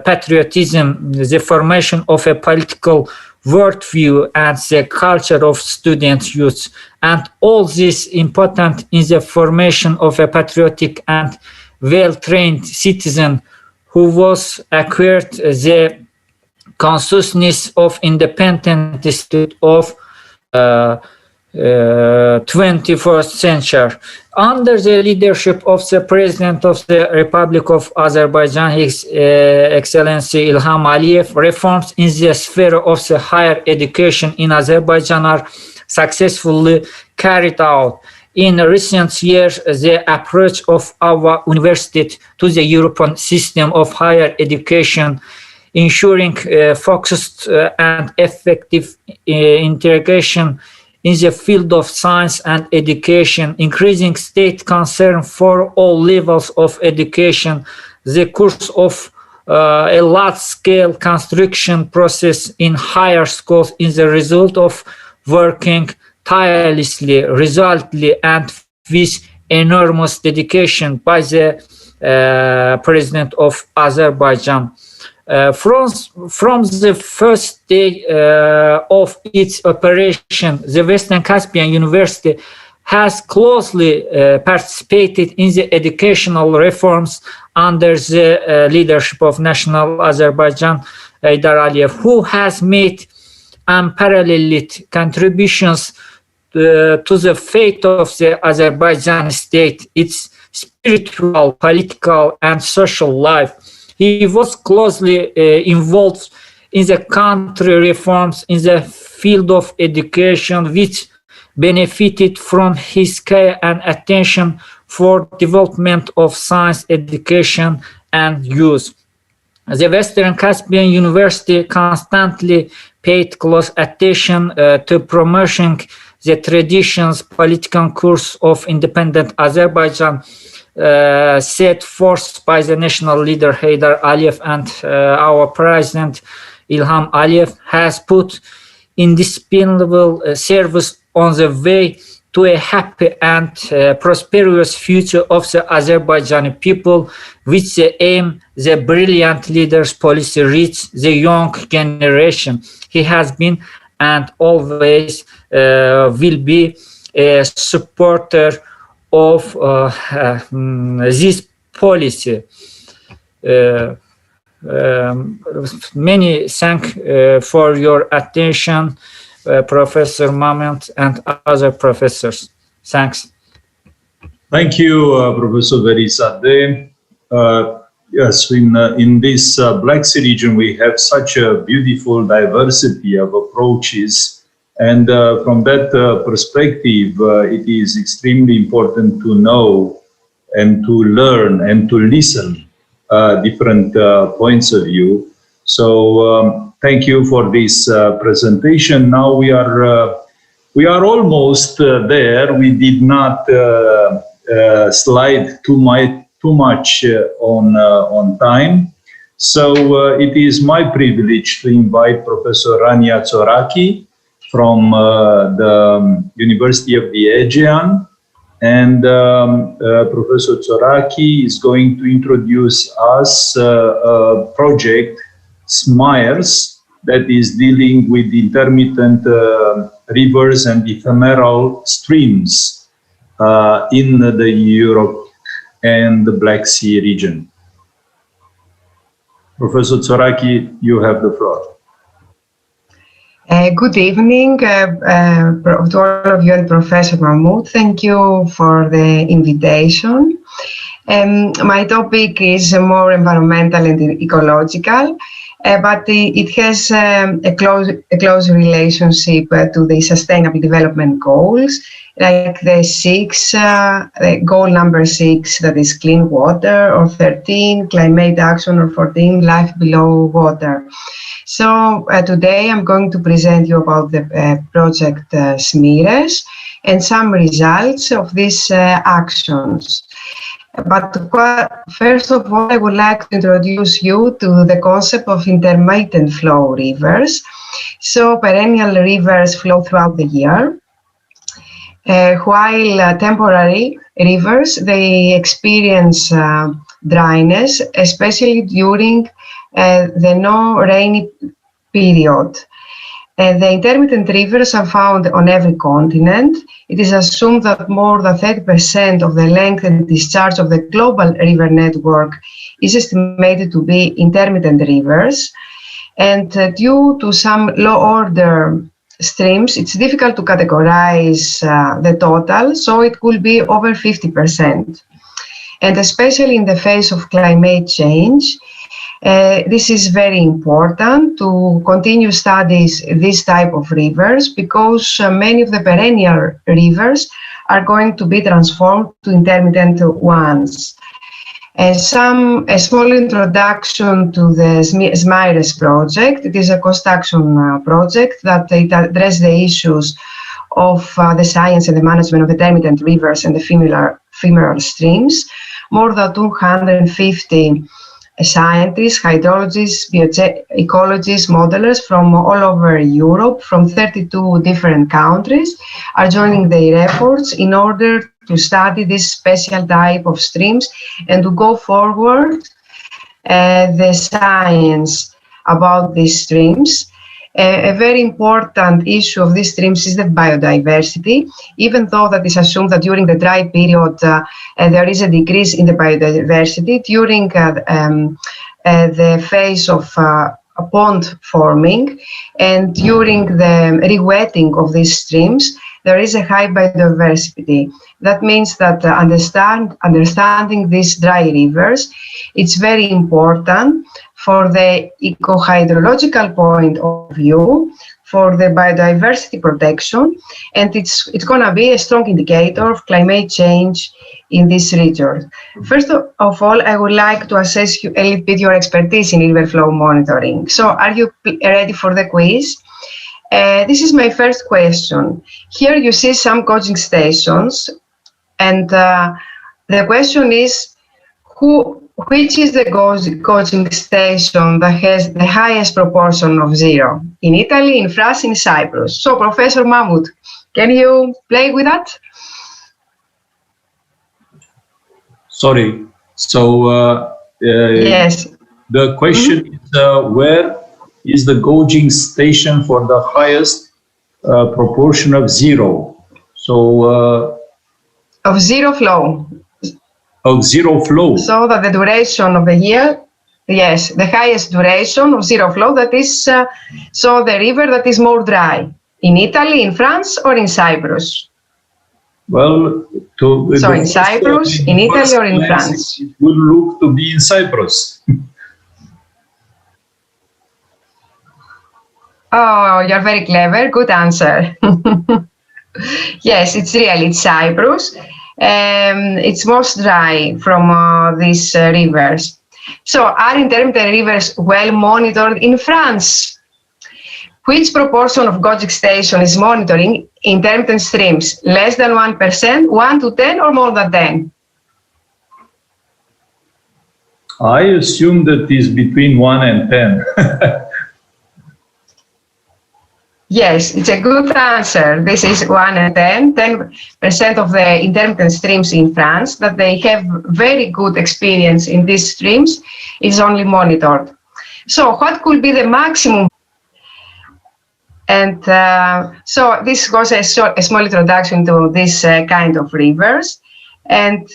patriotism, the formation of a political worldview, and the culture of student youth. And all this important in the formation of a patriotic and well-trained citizen who was acquired the consciousness of independence of 21st century. Under the leadership of the President of the Republic of Azerbaijan, His Excellency Ilham Aliyev, reforms in the sphere of the higher education in Azerbaijan are successfully carried out. In recent years, the approach of our university to the European system of higher education, ensuring focused and effective integration in the field of science and education, increasing state concern for all levels of education, the course of a large-scale construction process in higher schools is the result of working tirelessly, resolutely, and with enormous dedication by the President of Azerbaijan. From the first day of its operation, the Western Caspian University has closely participated in the educational reforms under the leadership of National Azerbaijan Heydar Aliyev, who has made unparalleled contributions to the fate of the Azerbaijan state, its spiritual, political, and social life. He was closely involved in the country reforms in the field of education, which benefited from his care and attention for development of science education and youth. The Western Caspian University constantly paid close attention to promoting the traditions, political course of independent Azerbaijan, set forth by the national leader Heydar Aliyev, and our president Ilham Aliyev has put indispensable service on the way to a happy and prosperous future of the Azerbaijani people, with the aim the brilliant leader's policy reach the young generation. He has been and always will be a supporter of this policy. Many thanks for your attention, Professor Mahmoud and other professors. Thanks. Thank you, Professor Verizadeh. Yes, in this Black Sea region, we have such a beautiful diversity of approaches. And from that perspective, it is extremely important to know and to learn and to listen different points of view. So thank you for this presentation. Now we are almost there. We did not slide too much on time. So it is my privilege to invite Professor Rania Tsoraki from the University of the Aegean. And Professor Tsoraki is going to introduce us a project, SMIRES, that is dealing with intermittent rivers and ephemeral streams in the Europe and the Black Sea region. Professor Tsoraki, you have the floor. Good evening to all of you and Professor Mahmoud. Thank you for the invitation. My topic is more environmental and ecological, but it has a close relationship to the Sustainable Development Goals, like the goal number 6, that is clean water, or 13, climate action, or 14, life below water. So today I'm going to present you about the project SMIRES and some results of these actions. But first of all, I would like to introduce you to the concept of intermittent flow rivers. So perennial rivers flow throughout the year, while temporary rivers, they experience dryness, especially during the no-rainy period. The intermittent rivers are found on every continent. It is assumed that more than 30% of the length and discharge of the global river network is estimated to be intermittent rivers. And due to some low-order streams, it's difficult to categorize the total, so it could be over 50%. And especially in the face of climate change, this is very important to continue studies this type of rivers, because many of the perennial rivers are going to be transformed to intermittent ones. A small introduction to the SMIRES project. It is a construction project that it addresses the issues of the science and the management of intermittent rivers and the ephemeral streams. More than 250 scientists, hydrologists, ecologists, modelers from all over Europe, from 32 different countries, are joining their efforts in order to study this special type of streams and to go forward the science about these streams. A very important issue of these streams is the biodiversity. Even though that is assumed that during the dry period there is a decrease in the biodiversity, during the phase of pond forming and during the re-wetting of these streams, there is a high biodiversity. That means that understanding these dry rivers, it's very important for the eco-hydrological point of view, for the biodiversity protection, and it's going to be a strong indicator of climate change in this region. First of all, I would like to assess you a little bit your expertise in river flow monitoring. So are you ready for the quiz? This is my first question. Here you see some gauging stations, and the question is, which is the gauging station that has the highest proportion of zero? In Italy, in France, in Cyprus. So, Professor Mahmoud, can you play with that? Sorry. So, yes. The question is, where is the gauging station for the highest proportion of zero? So, of zero flow. Of zero flow. So that the duration of the year, yes, the highest duration of zero flow, that is, so the river that is more dry, in Italy, in France, or in Cyprus? Well, so in Cyprus, in Italy, or in France? It would look to be in Cyprus. Oh, you're very clever. Good answer. Yes, it's Cyprus. It's most dry from these rivers. So, are intermittent rivers well monitored in France? Which proportion of Gojek station is monitoring intermittent streams? Less than 1%, 1 to 10, or more than 10? I assume that is between 1 and 10. Yes, it's a good answer. This is 1 and 10. 10% of the intermittent streams in France that they have very good experience in these streams is only monitored. So what could be the maximum? And so this was a small introduction to this kind of rivers. And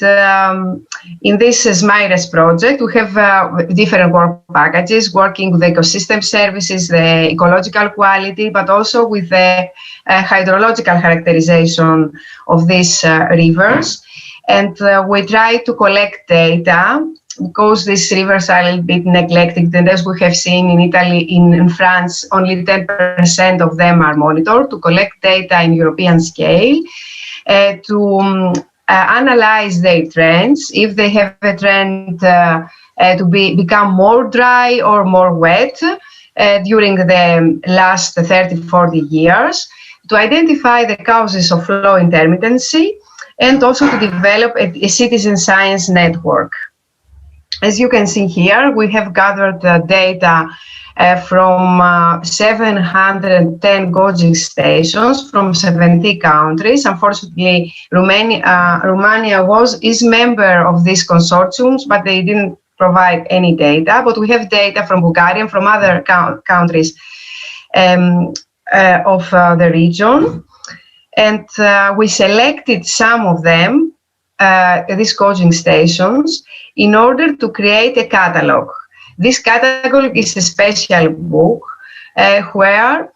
in this SMIRES project, we have different work packages working with ecosystem services, the ecological quality, but also with the hydrological characterization of these rivers. And we try to collect data because these rivers are a little bit neglected. And as we have seen in Italy, in France, only 10% of them are monitored, to collect data in European scale, to analyze their trends, if they have a trend to become more dry or more wet during the last 30-40 years, to identify the causes of flow intermittency, and also to develop a citizen science network. As you can see here, we have gathered data from 710 Gojek stations from 70 countries. Unfortunately, Romania is member of these consortiums, but they didn't provide any data. But we have data from Bulgaria and from other countries of the region. And we selected some of them, these Gojek stations, in order to create a catalog. This catalog is a special book where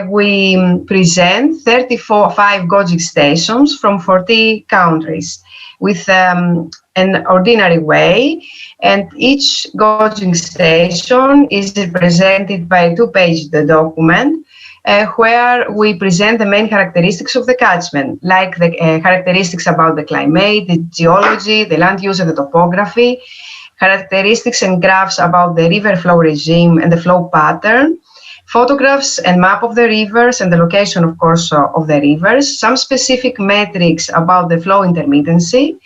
we present 35 Gojek stations from 40 countries with an ordinary way, and each Gojek station is represented by a two-page document where we present the main characteristics of the catchment, like the characteristics about the climate, the geology, the land use and the topography, characteristics and graphs about the river flow regime and the flow pattern, photographs and map of the rivers and the location, of course, of the rivers, some specific metrics about the flow intermittency,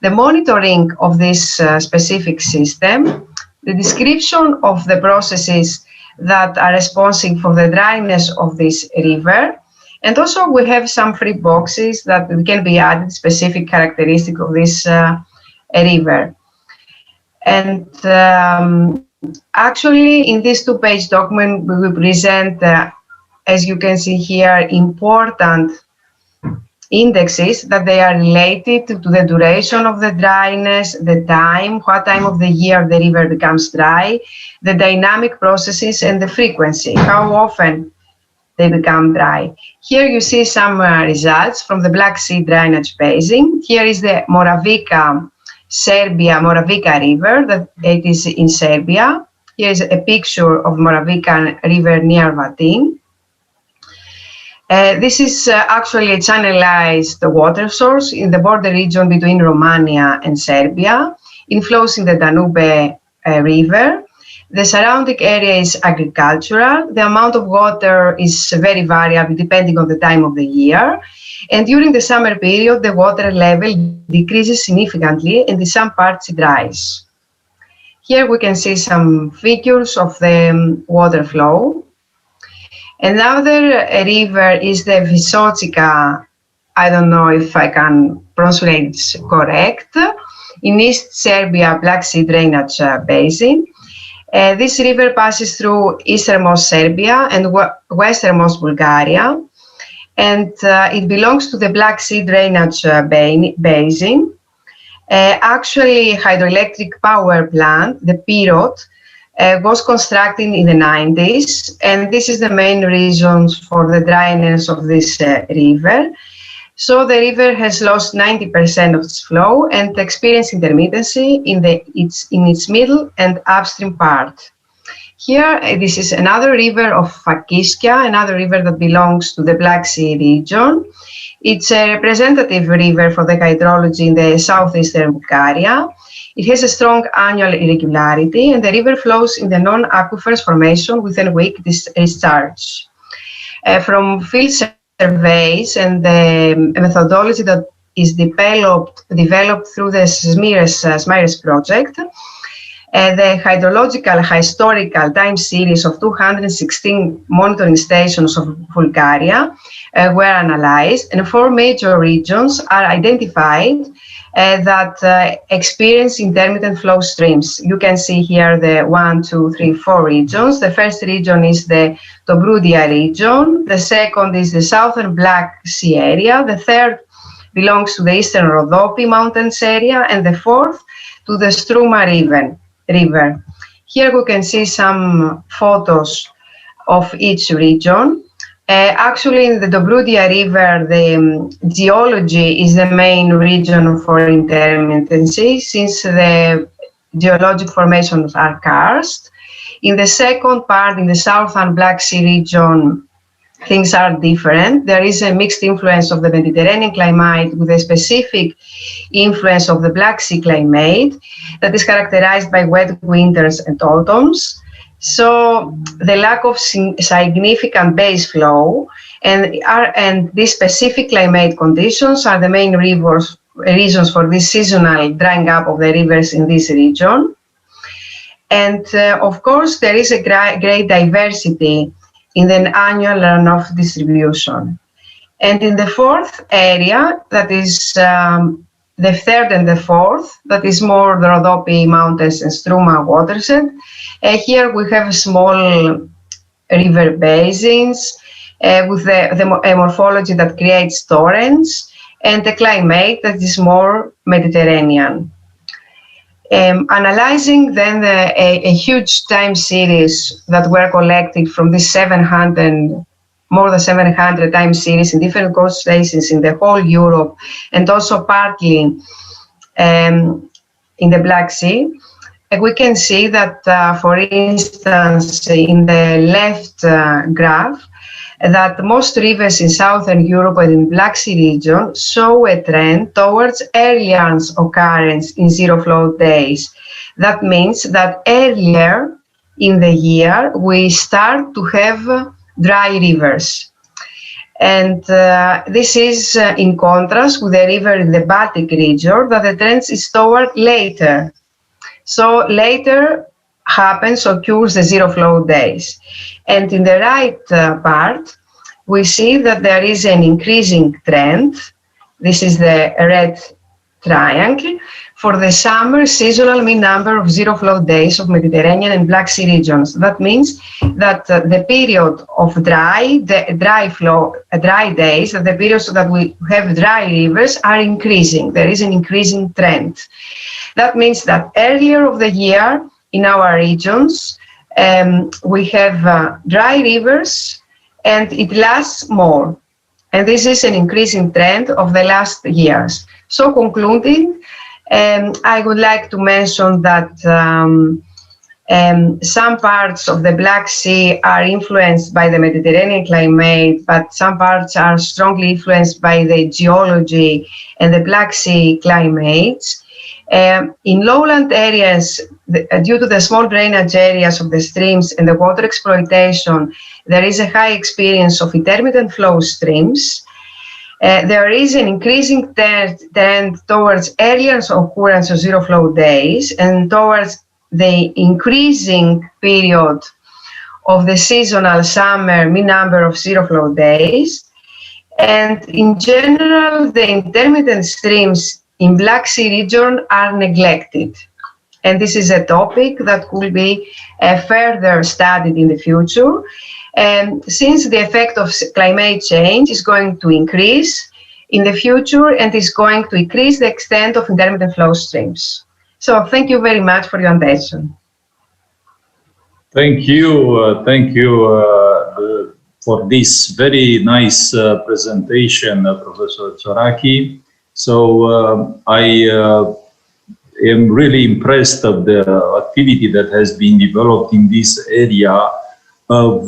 the monitoring of this specific system, the description of the processes that are responsible for the dryness of this river, and also we have some free boxes that can be added, specific characteristic of this river. And actually, in this two-page document, we will present, as you can see here, important indexes that they are related to the duration of the dryness, the time, what time of the year the river becomes dry, the dynamic processes, and the frequency, how often they become dry. Here you see some results from the Black Sea drainage basin. Here is the Moravica, Serbia Moravica River, that it is in Serbia. Here is a picture of Moravica River near Vatin. This is actually a channelized water source in the border region between Romania and Serbia. It flows in the Danube River. The surrounding area is agricultural. The amount of water is very variable depending on the time of the year. And during the summer period, the water level decreases significantly and in some parts it dries. Here we can see some figures of the water flow. Another river is the Vysotsika, I don't know if I can pronounce it correct, in East Serbia Black Sea drainage basin. This river passes through easternmost Serbia and westernmost Bulgaria, and it belongs to the Black Sea drainage basin. Actually, hydroelectric power plant, the Pirot, was constructed in the 90s, and this is the main reason for the dryness of this river. So the river has lost 90% of its flow and experienced intermittency in its middle and upstream part. Here, this is another river of Fakiskia, another river that belongs to the Black Sea region. It's a representative river for the hydrology in the southeastern Bulgaria. It has a strong annual irregularity, and the river flows in the non-aquifers formation within a week discharge. From field surveys and the methodology that is developed through the SMIRES project, the hydrological historical time series of 216 monitoring stations of Bulgaria were analyzed, and 4 major regions are identified that experience intermittent flow streams. You can see here the 1, 2, 3, 4 regions. The first region is the Dobrudia region. The second is the southern Black Sea area. The third belongs to the eastern Rhodope mountains area, and the fourth to the Struma river. Here we can see some photos of each region. Actually, in the Dobrudia River, the geology is the main region for intermittency, since the geologic formations are karst. In the second part, in the southern Black Sea region, things are different. There is a mixed influence of the Mediterranean climate with a specific influence of the Black Sea climate that is characterized by wet winters and autumns. So the lack of significant base flow and these specific climate conditions are the main reasons for this seasonal drying up of the rivers in this region. And of course, there is a great diversity in the annual runoff distribution. And in the fourth area, that is the third and the fourth, that is more the Rhodope mountains and Struma watershed. Here we have small river basins with a morphology that creates torrents and a climate that is more Mediterranean. Analyzing then a huge time series that were collected from this more than 700 time series in different coast basins in the whole Europe, and also partly in the Black Sea, we can see that, for instance, in the left graph, that most rivers in Southern Europe and in Black Sea region show a trend towards earlier occurrence in zero flow days. That means that earlier in the year, we start to have dry rivers. And this is in contrast with the river in the Baltic region, that the trend is toward later. So later occurs the zero flow days. And in the right part, we see that there is an increasing trend. This is the red triangle for the summer seasonal mean number of zero flow days of Mediterranean and Black Sea regions. That means that the period of dry days, the periods that we have dry rivers are increasing. There is an increasing trend. That means that earlier of the year in our regions, we have dry rivers and it lasts more. And this is an increasing trend of the last years. So concluding, I would like to mention that some parts of the Black Sea are influenced by the Mediterranean climate, but some parts are strongly influenced by the geology and the Black Sea climates. In lowland areas, due to the small drainage areas of the streams and the water exploitation, there is a high experience of intermittent flow streams. There is an increasing trend towards earlier occurrence of zero flow days and towards the increasing period of the seasonal summer mean number of zero flow days. And in general, the intermittent streams in Black Sea region are neglected. And this is a topic that could be further studied in the future. And since the effect of climate change is going to increase in the future and is going to increase the extent of intermittent flow streams. So thank you very much for your attention. Thank you. Thank you for this very nice presentation, Professor Tsoraki. So I am really impressed of the activity that has been developed in this area of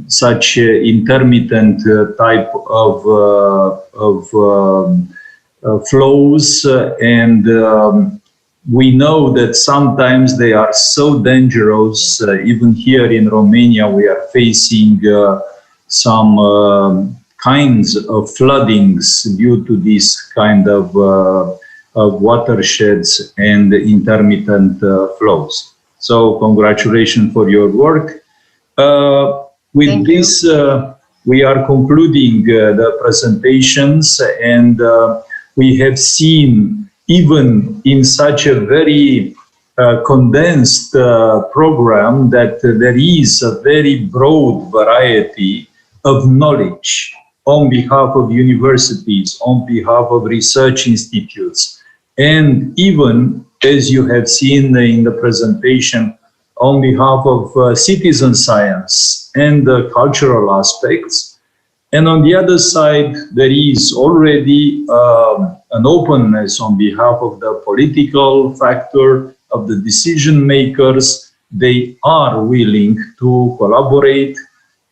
such intermittent type of flows and we know that sometimes they are so dangerous. Even here in Romania, we are facing some kinds of floodings due to this kind of watersheds and intermittent flows. So congratulations for your work. With this, we are concluding the presentations, and we have seen, even in such a very condensed program, that there is a very broad variety of knowledge on behalf of universities, on behalf of research institutes, and even, as you have seen in the presentation, on behalf of citizen science and the cultural aspects. And on the other side, there is already an openness on behalf of the political factor, of the decision makers. They are willing to collaborate.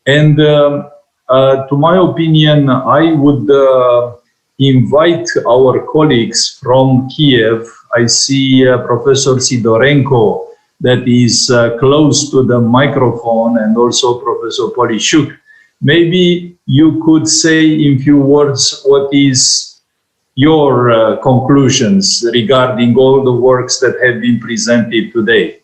And to my opinion, I would invite our colleagues from Kiev. I see Professor Sidorenko, that is close to the microphone, and also Professor Polishuk. Maybe you could say in few words what is your conclusions regarding all the works that have been presented today.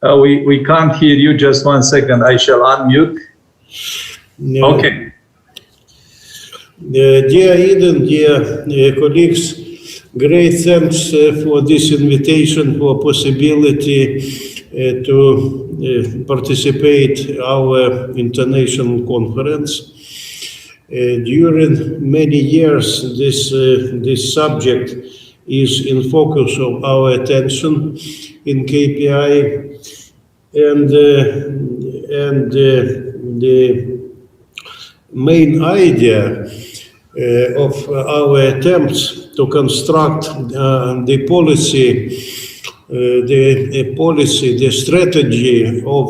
We can't hear you. Just 1 second. I shall unmute. Okay. Dear Eden, dear colleagues, great thanks for this invitation, for possibility to participate our international conference. During many years, this subject is in focus of our attention in KPI, and the main idea of our attempts to construct the policy, the strategy of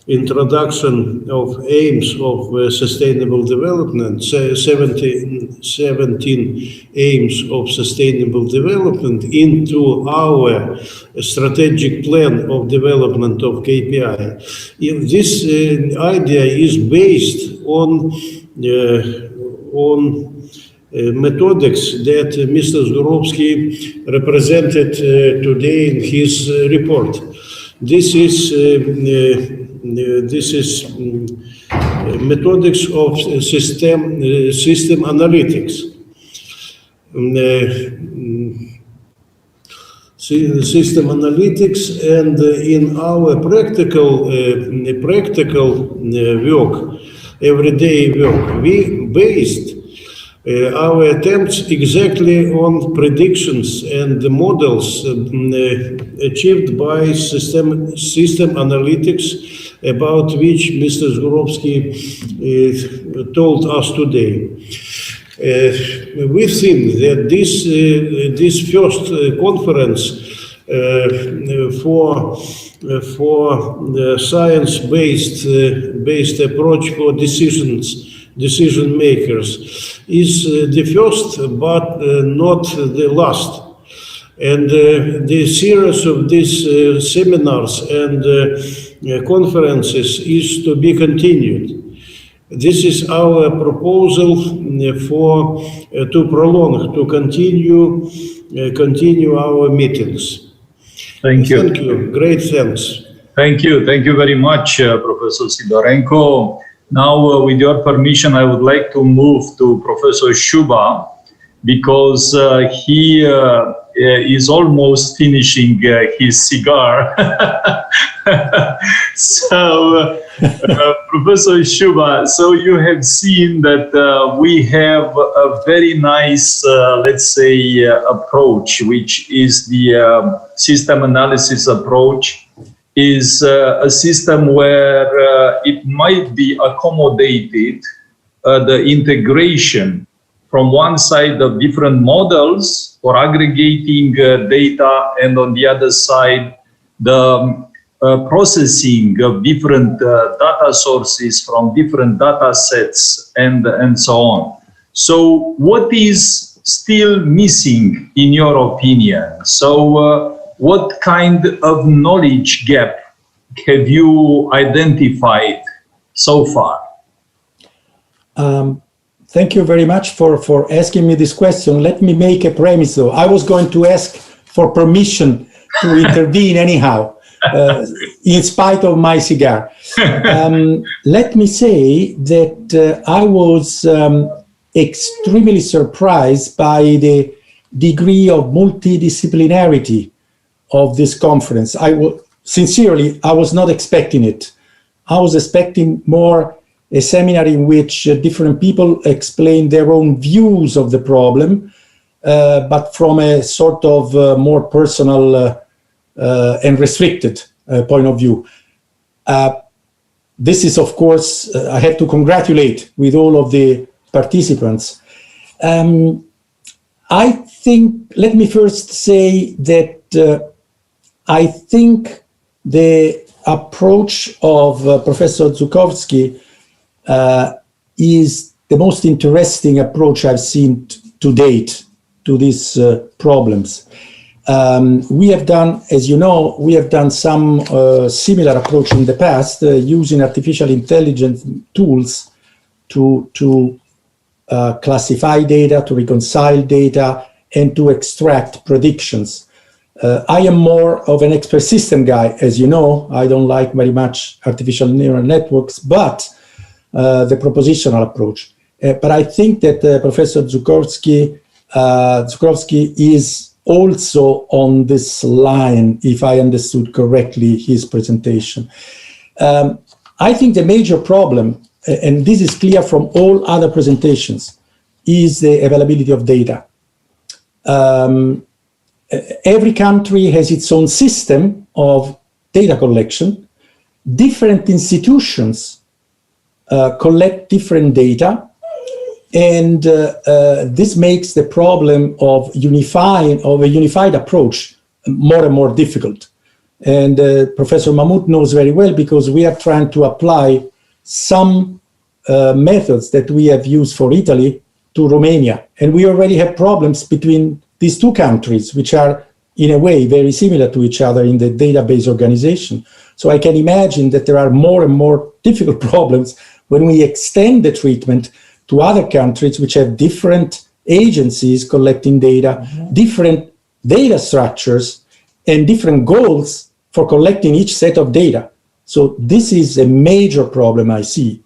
introduction of aims of sustainable development, 17 aims of sustainable development into our strategic plan of development of KPI. This idea is based on methods that Mr. Zdurovsky represented today in his report. This is methods of system analytics. System analytics, and in our practical work, everyday work, we based our attempts exactly on predictions and the models achieved by system analytics, about which Mr. Zdurovsky told us today. We think that this first conference for the science-based approach for decision makers is the first, but not the last. And the series of these seminars and conferences is to be continued. This is our proposal to prolong, to continue our meetings. Thank you. Thank you. Great thanks. Thank you. Thank you very much, Professor Sidorenko. Now, with your permission, I would like to move to Professor Shuba, because he is almost finishing his cigar. So, Professor Shuba, so you have seen that we have a very nice, let's say, approach, which is the system analysis approach. Is a system where it might be accommodated the integration from one side of different models for aggregating data, and on the other side, the processing of different data sources from different data sets and so on. So what is still missing in your opinion? So what kind of knowledge gap have you identified so far? Thank you very much for asking me this question. Let me make a premise though. I was going to ask for permission to intervene anyhow, in spite of my cigar. Let me say that I was extremely surprised by the degree of multidisciplinarity of this conference. Sincerely, I was not expecting it. I was expecting more a seminar in which different people explain their own views of the problem, but from a sort of more personal and restricted point of view. This is, of course, I have to congratulate with all of the participants. I think, let me first say that I think the approach of Professor Żułkowski is the most interesting approach I've seen to date to these problems. We have done, as you know, we have done some similar approach in the past using artificial intelligence tools to classify data, to reconcile data, and to extract predictions. I am more of an expert system guy, as you know. I don't like very much artificial neural networks, but the propositional approach. But I think that Professor Żułkowski is also on this line, if I understood correctly his presentation. I think the major problem, and this is clear from all other presentations, is the availability of data. Every country has its own system of data collection. Different institutions collect different data, and this makes the problem of a unified approach more and more difficult. And Professor Mahmoud knows very well, because we are trying to apply some methods that we have used for Italy to Romania, and we already have problems between these two countries, which are in a way very similar to each other in the database organization. So I can imagine that there are more and more difficult problems when we extend the treatment to other countries which have different agencies collecting data, different data structures, and different goals for collecting each set of data. So this is a major problem I see.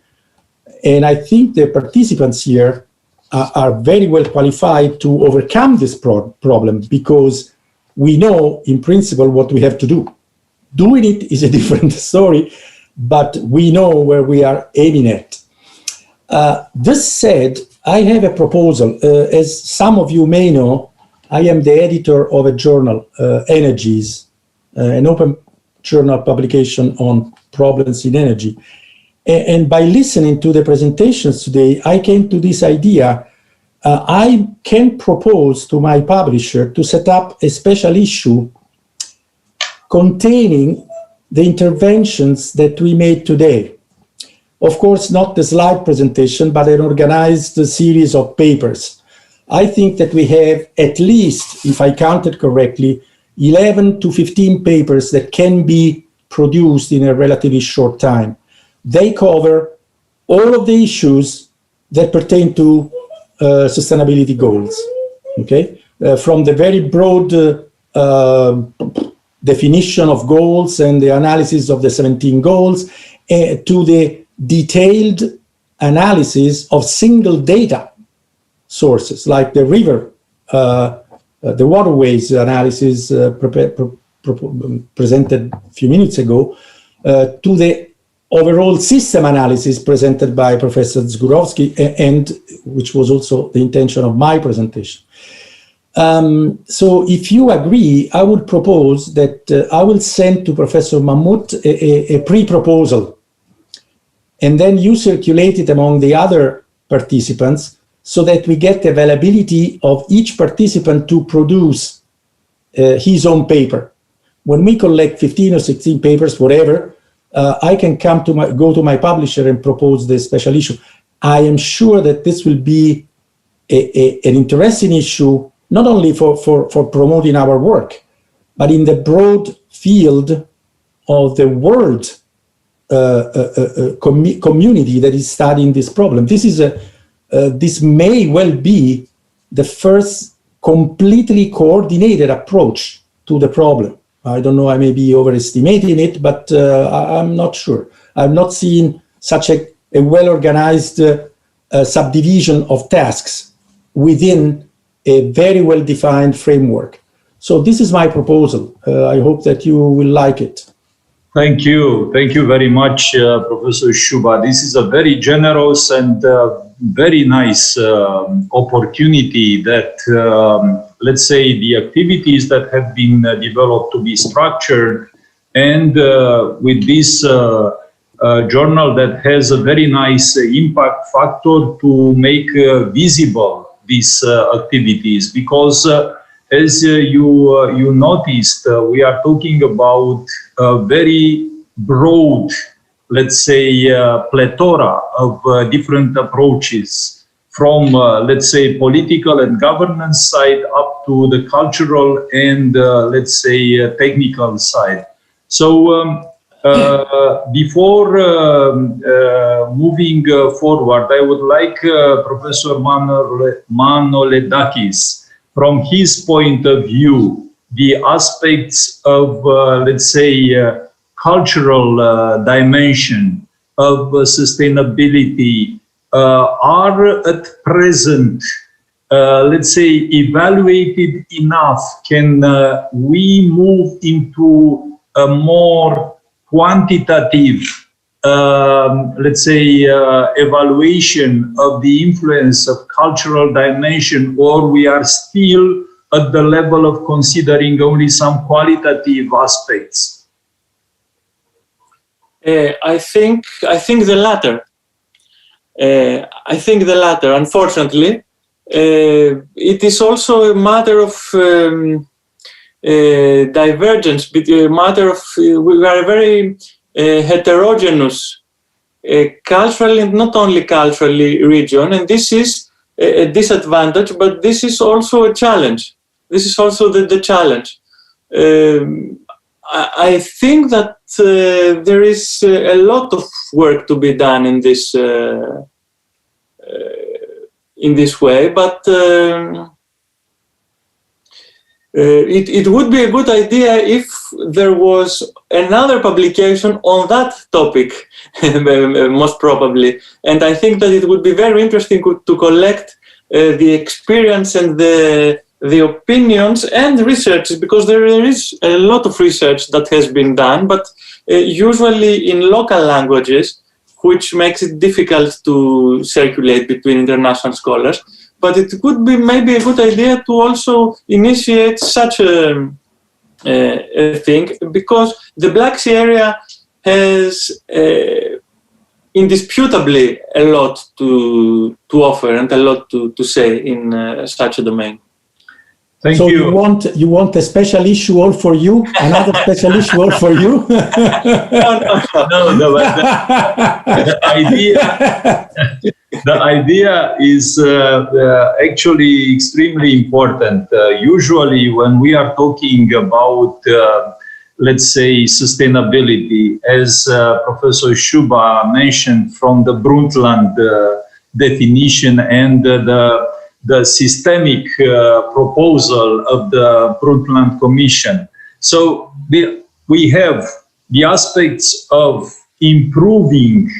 And I think the participants here are very well qualified to overcome this problem, because we know in principle what we have to do. Doing it is a different story, but we know where we are aiming at. This said, I have a proposal. As some of you may know, I am the editor of a journal, SDGs, an open journal publication on problems in energy. And by listening to the presentations today, I came to this idea. I can propose to my publisher to set up a special issue containing the interventions that we made today. Of course, not the slide presentation, but an organized series of papers. I think that we have at least, if I counted correctly, 11 to 15 papers that can be produced in a relatively short time. They cover all of the issues that pertain to sustainability goals, okay? From the very broad definition of goals and the analysis of the 17 goals to the detailed analysis of single data sources, like the river, the waterways analysis presented a few minutes ago, to the overall system analysis presented by Professor Żułkowski, and which was also the intention of my presentation. So if you agree, I would propose that I will send to Professor Mahmoud a pre-proposal, and then you circulate it among the other participants so that we get the availability of each participant to produce his own paper. When we collect 15 or 16 papers, whatever, I can go to my publisher and propose the special issue. I am sure that this will be an interesting issue, not only for promoting our work, but in the broad field of the world community that is studying this problem. This may well be the first completely coordinated approach to the problem. I don't know, I may be overestimating it, but I'm not sure. I've not seen such a well-organized subdivision of tasks within a very well-defined framework. So this is my proposal. I hope that you will like it. Thank you. Thank you very much, Professor Shuba. This is a very generous and very nice opportunity that, let's say, the activities that have been developed to be structured, and with this journal that has a very nice impact factor to make visible these activities, because as you noticed, we are talking about a very broad, let's say, plethora of different approaches, from, let's say, political and governance side up to the cultural and, let's say, technical side. So before moving forward, I would like Professor Manoledakis, from his point of view, the aspects of, let's say, cultural dimension of sustainability are at present, let's say, evaluated enough? Can we move into a more quantitative, let's say, evaluation of the influence of cultural dimension, or we are still at the level of considering only some qualitative aspects? I think the latter. I think the latter. Unfortunately, it is also a matter of divergence. A matter of we are a very heterogeneous, culturally and not only culturally, region, and this is a disadvantage. But this is also a challenge. This is also the challenge. I think that there is a lot of work to be done in this way, but it would be a good idea if there was another publication on that topic, most probably. And I think that it would be very interesting to collect the experience and the opinions and research, because there is a lot of research that has been done, but usually in local languages, which makes it difficult to circulate between international scholars. But it could be maybe a good idea to also initiate such a thing, because the Black Sea area has indisputably a lot to offer and a lot to say in such a domain. Thank so you. You want a special issue all for you? Another special issue all for you? No, the idea is actually extremely important. Usually when we are talking about, let's say, sustainability, as Professor Shuba mentioned from the Brundtland definition and the systemic proposal of the Brundtland Commission. So we have the aspects of improving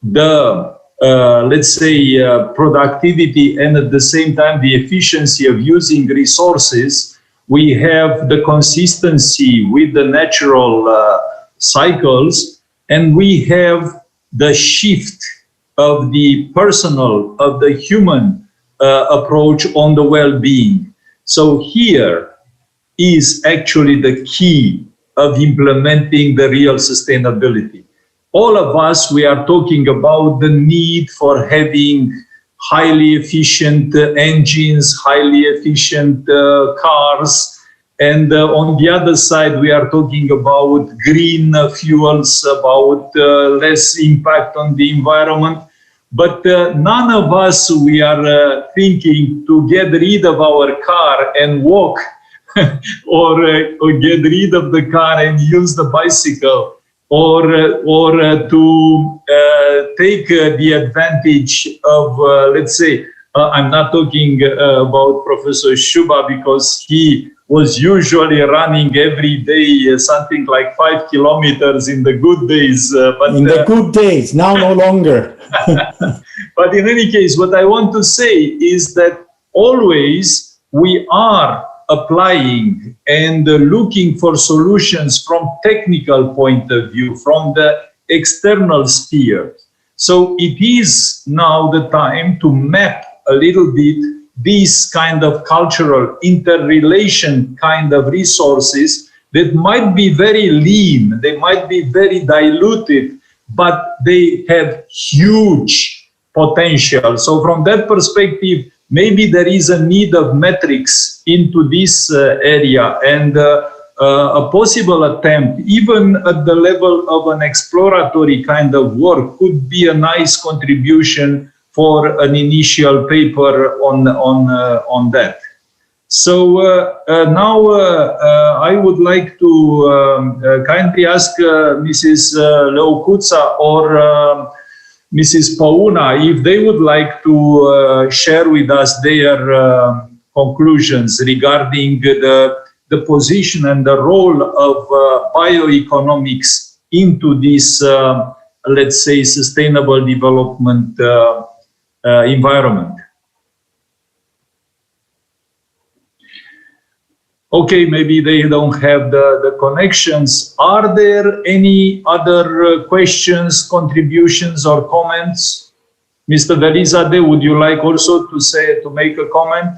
the, let's say, productivity and at the same time the efficiency of using resources. We have the consistency with the natural cycles, and we have the shift of the personal, of the human approach on the well-being. So here is actually the key of implementing the real sustainability. All of us, we are talking about the need for having highly efficient engines, highly efficient cars. And on the other side, we are talking about green fuels, about less impact on the environment. But none of us, we are thinking to get rid of our car and walk or get rid of the car and use the bicycle, or to take the advantage of, let's say, I'm not talking about Professor Shuba, because he was usually running every day something like 5 kilometers in the good days. But in the good days, now no longer. But in any case, what I want to say is that always we are applying and looking for solutions from technical point of view, from the external sphere. So it is now the time to map a little bit these kind of cultural interrelation kind of resources that might be very lean, they might be very diluted, but they have huge potential. So from that perspective, maybe there is a need of metrics into this area, and a possible attempt, even at the level of an exploratory kind of work, could be a nice contribution for an initial paper on that. So now I would like to kindly ask Mrs. Leocuța or Mrs. Pauna if they would like to share with us their conclusions regarding the position and the role of bioeconomics into this, let's say, sustainable development environment. Okay, maybe they don't have the connections. Are there any other questions, contributions, or comments? Mr. Verizade, would you like also to make a comment?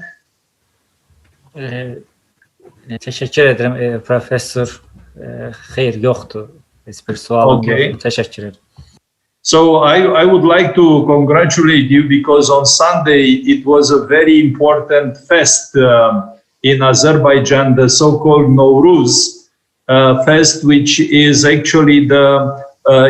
Teşekkür ederim Profesör. Hayır yoktu. Bir sualım yoktu. Teşekkür ederim. So I would like to congratulate you, because on Sunday it was a very important fest in Azerbaijan, the so-called Nowruz fest, which is actually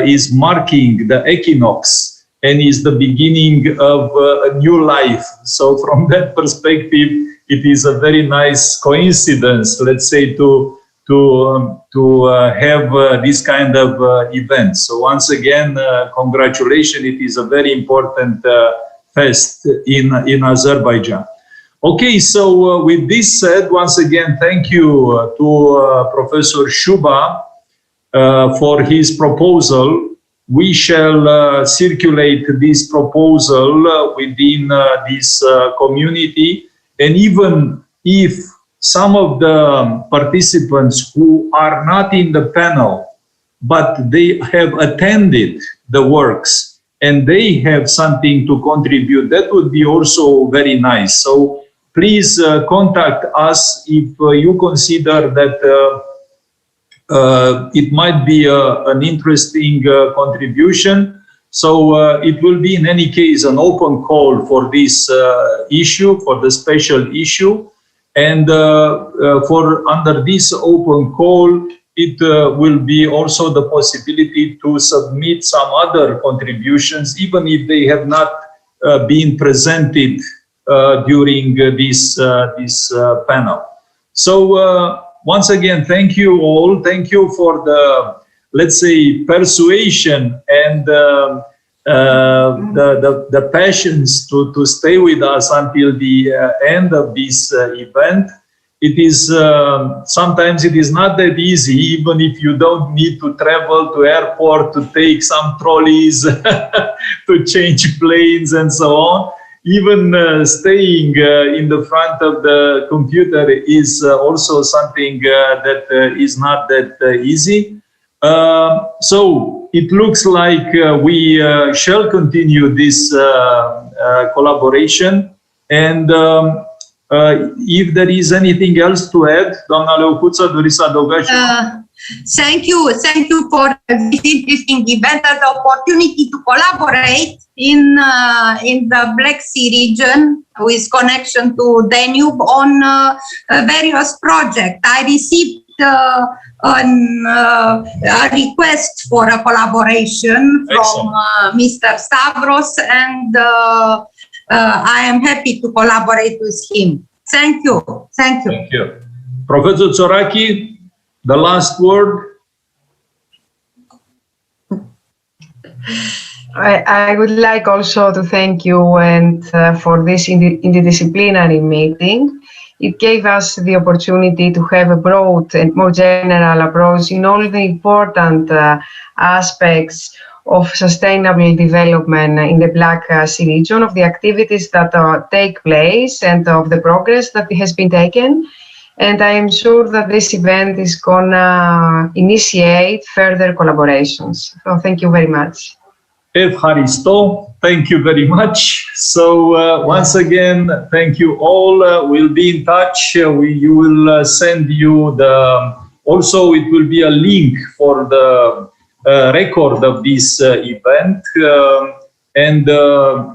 is marking the equinox and is the beginning of a new life. So from that perspective, it is a very nice coincidence, let's say, to have this kind of event. So once again, congratulations. It is a very important fest in Azerbaijan. Okay, so with this said, once again, thank you to Professor Shuba for his proposal. We shall circulate this proposal within this community, and even if some of the participants who are not in the panel, but they have attended the works and they have something to contribute, that would be also very nice. So please contact us if you consider that it might be an interesting contribution. So it will be in any case an open call for this issue, for the special issue. And for under this open call, it will be also the possibility to submit some other contributions, even if they have not been presented during this panel. So once again, thank you all. Thank you for the, let's say, persuasion and the passions to stay with us until the end of this event. It is sometimes it is not that easy, even if you don't need to travel to airport to take some trolleys to change planes and so on. Even staying in the front of the computer is also something that is not that easy. So it looks like we shall continue this collaboration, and if there is anything else to add, doamna Leocuța, doriți să adăugați? Thank you for this interesting event and the opportunity to collaborate in the Black Sea region with connection to Danube on various projects. I received a request for a collaboration from Mr. Stavros, and I am happy to collaborate with him. Thank you. Thank you. Thank you. Professor Tsoraki, the last word. I would like also to thank you and for this interdisciplinary meeting. It gave us the opportunity to have a broad and more general approach in all the important aspects of sustainable development in the Black Sea region, of the activities that take place and of the progress that has been taken. And I am sure that this event is going to initiate further collaborations. So thank you very much. Evharisto, thank you very much. So once again, thank you all. We'll be in touch. You will send you also it will be a link for the record of this event. And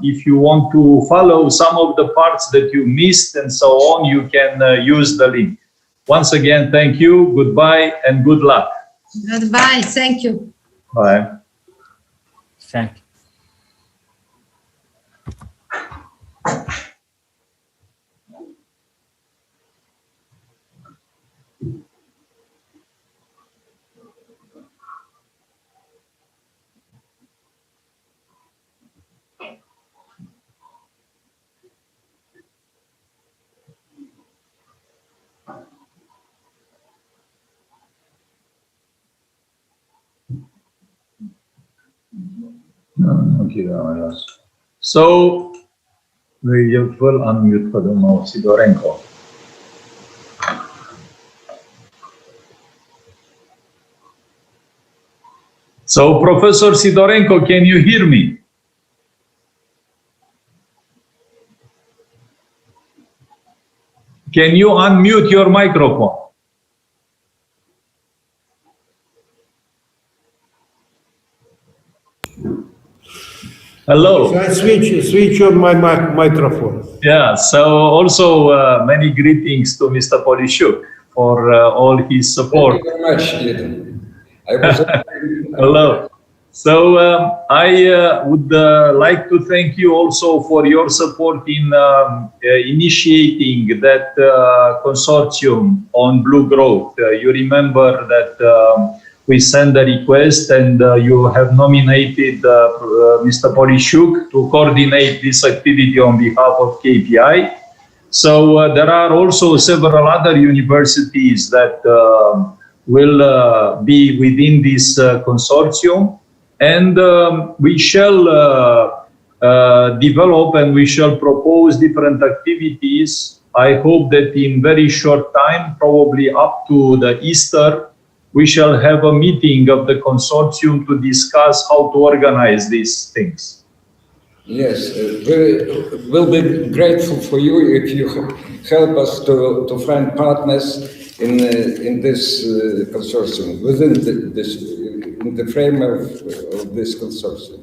if you want to follow some of the parts that you missed and so on, you can use the link. Once again, thank you, goodbye, and good luck. Goodbye, thank you. Bye. Thank you. So, we will unmute for domnul Sidorenko. So, Professor Sidorenko, can you hear me? Can you unmute your microphone? Hello. So I switch on my microphone. Yeah, so also many greetings to Mr. Polishuk for all his support. Thank you very much, Edom. Hello. So I would like to thank you also for your support in initiating that consortium on blue growth. You remember that we sent a request and you have nominated Mr. Polishuk to coordinate this activity on behalf of KPI. So there are also several other universities that will be within this consortium, and we shall develop and we shall propose different activities. I hope that in very short time, probably up to the Easter, we shall have a meeting of the consortium to discuss how to organize these things. Yes, we'll be grateful for you if you help us to find partners in this consortium, within in the frame of this consortium.